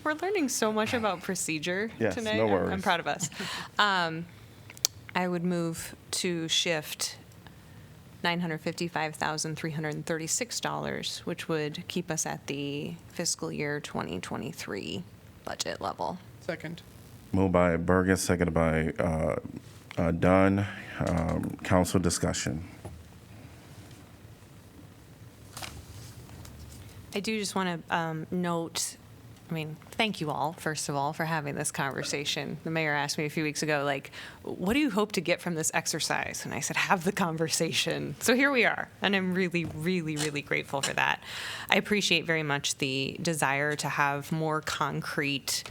We're learning so much about procedure Yes, tonight. no worries. I'm proud of us. I would move to shift $955,336, which would keep us at the fiscal year 2023 budget level. Second. Moved by Burgess, seconded by Dunn. Council discussion. I do just want to note, thank you all, first of all, for having this conversation. The mayor asked me a few weeks ago, what do you hope to get from this exercise? And I said, have the conversation. So here we are, and I'm really, really, really grateful for that. I appreciate very much the desire to have more concrete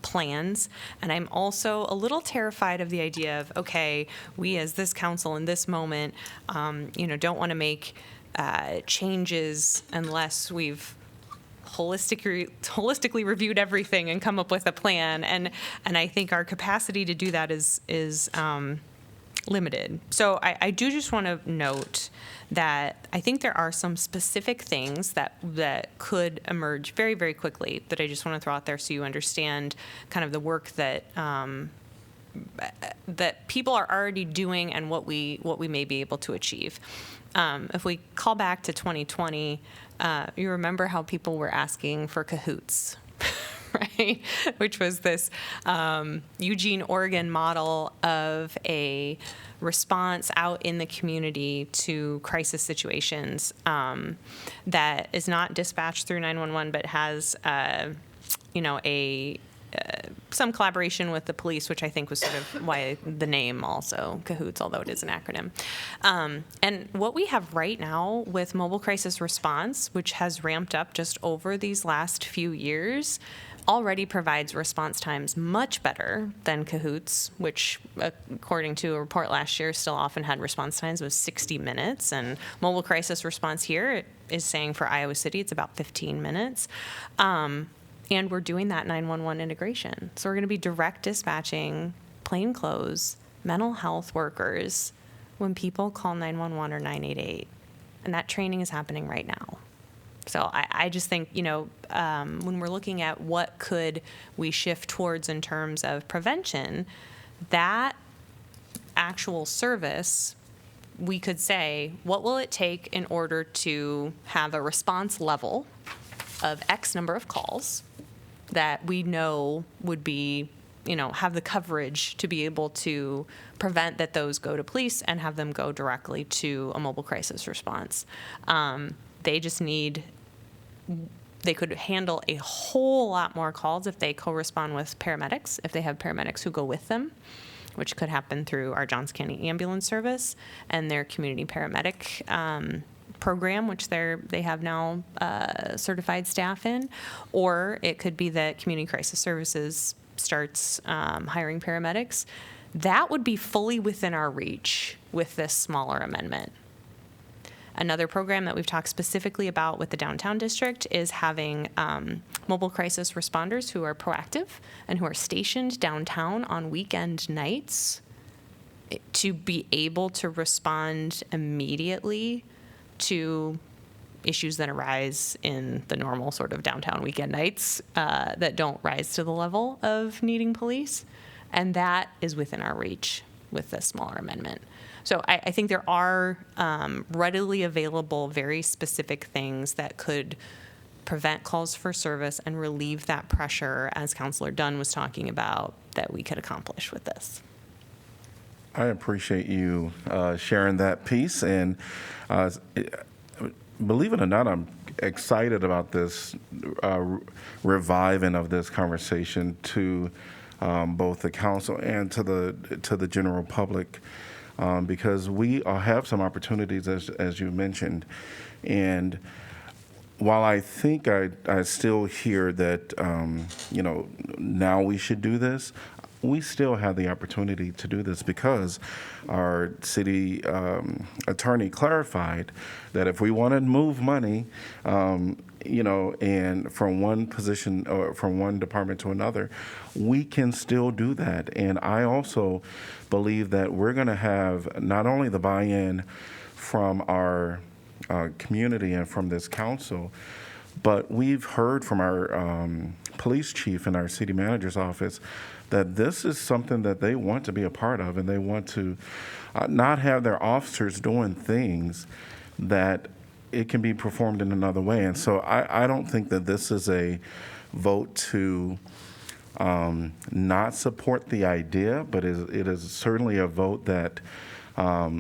plans. And I'm also a little terrified of the idea of, okay, we as this council in this moment, don't want to make changes unless we've holistically reviewed everything and come up with a plan. And I think our capacity to do that is limited. So I do just want to note that I think there are some specific things that could emerge very, very quickly that I just want to throw out there so you understand kind of the work that that people are already doing and what we may be able to achieve. If we call back to 2020, you remember how people were asking for cahoots, right? Which was this Eugene, Oregon model of a response out in the community to crisis situations that is not dispatched through 911, but has, some collaboration with the police, which I think was sort of why the name also, cahoots, although it is an acronym. And what we have right now with mobile crisis response, which has ramped up just over these last few years, already provides response times much better than cahoots, which according to a report last year still often had response times of 60 minutes. And mobile crisis response here is saying for Iowa City it's about 15 minutes. And we're doing that 911 integration. So we're going to be direct dispatching plainclothes mental health workers when people call 911 or 988. And that training is happening right now. So I just think, when we're looking at what could we shift towards in terms of prevention, that actual service, we could say, what will it take in order to have a response level of X number of calls that we know would be, have the coverage to be able to prevent that those go to police and have them go directly to a mobile crisis response. They could handle a whole lot more calls if they co-respond with paramedics, if they have paramedics who go with them, which could happen through our Johns County Ambulance Service and their community paramedic program, which they have now certified staff in, or it could be that Community Crisis Services starts hiring paramedics. That would be fully within our reach with this smaller amendment. Another program that we've talked specifically about with the downtown district is having mobile crisis responders who are proactive and who are stationed downtown on weekend nights to be able to respond immediately to issues that arise in the normal sort of downtown weekend nights that don't rise to the level of needing police. And that is within our reach with this smaller amendment. So I think there are readily available, very specific things that could prevent calls for service and relieve that pressure, as Councilor Dunn was talking about, that we could accomplish with this. I appreciate you sharing that piece. And believe it or not, I'm excited about this reviving of this conversation to both the council and to the general public. Because we have some opportunities, as you mentioned. And while I think I still hear that, now we should do this, we still have the opportunity to do this because our city attorney clarified that if we want to move money, and from one position or from one department to another, we can still do that. And I also believe that we're going to have not only the buy-in from our community and from this council, but we've heard from our police chief and our city manager's office that this is something that they want to be a part of, and they want to not have their officers doing things that it can be performed in another way. And so I don't think that this is a vote to not support the idea, but it is certainly a vote that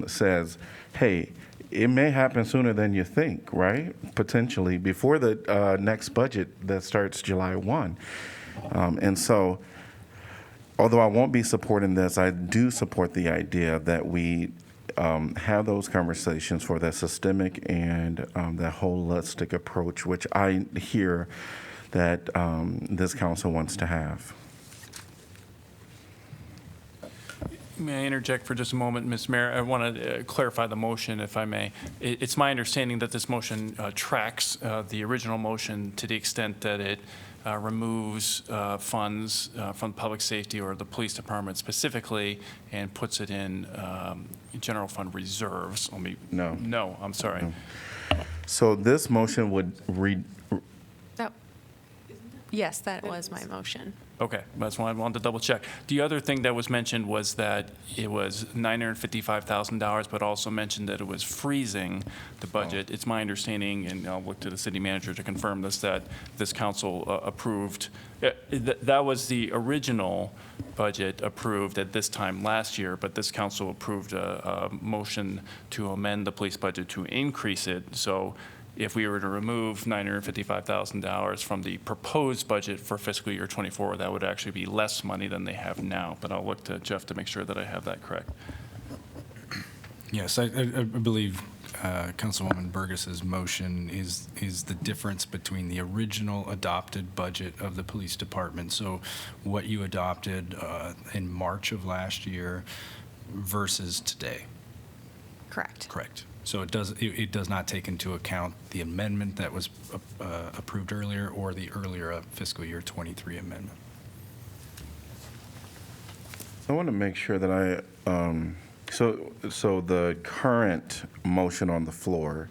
says, hey, it may happen sooner than you think, right? Potentially before the next budget that starts July 1. And so, although I won't be supporting this, I do support the idea that we have those conversations for that systemic and that holistic approach, which I hear that this council wants to have. May I interject for just a moment, Ms. Mayor? I want to clarify the motion, if I may. It's my understanding that this motion tracks the original motion to the extent that it removes funds from public safety or the police department specifically and puts it in general fund reserves. No. No, I'm sorry. No. So this motion would read. Yes, that was my motion. Okay, that's why I wanted to double check. The other thing that was mentioned was that it was $955,000, but also mentioned that it was freezing the budget. It's my understanding, and I'll look to the city manager to confirm this, that this council approved. That was the original budget approved at this time last year, but this council approved a motion to amend the police budget to increase it. So if we were to remove $955,000 from the proposed budget for fiscal year '24, that would actually be less money than they have now. But I'll look to Jeff to make sure that I have that correct. Yes, I believe Councilwoman Burgess's motion is the difference between the original adopted budget of the police department. So what you adopted in March of last year versus today. Correct. Correct. So it does not take into account the amendment that was approved earlier or the earlier fiscal year '23 amendment. I want to make sure that so the current motion on the floor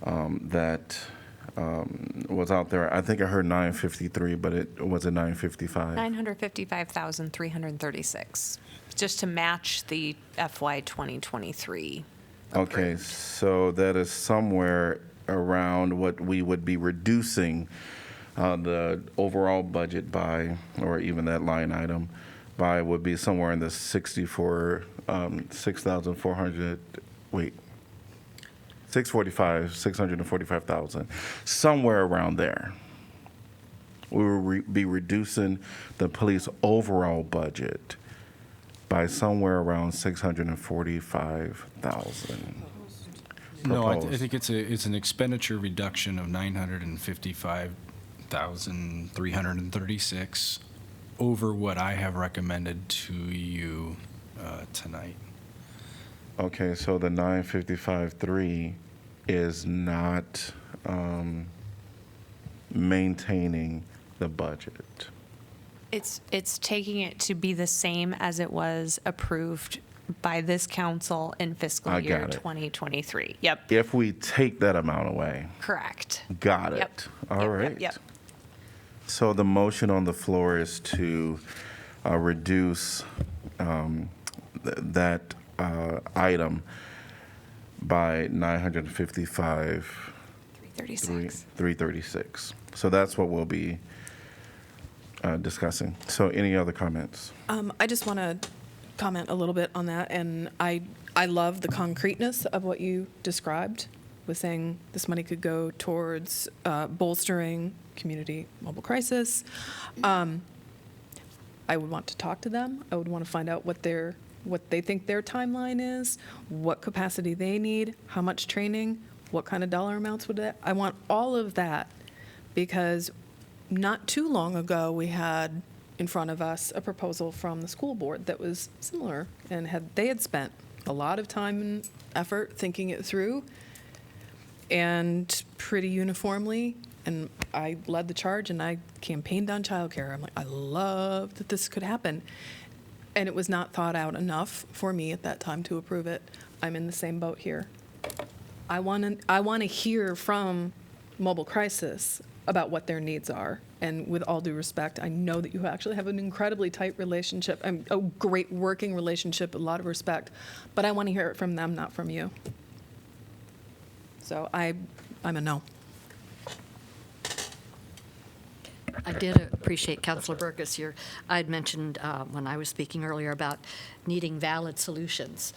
that was out there, I think I heard 953, but it was a 955. 955,336, just to match the FY 2023. Okay, so that is somewhere around what we would be reducing the overall budget by, or even that line item by, would be somewhere in the 645,000, somewhere around there. We will be reducing the police overall budget by somewhere around 645,000. No, I think it's an expenditure reduction of 955,336 over what I have recommended to you tonight. Okay, so the 955.3 is not maintaining the budget. It's taking it to be the same as it was approved by this council in fiscal year 2023. Yep. If we take that amount away. Correct. Got it. Yep. All right. Yep. So the motion on the floor is to reduce that item by 336. So that's what we'll be discussing. So any other comments? I just want to comment a little bit on that, and I love the concreteness of what you described with saying this money could go towards bolstering community mobile crisis. I would want to talk to them. I would want to find out what they think their timeline is, what capacity they need, how much training, what kind of dollar amounts would that. I want all of that, because not too long ago we had in front of us a proposal from the school board that was similar, and they had spent a lot of time and effort thinking it through, and pretty uniformly, and I led the charge and I campaigned on childcare. I'm like, I love that this could happen. And it was not thought out enough for me at that time to approve it. I'm in the same boat here. I want to hear from Mobile Crisis about what their needs are. And with all due respect, I know that you actually have an incredibly tight relationship, a great working relationship, a lot of respect, but I want to hear it from them, not from you. So I'm a no. I did appreciate Councilor Burgess. I had mentioned when I was speaking earlier about needing valid solutions,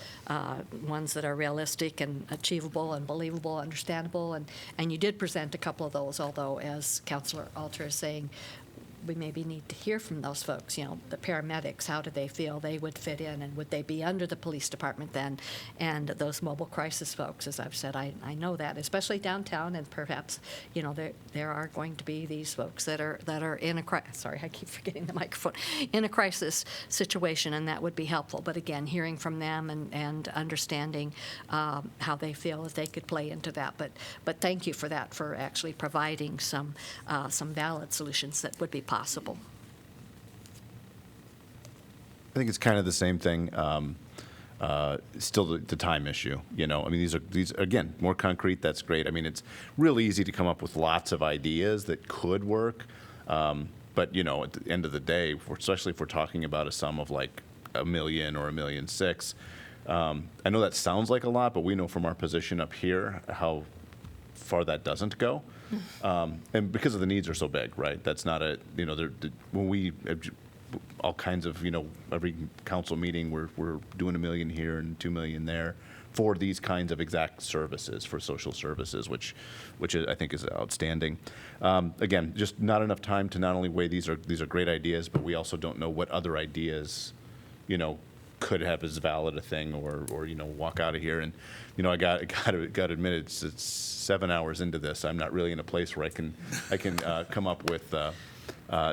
ones that are realistic and achievable and believable, understandable, and you did present a couple of those, although, as Councilor Alter is saying, we maybe need to hear from those folks, the paramedics, how do they feel they would fit in, and would they be under the police department then? And those mobile crisis folks, as I've said, I know that, especially downtown, and perhaps, there are going to be these folks that are in a sorry, I keep forgetting the microphone, in a crisis situation, and that would be helpful. But again, hearing from them and understanding how they feel if they could play into that. But thank you for that, for actually providing some valid solutions that would be possible. I think it's kind of the same thing. Still the time issue, I mean, these again, more concrete, that's great. I mean, it's really easy to come up with lots of ideas that could work. But, at the end of the day, especially if we're talking about a sum of like $1 million or $1.6 million, I know that sounds like a lot, but we know from our position up here how far that doesn't go. And because of the needs are so big, right? That's not when we, all kinds of, every council meeting, we're doing $1 million here and $2 million there for these kinds of exact services, for social services, which I think is outstanding. Again, just not enough time to not only weigh these are great ideas, but we also don't know what other ideas, could have as valid a thing, or walk out of here. And I got to admit, it's 7 hours into this. I'm not really in a place where I can come up with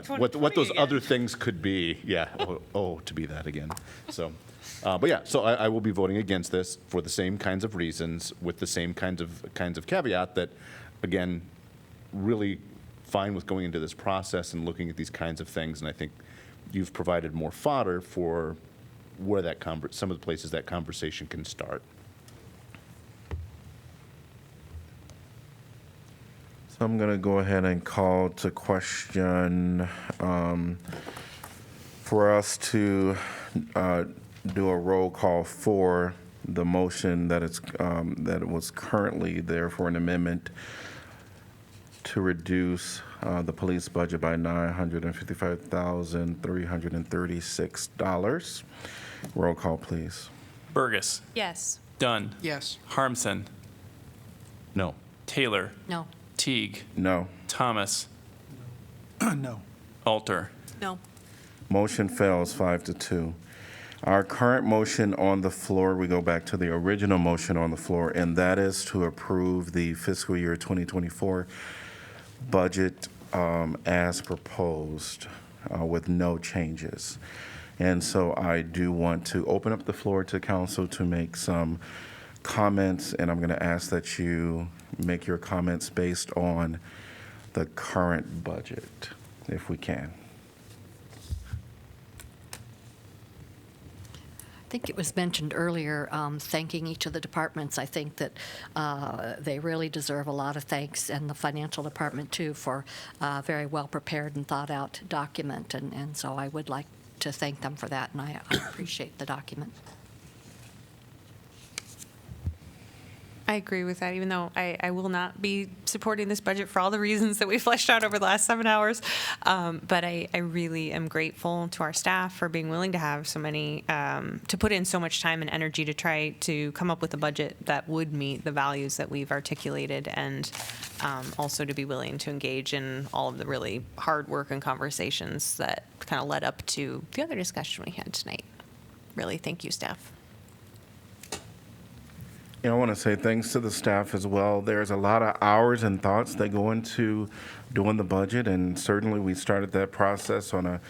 what those other things could be. Yeah. To be that again. So. But yeah, so I will be voting against this for the same kinds of reasons, with the same kinds of caveat that, again, really fine with going into this process and looking at these kinds of things. And I think you've provided more fodder for where some of the places that conversation can start. So I'm going to go ahead and call to question for us to do a roll call for the motion that it was currently there for an amendment to reduce the police budget by $955,336. Roll call, please. Burgess. Yes. Dunn. Yes. Harmson. No. Taylor. No. Teague. No. Thomas. No. Alter. No. Motion fails 5-2. Our current motion on the floor, we go back to the original motion on the floor, and that is to approve the fiscal year 2024 budget as proposed with no changes. And so I do want to open up the floor to council to make some comments, and I'm going to ask that you make your comments based on the current budget, if we can. I think it was mentioned earlier, thanking each of the departments. I think that they really deserve a lot of thanks, and the financial department too, for a very well prepared and thought out document. And so I would like to thank them for that, and I appreciate the document. I agree with that, even though I will not be supporting this budget for all the reasons that we fleshed out over the last 7 hours. But I really am grateful to our staff for being willing to have so many, to put in so much time and energy to try to come up with a budget that would meet the values that we've articulated, and also to be willing to engage in all of the really hard work and conversations that kind of led up to the other discussion we had tonight. Really, thank you, staff. I want to say thanks to the staff as well. There's a lot of hours and thoughts that go into doing the budget, and certainly we started that process on a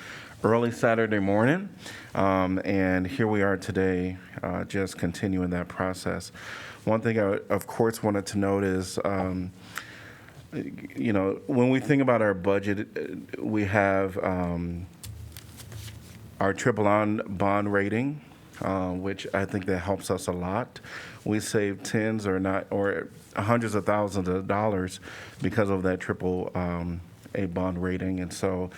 early Saturday morning, and here we are today, just continuing that process. One thing I, of course, wanted to note is, when we think about our budget, we have our triple bond rating, which I think that helps us a lot. We save tens or hundreds of thousands of dollars because of that triple A bond rating. And so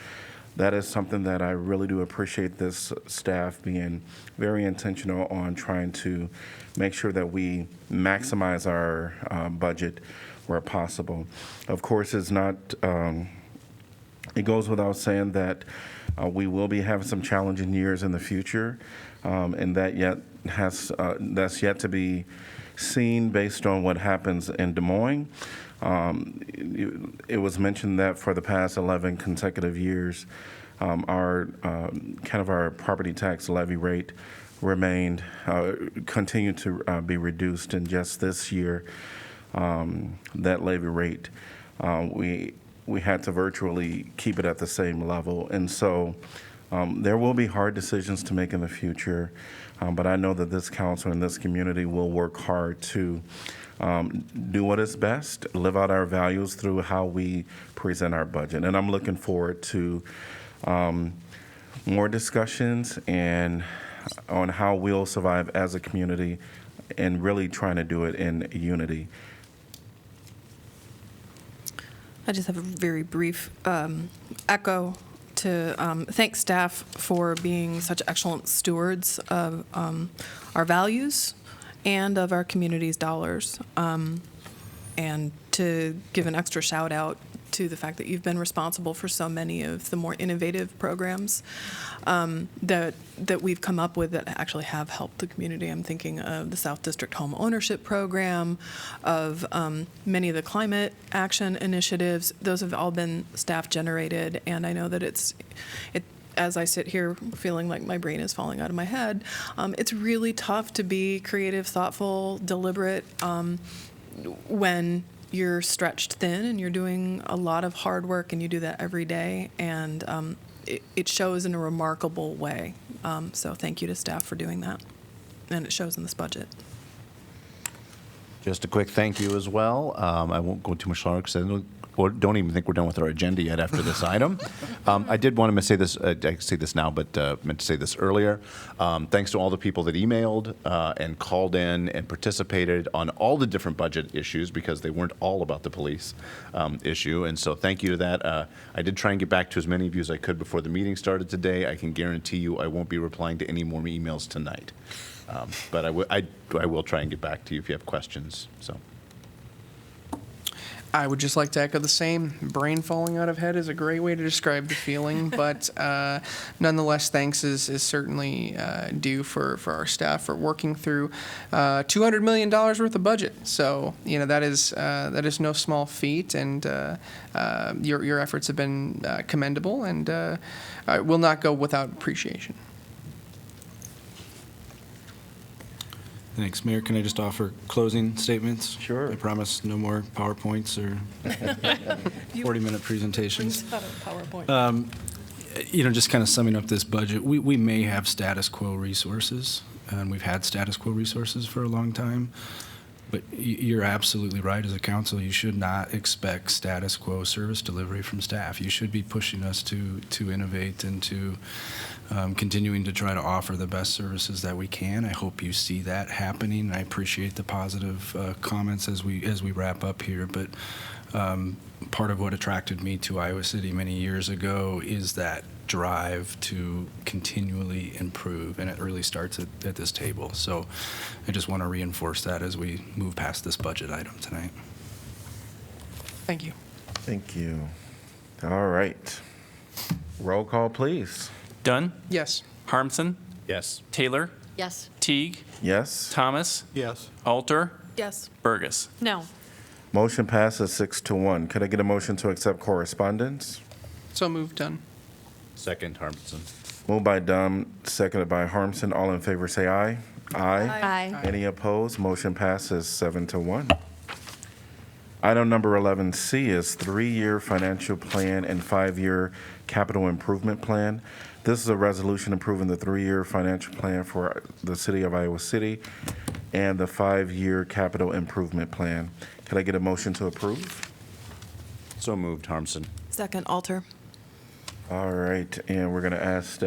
that is something that I really do appreciate this staff being very intentional on trying to make sure that we maximize our budget where possible. Of course, it's not, it goes without saying that we will be having some challenging years in the future, and that's yet to be seen based on what happens in Des Moines. It was mentioned that for the past 11 consecutive years, our property tax levy rate continued to be reduced, and just this year, that levy rate, we had to virtually keep it at the same level. And so there will be hard decisions to make in the future, but I know that this council and this community will work hard to do what is best, live out our values through how we present our budget. And I'm looking forward to more discussions and on how we'll survive as a community and really trying to do it in unity. I just have a very brief echo to thank staff for being such excellent stewards of our values and of our community's dollars, and to give an extra shout out to the fact that you've been responsible for so many of the more innovative programs that we've come up with that actually have helped the community. I'm thinking of the South District Home Ownership Program, of many of the climate action initiatives. Those have all been staff generated, and I know that as I sit here feeling like my brain is falling out of my head, it's really tough to be creative, thoughtful, deliberate when you're stretched thin and you're doing a lot of hard work, and you do that every day, and it shows in a remarkable way. So thank you to staff for doing that, and it shows in this budget. Just a quick thank you as well. I won't go too much longer because I don't even think we're done with our agenda yet after this item. I did want to say this, I say this now, but meant to say this earlier. Thanks to all the people that emailed and called in and participated on all the different budget issues, because they weren't all about the police issue. And so thank you to that. I did try and get back to as many of you as I could before the meeting started today. I can guarantee you I won't be replying to any more emails tonight. But I will try and get back to you if you have questions. So. I would just like to echo the same. Brain falling out of head is a great way to describe the feeling, but nonetheless, thanks is certainly due for our staff for working through $200 million worth of budget. So that is no small feat, and your efforts have been commendable, and will not go without appreciation. Thanks. Mayor, can I just offer closing statements? Sure. I promise no more PowerPoints or 40-minute presentations. Just kind of summing up this budget, we may have status quo resources, and we've had status quo resources for a long time. But you're absolutely right. As a council, you should not expect status quo service delivery from staff. You should be pushing us to innovate and to continuing to try to offer the best services that we can. I hope you see that happening. I appreciate the positive comments as we wrap up here. But part of what attracted me to Iowa City many years ago is that drive to continually improve, and it really starts at this table. So I just want to reinforce that as we move past this budget item tonight. Thank you. Thank you. All right. Roll call, please. Dunn? Yes. Harmson? Yes. Taylor? Yes. Teague? Yes. Thomas? Yes. Alter? Yes. Burgess? No. Motion passes 6-1. Could I get a motion to accept correspondence? So moved. Done. Second, Harmson. Moved by Dunn, seconded by Harmson. All in favor say aye. Aye. Any opposed? Motion passes 7-1. Item number 11C is 3-year financial plan and 5-year capital improvement plan. This is a resolution approving the 3-year financial plan for the city of Iowa City and the 5-year capital improvement plan. Could I get a motion to approve? So moved, Harmson. Second, Alter. All right, and we're going to ask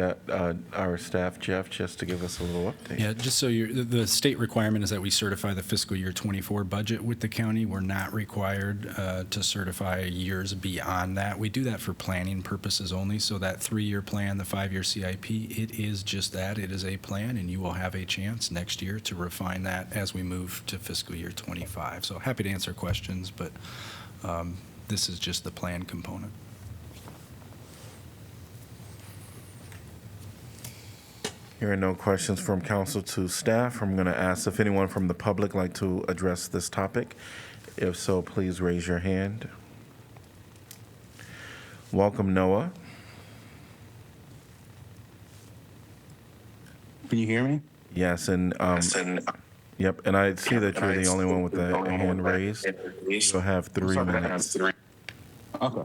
our staff, Jeff, just to give us a little update. Yeah, just so the state requirement is that we certify the fiscal year 24 budget with the county. We're not required to certify years beyond that. We do that for planning purposes only. So that 3-year plan, the 5-year CIP, it is just that. It is a plan, and you will have a chance next year to refine that as we move to fiscal year 25. So happy to answer questions, but this is just the plan component. Hearing no questions from council to staff, I'm going to ask if anyone from the public like to address this topic. If so, please raise your hand. Welcome, Noah. Can you hear me? Yes, and yep, and I see that you're the only one with the hand raised. You'll have 3 minutes. Okay.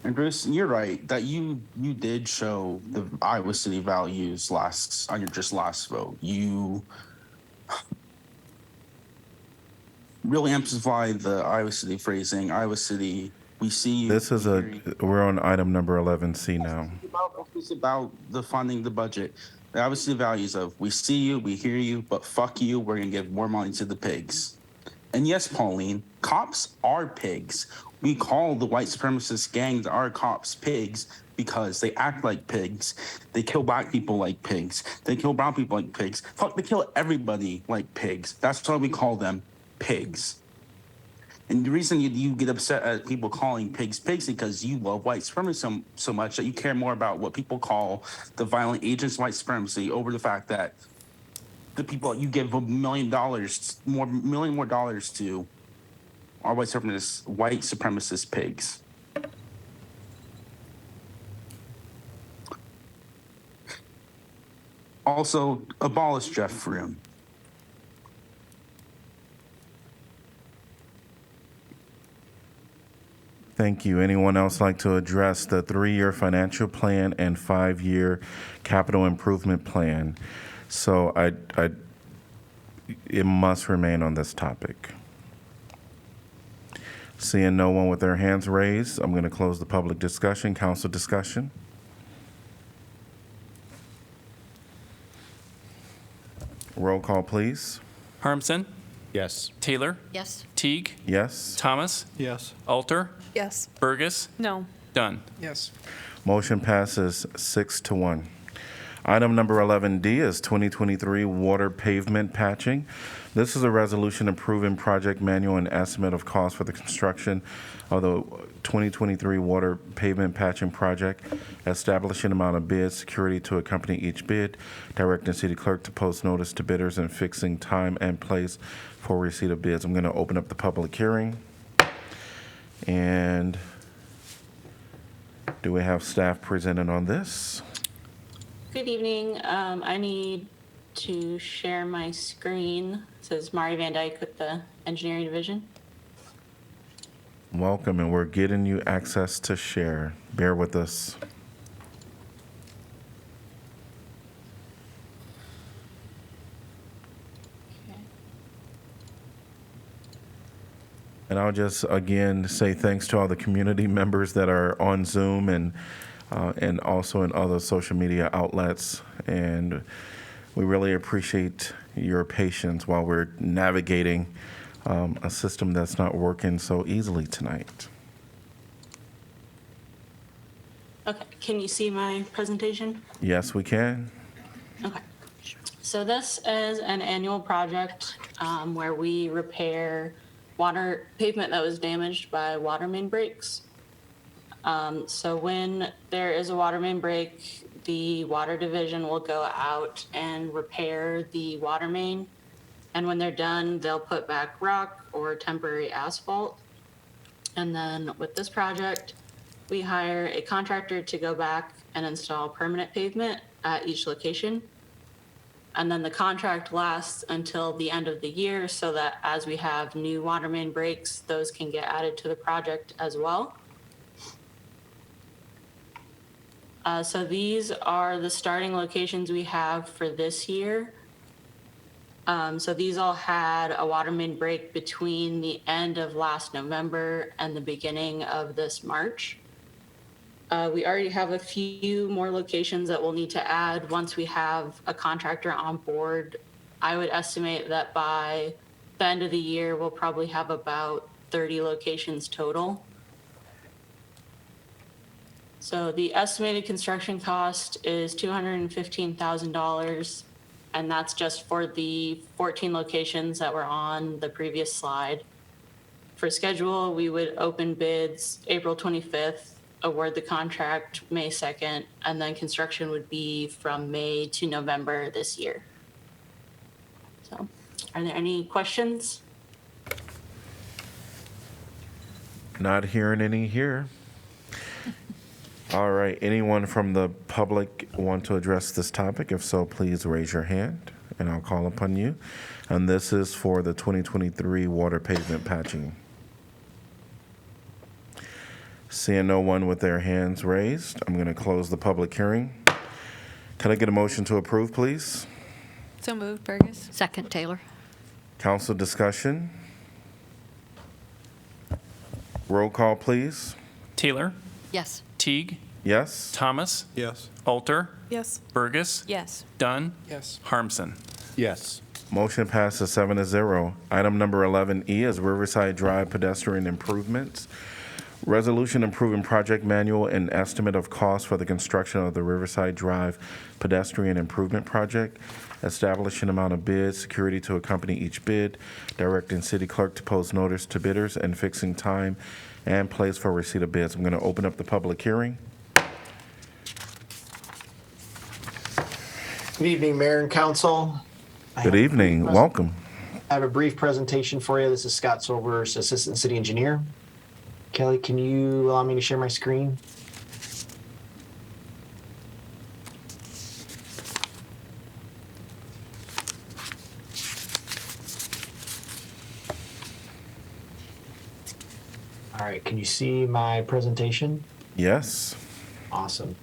And Bruce, you're right that you did show the Iowa City values on your last vote. You really amplified the Iowa City phrasing. Iowa City, we see you. This is we're on item number 11C now. It's about the funding the budget. The Iowa City values of we see you, we hear you, but fuck you, we're gonna give more money to the pigs. And yes, Pauline, cops are pigs. We call the white supremacist gang that are cops pigs because they act like pigs. They kill black people like pigs. They kill brown people like pigs. Fuck, they kill everybody like pigs. That's why we call them pigs. And the reason you get upset at people calling pigs pigs is because you love white supremacy so much that you care more about what people call the violent agents of white supremacy over the fact that the people you give $1 million more dollars to are white supremacist pigs. Also, abolish Jeff Froome. Thank you. Anyone else like to address the 3-year financial plan and 5-year capital improvement plan? So it must remain on this topic. Seeing no one with their hands raised, I'm going to close the public discussion, council discussion. Roll call, please. Harmson? Yes. Taylor? Yes. Teague? Yes. Thomas? Yes. Alter? Yes. Burgess? No. Dunn. Yes. Motion passes 6-1. Item number 11D is 2023 water pavement patching. This is a resolution approving project manual and estimate of cost for the construction of the 2023 water pavement patching project, establishing amount of bid, security to accompany each bid, directing city clerk to post notice to bidders, and fixing time and place for receipt of bids. I'm going to open up the public hearing. And do we have staff presenting on this? Good evening. I need to share my screen. It says Mari Van Dyke with the Engineering Division. Welcome, and we're getting you access to share. Bear with us. And I'll just again say thanks to all the community members that are on Zoom and also in other social media outlets. And we really appreciate your patience while we're navigating a system that's not working so easily tonight. Okay, can you see my presentation? Yes, we can. Okay. So this is an annual project where we repair water pavement that was damaged by water main breaks. So when there is a water main break, the water division will go out and repair the water main. And when they're done, they'll put back rock or temporary asphalt. And then with this project, we hire a contractor to go back and install permanent pavement at each location. And then the contract lasts until the end of the year so that as we have new water main breaks, those can get added to the project as well. So these are the starting locations we have for this year. So these all had a water main break between the end of last November and the beginning of this March. We already have a few more locations that we'll need to add once we have a contractor on board. I would estimate that by the end of the year, we'll probably have about 30 locations total. So the estimated construction cost is $215,000, and that's just for the 14 locations that were on the previous slide. For schedule, we would open bids April 25th, award the contract May 2nd, and then construction would be from May to November this year. So, are there any questions? Not hearing any here. All right, anyone from the public want to address this topic? If so, please raise your hand and I'll call upon you. And this is for the 2023 water pavement patching. Seeing no one with their hands raised, I'm going to close the public hearing. Can I get a motion to approve, please? So moved, Burgess. Second, Taylor. Council discussion? Roll call, please. Taylor, Yes. Teague, Yes? Thomas, Yes. Alter, Yes. Burgess, Yes. Dunn, Yes. Harmson. Yes. Motion passes 7-0. Item number 11E is Riverside Drive pedestrian improvements. Resolution approving project manual and estimate of cost for the construction of the Riverside Drive pedestrian improvement project, establishing amount of bids, security to accompany each bid, directing city clerk to post notice to bidders, and fixing time and place for receipt of bids. I'm going to open up the public hearing. Good evening, Mayor and Council. Good evening. Welcome. I have a brief presentation for you. This is Scott Silvers, Assistant City Engineer. Kelly, can you allow me to share my screen? All right, can you see my presentation? Yes. Awesome.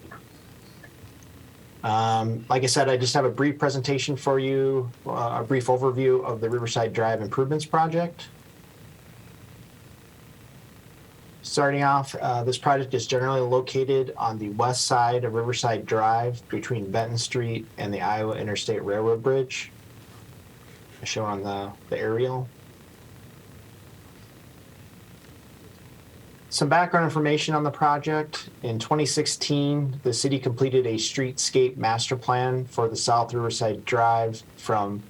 Like I said, I just have a brief presentation for you, a brief overview of the Riverside Drive Improvements Project. Starting off, this project is generally located on the west side of Riverside Drive between Benton Street and the Iowa Interstate Railroad Bridge, as shown on the aerial. Some background information on the project. In 2016, the city completed a streetscape master plan for the South Riverside Drive from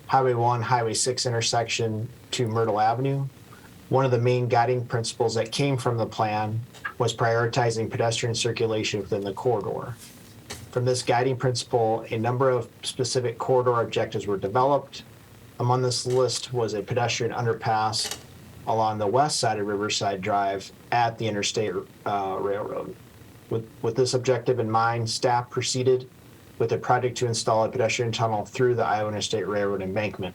Highway 1, Highway 6 intersection to Myrtle Avenue. One of the main guiding principles that came from the plan was prioritizing pedestrian circulation within the corridor. From this guiding principle, a number of specific corridor objectives were developed. Among this list was a pedestrian underpass along the west side of Riverside Drive at the Interstate Railroad. With this objective in mind, staff proceeded with a project to install a pedestrian tunnel through the Iowa Interstate Railroad embankment.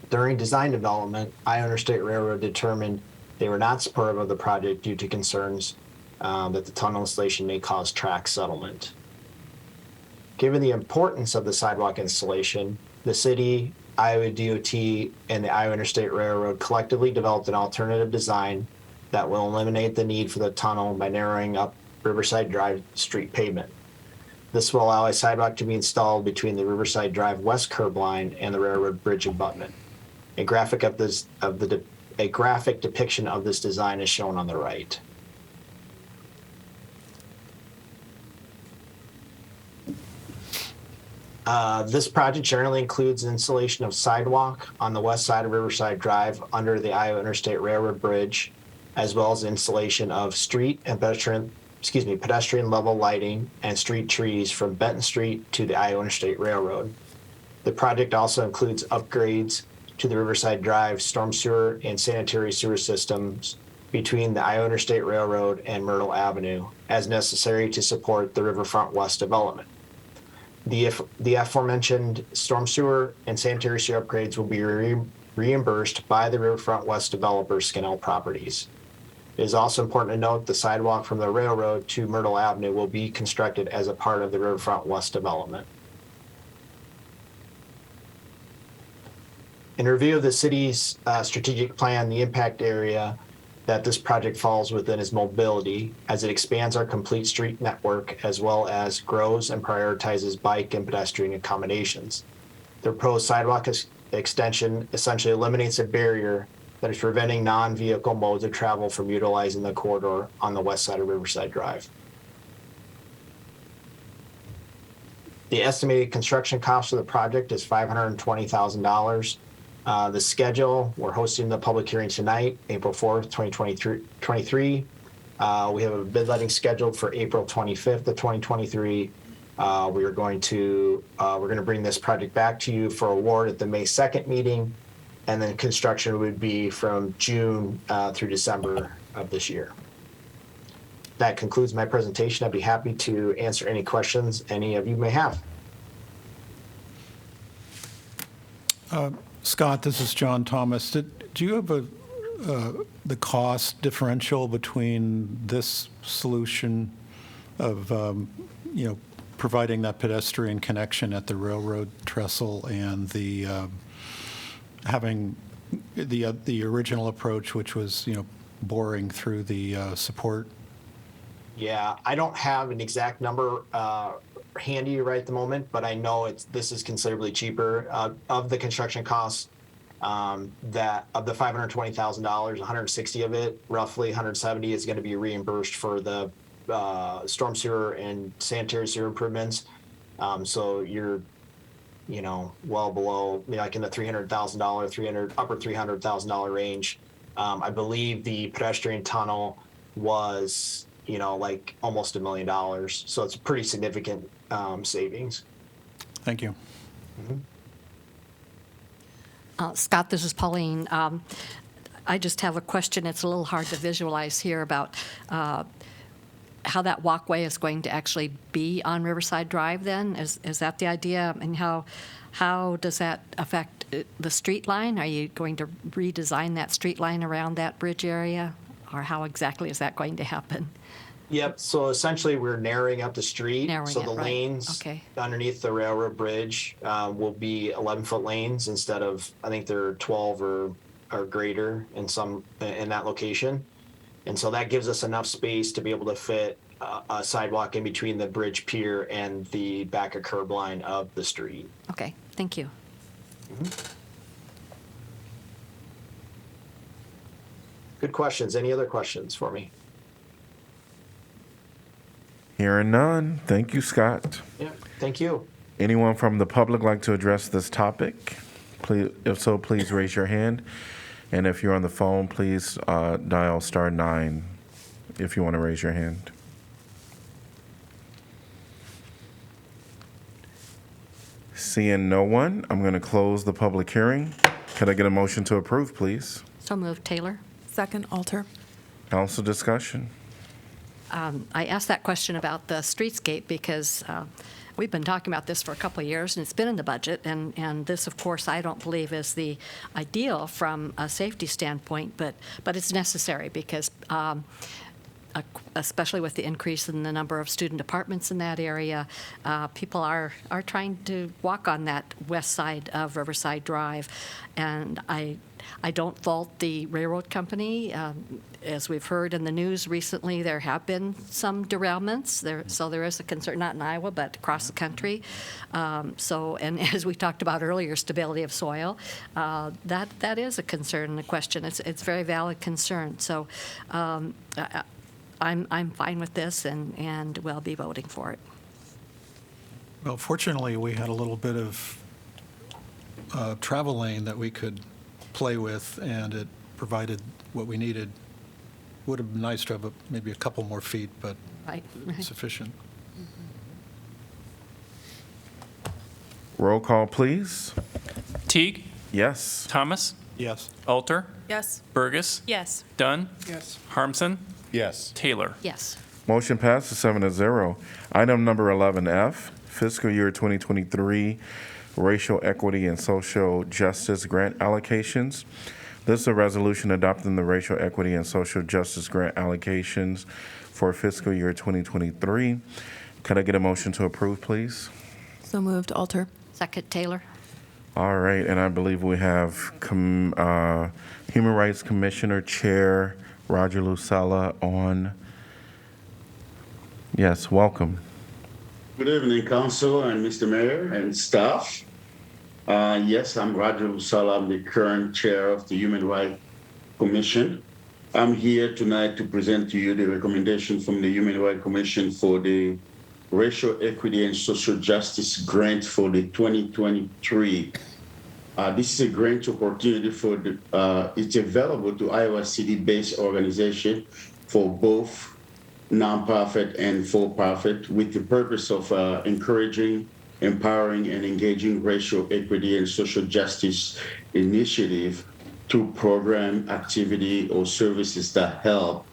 During design development, Iowa Interstate Railroad determined they were not supportive of the project due to concerns that the tunnel installation may cause track settlement. Given the importance of the sidewalk installation, the city, Iowa DOT, and the Iowa Interstate Railroad collectively developed an alternative design that will eliminate the need for the tunnel by narrowing up Riverside Drive street pavement. This will allow a sidewalk to be installed between the Riverside Drive west curb line and the railroad bridge abutment. A graphic depiction of this design is shown on the right. This project generally includes installation of sidewalk on the west side of Riverside Drive under the Iowa Interstate Railroad Bridge, as well as installation of street and pedestrian level lighting and street trees from Benton Street to the Iowa Interstate Railroad. The project also includes upgrades to the Riverside Drive storm sewer and sanitary sewer systems between the Iowa Interstate Railroad and Myrtle Avenue as necessary to support the Riverfront West development. The aforementioned storm sewer and sanitary sewer upgrades will be reimbursed by the Riverfront West developer Skinnell Properties. It is also important to note the sidewalk from the railroad to Myrtle Avenue will be constructed as a part of the Riverfront West development. In review of the city's strategic plan, the impact area that this project falls within is mobility, as it expands our complete street network as well as grows and prioritizes bike and pedestrian accommodations. The proposed sidewalk extension essentially eliminates a barrier that is preventing non-vehicle modes of travel from utilizing the corridor on the west side of Riverside Drive. The estimated construction cost of the project is $520,000. The schedule, we're hosting the public hearing tonight, April 4th, 2023. We have a bid letting scheduled for April 25th of 2023, We're going to bring this project back to you for award at the May 2nd meeting, and then construction would be from June through December of this year. That concludes my presentation. I'd be happy to answer any questions any of you may have. Scott, this is John Thomas. Do you have the cost differential between this solution of providing that pedestrian connection at the railroad trestle and the having the original approach, which was boring through the support? Yeah, I don't have an exact number handy right at the moment, but I know this is considerably cheaper. Of the construction costs, that of the $520,000, 160 of it, roughly 170, is going to be reimbursed for the storm sewer and sanitary sewer improvements. So you're, well below, like in the $300,000, upper $300,000 range. I believe the pedestrian tunnel was, like almost $1 million. So it's a pretty significant savings. Thank you. Scott, this is Pauline. I just have a question. It's a little hard to visualize here about how that walkway is going to actually be on Riverside Drive then? Is that the idea? And how does that affect the street line? Are you going to redesign that street line around that bridge area? Or how exactly is that going to happen? Yep. So essentially, we're narrowing up the street. Narrowing it, right. Lanes underneath the railroad bridge will be 11-foot lanes instead of, I think they're 12 or greater in that location. And so that gives us enough space to be able to fit a sidewalk in between the bridge pier and the back of curb line of the street. Okay. Thank you. Good questions. Any other questions for me? Hearing none. Thank you, Scott. Yeah, thank you. Anyone from the public like to address this topic? Please, if so, please raise your hand. And if you're on the phone, please dial *9 if you want to raise your hand. Seeing no one, I'm going to close the public hearing. Could I get a motion to approve, please? So moved, Taylor. Second, Alter. Council discussion. I asked that question about the streetscape because we've been talking about this for a couple of years, and it's been in the budget. And this, of course, I don't believe is the ideal from a safety standpoint, but it's necessary because, especially with the increase in the number of student apartments in that area, people are trying to walk on that west side of Riverside Drive. And I don't fault the railroad company. As we've heard in the news recently, there have been some derailments. So there is a concern, not in Iowa, but across the country. And as we talked about earlier, stability of soil, that is a concern and a question. It's a very valid concern. So I'm fine with this and will be voting for it. Well, fortunately, we had a little bit of travel lane that we could play with, and it provided what we needed. Would have been nice to have maybe a couple more feet, but right. Sufficient. Roll call, please. Teague? Yes. Thomas? Yes. Alter? Yes. Burgess? Yes. Dunn? Yes. Harmson? Yes. Taylor? Yes. Motion passes 7-0. Item number 11F, fiscal year 2023 racial equity and social justice grant allocations. This is a resolution adopting the racial equity and social justice grant allocations for fiscal year 2023. Could I get a motion to approve, please? So moved, Alter. Second, Taylor. All right, and I believe we have Human Rights Commissioner Chair Roger Lucella on. Yes, welcome. Good evening, Council and Mr. Mayor and staff. Yes, I'm Roger Lucella. I'm the current chair of the Human Rights Commission. I'm here tonight to present to you the recommendation from the Human Rights Commission for the Racial Equity and Social Justice Grant for the 2023. This is a grant opportunity for it's available to Iowa City-based organization for both nonprofit and for-profit with the purpose of encouraging, empowering, and engaging racial equity and social justice initiative through program, activity, or services that help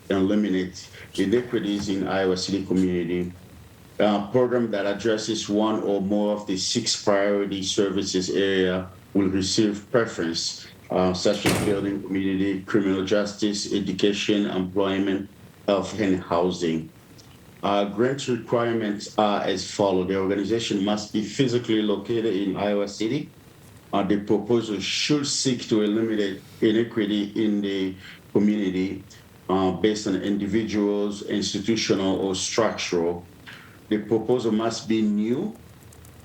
eliminate inequities in Iowa City community. A program that addresses one or more of the 6 priority services area will receive preference, such as building community, criminal justice, education, employment, health, and housing. Grant requirements are as follows. The organization must be physically located in Iowa City. The proposal should seek to eliminate inequity in the community based on individuals, institutional, or structural. The proposal must be new,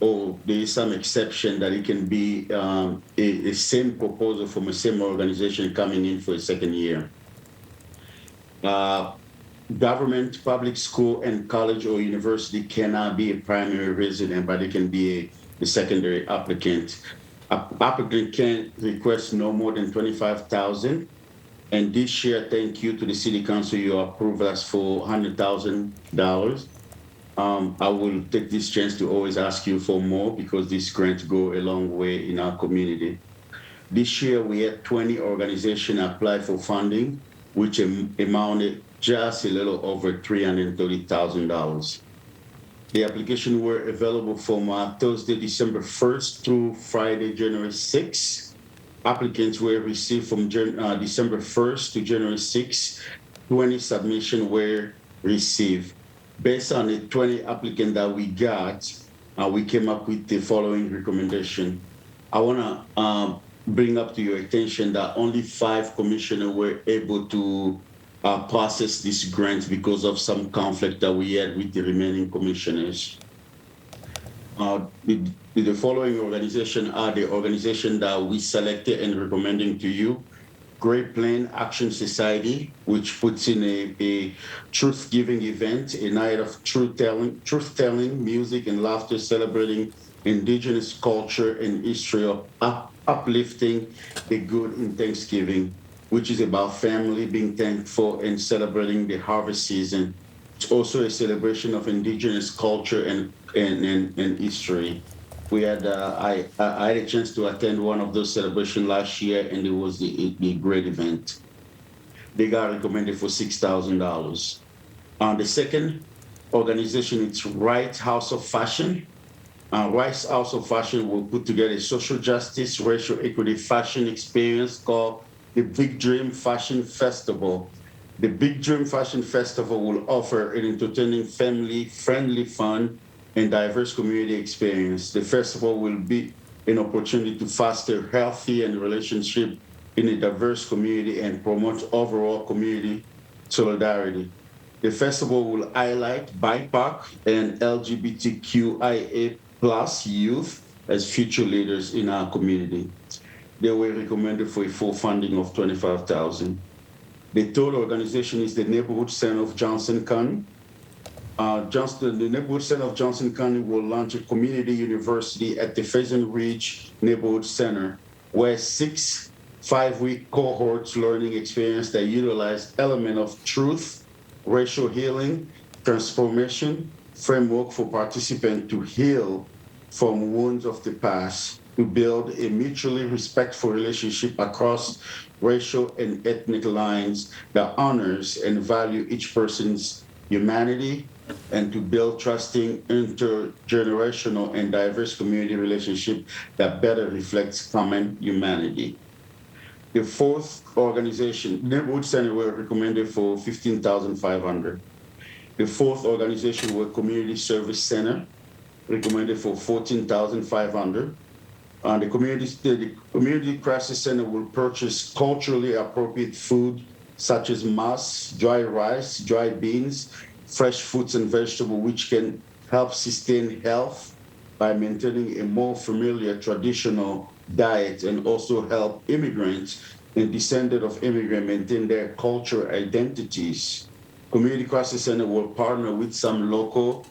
or there is some exception that it can be a same proposal from a same organization coming in for a second year. Government, public school, and college or university cannot be a primary resident, but it can be a secondary applicant. Applicant can request no more than $25,000. And this year, thank you to the City Council, you approved us for $100,000. I will take this chance to always ask you for more because these grants go a long way in our community. This year, we had 20 organizations apply for funding, which amounted just a little over $330,000. The applications were available from Thursday, December 1st through Friday, January 6th. Applicants were received from December 1st to January 6th. 20 submissions were received. Based on the 20 applicants that we got, we came up with the following recommendation. I want to bring up to your attention that only 5 commissioners were able to process this grant because of some conflict that we had with the remaining commissioners. The following organizations are the organization that we selected and recommending to you. Great Plain Action Society, which puts in a truth-giving event, a night of truth-telling, music, and laughter, celebrating indigenous culture and history of uplifting the good in Thanksgiving, which is about family being thankful and celebrating the harvest season. It's also a celebration of indigenous culture and history. We had I had a chance to attend one of those celebrations last year, and it was a great event. They got recommended for $6,000. The second organization, it's Right House of Fashion. Right House of Fashion will put together a social justice, racial equity fashion experience called the Big Dream Fashion Festival. The Big Dream Fashion Festival will offer an entertaining, family-friendly, fun, and diverse community experience. The festival will be an opportunity to foster healthy and relationship in a diverse community and promote overall community solidarity. The festival will highlight BIPOC and LGBTQIA+ youth as future leaders in our community. They were recommended for a full funding of $25,000. The third organization is the Neighborhood Center of Johnson County. The Neighborhood Center of Johnson County will launch a community university at the Pheasant Ridge Neighborhood Center, where 6 5-week cohorts learning experience that utilize elements of truth, racial healing, transformation, framework for participants to heal from wounds of the past, to build a mutually respectful relationship across racial and ethnic lines that honors and value each person's humanity, and to build trusting intergenerational and diverse community relationship that better reflects common humanity. The fourth organization, Neighborhood Center, were recommended for $15,500. The fourth organization was Community Service Center, recommended for $14,500. The Community Crisis Center will purchase culturally appropriate food such as mass, dry rice, dry beans, fresh fruits and vegetables, which can help sustain health by maintaining a more familiar traditional diet, and also help immigrants and descendants of immigrants maintain their cultural identities. Community Crisis Center will partner with some local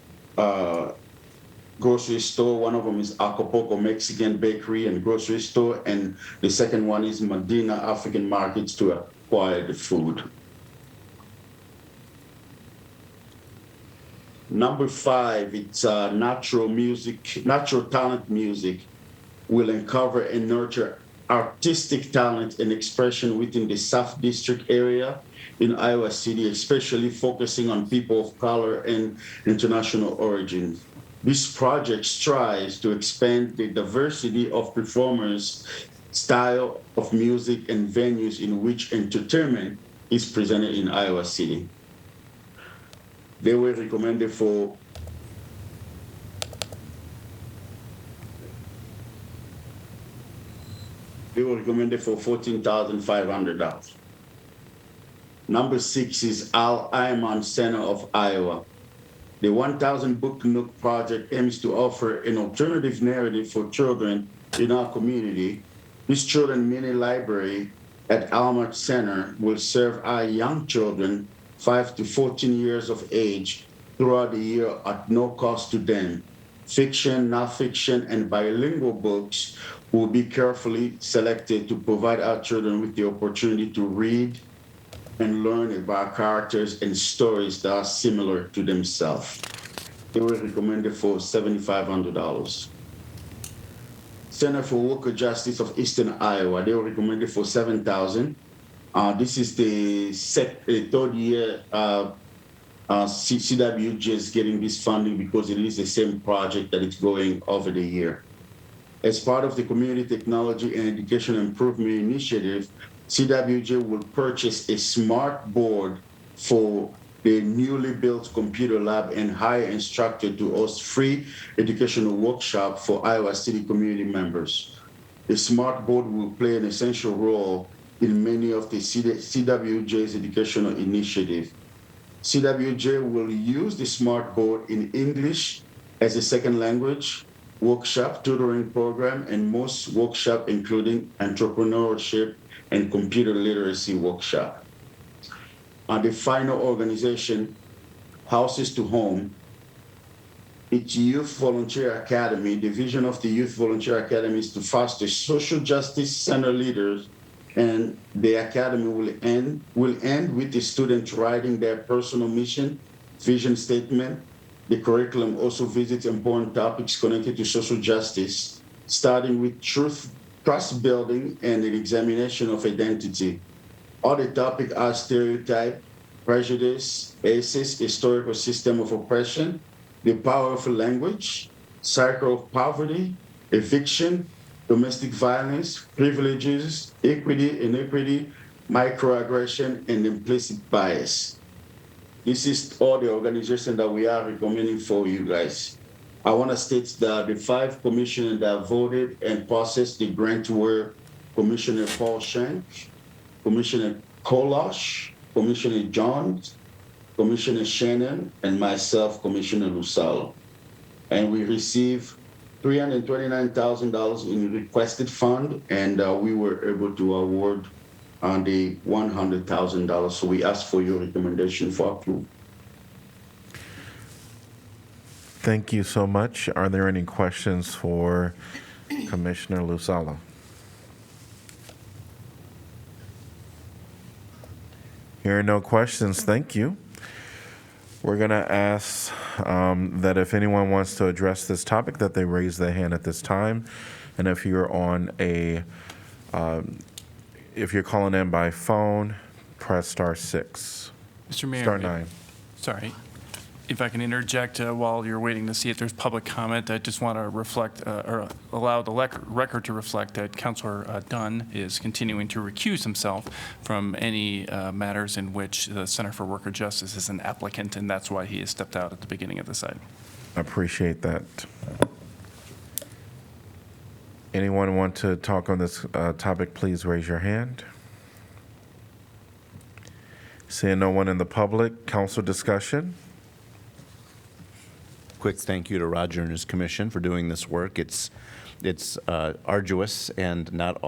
grocery store. One of them is Acapulco Mexican Bakery and Grocery Store, and the second one is Medina African Markets to acquire the food. Number 5, it's natural talent music will uncover and nurture artistic talent and expression within the South District area in Iowa City, especially focusing on people of color and international origin. This project strives to expand the diversity of performers, style of music, and venues in which entertainment is presented in Iowa City. They were recommended for $14,500. Number 6 is Al Iman Center of Iowa. The 1,000 Book Nook project aims to offer an alternative narrative for children in our community. This children mini library at Alma Center will serve our young children 5 to 14 years of age throughout the year at no cost to them. Fiction, nonfiction, and bilingual books will be carefully selected to provide our children with the opportunity to read and learn about characters and stories that are similar to themselves. They were recommended for $7,500. Center for Worker Justice of Eastern Iowa, they were recommended for $7,000. This is the third year CWJ is getting this funding because it is the same project that is going over the year. As part of the Community Technology and Education Improvement Initiative, CWJ will purchase a smart board for the newly built computer lab and hire instructor to host free educational workshop for Iowa City community members. The smart board will play an essential role in many of the CWJ's educational initiatives. CWJ will use the smart board in English as a second language, workshop, tutoring program, and most workshop including entrepreneurship and computer literacy workshop. The final organization, Houses to Home, its Youth Volunteer Academy. The vision of the Youth Volunteer Academy is to foster social justice center leaders, and the academy will end with the students writing their personal mission, vision statement. The curriculum also visits important topics connected to social justice, starting with trust building and an examination of identity. Other topics are stereotype, prejudice, ACEs, historical system of oppression, the power of language, cycle of poverty, eviction, domestic violence, privileges, equity, inequity, microaggression, and implicit bias. This is all the organization that we are recommending for you guys. I want to state that the 5 commissioners that voted and processed the grant were Commissioner Paul Schenk, Commissioner Kolosh, Commissioner Jones, Commissioner Shannon, and myself, Commissioner Lusalo. And we received $329,000 in requested fund, and we were able to award on the $100,000. So we ask for your recommendation for approval. Thank you so much. Are there any questions for Commissioner Lusalo? Here are no questions. Thank you. We're going to ask that if anyone wants to address this topic, that they raise their hand at this time. And if you're on if you're calling in by phone, press *6. Mr. Mayor. *9. Sorry. If I can interject while you're waiting to see if there's public comment, I just want to reflect or allow the record to reflect that Councilor Dunn is continuing to recuse himself from any matters in which the Center for Worker Justice is an applicant, and that's why he has stepped out at the beginning of this item. I appreciate that. Anyone want to talk on this topic, please raise your hand. Seeing no one in the public, council discussion. Quick thank you to Roger and his commission for doing this work. It's arduous and not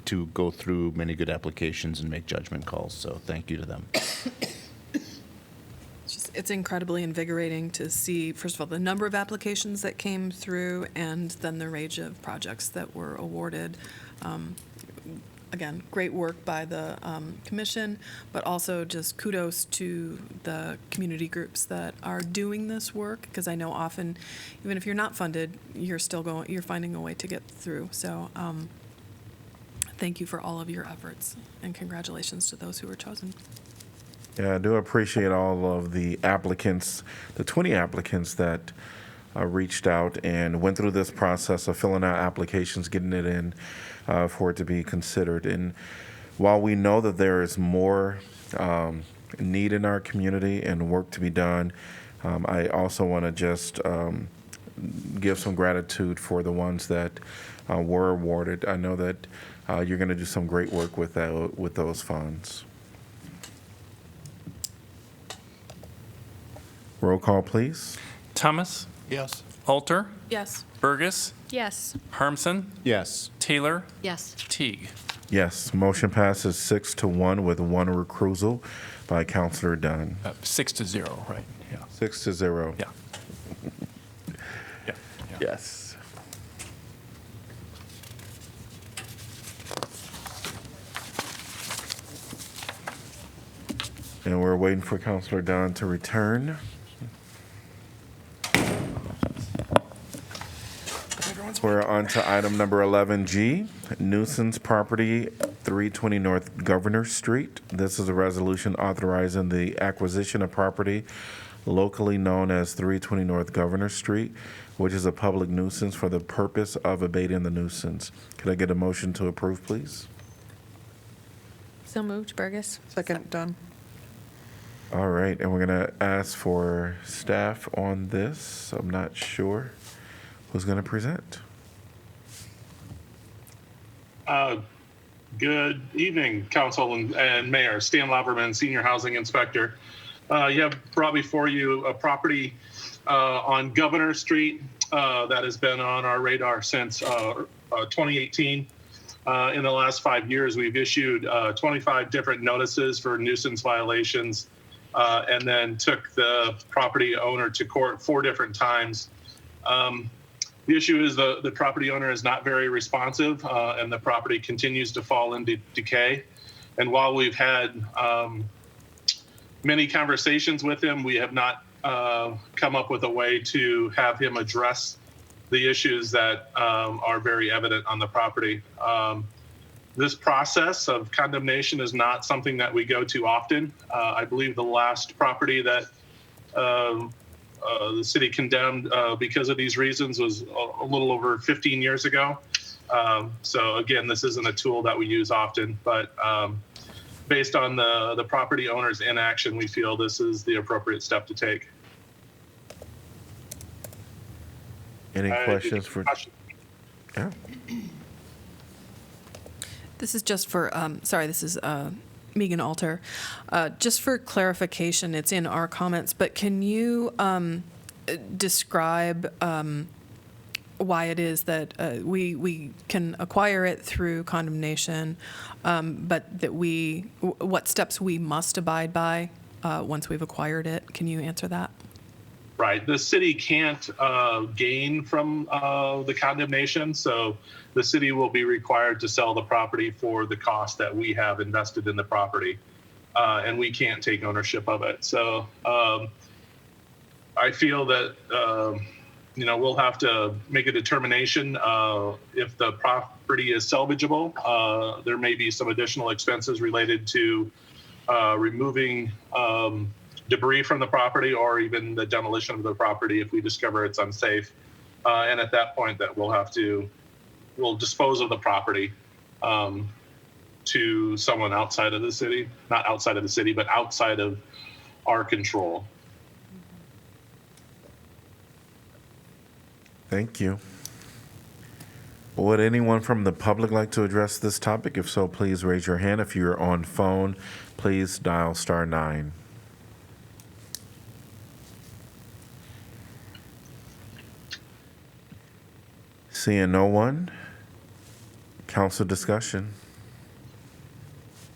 to go through many good applications and make judgment calls. So thank you to them. It's incredibly invigorating to see, first of all, the number of applications that came through and then the range of projects that were awarded. again, great work by the commission, but also just kudos to the community groups that are doing this work, because I know often, even if you're not funded, you're finding a way to get through. So thank you for all of your efforts, and congratulations to those who were chosen. Yeah, I do appreciate all of the applicants, the 20 applicants that reached out and went through this process of filling out applications, getting it in for it to be considered. And while we know that there is more need in our community and work to be done, I also want to just give some gratitude for the ones that were awarded. I know that you're going to do some great work with those funds. Roll call, please. Thomas? Yes. Alter? Yes. Burgess? Yes. Harmson? Yes. Taylor? Yes. Teague? Yes, motion passes 6-1 with one recusal by Councilor Dunn. 6-0, right? Yeah. 6-0. Yeah. Yeah. Yes. And we're waiting for Councilor Dunn to return. We're on to item number 11G, nuisance property 320 North Governor Street. This is a resolution authorizing the acquisition of property locally known as 320 North Governor Street, which is a public nuisance for the purpose of abating the nuisance. Could I get a motion to approve, please? So moved, Burgess. Second, done. All right, and we're going to ask for staff on this. I'm not sure who's going to present. Good evening, Council and Mayor. Stan Lauberman, Senior Housing Inspector. You have brought before you a property on Governor Street that has been on our radar since 2018. In the last 5 years, we've issued 25 different notices for nuisance violations and then took the property owner to court 4 different times. The issue is the property owner is not very responsive, and the property continues to fall into decay. And while we've had many conversations with him, we have not come up with a way to have him address the issues that are very evident on the property. This process of condemnation is not something that we go to often. I believe the last property that the city condemned because of these reasons was a little over 15 years ago. So again, this isn't a tool that we use often, but based on the property owner's inaction, we feel this is the appropriate step to take. Any questions for? Yeah. This is just for, this is Megan Alter. Just for clarification, it's in our comments, but can you describe why it is that we can acquire it through condemnation, but that what steps we must abide by once we've acquired it? Can you answer that? Right. The city can't gain from the condemnation, so the city will be required to sell the property for the cost that we have invested in the property, and we can't take ownership of it. So I feel that we'll have to make a determination if the property is salvageable. There may be some additional expenses related to removing debris from the property, or even the demolition of the property if we discover it's unsafe. And at that point, that we'll dispose of the property to someone outside of the city, not outside of the city, but outside of our control. Thank you. Would anyone from the public like to address this topic? If so, please raise your hand. If you're on phone, please dial *9. Seeing no one, council discussion.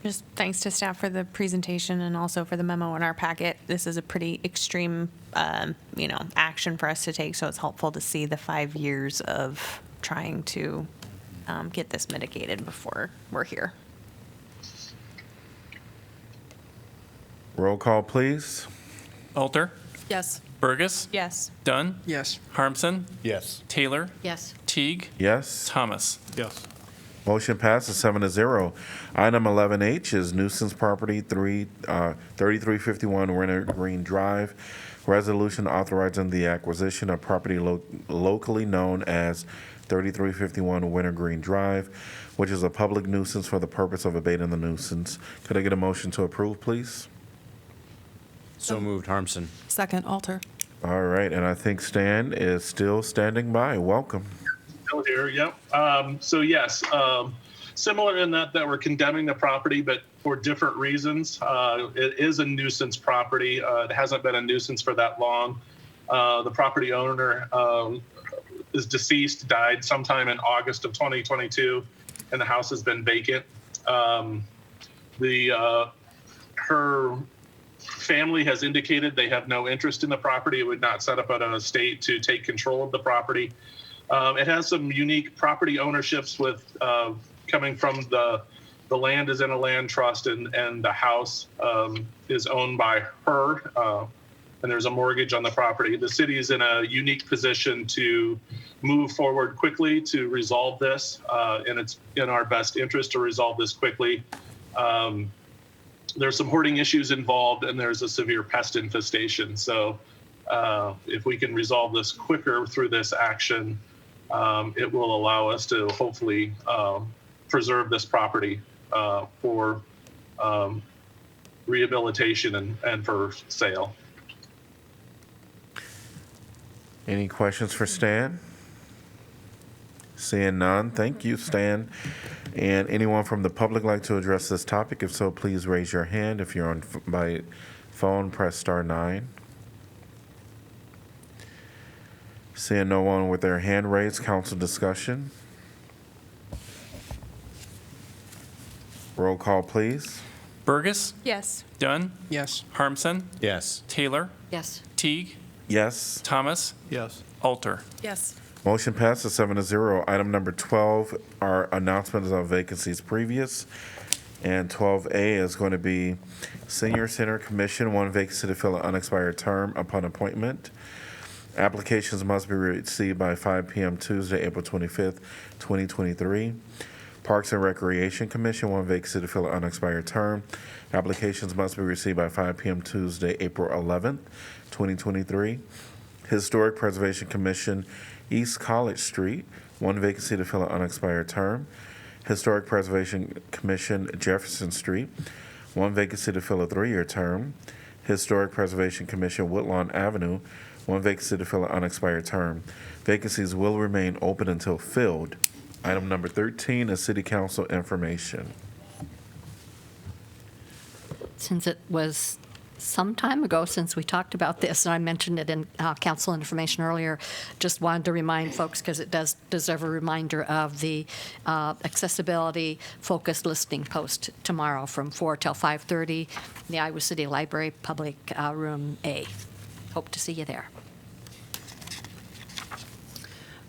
Just thanks to staff for the presentation and also for the memo in our packet. This is a pretty extreme, action for us to take, so it's helpful to see the 5 years of trying to get this mitigated before we're here. Roll call, please. Alter, Yes. Burgess, Yes. Dunn, Yes. Harmson, Yes. Taylor, Yes. Teague, Yes. Thomas. Yes. Motion passes 7-0. Item 11H is nuisance property 3351 Wintergreen Drive. Resolution authorizing the acquisition of property locally known as 3351 Wintergreen Drive, which is a public nuisance for the purpose of abating the nuisance. Could I get a motion to approve, please? So moved, Harmson. Second, Alter. All right, and I think Stan is still standing by. Welcome. Still here, yep. So yes, similar in that we're condemning the property, but for different reasons. It is a nuisance property. It hasn't been a nuisance for that long. The property owner is deceased, died sometime in August of 2022, and the house has been vacant. Her family has indicated they have no interest in the property. It would not set up an estate to take control of the property. It has some unique property ownerships with coming from the land is in a land trust and the house is owned by her and there's a mortgage on the property. The city is in a unique position to move forward quickly to resolve this, and it's in our best interest to resolve this quickly. There's some hoarding issues involved and there's a severe pest infestation. So if we can resolve this quicker through this action, it will allow us to hopefully preserve this property for rehabilitation and for sale. Any questions for Stan? Seeing none, thank you, Stan. And anyone from the public like to address this topic? If so, please raise your hand. If you're on by phone, press *9. Seeing no one with their hand raised, council discussion. Roll call, please. Burgess, Yes. Dunn, Yes. Harmson, Yes. Taylor, Yes. Teague, Yes. Thomas, Yes. Alter. Yes. Motion passes 7-0. Item number 12 are announcements of vacancies previous. And 12A is going to be Senior Center Commission, 1 vacancy to fill an unexpired term upon appointment. Applications must be received by 5 p.m. Tuesday, April 25th, 2023. Parks and Recreation Commission, 1 vacancy to fill an unexpired term. Applications must be received by 5 p.m. Tuesday, April 11th, 2023. Historic Preservation Commission, East College Street, 1 vacancy to fill an unexpired term. Historic Preservation Commission, Jefferson Street, 1 vacancy to fill a 3-year term. Historic Preservation Commission, Woodlawn Avenue, 1 vacancy to fill an unexpired term. Vacancies will remain open until filled. Item number 13 is City Council information. Since it was some time ago since we talked about this, and I mentioned it in council information earlier, just wanted to remind folks, because it does deserve a reminder, of the accessibility focused listening post tomorrow from 4 till 5:30, the Iowa City Library, Public Room A. Hope to see you there.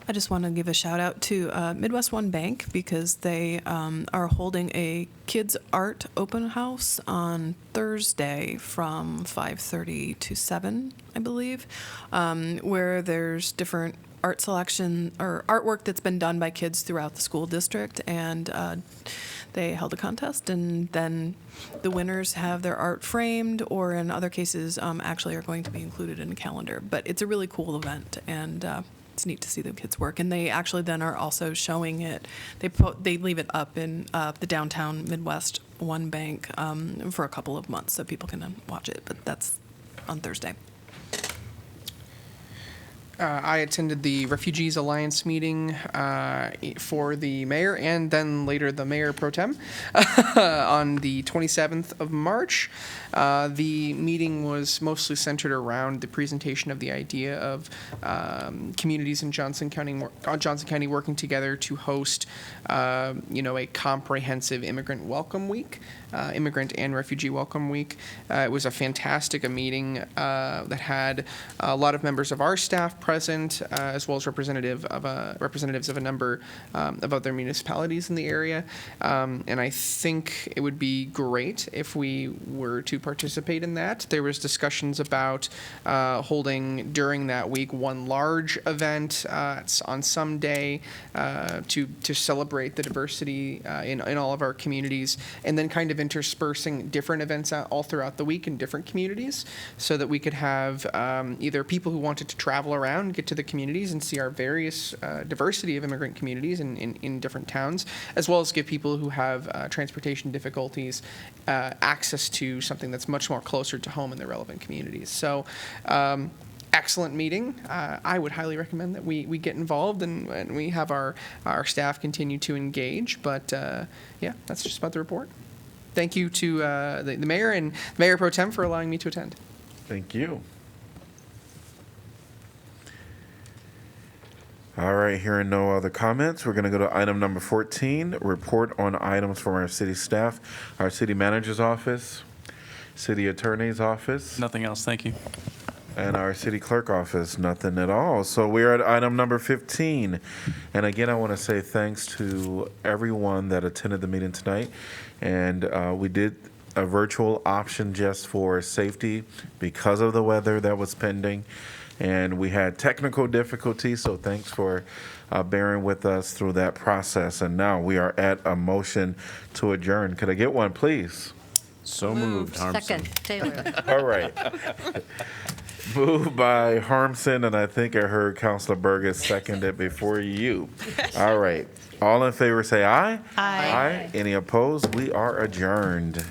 I just want to give a shout out to Midwest One Bank because they are holding a kids art open house on Thursday from 5:30 to 7, I believe, where there's different art selection or artwork that's been done by kids throughout the school district, and they held a contest, and then the winners have their art framed, or in other cases actually are going to be included in a calendar. But it's a really cool event, and it's neat to see the kids work. And they actually then are also showing it. They leave it up in the downtown Midwest One Bank for a couple of months so people can watch it. But that's on Thursday. I attended the Refugees Alliance meeting for the mayor and then later the mayor pro tem on the 27th of March. The meeting was mostly centered around the presentation of the idea of communities in Johnson County working together to host, a comprehensive immigrant welcome week, immigrant and refugee welcome week. It was a fantastic meeting that had a lot of members of our staff present, as well as representatives of a number of other municipalities in the area. And I think it would be great if we were to participate in that. There was discussions about holding during that week one large event on some day to celebrate the diversity in all of our communities, and then kind of interspersing different events all throughout the week in different communities, so that we could have either people who wanted to travel around, get to the communities and see our various diversity of immigrant communities in different towns, as well as give people who have transportation difficulties access to something that's much more closer to home in the relevant communities. So excellent meeting. I would highly recommend that we get involved and we have our staff continue to engage. But yeah, that's just about the report. Thank you to the mayor and Mayor Pro Tem for allowing me to attend. Thank you. All right, hearing no other comments, we're going to go to item number 14, report on items from our city staff, our city manager's office, city attorney's office. Nothing else, thank you. And our city clerk office, nothing at all. So we're at item number 15. And again, I want to say thanks to everyone that attended the meeting tonight. And we did a virtual option just for safety because of the weather that was pending. And we had technical difficulties, so thanks for bearing with us through that process. And now we are at a motion to adjourn. Could I get one, please? So moved, Harmson. Second, Taylor. All right. Moved by Harmson, and I think I heard Councilor Burgess seconded before you. All right. All in favor say aye. Aye. Any opposed? We are adjourned.